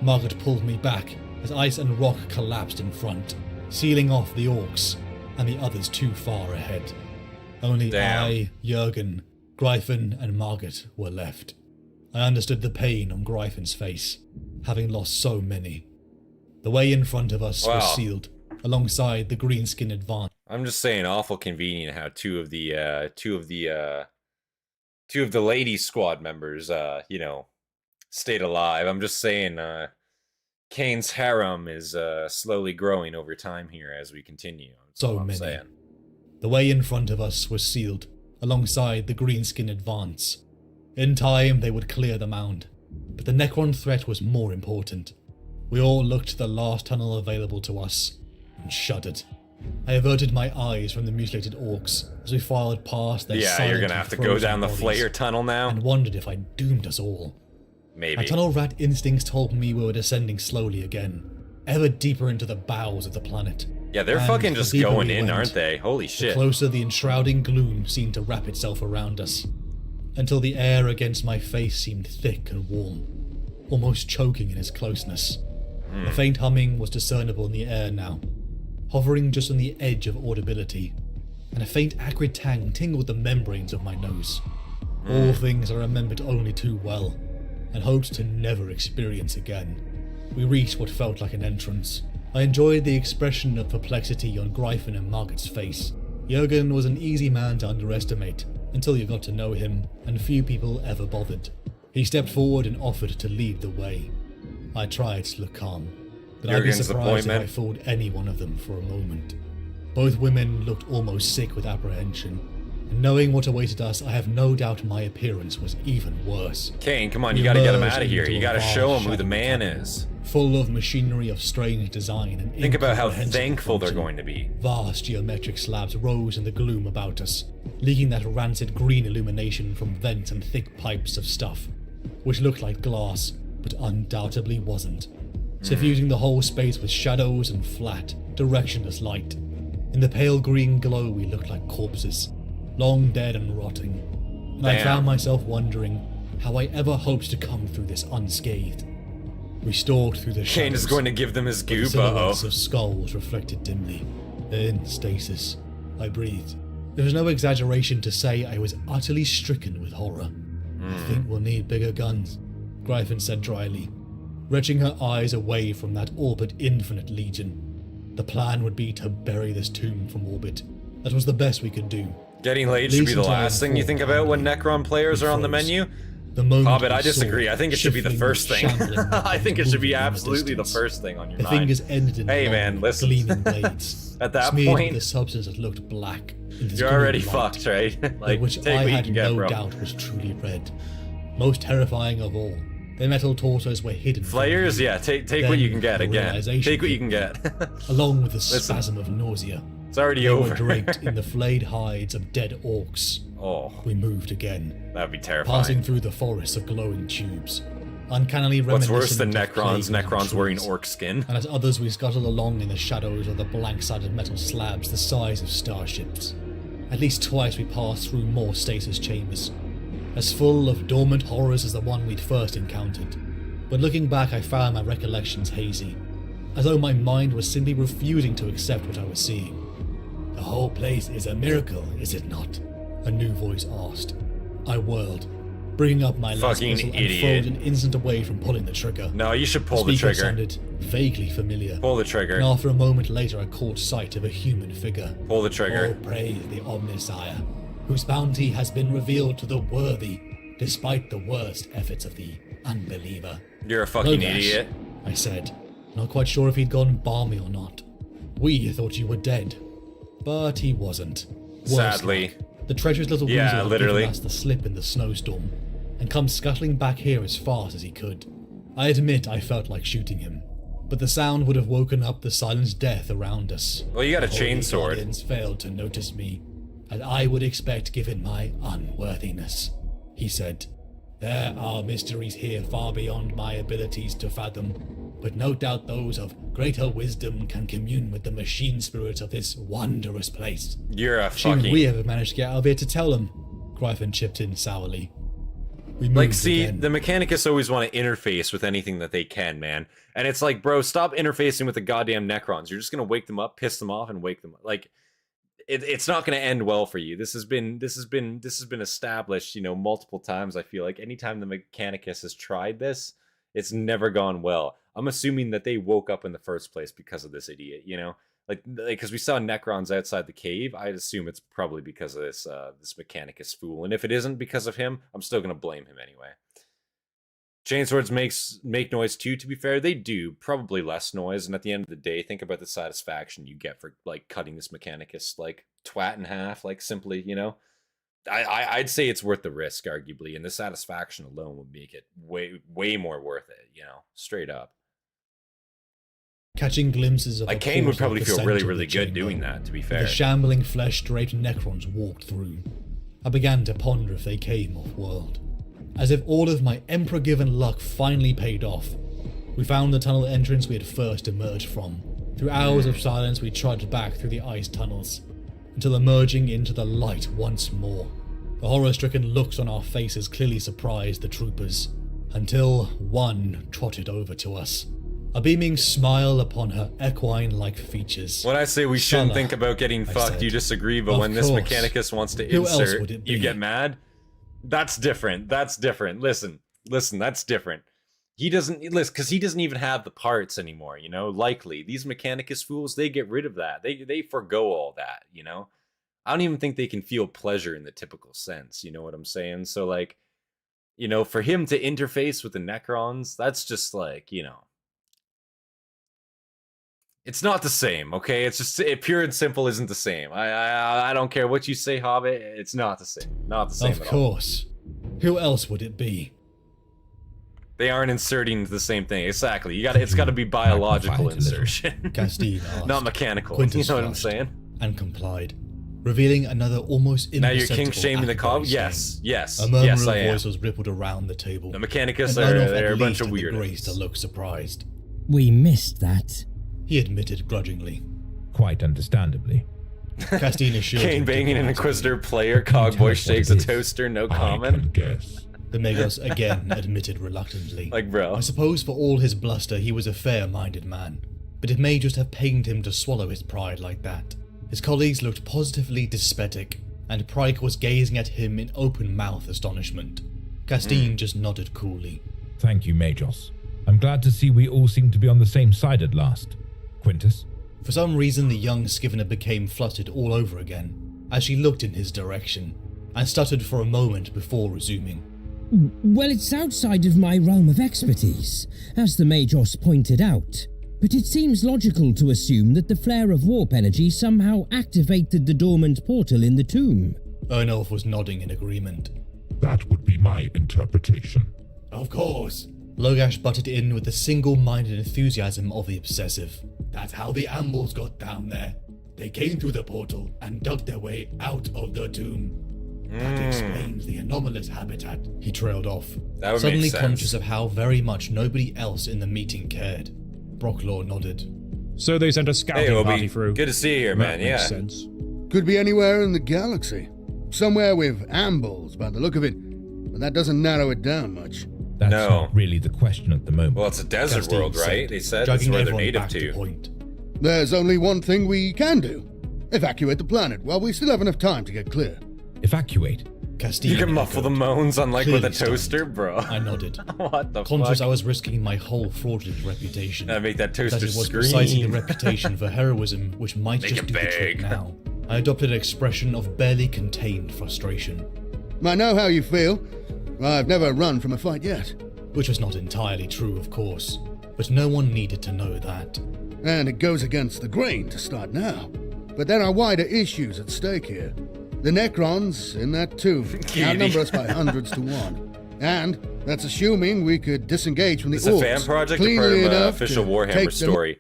Margaret pulled me back as ice and rock collapsed in front, sealing off the orcs and the others too far ahead. Only I, Jurgen, Gryphon, and Margaret were left. I understood the pain on Gryphon's face, having lost so many. The way in front of us was sealed, alongside the greenskin advance. I'm just saying, awful convenient how two of the ladies squad members, stayed alive. I'm just saying, Cain's harem is slowly growing over time here as we continue. So many. The way in front of us was sealed, alongside the greenskin advance. In time, they would clear the mound, but the Necron threat was more important. We all looked to the last tunnel available to us, and shuddered. I averted my eyes from the mutilated orcs as we filed past their silent, you're gonna have to go down the Flayer tunnel now, and wondered if I'd doomed us all. Maybe. My tunnel rat instincts told me we were descending slowly again, ever deeper into the bowels of the planet. Yeah, they're And fucking just going in, went, aren't they? Holy shit. The closer the enshrouding gloom seemed to wrap itself around us, until the air against my face seemed thick and warm, almost choking in its closeness. A faint humming was discernible in the air now, hovering just on the edge of audibility, and a faint acrid tang tingled the membranes of my nose. All things I remembered only too well, and hoped to never experience again. We reached what felt like an entrance. I enjoyed the expression of perplexity on Gryphon and Margaret's face. Jurgen was an easy man to underestimate, until you got to know him, and few people ever bothered. He stepped forward and offered to lead the way. I tried to look calm, but I'd be surprised if I fooled any one of them for a moment. Both women looked almost sick with apprehension, and knowing what awaited us, I have no doubt my appearance was even worse. Cain, come on, you gotta get him out of here. You gotta show him who the man is. Full of machinery of strange design and think about how thankful they're going to be. Vast geometric slabs rose in the gloom about us, leaking that rancid green illumination from vents and thick pipes of stuff, which looked like glass, but undoubtedly wasn't, suffusing the whole space with shadows and flat, directionless light. In the pale green glow we looked like corpses, long dead and rotting, and I found myself wondering how I ever hoped to come through this unscathed. We stalked through the shadows. Cain is going to give them his goop, silhouettes of skulls reflected dimly. Then stasis. I breathed. There was no exaggeration to say I was utterly stricken with horror. I think we'll need bigger guns, Gryphon said dryly, wrenching her eyes away from that all but infinite legion. The plan would be to bury this tomb from orbit. That was the best we could do. Getting laid should be the last thing you think about when Necron players are on the menu? Hobbit, I disagree. I think it should be the first thing. I think it should be absolutely the first thing on your mind. The fingers ended in hey man, listen. Gleaming blades, at that smeared point, with a substance that looked black. You're already fucked, right? Like, which take I what you had can get, no bro. doubt was truly red. Most terrifying of all, their metal torsos were hidden. Flayers, yeah, take what you can get again. Take what you can get. Along with the spasm of nausea. It's already they over. Were draped in the flayed hides of dead orcs. Oh. We moved again. That'd be terrifying. Passing through the forests of glowing tubes. Uncannily What's reminiscent worse than of Necrons? plague Necrons wearing orc skin. And as others we scuttled along in the shadows of the blank-sided metal slabs the size of starships. At least twice we passed through more stasis chambers, as full of dormant horrors as the one we'd first encountered. But looking back, I found my recollections hazy, as though my mind was simply refusing to accept what I was seeing. "The whole place is a miracle, is it not?" a new voice asked. I whirled, bringing up my last Fucking pistol and idiot. frowned an instant away from pulling the trigger. No, you should pull The the speaker trigger. sounded vaguely familiar. Pull the trigger. And after a moment later, I caught sight of a human figure. Pull the trigger. All praise the Omnissiah, whose bounty has been revealed to the worthy, despite the worst efforts of the unbeliever. You're a fucking Logash, idiot. I said, not quite sure if he'd gone balmy or not. We thought you were dead, but he wasn't. Worse Sadly. luck, the treacherous little Yeah, weasel had literally. given us the slip in the snowstorm, and come scuttling back here as fast as he could. I admit I felt like shooting him, but the sound would have woken up the silent death around us. Well, you got a The holy chainsword. guardians failed to notice me, as I would expect given my unworthiness, he said. There are mysteries here far beyond my abilities to fathom, but no doubt those of greater wisdom can commune with the machine spirit of this wonderous place. You're a Assuming fucking... we ever managed to get out of here to tell them, Gryphon chipped in sourly. We moved Like, see, again. the Mechanicus always want to interface with anything that they can, man. And it's like, bro, stop interfacing with the goddamn Necrons. You're just gonna wake them up, piss them off, and wake them up. Like, it's not gonna end well for you. This has been established, you know, multiple times. I feel like anytime the Mechanicus has tried this, it's never gone well. I'm assuming that they woke up in the first place because of this idiot, you know? Like, because we saw Necrons outside the cave, I'd assume it's probably because of this Mechanicus fool. And if it isn't because of him, I'm still gonna blame him anyway. Chainswords make noise too, to be fair. They do, probably less noise, and at the end of the day, think about the satisfaction you get for, like, cutting this Mechanicus, like, twat in half, like, simply, you know? I'd say it's worth the risk, arguably, and the satisfaction alone would make it way more worth it, you know? Straight up. Catching glimpses of Like, a Cain would portal probably at the feel really, center of really the good chamber, doing that, to be where fair. the shambling flesh-draped Necrons walked through. I began to ponder if they came off-world. As if all of my Emperor-given luck finally paid off, we found the tunnel entrance we had first emerged from. Through hours of silence, we trudged back through the ice tunnels, until emerging into the light once more. The horror-stricken looks on our faces clearly surprised the troopers, until one trotted over to us, a beaming smile upon her equine-like features. When I say we shouldn't Sulla, think about getting I fucked, said. you disagree, but Of when this course. Mechanicus wants to Who else insert, would it you be? get mad? That's different. That's different. Listen, that's different. He doesn't, listen, because he doesn't even have the parts anymore, you know? Likely. These Mechanicus fools, they get rid of that. They forgo all that, you know? I don't even think they can feel pleasure in the typical sense, you know what I'm saying? So, like, you know, for him to interface with the Necrons, that's just like, you know... It's not the same, okay? It's just, pure and simple isn't the same. I don't care what you say, Hobbit, it's not the same. Not the same Of at all. course. Who else would it be? They aren't inserting the same thing. Exactly. It's got to be biological Magnify it a little. insertion. Castine asked. Not mechanical. Quintus You know what I'm flushed saying? and complied, revealing another almost Now you're imperceptible king shaming the cob? Acari Yes. Yes. A murmur Yes, of I am. voices rippled around the table. The Mechanicus and none of they're at a bunch least of had the grace to weirdos. look surprised. We missed that. He admitted grudgingly. Quite understandably. Castine assured Cain him banging an diplomatically. Inquisitor player, Tell Cogboy us what shakes it a is. toaster, no I can comment. guess. The Megos again admitted reluctantly. Like, bro. I suppose for all his bluster, he was a fair-minded man, but it may just have pained him to swallow his pride like that. His colleagues looked positively dyspeptic, and Pryke was gazing at him in open-mouth astonishment. Castine just nodded coolly. Thank you, Majos. I'm glad to see we all seem to be on the same side at last. Quintus? For some reason, the young Scivener became flustered all over again, as she looked in his direction, and stuttered for a moment before resuming. Well, it's outside of my realm of expertise, as the Majos pointed out. But it seems logical to assume that the flare of warp energy somehow activated the dormant portal in the tomb. Ernolf was nodding in agreement. That would be my interpretation. Of course. Logash butted in with the single-minded enthusiasm of the obsessive. That's how the Ambles got down there. They came through the portal and dug their way out of the tomb. That explains the anomalous habitat. He trailed off, That would suddenly make sense. conscious of how very much nobody else in the meeting cared. Brocklaw nodded. So they sent a scouting Hey, party Obi. through. Good to see you here, man. That Yeah. makes sense. Could be anywhere in the galaxy. Somewhere with ambles, by the look of it. But that doesn't narrow it down much. That's not really the question at the moment. Well, it's a desert Castine world, right? said, They said that's where they're native to. Point. There's only one thing we can do. Evacuate the planet while we still have enough time to get clear. Evacuate? Castine You can muffle the moans unlike with a Clearly toaster, stunned. bro. I nodded. What the Conscious fuck? I was risking my whole fraudulent reputation. I make that toaster That it was scream. precisely the reputation for heroism which might Make just it do the trick big. now. I adopted an expression of barely contained frustration. I know how you feel. I've never run from a fight yet. Which was not entirely true, of course. But no one needed to know that. And it goes against the grain to start now. But there are wider issues at stake here. The Necrons in that tomb outnumber us by hundreds to one. And that's assuming we could disengage from the Is this a fan orcs project or part cleanly of an enough official to Warhammer take them- story?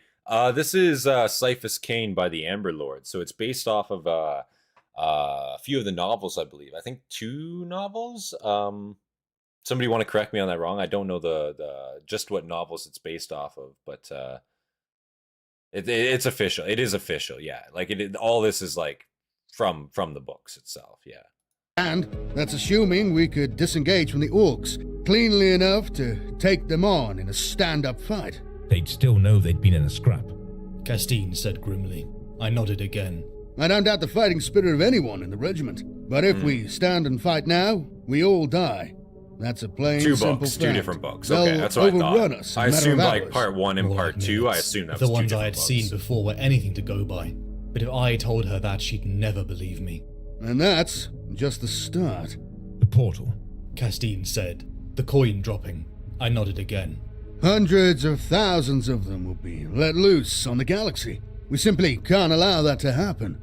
This is Ciaphas Cain by the Amber Lord. So it's based off of a few of the novels, I believe. I think 2 novels. Somebody want to correct me on that wrong. I don't know the just what novels it's based off of, but it's official. It is official, yeah. Like all this is like from the books itself, yeah. And that's assuming we could disengage from the orcs cleanly enough to take them on in a stand-up fight. They'd still know they'd been in a scrap. Castine said grimly. I nodded again. I don't doubt the fighting spirit of anyone in the regiment. But if we stand and fight now, we all die. That's a plain, 2 simple books, fact. 2 different books. Okay, They'll that's what I overrun thought. us in I a matter assumed of like hours. part 1 and More part like 2. I minutes. assumed that If was the 2 ones I different had seen books. before were anything to go by. But if I told her that, she'd never believe me. And that's just the start. The portal. Castine said, the coin dropping. I nodded again. Hundreds of thousands of them will be let loose on the galaxy. We simply can't allow that to happen.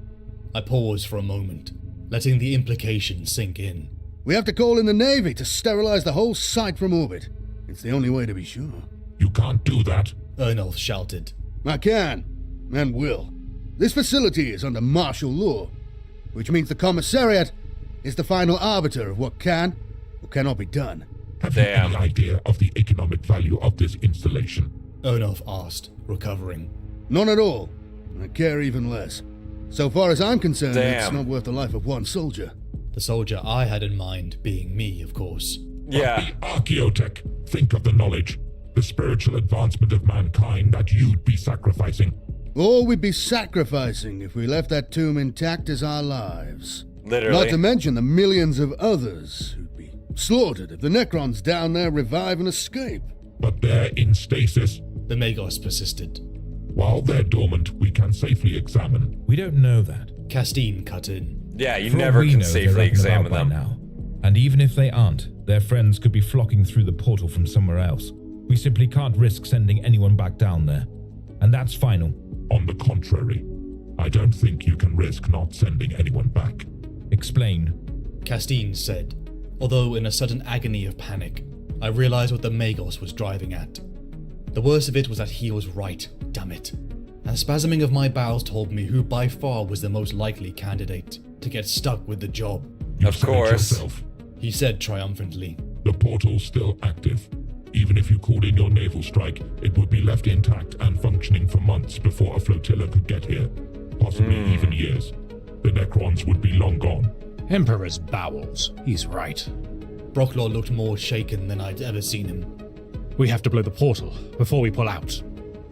I paused for a moment, letting the implication sink in. We have to call in the Navy to sterilize the whole site from orbit. It's the only way to be sure. You can't do that. Ernolf shouted. I can, and will. This facility is under martial law, which means the Commissariat is the final arbiter of what can or cannot be done. Have you any idea of the economic value of this installation? Ernolf asked, recovering. None at all. I care even less. So far as I'm concerned, it's Damn. not worth the life of one soldier. The soldier I had in mind being me, of course. Yeah. The Archaeotech. Think of the knowledge, the spiritual advancement of mankind that you'd be sacrificing. All we'd be sacrificing if we left that tomb intact is our lives. Literally. Not to mention the millions of others who'd be slaughtered if the Necrons down there revive and escape. But they're in stasis. The Magos persisted. While they're dormant, we can safely examine. We don't know that. Castine cut in. Yeah, you For all never we can know, they're safely up and examine about them. by now. And even if they aren't, their friends could be flocking through the portal from somewhere else. We simply can't risk sending anyone back down there. And that's final. On the contrary, I don't think you can risk not sending anyone back. Explain. Castine said, although in a sudden agony of panic, I realized what the Magos was driving at. The worst of it was that he was right, damn it. And spasming of my bowels told me who by far was the most likely candidate to get stuck with the job. You've Of said it course. yourself. He said triumphantly. The portal's still active. Even if you called in your naval strike, it would be left intact and functioning for months before a flotilla could get here. Possibly even years. The Necrons would be long gone. Emperor's bowels. He's right. Brocklaw looked more shaken than I'd ever seen him. We have to blow the portal before we pull out.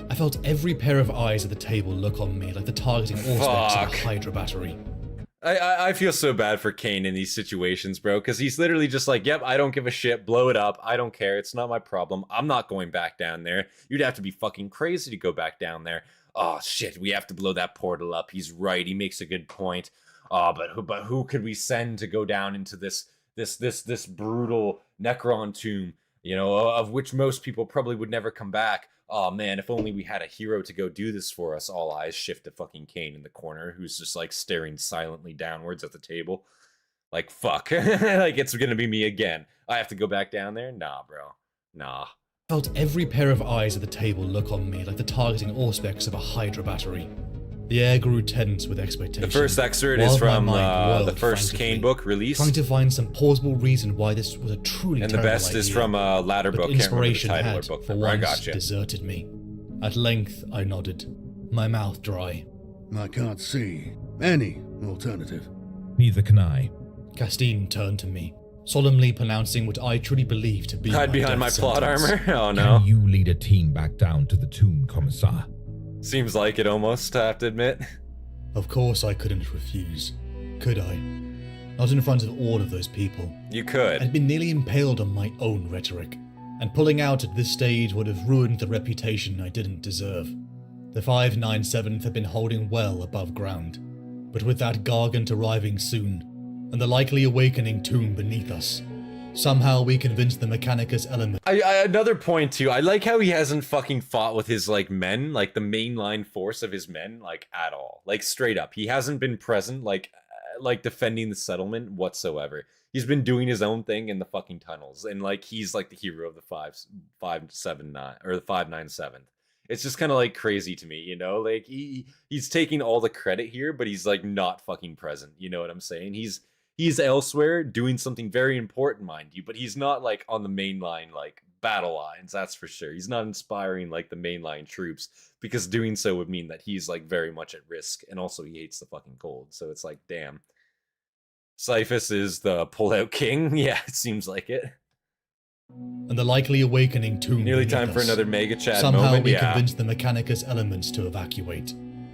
I felt every pair of eyes at the table look on me like the targeting auspex of Fuck. a Hydra battery. I feel so bad for Cain in these situations, bro, because he's literally just like, yep, I don't give a shit, blow it up, I don't care, it's not my problem, I'm not going back down there. You'd have to be fucking crazy to go back down there. Oh shit, we have to blow that portal up. He's right, he makes a good point. Oh, but who could we send to go down into this brutal Necron tomb, you know, of which most people probably would never come back. Oh man, if only we had a hero to go do this for us. All eyes shift to fucking Cain in the corner, who's just like staring silently downwards at the table. Like, fuck. Like, it's gonna be me again. I have to go back down there? Nah, bro. Nah. I felt every pair of eyes at the table look on me like the targeting auspex of a Hydra battery. The air grew tense with expectation. The first excerpt while is my from mind whirled the first frantically, Cain book released. trying to find some plausible reason why this was a truly And the terrible best is idea. from a latter But book. Can't remember the inspiration title or had, book for number. I once, gotcha. deserted me. At length, I nodded, my mouth dry. I can't see any alternative. Neither can I. Castine turned to me, solemnly pronouncing what I truly believe to be hide behind my death plot sentence. armor? Oh no. Can you lead a team back down to the tomb, Commissar? Seems like it almost, I have to admit. Of course I couldn't refuse. Could I? Not in front of all of those people. You could. I'd been nearly impaled on my own rhetoric, and pulling out at this stage would have ruined the reputation I didn't deserve. The 597th had been holding well above ground, but with that gargant arriving soon, and the likely awakening tomb beneath us, somehow we convinced the Mechanicus element. Another point too, I like how he hasn't fucking fought with his, like, men, like, the mainline force of his men, like, at all. Like, straight up. He hasn't been present, like defending the settlement whatsoever. He's been doing his own thing in the fucking tunnels, and, like, he's, like, the hero of the 579, or the 597th. It's just kind of, like, crazy to me, you know? Like, he's taking all the credit here, but he's, like, not fucking present, you know what I'm saying? He's elsewhere doing something very important, mind you, but he's not, like, on the main line, like, battle lines, that's for sure. He's not inspiring, like, the mainline troops, because doing so would mean that he's, like, very much at risk, and also he hates the fucking cold, so it's like, damn. Ciaphas is the pull-out king? Yeah, it seems like it. And the likely awakening tomb. Nearly time for another mega chat Somehow moment, we yeah. convinced the Mechanicus elements to evacuate.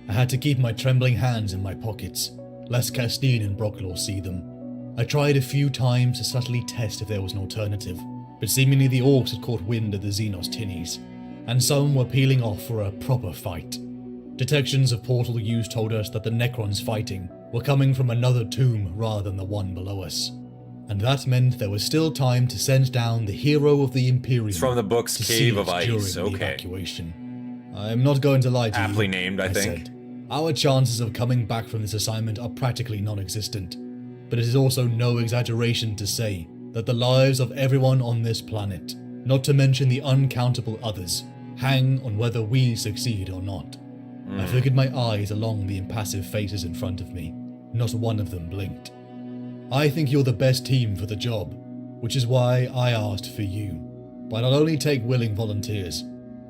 I had to keep my trembling hands in my pockets, lest Castine and Brocklaw see them. I tried a few times to subtly test if there was an alternative, but seemingly the orcs had caught wind of the Xenos tinnies, and some were peeling off for a proper fight. Detections of portal use told us that the Necrons fighting were coming from another tomb rather than the one below us. And that meant there was still time to send down the hero of the Imperium. It's from the book's to Cave see of us Ice, during the okay. evacuation. I'm not going to lie to you. Aptly named, I think. Said. Our chances of coming back from this assignment are practically non-existent, but it is also no exaggeration to say that the lives of everyone on this planet, not to mention the uncountable others, hang on whether we succeed or not. I flickered my eyes along the impassive faces in front of me. Not one of them blinked. I think you're the best team for the job, which is why I asked for you. But I'll only take willing volunteers.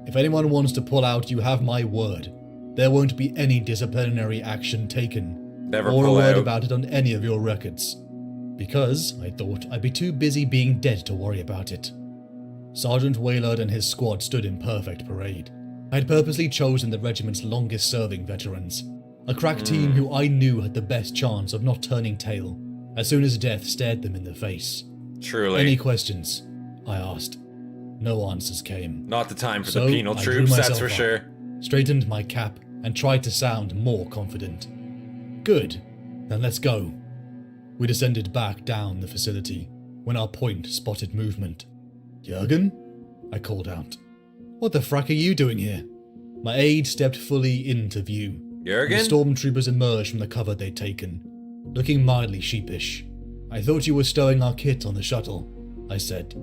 If anyone wants to pull out, you have my word. There won't be any disciplinary action taken, Never or a pull word out. about it on any of your records. Because, I thought, I'd be too busy being dead to worry about it. Sergeant Waylard and his squad stood in perfect parade. I had purposely chosen the regiment's longest-serving veterans, a crack team who I knew had the best chance of not turning tail as soon as death stared them in the face. Truly. Any questions? I asked. No answers came. Not the time for So the penal I drew troops, that's myself for up, sure. Straightened my cap and tried to sound more confident. Good. Then let's go. We descended back down the facility when our point spotted movement. Jurgen? I called out. What the frack are you doing here? My aide stepped fully into view. Jurgen? The stormtroopers emerged from the cover they'd taken, looking mildly sheepish. I thought you were stowing our kit on the shuttle, I said.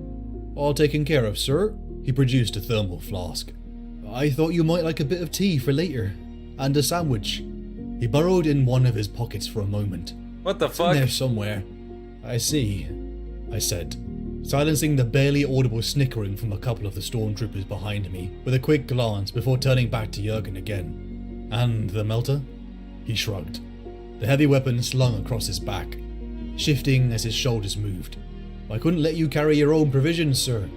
All taken care of, sir. He produced a thermal flask. I thought you might like a bit of tea for later. And a sandwich. He burrowed in one of his pockets for a moment. What the In fuck? there somewhere. I see, I said, silencing the barely audible snickering from a couple of the stormtroopers behind me with a quick glance before turning back to Jurgen again. And the melter? He shrugged. The heavy weapon slung across his back, shifting as his shoulders moved. I couldn't let you carry your own provisions, sir.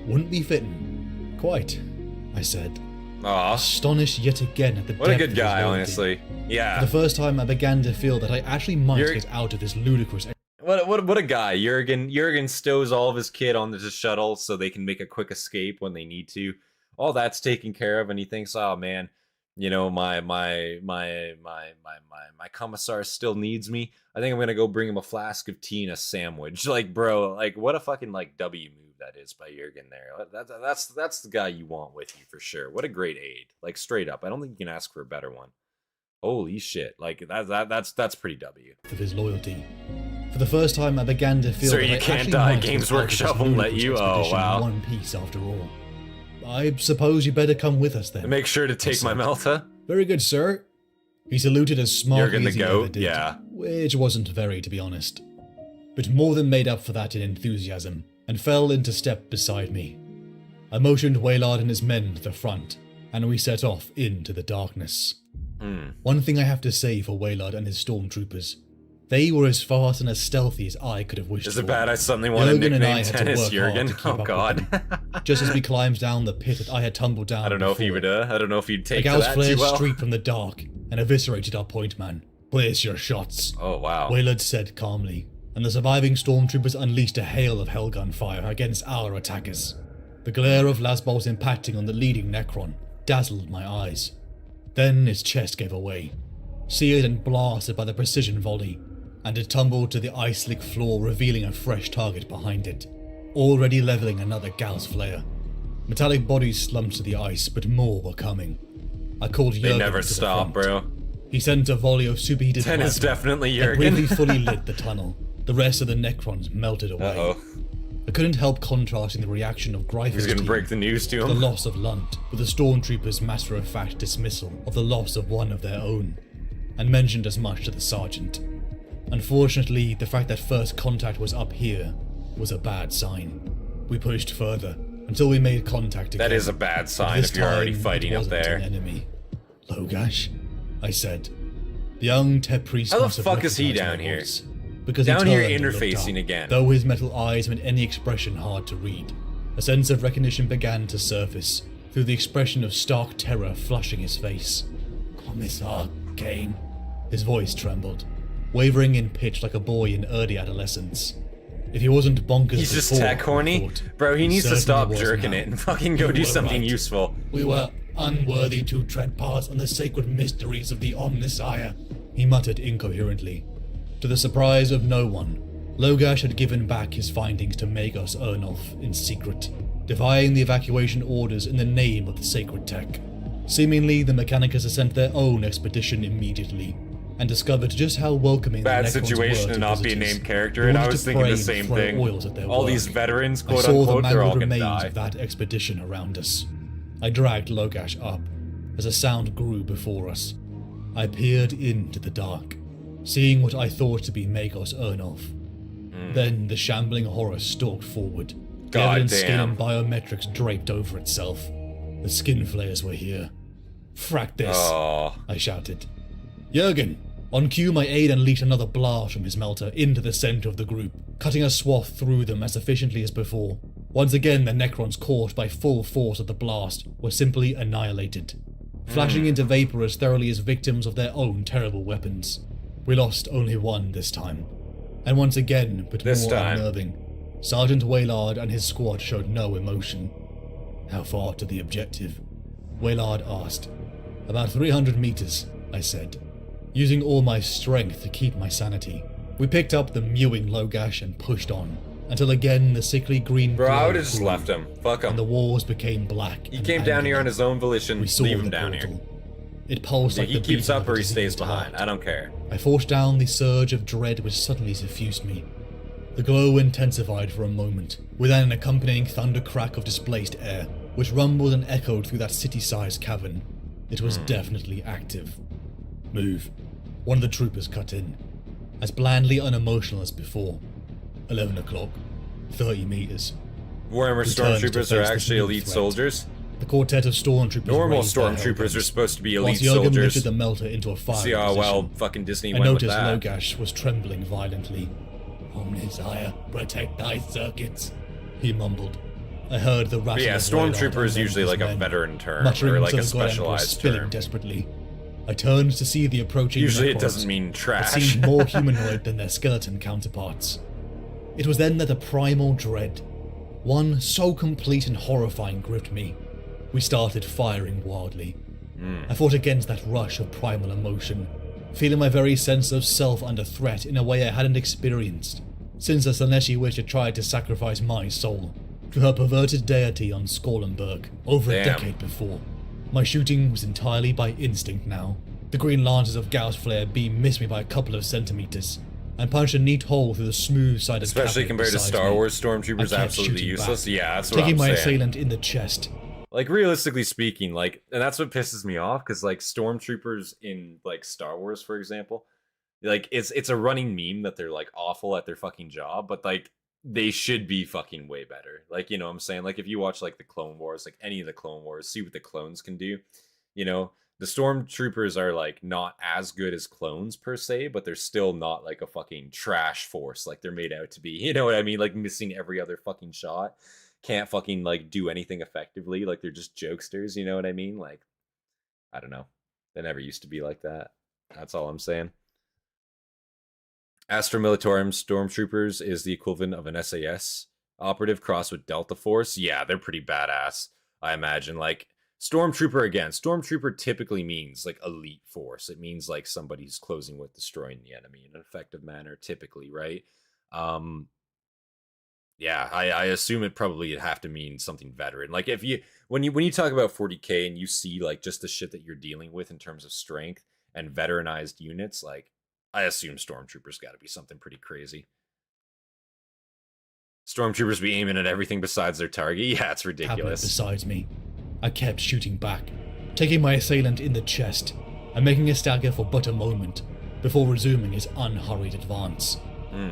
Wouldn't be fitting. Quite, I said, Aw, astonished yet again at the what a depth good of his guy, loyalty. honestly. For Yeah. the first time, I began to feel that I actually might You're- get out of this ludicrous. What a guy. Jurgen stows all of his kit on the shuttle so they can make a quick escape when they need to. All that's taken care of, and he thinks, oh man, you know, my commissar still needs me. I think I'm gonna go bring him a flask of tea and a sandwich. Like, bro, like what a fucking like W move that is by Jurgen there. That's the guy you want with you for sure. What a great aid. Like straight up. I don't think you can ask for a better one. Holy shit. Like that's pretty W. Of his loyalty. For the first time, I began to feel Sir, that you I can't actually die. might Games get out of this Workshop won't let ludicrous you. Oh, expedition wow. in one piece after all. I suppose you better come with us then. Make sure to take my Melta. Very good, sir. He saluted as smartly Jurgen the as he ever goat, did, yeah. which wasn't very, to be honest. But more than made up for that in enthusiasm, and fell into step beside me. I motioned Waylard and his men to the front, and we set off into the darkness. One thing I have to say for Waylard and his stormtroopers. They were as fast and as stealthy as I could have wished for. Is it bad I suddenly want to nickname tennis Jurgen? Oh god. Just as we climbed down the pit that I had tumbled down I don't know before, if he'd take a to that flare too well. streaked from the dark and eviscerated our point man. Place your shots. Oh wow. Waylard said calmly, and the surviving stormtroopers unleashed a hail of hellgun fire against our attackers. The glare of lasballs impacting on the leading Necron dazzled my eyes. Then its chest gave away, seared and blasted by the precision volley, and it tumbled to the ice-slick floor, revealing a fresh target behind it, already leveling another Gauss flare. Metallic bodies slumped to the ice, but more were coming. I called Jurgen. They never stop, bro. He sent a volley of superheated plasma is definitely that Jurgen. quickly fully lit the tunnel. The rest of the Necrons melted away. Uh-oh. I couldn't help contrasting the reaction of Gryphon's He's gonna team break the news to the him. loss of Lunt, with the stormtroopers' matter-of-fact dismissal of the loss of one of their own, and mentioned as much to the sergeant. Unfortunately, the fact that first contact was up here was a bad sign. We pushed further until we made contact again. That is a bad sign This if you're already time, fighting it up wasn't there. An enemy. Logash, I said. The young Tep priest How the must have fuck is he recognized down my here? voice, because he Down here turned and looked interfacing up, again. though his metal eyes made any expression hard to read. A sense of recognition began to surface through the expression of stark terror flushing his face. Commissar Cain. His voice trembled, wavering in pitch like a boy in early adolescence. If he wasn't bonkers He's just before, tech I horny? thought, Bro, he needs to certainly stop was jerking now. it and fucking go You do were something right. useful. We were unworthy to tread paths on the sacred mysteries of the Omnissiah, he muttered incoherently. To the surprise of no one, Logash had given back his findings to Magos Ernolf in secret, defying the evacuation orders in the name of the sacred tech. Seemingly, the Mechanicus had sent their own expedition immediately, and discovered just how welcoming Bad the Necrons situation were to not be a visitors named character, who and I wanted was to thinking pray the and same throw thing. oils at their All work. these veterans, I quote saw the unquote, they're all mangled gonna remains die. of that expedition around us. I dragged Logash up as a sound grew before us. I peered into the dark, seeing what I thought to be Magos Ernolf. Then the shambling horror stalked forward. The God evident skin damn. and biometrics draped over itself. The skin flares were here. Frack this, Oh. I shouted. Jurgen! On cue, my aide unleashed another blast from his melter into the center of the group, cutting a swath through them as efficiently as before. Once again, the Necrons caught by full force of the blast were simply annihilated, flashing into vapor as thoroughly as victims of their own terrible weapons. We lost only one this time. And once again, but This more time. unnerving, Sergeant Waylard and his squad showed no emotion. How far to the objective? Waylard asked. About 300 meters, I said, using all my strength to keep my sanity. We picked up the mewing Logash and pushed on, until again the sickly green Bro, I glow would have just grew, left him. Fuck and the him. walls became black. He and came down here on angry. his own volition. We saw Leave him the down here. portal. It pulsed like He the keeps beating up of a or he stays diseased behind. heart. I don't care. I forced down the surge of dread which suddenly suffused me. The glow intensified for a moment, with an accompanying thunder crack of displaced air, which rumbled and echoed through that city-sized cavern. It was definitely active. Move. One of the troopers cut in, as blandly unemotional as before. 11 o'clock. 30 meters. Warhammer We turned to stormtroopers face are this actually new elite threat. soldiers. The quartet of stormtroopers Normal raised their stormtroopers hellguns, are supposed to be elite whilst Jurgen soldiers. lifted the melter into a fire See how position. well fucking Disney I went with noticed that. Logash was trembling violently. Omnissiah, protect thy circuits, he mumbled. I heard the rattle But yeah, of Waylard stormtrooper is and usually like his a men, veteran term, muttering or like until a the Goyim were specialized spilling term. desperately. I turned to see the approaching Usually it Necrons, doesn't mean that trash. seemed more humanoid than their skeleton counterparts. It was then that a primal dread, one so complete and horrifying, gripped me. We started firing wildly. I fought against that rush of primal emotion, feeling my very sense of self under threat in a way I hadn't experienced since the Slaneshi witch had tried to sacrifice my soul to her perverted deity on Skollenberg over a Damn. decade before. My shooting was entirely by instinct now. The green lances of Gauss flare beam missed me by a couple of centimeters and punched a neat hole through the smooth-sided Especially cabinet compared to beside Star me. Wars I stormtroopers, kept absolutely shooting useless. back, Yeah, that's what taking I'm my saying. assailant in the chest. Like, realistically speaking, like, and that's what pisses me off, because, like, stormtroopers in, like, Star Wars, for example, like, it's a running meme that they're, like, awful at their fucking job, but, like, they should be fucking way better. Like, you know what I'm saying? Like, if you watch, like, the Clone Wars, like, any of the Clone Wars, see what the clones can do, you know? the stormtroopers are like not as good as clones per se, but they're still not like a fucking trash force like they're made out to be. You know what I mean? Like missing every other fucking shot. Can't fucking like do anything effectively. Like they're just jokesters, you know what I mean? Like, I don't know. They never used to be like that. That's all I'm saying. Astra Militarum Stormtroopers is the equivalent of an SAS operative crossed with Delta Force. Yeah, they're pretty badass, I imagine. Like, Stormtrooper again. Stormtrooper typically means like elite force. It means like somebody's closing with destroying the enemy in an effective manner, typically, right? Yeah, I assume it probably would have to mean something veteran. Like if you when you talk about 40k and you see like just the shit that you're dealing with in terms of strength and veteranized units, like I assume Stormtroopers got to be something pretty crazy. Stormtroopers be aiming at everything besides their target. Yeah, it's ridiculous. Besides me, I kept shooting back, taking my assailant in the chest and making a stagger for but a moment before resuming his unhurried advance.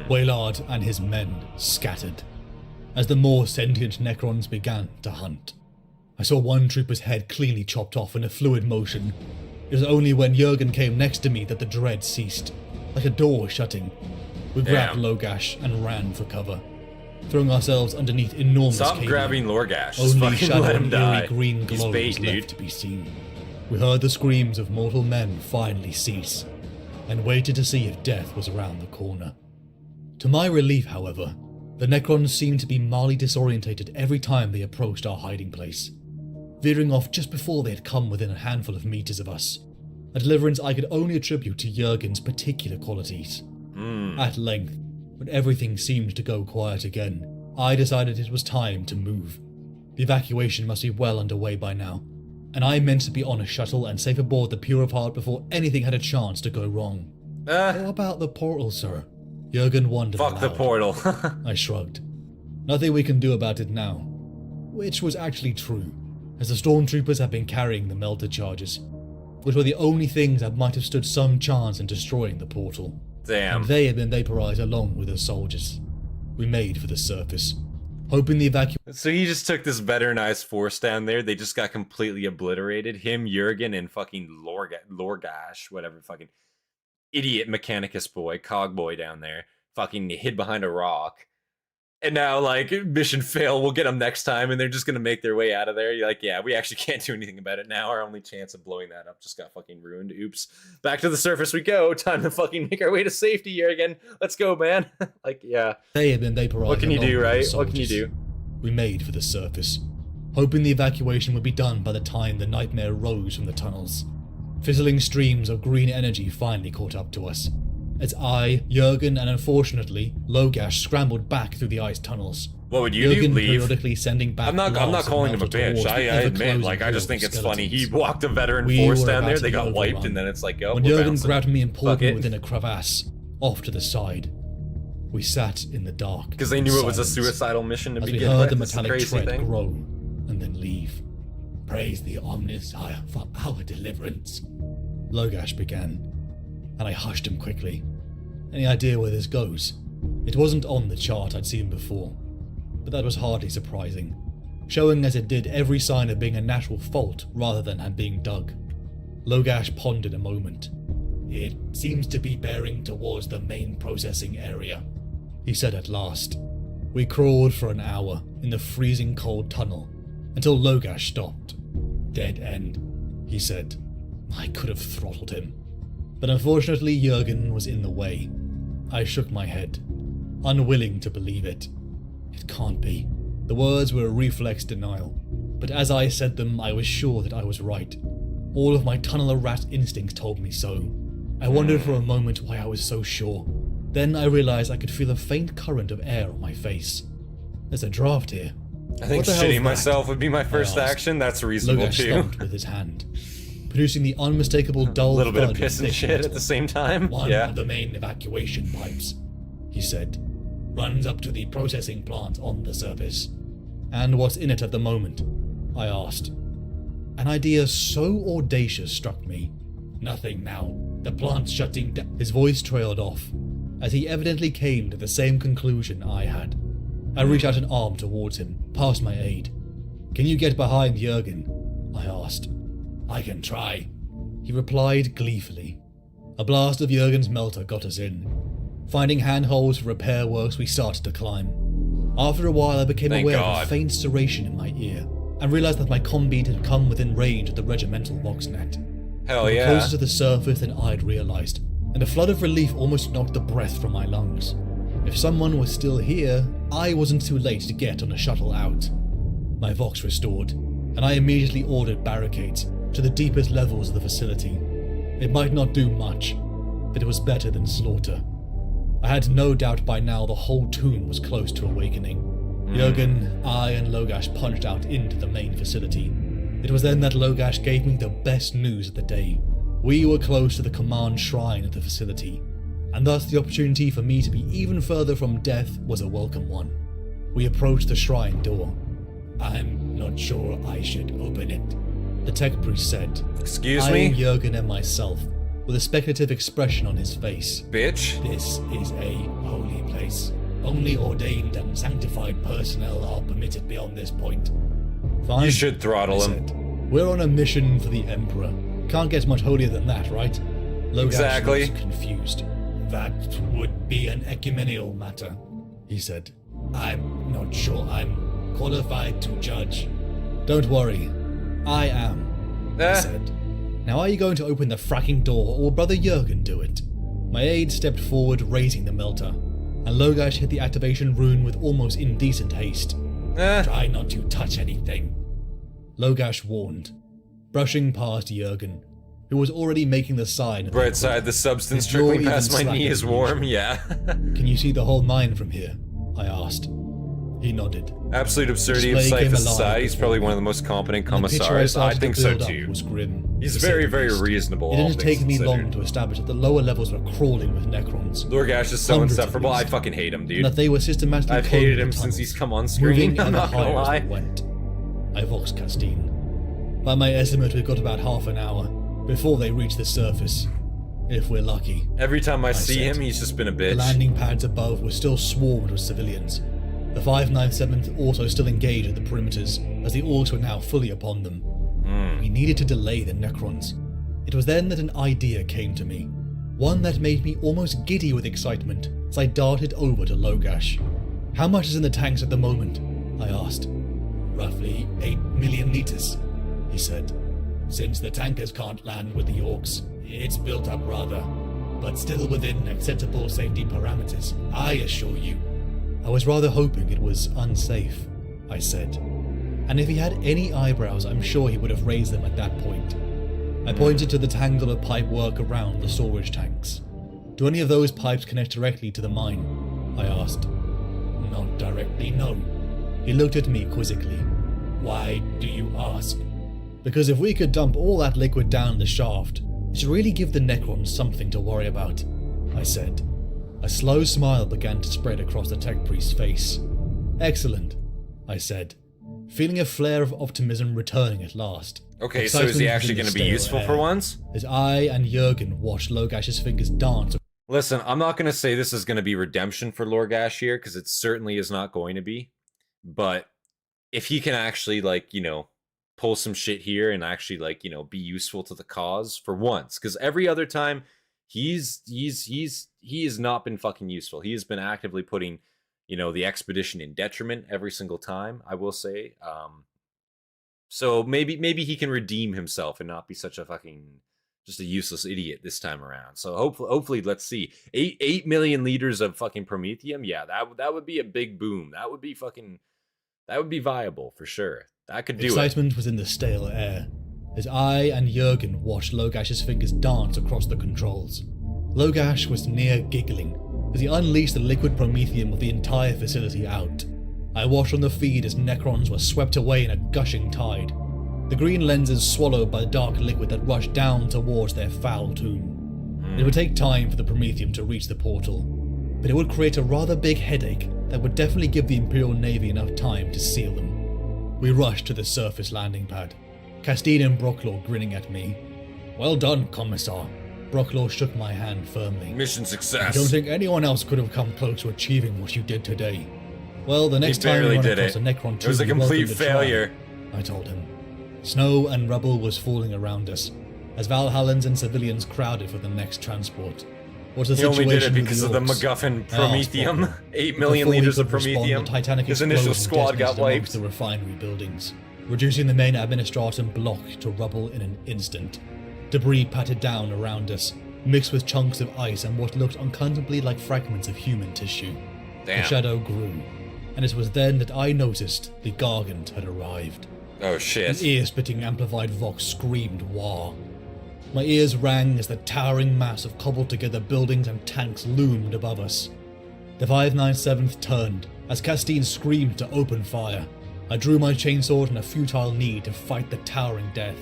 Waylard and his men scattered as the more sentient Necrons began to hunt. I saw one trooper's head cleanly chopped off in a fluid motion. It was only when Jurgen came next to me that the dread ceased, like a door shutting. We grabbed Logash and ran for cover, throwing ourselves underneath enormous Stop cable. grabbing Lorgash. Only Fucking shadow let him and die. eerie green He's glow bait, was dude. left to be seen. We heard the screams of mortal men finally cease, and waited to see if death was around the corner. To my relief, however, the Necrons seemed to be mildly disorientated every time they approached our hiding place, veering off just before they had come within a handful of meters of us, a deliverance I could only attribute to Jurgen's particular qualities. At length, when everything seemed to go quiet again, I decided it was time to move. The evacuation must be well underway by now, and I meant to be on a shuttle and safe aboard the Pure of Heart before anything had a chance to go wrong. What about the portal, sir? Jurgen wondered Fuck aloud. the portal. I shrugged. Nothing we can do about it now. Which was actually true, as the stormtroopers had been carrying the melter charges, which were the only things that might have stood some chance in destroying the portal. Damn. And they had been vaporized along with the soldiers. We made for the surface, hoping the evacuation... So he just took this veteranized force down there. They just got completely obliterated. Him, Jurgen, and fucking Lorgash, whatever fucking idiot Mechanicus boy, cog boy down there, fucking hid behind a rock. And now, like, mission fail, we'll get them next time, and they're just gonna make their way out of there. You're like, yeah, we actually can't do anything about it now. Our only chance of blowing that up just got fucking ruined. Oops. Back to the surface we go. Time to fucking make our way to safety here again. Let's go, man. Like, yeah. They had been vaporized. What can you do, right? What can you do? We made for the surface, hoping the evacuation would be done by the time the nightmare rose from the tunnels. Fizzling streams of green energy finally caught up to us, as I, Jurgen, and unfortunately, Logash scrambled back through the ice tunnels. What would you Jurgen do? Leave? Periodically sending back I'm not calling him a bitch. I admit, like, I just think it's funny. He walked a veteran force down there, they got wiped, and then it's like, oh, when Jurgen grabbed me and pulled me within a crevasse, off to the side. We sat in the dark. Because they knew it was a suicidal mission to begin with. As we heard the metallic tread grow, and then leave. Praise the Omnissiah for our deliverance, Logash began, and I hushed him quickly. Any idea where this goes? It wasn't on the chart I'd seen before, but that was hardly surprising, showing as it did every sign of being a natural fault rather than being dug. Logash pondered a moment. It seems to be bearing towards the main processing area, he said at last. We crawled for an hour in the freezing cold tunnel until Logash stopped. Dead end, he said. I could have throttled him, but unfortunately Jurgen was in the way. I shook my head, unwilling to believe it. It can't be. The words were a reflex denial, but as I said them I was sure that I was right. All of my tunneler rat instincts told me so. I wondered for a moment why I was so sure. Then I realized I could feel a faint current of air on my face. There's a draft here. I think shitting myself would be my first action. That's reasonable Logash too. stomped with his hand, producing the unmistakable dull little bit of thud piss and thick shit metal. at the same time. One Yeah. of the main evacuation pipes, he said, runs up to the processing plant on the surface. And what's in it at the moment? I asked. An idea so audacious struck me. Nothing now. The plant's shutting down. His voice trailed off, as he evidently came to the same conclusion I had. I reached out an arm towards him, past my aide. Can you get behind Jurgen? I asked. I can try, he replied gleefully. A blast of Jurgen's melter got us in. Finding handholds for repair works, we started to climb. After a while, I became aware of a faint serration in my ear, and realized that my combeat had come within range of the regimental Voxnet. Hell we were yeah. closer to the surface than I'd realized, and a flood of relief almost knocked the breath from my lungs. If someone was still here, I wasn't too late to get on a shuttle out. My Vox restored, and I immediately ordered barricades to the deepest levels of the facility. It might not do much, but it was better than slaughter. I had no doubt by now the whole tomb was close to awakening. Jurgen, I, and Logash punched out into the main facility. It was then that Logash gave me the best news of the day. We were close to the command shrine of the facility, and thus the opportunity for me to be even further from death was a welcome one. We approached the shrine door. I'm not sure I should open it, the tech priest said. Excuse me? Eyeing Jurgen and myself, with a speculative expression on his face. Bitch. This is a holy place. Only ordained and sanctified personnel are permitted beyond this point. Fine, you should throttle him. Said. We're on a mission for the Emperor. Can't get much holier than that, right? Logash exactly. was confused. That would be an ecumenical matter, he said. I'm not sure I'm qualified to judge. Don't worry. I am, he said. Now are you going to open the fracking door, or will Brother Jurgen do it? My aide stepped forward, raising the melter, and Logash hit the activation rune with almost indecent haste. Try not to touch anything, Logash warned, brushing past Jurgen, who was already making the sign. Bright side, the substance trickling past my knee is warm, yeah. Can you see the whole mine from here? I asked. He nodded. Absolute absurdity of Ciaphas aside, he's probably one of the most competent commissars. I think so too. Was grim, he's very, very reasonable. It didn't take me long to establish that the lower levels were crawling with Necrons. Lorgash is so insufferable. I fucking hate him, dude. That they were systematically I've hated him since he's come on screen. I'm not gonna lie. Went. I voxed Castine. By my estimate, we've got about half an hour before they reach the surface. If we're lucky. Every time I see him, he's just been a bitch. The landing pads above were still swarmed with civilians. The 597th also still engaged at the perimeters, as the orcs were now fully upon them. We needed to delay the Necrons. It was then that an idea came to me, one that made me almost giddy with excitement as I darted over to Logash. How much is in the tanks at the moment? I asked. Roughly 8 million liters, he said. Since the tankers can't land with the orcs, it's built up rather, but still within acceptable safety parameters, I assure you. I was rather hoping it was unsafe, I said. And if he had any eyebrows, I'm sure he would have raised them at that point. I pointed to the tangle of pipe work around the storage tanks. Do any of those pipes connect directly to the mine? I asked. Not directly, no. He looked at me quizzically. Why do you ask? Because if we could dump all that liquid down the shaft, it should really give the Necrons something to worry about, I said. A slow smile began to spread across the tech priest's face. Excellent, I said, feeling a flare of optimism returning at last. Okay, so is he actually going to be useful for once? As I and Jurgen watched Logash's fingers dance. Listen, I'm not going to say this is going to be redemption for Lorgash here, because it certainly is not going to be. But if he can actually, like, you know, pull some shit here and actually, like, you know, be useful to the cause for once, because every other time he has not been fucking useful. He has been actively putting, you know, the expedition in detriment every single time, I will say. So maybe he can redeem himself and not be such a fucking just a useless idiot this time around. So hopefully let's see. 8 million liters of fucking promethium. Yeah, that would be a big boom. That would be viable for sure. That could do it. Excitement was in the stale air as I and Jurgen watched Logash's fingers dance across the controls. Logash was near giggling as he unleashed the liquid promethium of the entire facility out. I watched on the feed as Necrons were swept away in a gushing tide, the green lenses swallowed by the dark liquid that rushed down towards their foul tomb. It would take time for the promethium to reach the portal, but it would create a rather big headache that would definitely give the Imperial Navy enough time to seal them. We rushed to the surface landing pad, Castine and Brocklaw grinning at me. Well done, Commissar. Brocklaw shook my hand firmly. Mission success. I don't think anyone else could have come close to achieving what you did today. Well, the next time we run across a Necron it was a complete failure, I told him. Snow and rubble was falling around us, as Valhallans and civilians crowded for the next transport. He only did it because of the MacGuffin Promethium. 8 million liters of Promethium. His initial squad got wiped. The refinery buildings, reducing the main administratum block to rubble in an instant. Debris pattered down around us, mixed with chunks of ice and what looked uncomfortably like fragments of human tissue. Damn. The shadow grew, and it was then that I noticed the Gargant had arrived. Oh shit. An ear-splitting amplified vox screamed "War!" My ears rang as the towering mass of cobbled-together buildings and tanks loomed above us. The 597th turned, as Castine screamed to open fire. I drew my chainsword in a futile need to fight the towering death.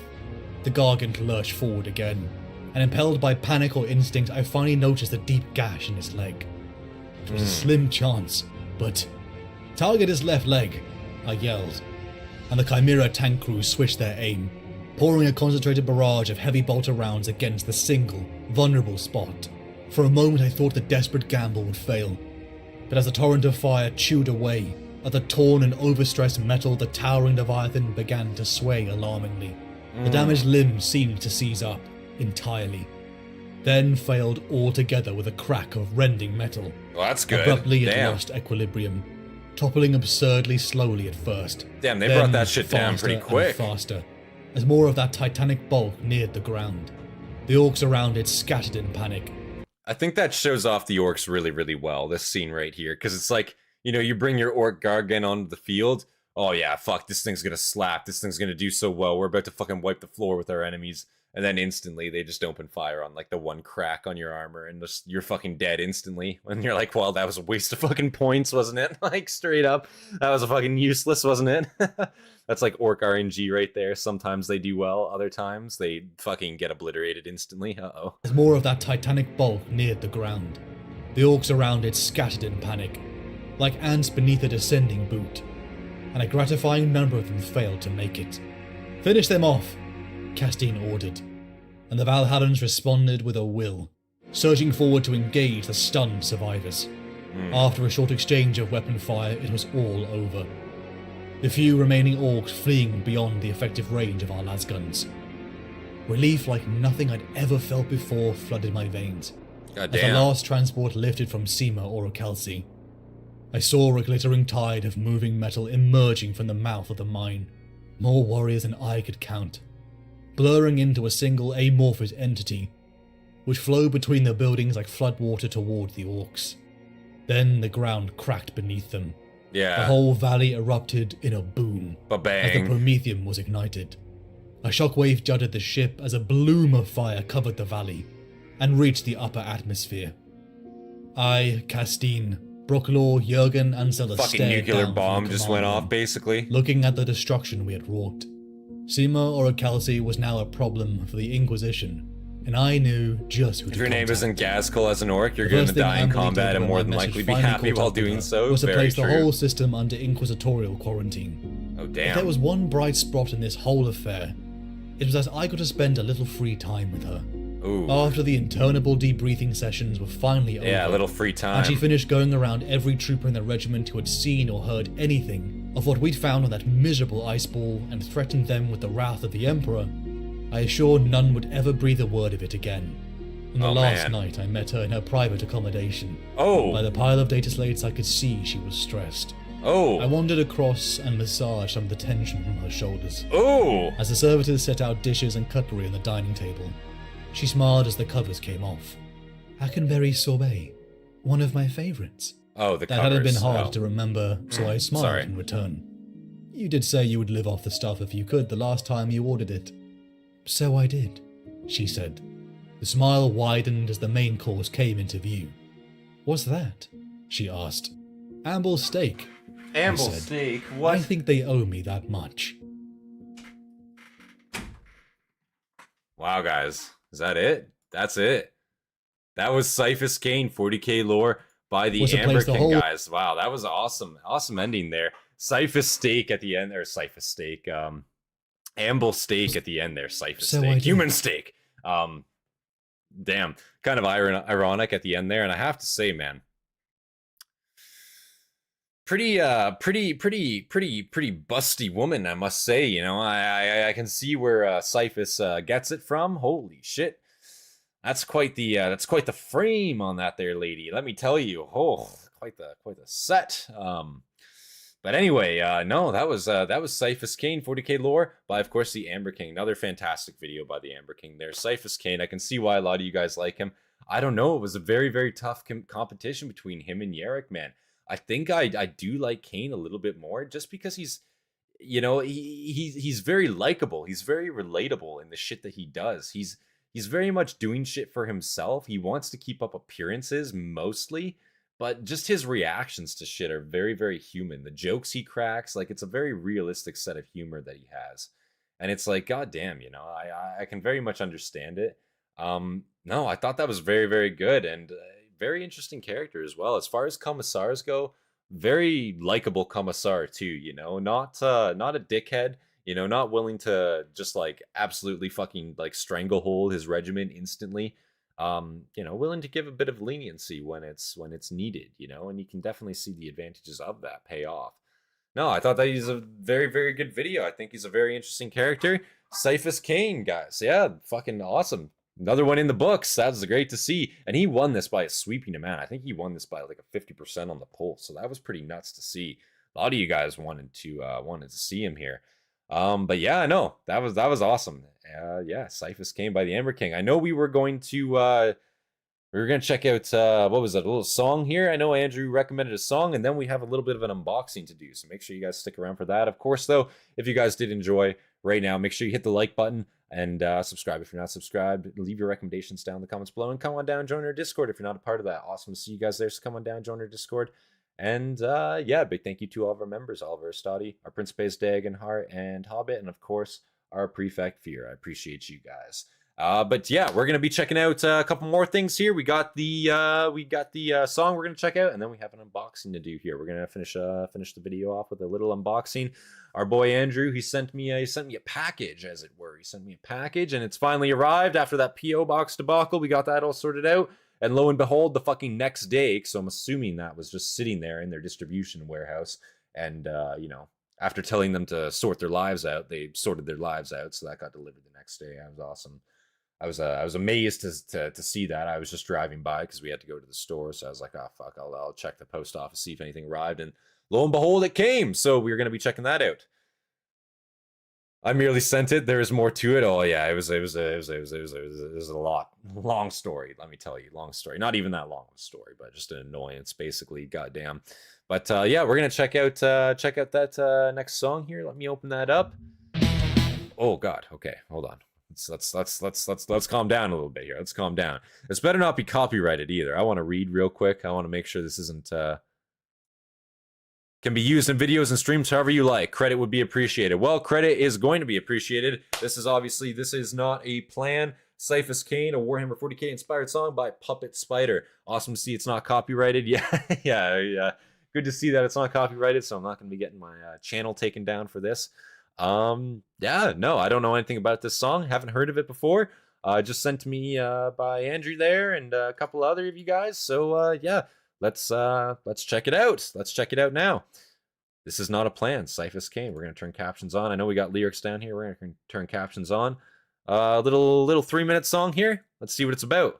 The Gargant lurched forward again, and impelled by panic or instinct, I finally noticed a deep gash in his leg. It was a slim chance, but... "Target his left leg," I yelled, and the Chimera tank crew switched their aim, pouring a concentrated barrage of heavy bolter rounds against the single, vulnerable spot. For a moment I thought the desperate gamble would fail, but as the torrent of fire chewed away at the torn and overstressed metal, the towering Leviathan began to sway alarmingly. The damaged limb seemed to seize up entirely, then failed altogether with a crack of rending metal. Well, that's good. Abruptly it lost equilibrium, toppling absurdly slowly at first. Damn, they brought that shit down pretty quick. Faster, as more of that titanic bulk neared the ground. The orcs around it scattered in panic. I think that shows off the orcs really, really well, this scene right here, because it's like, you know, you bring your orc Gargant onto the field, oh yeah, fuck, this thing's gonna slap, this thing's gonna do so well, we're about to fucking wipe the floor with our enemies, and then instantly they just open fire on like the one crack on your armor, and just, you're fucking dead instantly, and you're like, well, that was a waste of fucking points, wasn't it? Like, straight up, that was a fucking useless, wasn't it? That's like orc RNG right there. Sometimes they do well, other times they fucking get obliterated instantly. Uh-oh. As more of that titanic bulk neared the ground, the orcs around it scattered in panic, like ants beneath a descending boot, and a gratifying number of them failed to make it. "Finish them off," Castine ordered, and the Valhallans responded with a will, surging forward to engage the stunned survivors. After a short exchange of weapon fire, it was all over. The few remaining orcs fleeing beyond the effective range of our lasguns. Relief like nothing I'd ever felt before flooded my veins. As the last transport lifted from Sema or Okelsi, I saw a glittering tide of moving metal emerging from the mouth of the mine, more warriors than I could count, blurring into a single amorphous entity, which flowed between the buildings like floodwater toward the orcs. Then the ground cracked beneath them. Yeah. The whole valley erupted in a boom Ba-bang. as the Promethium was ignited. A shockwave jutted the ship as a bloom of fire covered the valley and reached the upper atmosphere. I, Castine, Brooklaw, Jurgen, and Zeller fucking stared nuclear down bomb from the just went command off, room, basically. looking at the destruction we had wrought. Sema or Okelsi was now a problem for the Inquisition, and I knew just who to If your name contact. isn't Gaskell as an orc, you're The going first to thing die in Amberly combat did and when more my than message likely be finally happy caught while up with doing her so. was to Very place the true. whole system under inquisitorial quarantine. Oh, If damn. there was one bright spot in this whole affair, it was that I got to spend a little free time with her. Ooh. After the interminable debriefing sessions were finally over, Yeah, a little free time. and she finished going around every trooper in the regiment who had seen or heard anything of what we'd found on that miserable ice ball and threatened them with the wrath of the Emperor, I assured none would ever breathe a word of it again. On the last night, I met her in her private accommodation. Oh. By the pile of data slates, I could see she was stressed. Oh. I wandered across and massaged some of the tension from her shoulders. Oh. As the servitors set out dishes and cutlery on the dining table, she smiled as the covers came off. Hackenberry sorbet, one of my favorites. Oh, the That covers. hadn't been hard Oh. to remember, so I smiled Sorry. in return. You did say you would live off the stuff if you could the last time you ordered it. So I did, she said. The smile widened as the main course came into view. What's that? She asked. Amble steak. Amble said. steak? I What? think they owe me that much. Wow, guys. Is that it? That's it. That was Ciaphas Cain, 40k lore by the Was it Amber placed the King, whole- guys. Wow, that was awesome. Awesome ending there. Ciaphas steak at the end, or Ciaphas steak. Amble steak at the end there. Ciaphas So I steak. did. Human steak. Damn. Kind of ironic at the end there. And I have to say, man, pretty busty woman, I must say. You know, I can see where Ciaphas gets it from. Holy shit, that's quite the frame on that there lady. Let me tell you, oh, quite the set. But anyway, no, that was Ciaphas Cain, 40k lore by, of course, the Amber King. Another fantastic video by the Amber King there. Ciaphas Cain, I can see why a lot of you guys like him. I don't know, it was a very, very tough competition between him and Yarrick, man. I think I do like Cain a little bit more, just because he's, you know, he's very likable. He's very relatable in the shit that he does. He's very much doing shit for himself. He wants to keep up appearances mostly, but just his reactions to shit are very, very human. The jokes he cracks, like, it's a very realistic set of humor that he has. And it's like, goddamn, you know, I can very much understand it. No, I thought that was very, very good, and very interesting character as well. As far as commissars go, very likable commissar too, you know, not a dickhead, you know, not willing to just like absolutely fucking like stranglehold his regiment instantly. You know, willing to give a bit of leniency when it's needed, you know, and you can definitely see the advantages of that pay off. No, I thought that he's a very, very good video. I think he's a very interesting character. Ciaphas Cain, guys. Yeah, fucking awesome. Another one in the books. That's great to see. And he won this by a sweeping amount. I think he won this by like a 50% on the poll. So that was pretty nuts to see. A lot of you guys wanted to see him here. But yeah, no, that was awesome. Yeah, Ciaphas Cain by the Amber King. I know we were going to check out what was that, a little song here. I know Andrew recommended a song, and then we have a little bit of an unboxing to do. So make sure you guys stick around for that. Of course, though, if you guys did enjoy right now, make sure you hit the like button. And subscribe if you're not subscribed. Leave your recommendations down in the comments below. And come on down, join our Discord if you're not a part of that. Awesome to see you guys there. So come on down, join our Discord. And yeah, big thank you to all of our members, all of our Hastati, our Principes, Dagenhart, and Hobbit, and of course, our Prefect Fear. I appreciate you guys. But yeah, we're gonna be checking out a couple more things here. We got the song we're gonna check out, and then we have an unboxing to do here. We're gonna finish the video off with a little unboxing. Our boy Andrew, he sent me a package, as it were. He sent me a package, and it's finally arrived after that P.O Box debacle. We got that all sorted out, and lo and behold, the fucking next day. So I'm assuming that was just sitting there in their distribution warehouse, and you know, after telling them to sort their lives out, they sorted their lives out. So that got delivered the next day. That was awesome. I was amazed to see that. I was just driving by because we had to go to the store, so I was like, oh fuck, I'll check the post office, see if anything arrived, and lo and behold, it came. So we're gonna be checking that out. I merely sent it. There is more to it. Oh yeah, it was a long story. Let me tell you, long story. Not even that long of a story, but just an annoyance, basically. Goddamn. But yeah, we're gonna check out that next song here. Let me open that up. Oh god. Okay, hold on. Let's calm down a little bit here. Let's calm down. This better not be copyrighted either. I want to read real quick. I want to make sure this isn't can be used in videos and streams however you like. Credit would be appreciated. Well, credit is going to be appreciated. This is not a plan. Ciaphas Cain, a Warhammer 40k inspired song by Puppet Spider. Awesome to see it's not copyrighted. Yeah. Good to see that it's not copyrighted, so I'm not going to be getting my channel taken down for this. Yeah, no, I don't know anything about this song. Haven't heard of it before. Just sent to me by Andrew there and a couple other of you guys. So yeah, let's check it out. Let's check it out now. This is not a plan. Ciaphas Cain. We're gonna turn captions on. I know we got lyrics down here. We're gonna turn captions on. Little 3-minute song here. Let's see what it's about.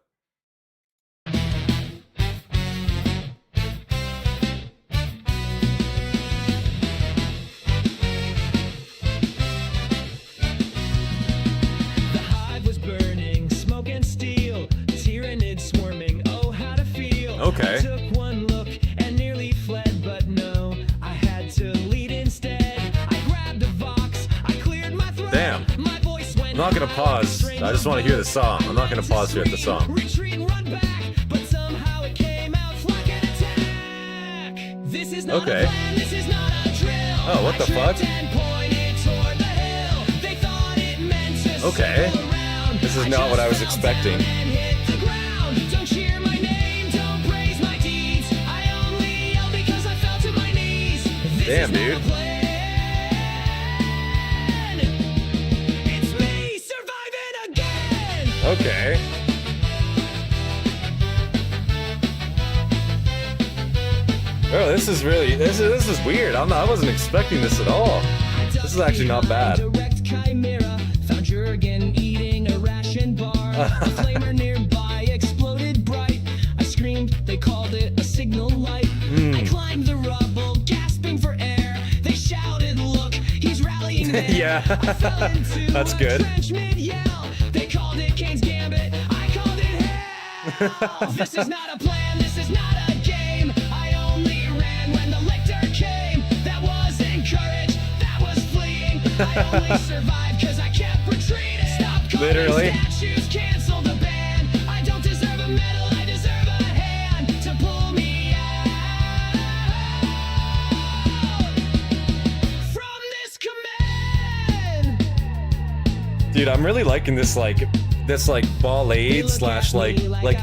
Okay. I took one look and nearly fled, but no, I had to lead instead. I grabbed a Vox, I cleared my throat. Damn. My voice went. I'm not gonna pause. I just want to hear the song. I'm not gonna pause here at the song. Retreat and run back, but somehow it came out like an attack. This is not a plan, this is not a drill. Oh, what the fuck? Okay. This is not what I was expecting. Damn, dude. It's me surviving again. Okay. Oh, this is really this is weird. I wasn't expecting this at all. This is actually not bad. Direct chimera, found Jurgen eating a ration bar. A flamer nearby exploded bright. I screamed, they called it a signal light. I climbed the rubble, gasping for air. They shouted, look, he's rallying there. Yeah, that's good. They called it Cain's Gambit, I called it hell. This is not a plan, this is not a game. I only ran when the lictor came. That wasn't courage, that was fleeing. I only survived because I kept retreating. Stop calling Literally. statues, cancel the ban. I don't deserve a medal, I deserve a hand to pull me out from this command. Dude, I'm really liking this ballade slash like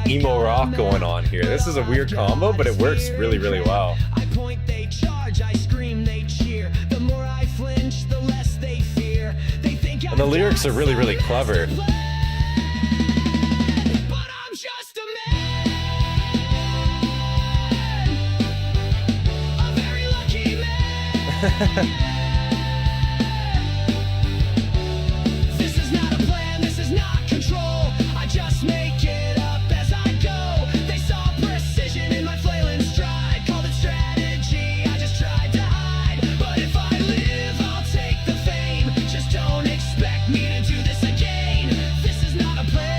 emo rock going on here. This is a weird combo, but it works really, really well. I point, they charge, I scream, they cheer. The more I flinch, the less they fear. They think And the lyrics are really, really clever. But I'm just a man. A very lucky man. This is not a plan, this is not control. I just make it up as I go. They saw precision in my flailing stride. Called it strategy, I just tried to hide. But if I live, I'll take the fame. Just don't expect me to do this again. This is not a plan.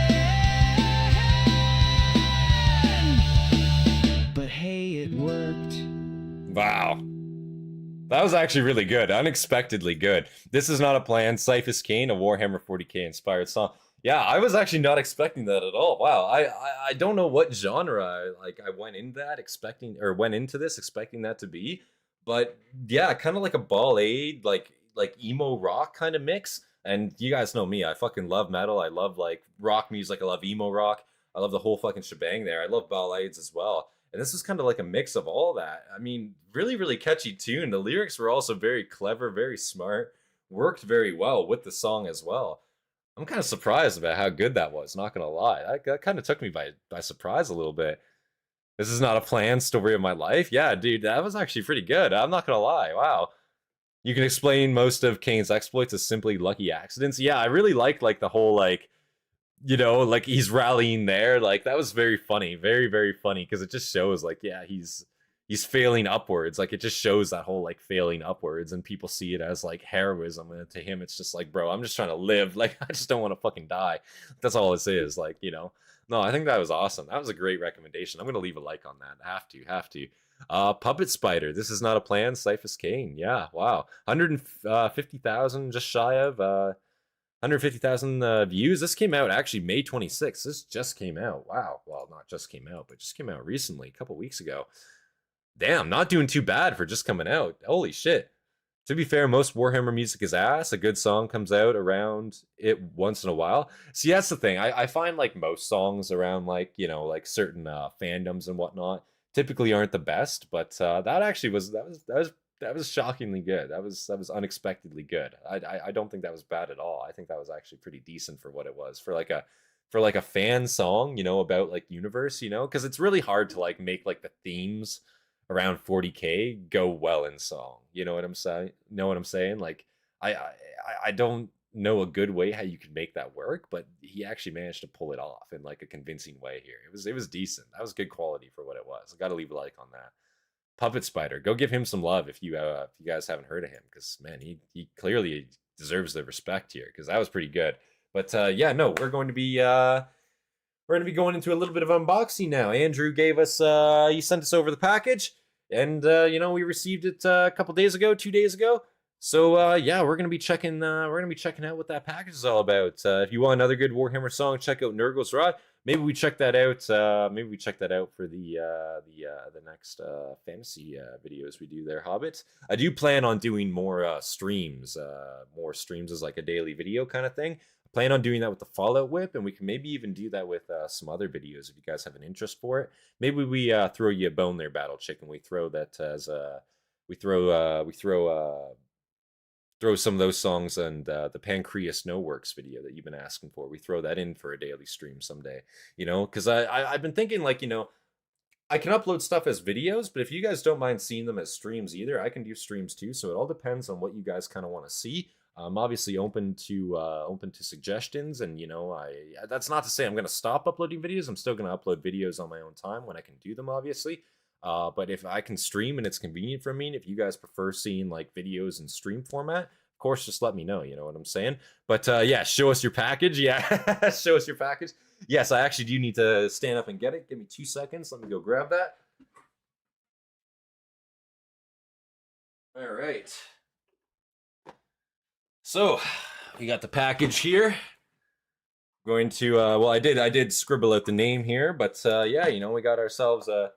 But hey, it worked. Wow. That was actually really good. Unexpectedly good. This is not a plan. Ciaphas Cain, a Warhammer 40k inspired song. Yeah, I was actually not expecting that at all. Wow. I don't know what genre I went into that expecting that to be. But yeah, kind of like a ballade, like emo rock kind of mix. And you guys know me, I fucking love metal. I love like rock music. I love emo rock. I love the whole fucking shebang there. I love ballades as well. And this is kind of like a mix of all that. I mean, really, really catchy tune. The lyrics were also very clever, very smart, worked very well with the song as well. I'm kind of surprised about how good that was, not gonna lie. That kind of took me by surprise a little bit. This is not a planned story of my life. Yeah, dude, that was actually pretty good. I'm not gonna lie. Wow. You can explain most of Cain's exploits as simply lucky accidents. Yeah, I really like the whole like he's rallying there. Like that was very funny, very, very funny, because it just shows like, yeah, he's failing upwards. Like it just shows that whole like failing upwards, and people see it as like heroism, and to him it's just like, bro, I'm just trying to live. Like I just don't want to fucking die. That's all this is. Like, no, I think that was awesome. That was a great recommendation. I'm gonna leave a like on that. Have to. Puppet Spider, this is not a plan. Ciaphas Cain. Yeah, wow. 150,000, just shy of 150,000 views. This came out actually May 26th. This just came out. Wow. Well, not just came out, but just came out recently, a couple weeks ago. Damn, not doing too bad for just coming out. Holy shit. To be fair, most Warhammer music is ass. A good song comes out around it once in a while. See, that's the thing. I find like most songs around like, certain fandoms and whatnot typically aren't the best, but that actually that was shockingly good. That was unexpectedly good. I don't think that was bad at all. I think that was actually pretty decent for what it was, for like a fan song, about like universe, because it's really hard to like make like the themes around 40k go well in song. You know what I'm saying? Like I don't know a good way how you could make that work, but he actually managed to pull it off in like a convincing way here. It was decent. That was good quality for what it was. I got to leave a like on that. Puppet Spider, go give him some love if you guys haven't heard of him, because man, he clearly deserves the respect here, because that was pretty good. But yeah, no, we're going to be going into a little bit of unboxing now. Andrew gave us he sent us over the package, and we received it a couple days ago, 2 days ago. So yeah, we're gonna be checking out what that package is all about. If you want another good Warhammer song, check out Nurgle's Rod. Maybe we check that out. For the next fantasy videos we do there, Hobbit. I do plan on doing more streams as like a daily video kind of thing. I plan on doing that with the Fallout Whip, and we can maybe even do that with some other videos if you guys have an interest for it. Maybe we throw you a bone there, Battle Chicken. We throw that as throw some of those songs and the Pancreas No Works video that you've been asking for. We throw that in for a daily stream someday, because I've been thinking, like, I can upload stuff as videos, but if you guys don't mind seeing them as streams either, I can do streams too. So it all depends on what you guys kind of want to see. I'm obviously open to suggestions, and you know, that's not to say I'm going to stop uploading videos. I'm still going to upload videos on my own time when I can do them, obviously. But if I can stream and it's convenient for me, and if you guys prefer seeing like videos in stream format, of course, just let me know. You know what I'm saying? But yeah, show us your package. Yeah, show us your package. Yes, I actually do need to stand up and get it. Give me 2 seconds. Let me go grab that. All right. So, we got the package here. Going to well, I did scribble out the name here, but yeah, you know, we got ourselves a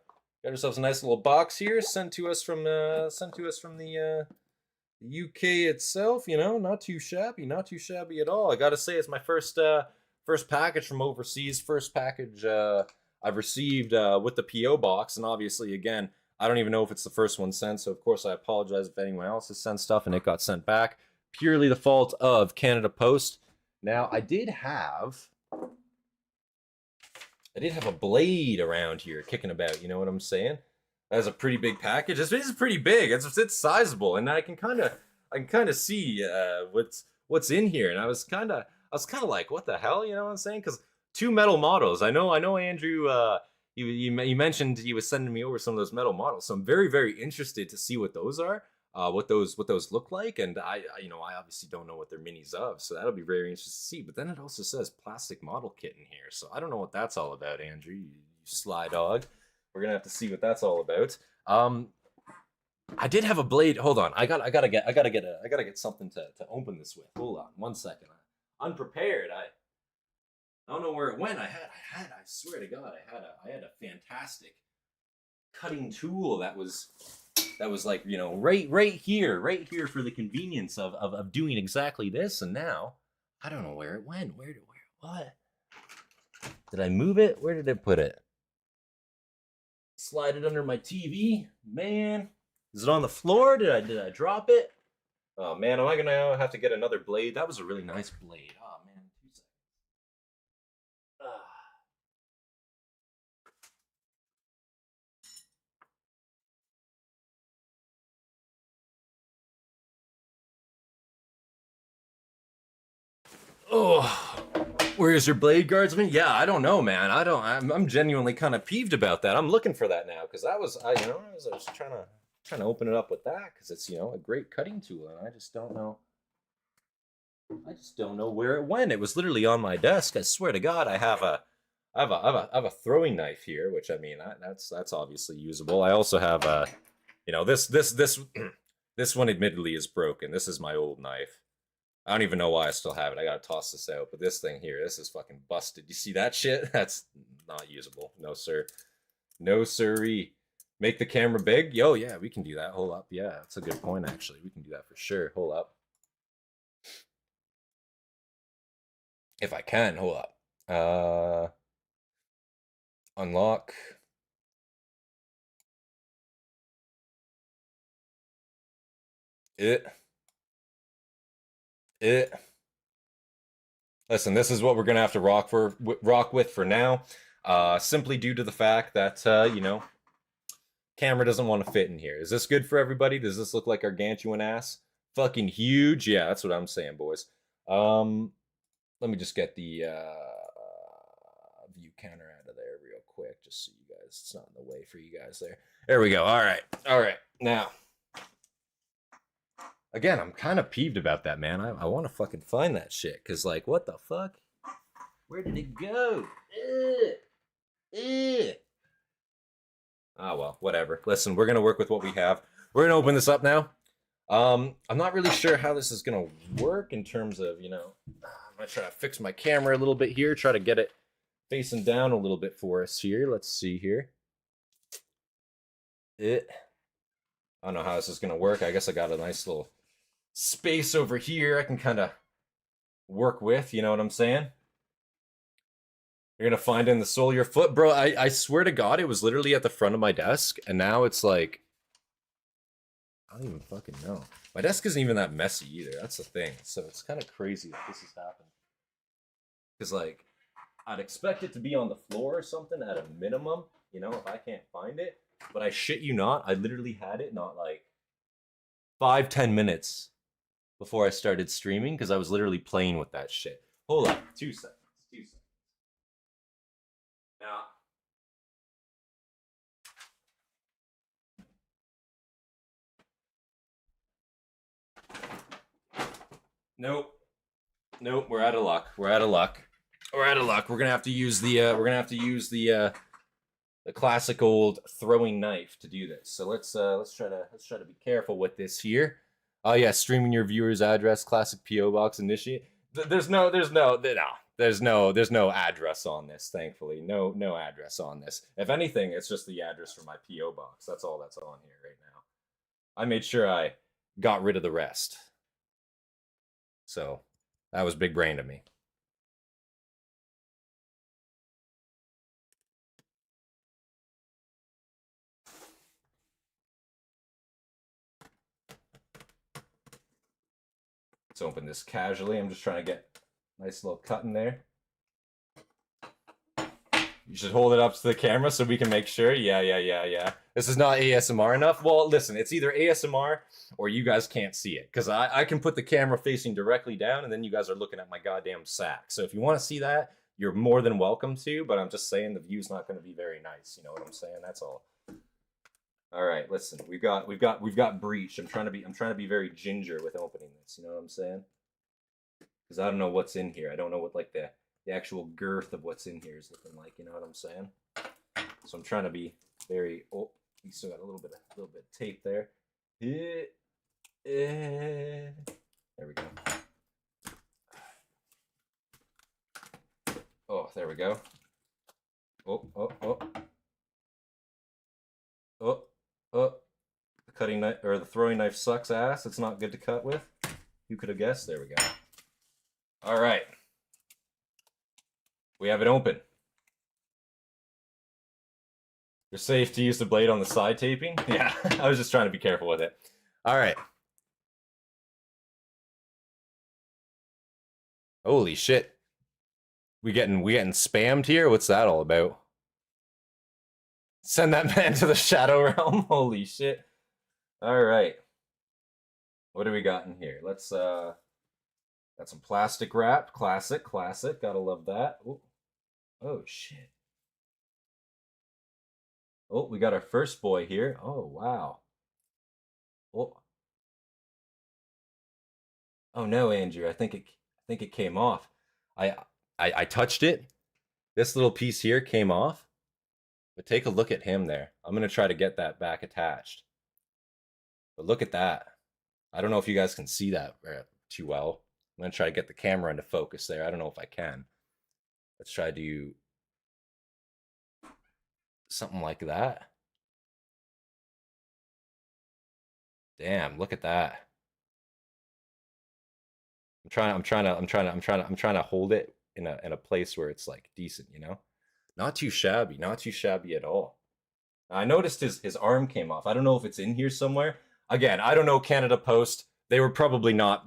nice little box here sent to us from the UK itself. You know, not too shabby at all. I gotta say, it's my first package from overseas, first package I've received with the P.O Box, and obviously, again, I don't even know if it's the first one sent, so of course I apologize if anyone else has sent stuff and it got sent back. Purely the fault of Canada Post. Now, I did have a blade around here kicking about, you know what I'm saying? That's a pretty big package. This is pretty big. It's sizable, and I can kind of see what's in here, and I was kind of like, what the hell, you know what I'm saying? Because 2 metal models. I know Andrew. You mentioned he was sending me over some of those metal models, so I'm very, very interested to see what those are, what those look like, and I obviously don't know what they're minis of, so that'll be very interesting to see. But then it also says plastic model kit in here, so I don't know what that's all about, Andrew. You sly dog. We're gonna have to see what that's all about. I did have a blade. Hold on, I gotta get something to open this with. Hold on, 1 second. Unprepared. I don't know where it went. I swear to God, I had a fantastic cutting tool that was like, you know, right here for the convenience of doing exactly this. And now I don't know where it went. What? Did I move it? Where did I put it? Slide it under my TV, man. Is it on the floor? Did I drop it? Oh man, am I gonna have to get another blade? That was a really nice blade. Oh man, 2 seconds. Oh, where's your blade, guardsman? Yeah, I don't know, man. I'm genuinely kind of peeved about that. I'm looking for that now, because I was trying to open it up with that, because it's, you know, a great cutting tool, and I just don't know where it went. It was literally on my desk. I swear to God, I have a throwing knife here, which, I mean, that's obviously usable. I also have you know, this one admittedly is broken. This is my old knife. I don't even know why I still have it. I gotta toss this out. But this thing here, this is fucking busted. You see that shit? That's not usable. No, sir. No, sirree. Make the camera big? Yo, yeah, we can do that. Hold up. Yeah, that's a good point, actually. We can do that for sure. Hold up. If I can, hold up. Unlock. Listen, this is what we're gonna have to rock with for now. Simply due to the fact that you know, camera doesn't want to fit in here. Is this good for everybody? Does this look like gargantuan ass? Fucking huge? Yeah, that's what I'm saying, boys. Let me just get the view counter out of there real quick, just so you guys, it's not in the way for you guys there. There we go. All right. Now, again, I'm kind of peeved about that, man. I want to fucking find that shit, because, like, what the fuck? Where did it go? Ah, well, whatever. Listen, we're going to work with what we have. We're going to open this up now. I'm not really sure how this is going to work in terms of, you know, I'm going to try to fix my camera a little bit here, try to get it facing down a little bit for us here. Let's see here. I don't know how this is going to work. I guess I got a nice little space over here I can kind of work with, you know what I'm saying? You're going to find in the sole of your foot. Bro, I swear to God, it was literally at the front of my desk, and now it's like, I don't even fucking know. My desk isn't even that messy either. That's the thing. So it's kind of crazy that this has happened. Because, like, I'd expect it to be on the floor or something at a minimum, you know, if I can't find it. But I shit you not, I literally had it not like 5-10 minutes before I started streaming because I was literally playing with that shit. Hold on, 2 seconds. Now, nope, we're out of luck. We're out of luck. We're gonna have to use the classic old throwing knife to do this. So let's try to be careful with this here. Oh yeah, streaming your viewer's address, classic P.O Box initiate. There's no address on this, thankfully. No address on this. If anything, it's just the address for my P.O Box. That's all that's on here right now. I made sure I got rid of the rest. So that was big brain to me. Let's open this casually. I'm just trying to get a nice little cut in there. You should hold it up to the camera so we can make sure. Yeah. This is not ASMR enough. Well, listen, it's either ASMR or you guys can't see it. Because I can put the camera facing directly down and then you guys are looking at my goddamn sack. So if you want to see that, you're more than welcome to. But I'm just saying the view's not going to be very nice. You know what I'm saying? That's all. All right, listen. We've got breach. I'm trying to be very ginger with opening this. You know what I'm saying? Because I don't know what's in here. I don't know what like the actual girth of what's in here is looking like. You know what I'm saying? So I'm trying to be very. Oh, we still got a little bit of tape there. There we go. Oh, there we go. Oh, the cutting knife or the throwing knife sucks ass. It's not good to cut with. Who could have guessed? There we go. All right. We have it open. You're safe to use the blade on the side taping? Yeah, I was just trying to be careful with it. All right. Holy shit. We getting spammed here? What's that all about? Send that man to the Shadow Realm. Holy shit. All right. What do we got in here? Let's got some plastic wrap. Classic. Gotta love that. Ooh. Oh shit. Oh, we got our first boy here. Oh wow. Oh no, Andrew. I think it came off. I touched it. This little piece here came off. But take a look at him there. I'm going to try to get that back attached. But look at that. I don't know if you guys can see that too well. I'm going to try to get the camera into focus there. I don't know if I can. Let's try to do something like that. Damn, look at that. I'm trying to hold it in a place where it's like decent, you know? Not too shabby at all. I noticed his arm came off. I don't know if it's in here somewhere. Again, I don't know Canada Post. They were probably not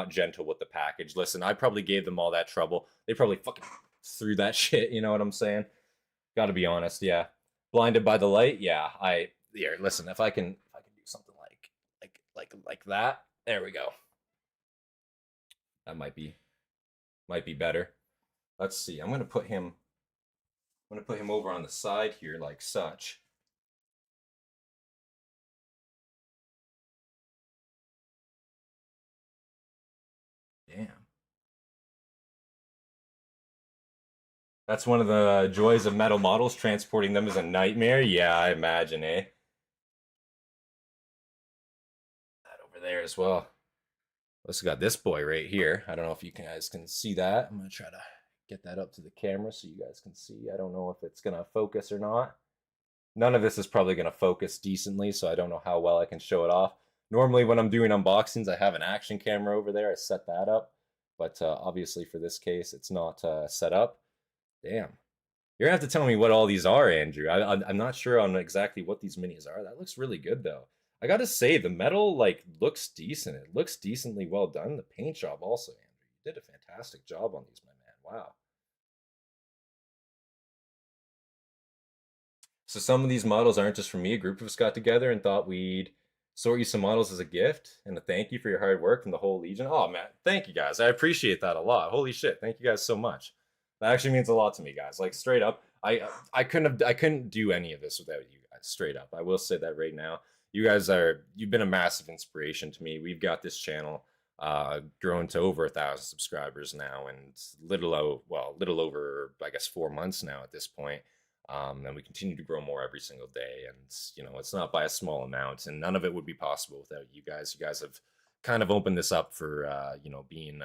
gentle with the package. Listen, I probably gave them all that trouble. They probably fucking threw that shit, you know what I'm saying? Gotta be honest, yeah. Blinded by the light, yeah. Here, listen, if I can do something like that. There we go. That might be better. Let's see. I'm gonna put him over on the side here like such. Damn. That's one of the joys of metal models. Transporting them is a nightmare. Yeah, I imagine, eh? That over there as well. Also got this boy right here. I don't know if you guys can see that. I'm going to try to get that up to the camera so you guys can see. I don't know if it's going to focus or not. None of this is probably going to focus decently, so I don't know how well I can show it off. Normally when I'm doing unboxings, I have an action camera over there. I set that up. But obviously for this case, it's not set up. Damn. You're going to have to tell me what all these are, Andrew. I'm not sure on exactly what these minis are. That looks really good, though. I gotta say, the metal, like, looks decent. It looks decently well done. The paint job also, Andrew. You did a fantastic job on these, my man. Wow. So some of these models aren't just for me. A group of us got together and thought we'd sort you some models as a gift and a thank you for your hard work from the whole Legion. Oh man, thank you guys. I appreciate that a lot. Holy shit, thank you guys so much. That actually means a lot to me, guys. Like straight up, I couldn't do any of this without you guys. Straight up, I will say that right now. You've been a massive inspiration to me. We've got this channel grown to over 1,000 subscribers now, and little over, I guess, 4 months now at this point. And we continue to grow more every single day, and you know, it's not by a small amount, and none of it would be possible without you guys. You guys have kind of opened this up for you know, being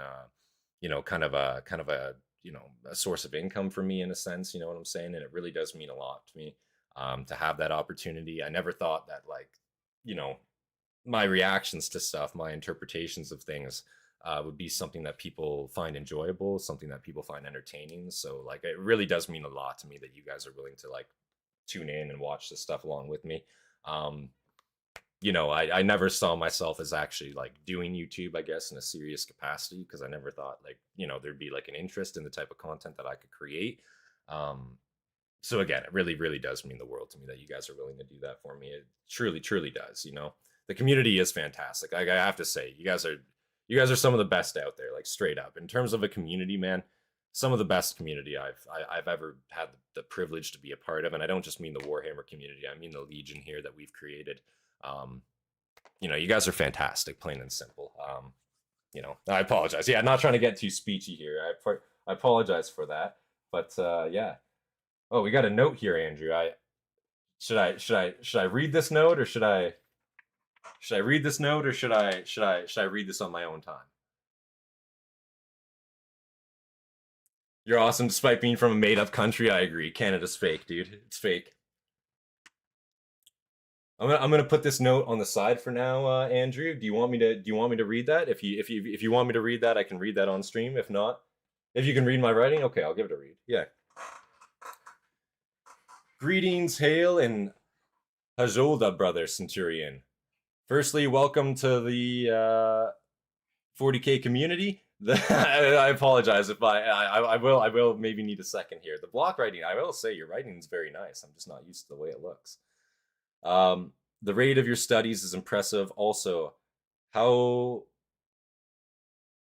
you know, kind of a you know, a source of income for me in a sense, you know what I'm saying? And it really does mean a lot to me to have that opportunity. I never thought that, like, you know, my reactions to stuff, my interpretations of things would be something that people find enjoyable, something that people find entertaining. So like, it really does mean a lot to me that you guys are willing to like tune in and watch this stuff along with me. You know, I never saw myself as actually like doing YouTube, I guess, in a serious capacity, because I never thought, like, you know, there'd be like an interest in the type of content that I could create. So again, it really, really does mean the world to me that you guys are willing to do that for me. It truly, truly does. You know, the community is fantastic. I have to say, you guys are some of the best out there, like straight up. In terms of a community, man, some of the best community I've ever had the privilege to be a part of. And I don't just mean the Warhammer community, I mean the Legion here that we've created. You know, you guys are fantastic, plain and simple. You know, I apologize. Yeah, I'm not trying to get too speechy here. I apologize for that. But yeah. Oh, we got a note here, Andrew. Should I read this note, or should I read this note, or should I read this on my own time? You're awesome despite being from a made-up country. I agree. Canada's fake, dude. It's fake. I'm gonna put this note on the side for now, Andrew. Do you want me to read that? If you want me to read that, I can read that on stream. If not, if you can read my writing, okay, I'll give it a read. Yeah. Greetings, hail, and Hajolda, brother Centurion. Firstly, welcome to the 40K community. I apologize if I will maybe need a second here. The block writing, I will say your writing is very nice. I'm just not used to the way it looks. The rate of your studies is impressive. Also, how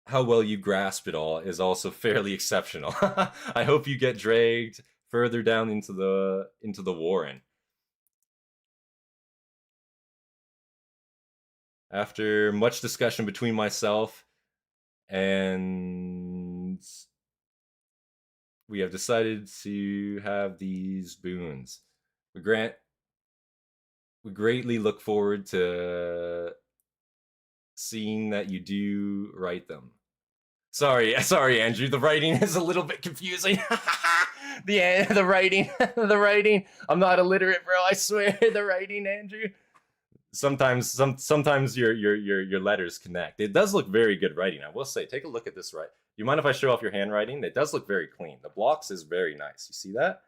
well you grasp it all is also fairly exceptional. I hope you get dragged further down into the Warren. After much discussion between myself and we have decided to have these boons. We greatly look forward to seeing that you do write them. Sorry, Andrew. The writing is a little bit confusing. the writing. I'm not illiterate, bro. I swear. The writing, Andrew. Sometimes your letters connect. It does look very good writing. I will say, take a look at this. Right? Do you mind if I show off your handwriting? It does look very clean. The blocks is very nice. You see that?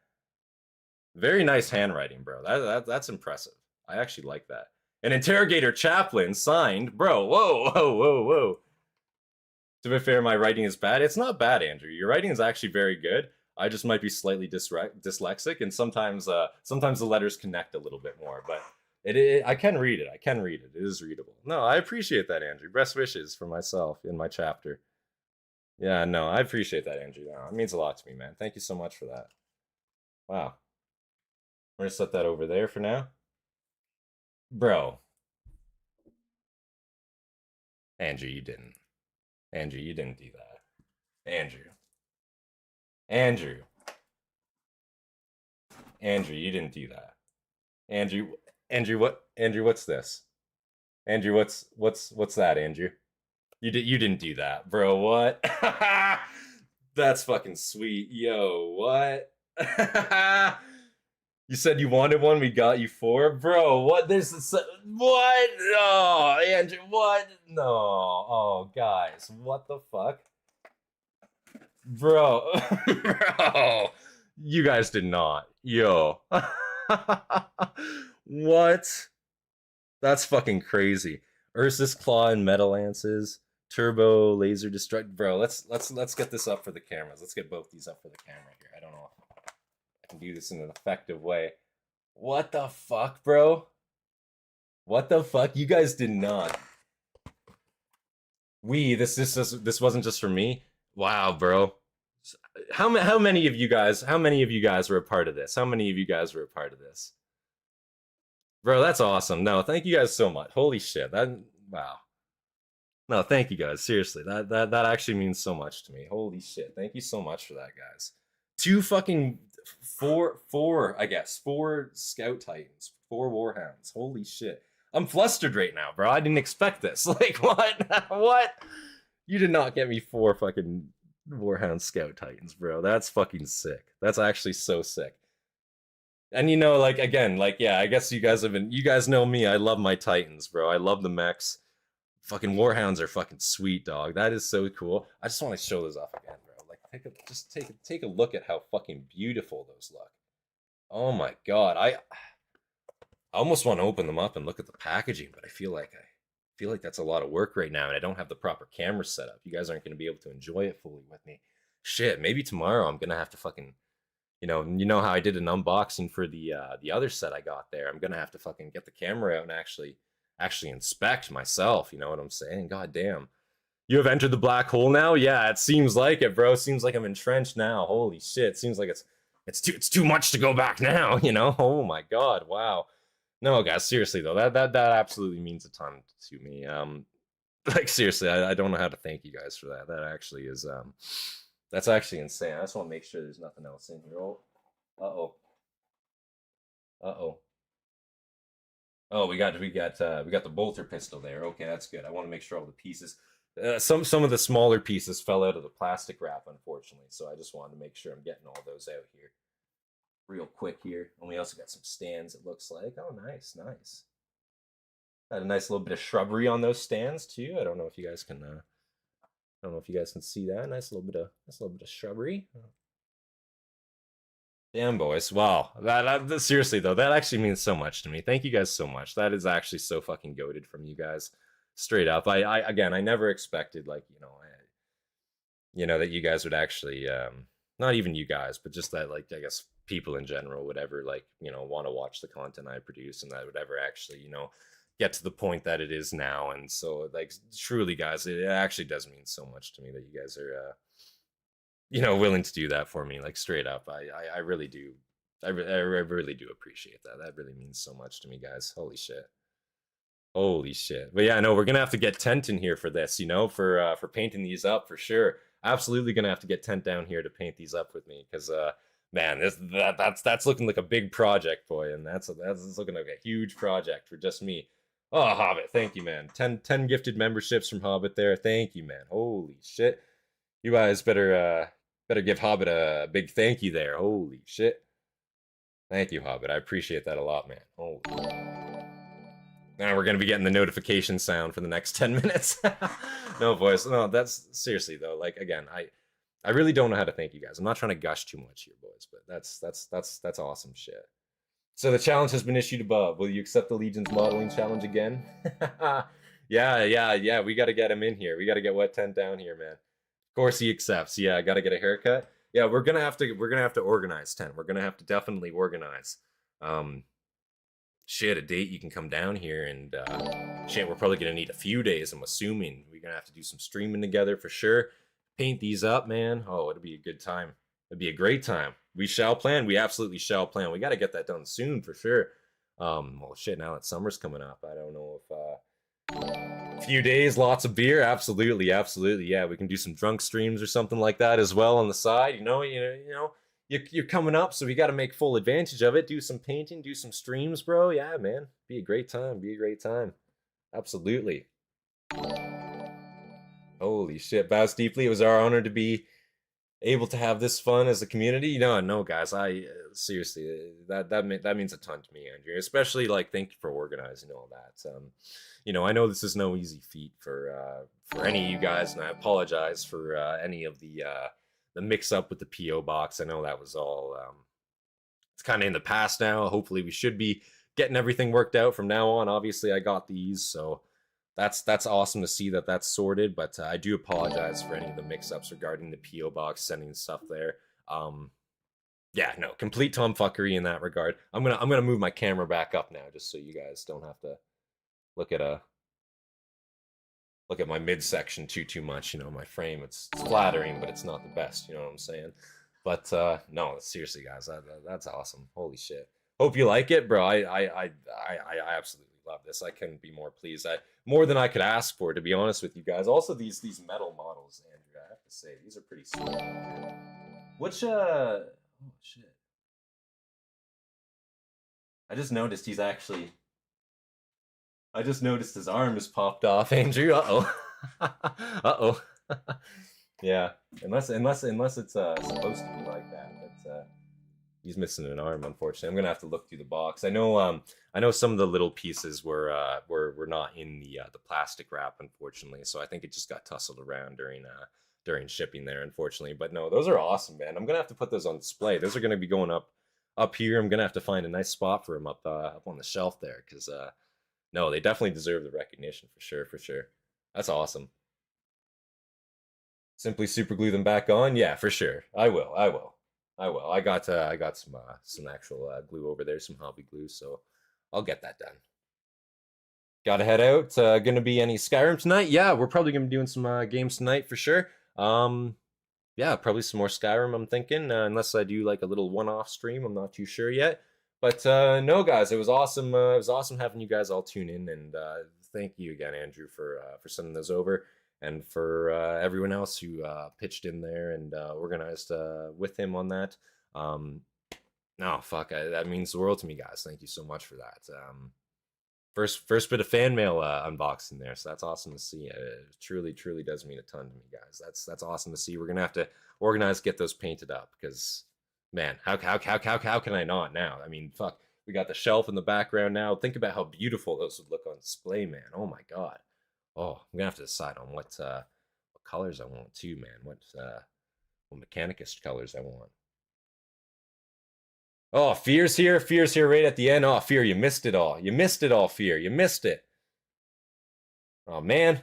Very nice handwriting, bro. That's impressive. I actually like that. An interrogator chaplain signed, bro. Whoa. To be fair, my writing is bad. It's not bad, Andrew. Your writing is actually very good. I just might be slightly dyslexic, and sometimes the letters connect a little bit more. But I can read it. It is readable. No, I appreciate that, Andrew. Best wishes for myself in my chapter. Yeah, no, I appreciate that, Andrew. No, it means a lot to me, man. Thank you so much for that. Wow. We're gonna set that over there for now. Bro. Andrew, you didn't. Andrew, you didn't do that. Andrew, you didn't do that. Andrew, what's this? Andrew, what's that, Andrew? You didn't do that, bro. What? That's fucking sweet. Yo, what? You said you wanted one, we got you 4? Bro, what? What? Oh, Andrew, what? No. Oh, guys, what the fuck? Bro. Bro. You guys did not. Yo. What? That's fucking crazy. Ursus Claw and Metal Lances. Turbo Laser Destruct. Bro, let's get this up for the cameras. Let's get both these up for the camera here. I don't know if I can do this in an effective way. What the fuck, bro? What the fuck? You guys did not. This wasn't just for me. Wow, bro. How many of you guys were a part of this? How many of you guys were a part of this? Bro, that's awesome. No, thank you guys so much. Holy shit. Wow. No, thank you guys. Seriously. That actually means so much to me. Holy shit. Thank you so much for that, guys. Four Scout Titans, 4 Warhounds. Holy shit. I'm flustered right now, bro. I didn't expect this. Like, what? What? You did not get me 4 fucking Warhound Scout Titans, bro. That's fucking sick. That's actually so sick. And you know, like, again, like, yeah, I guess you guys know me. I love my Titans, bro. I love the mechs. Fucking Warhounds are fucking sweet, dog. That is so cool. I just want to show those off again, bro. Like, take a look at how fucking beautiful those look. Oh my god. I almost want to open them up and look at the packaging, but I feel like that's a lot of work right now, and I don't have the proper camera set up. You guys aren't going to be able to enjoy it fully with me. Shit, maybe tomorrow I'm going to have to fucking, you know how I did an unboxing for the other set I got there. I'm going to have to fucking get the camera out and actually inspect myself, you know what I'm saying? God damn. You have entered the black hole now? Yeah, it seems like it, bro. Seems like I'm entrenched now. Holy shit. Seems like it's too much to go back now, you know? Oh my god, wow. No, guys, seriously though, that absolutely means a ton to me. Like seriously, I don't know how to thank you guys for that. That actually is that's actually insane. I just want to make sure there's nothing else in here. Oh, we got the bolter pistol there. Okay, that's good. I want to make sure all the pieces. Some of the smaller pieces fell out of the plastic wrap, unfortunately. So I just wanted to make sure I'm getting all those out here real quick here. And we also got some stands, it looks like. Oh, nice. Had a nice little bit of shrubbery on those stands too. I don't know if you guys can see that. Nice little bit of shrubbery. Damn, boys. Wow. That seriously though, that actually means so much to me. Thank you guys so much. That is actually so fucking goated from you guys. Straight up. I never expected, like, that you guys would actually not even you guys, but just that, like, I guess people in general would ever, like, want to watch the content I produce, and that would ever actually, get to the point that it is now. And so, like, truly, guys, it actually does mean so much to me that you guys are willing to do that for me. Like, straight up. I really do. I really do appreciate that. That really means so much to me, guys. Holy shit. But yeah, no, we're gonna have to get Tent in here for this, for painting these up for sure. Absolutely gonna have to get Tent down here to paint these up with me, because man, that's looking like a big project, boy, and that's looking like a huge project for just me. Oh, Hobbit, thank you, man. 10 gifted memberships from Hobbit there. Thank you, man. Holy shit. You guys better give Hobbit a big thank you there. Holy shit. Thank you, Hobbit. I appreciate that a lot, man. Holy. Now we're going to be getting the notification sound for the next 10 minutes. No, boys. No, that's seriously though. Like, again, I really don't know how to thank you guys. I'm not trying to gush too much here, boys, but that's awesome shit. So the challenge has been issued above. Will you accept the Legion's modeling challenge again? Yeah. We got to get him in here. We got to get WetTent down here, man. Of course he accepts. Yeah, I got to get a haircut. Yeah, we're gonna have to organize, Tent. We're gonna have to definitely organize. Shit, a date you can come down here, and shit, we're probably gonna need a few days. I'm assuming we're gonna have to do some streaming together for sure. Paint these up, man. Oh, it'll be a good time. It'd be a great time. We shall plan. We absolutely shall plan. We got to get that done soon for sure. Well, shit, now that summer's coming up, I don't know if a few days, lots of beer. Absolutely. Yeah, we can do some drunk streams or something like that as well on the side. You're coming up, so we got to make full advantage of it. Do some painting, do some streams, bro. Yeah, man. Be a great time. Absolutely. Holy shit. Bows deeply. It was our honor to be able to have this fun as a community. No, guys. I seriously, that means a ton to me, Andrew. Especially, like, thank you for organizing all that. I know this is no easy feat for any of you guys, and I apologize for any of the mix-up with the P.O Box. I know that was all, it's kind of in the past now. Hopefully we should be getting everything worked out from now on. Obviously, I got these, so that's awesome to see that that's sorted, but I do apologize for any of the mix-ups regarding the P.O Box, sending stuff there. yeah, no, complete tomfuckery in that regard. I'm gonna move my camera back up now, just so you guys don't have to look at my midsection too much. You know, my frame, it's flattering, but it's not the best. You know what I'm saying? But no, seriously, guys, that's awesome. Holy shit. Hope you like it, bro. I absolutely love this. I couldn't be more pleased. More than I could ask for, to be honest with you guys. Also, these metal models, Andrew, I have to say, these are pretty sweet. Which oh shit. I just noticed his arm has popped off, Andrew. Uh-oh. Uh-oh. Yeah. Unless it's supposed to be like that. But he's missing an arm, unfortunately. I'm gonna have to look through the box. I know some of the little pieces were not in the plastic wrap, unfortunately. So I think it just got tussled around during shipping there, unfortunately. But no, those are awesome, man. I'm gonna have to put those on display. Those are gonna be going up here. I'm gonna have to find a nice spot for them up on the shelf there, because no, they definitely deserve the recognition for sure. That's awesome. Simply super glue them back on? Yeah, for sure. I will. I got some actual glue over there, some hobby glue, so I'll get that done. Gotta head out. Gonna be any Skyrim tonight? Yeah, we're probably gonna be doing some games tonight for sure. Yeah, probably some more Skyrim, I'm thinking, unless I do like a little one-off stream. I'm not too sure yet. But no, guys, it was awesome. It was awesome having you guys all tune in, and thank you again, Andrew, for sending those over, and for everyone else who pitched in there and organized with him on that. No, fuck, that means the world to me, guys. Thank you so much for that. First bit of fan mail unboxing there, so that's awesome to see. It truly does mean a ton to me, guys. That's awesome to see. We're gonna have to organize, get those painted up, because man, how can I not now? I mean, fuck, we got the shelf in the background now. Think about how beautiful those would look on display, man. Oh my god. Oh, I'm gonna have to decide on what colors I want too, man. What Mechanicus colors I want. Oh, Fear's here right at the end. Oh, Fear, you missed it all. You missed it all, Fear. You missed it. Oh, man.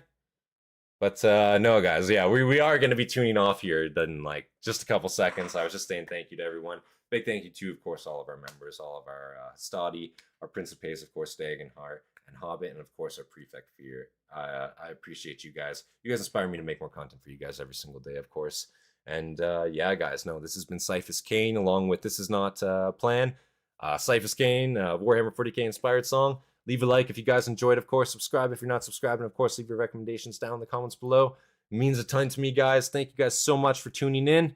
But no, guys, yeah, we are going to be tuning off here in like just a couple seconds. I was just saying thank you to everyone. Big thank you to, of course, all of our members, all of our Hastati, our Principes, of course, Dagenhart and Hobbit, and of course, our Prefect Fear. I appreciate you guys. You guys inspire me to make more content for you guys every single day, of course. And yeah, guys, no, this has been Ciaphas Cain, along with This Is Not Plan. Ciaphas Cain, Warhammer 40k inspired song. Leave a like if you guys enjoyed, of course. Subscribe if you're not subscribed, and of course, leave your recommendations down in the comments below. It means a ton to me, guys. Thank you guys so much for tuning in.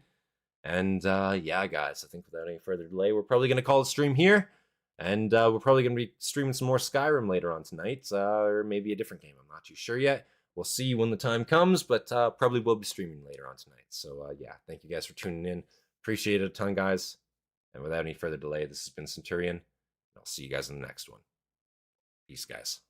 And yeah, guys, I think without any further delay, we're probably going to call the stream here. And we're probably going to be streaming some more Skyrim later on tonight, or maybe a different game. I'm not too sure yet. We'll see when the time comes, but probably will be streaming later on tonight. So yeah, thank you guys for tuning in. Appreciate it a ton, guys. And without any further delay, this has been Centurion. And I'll see you guys in the next one. Peace, guys.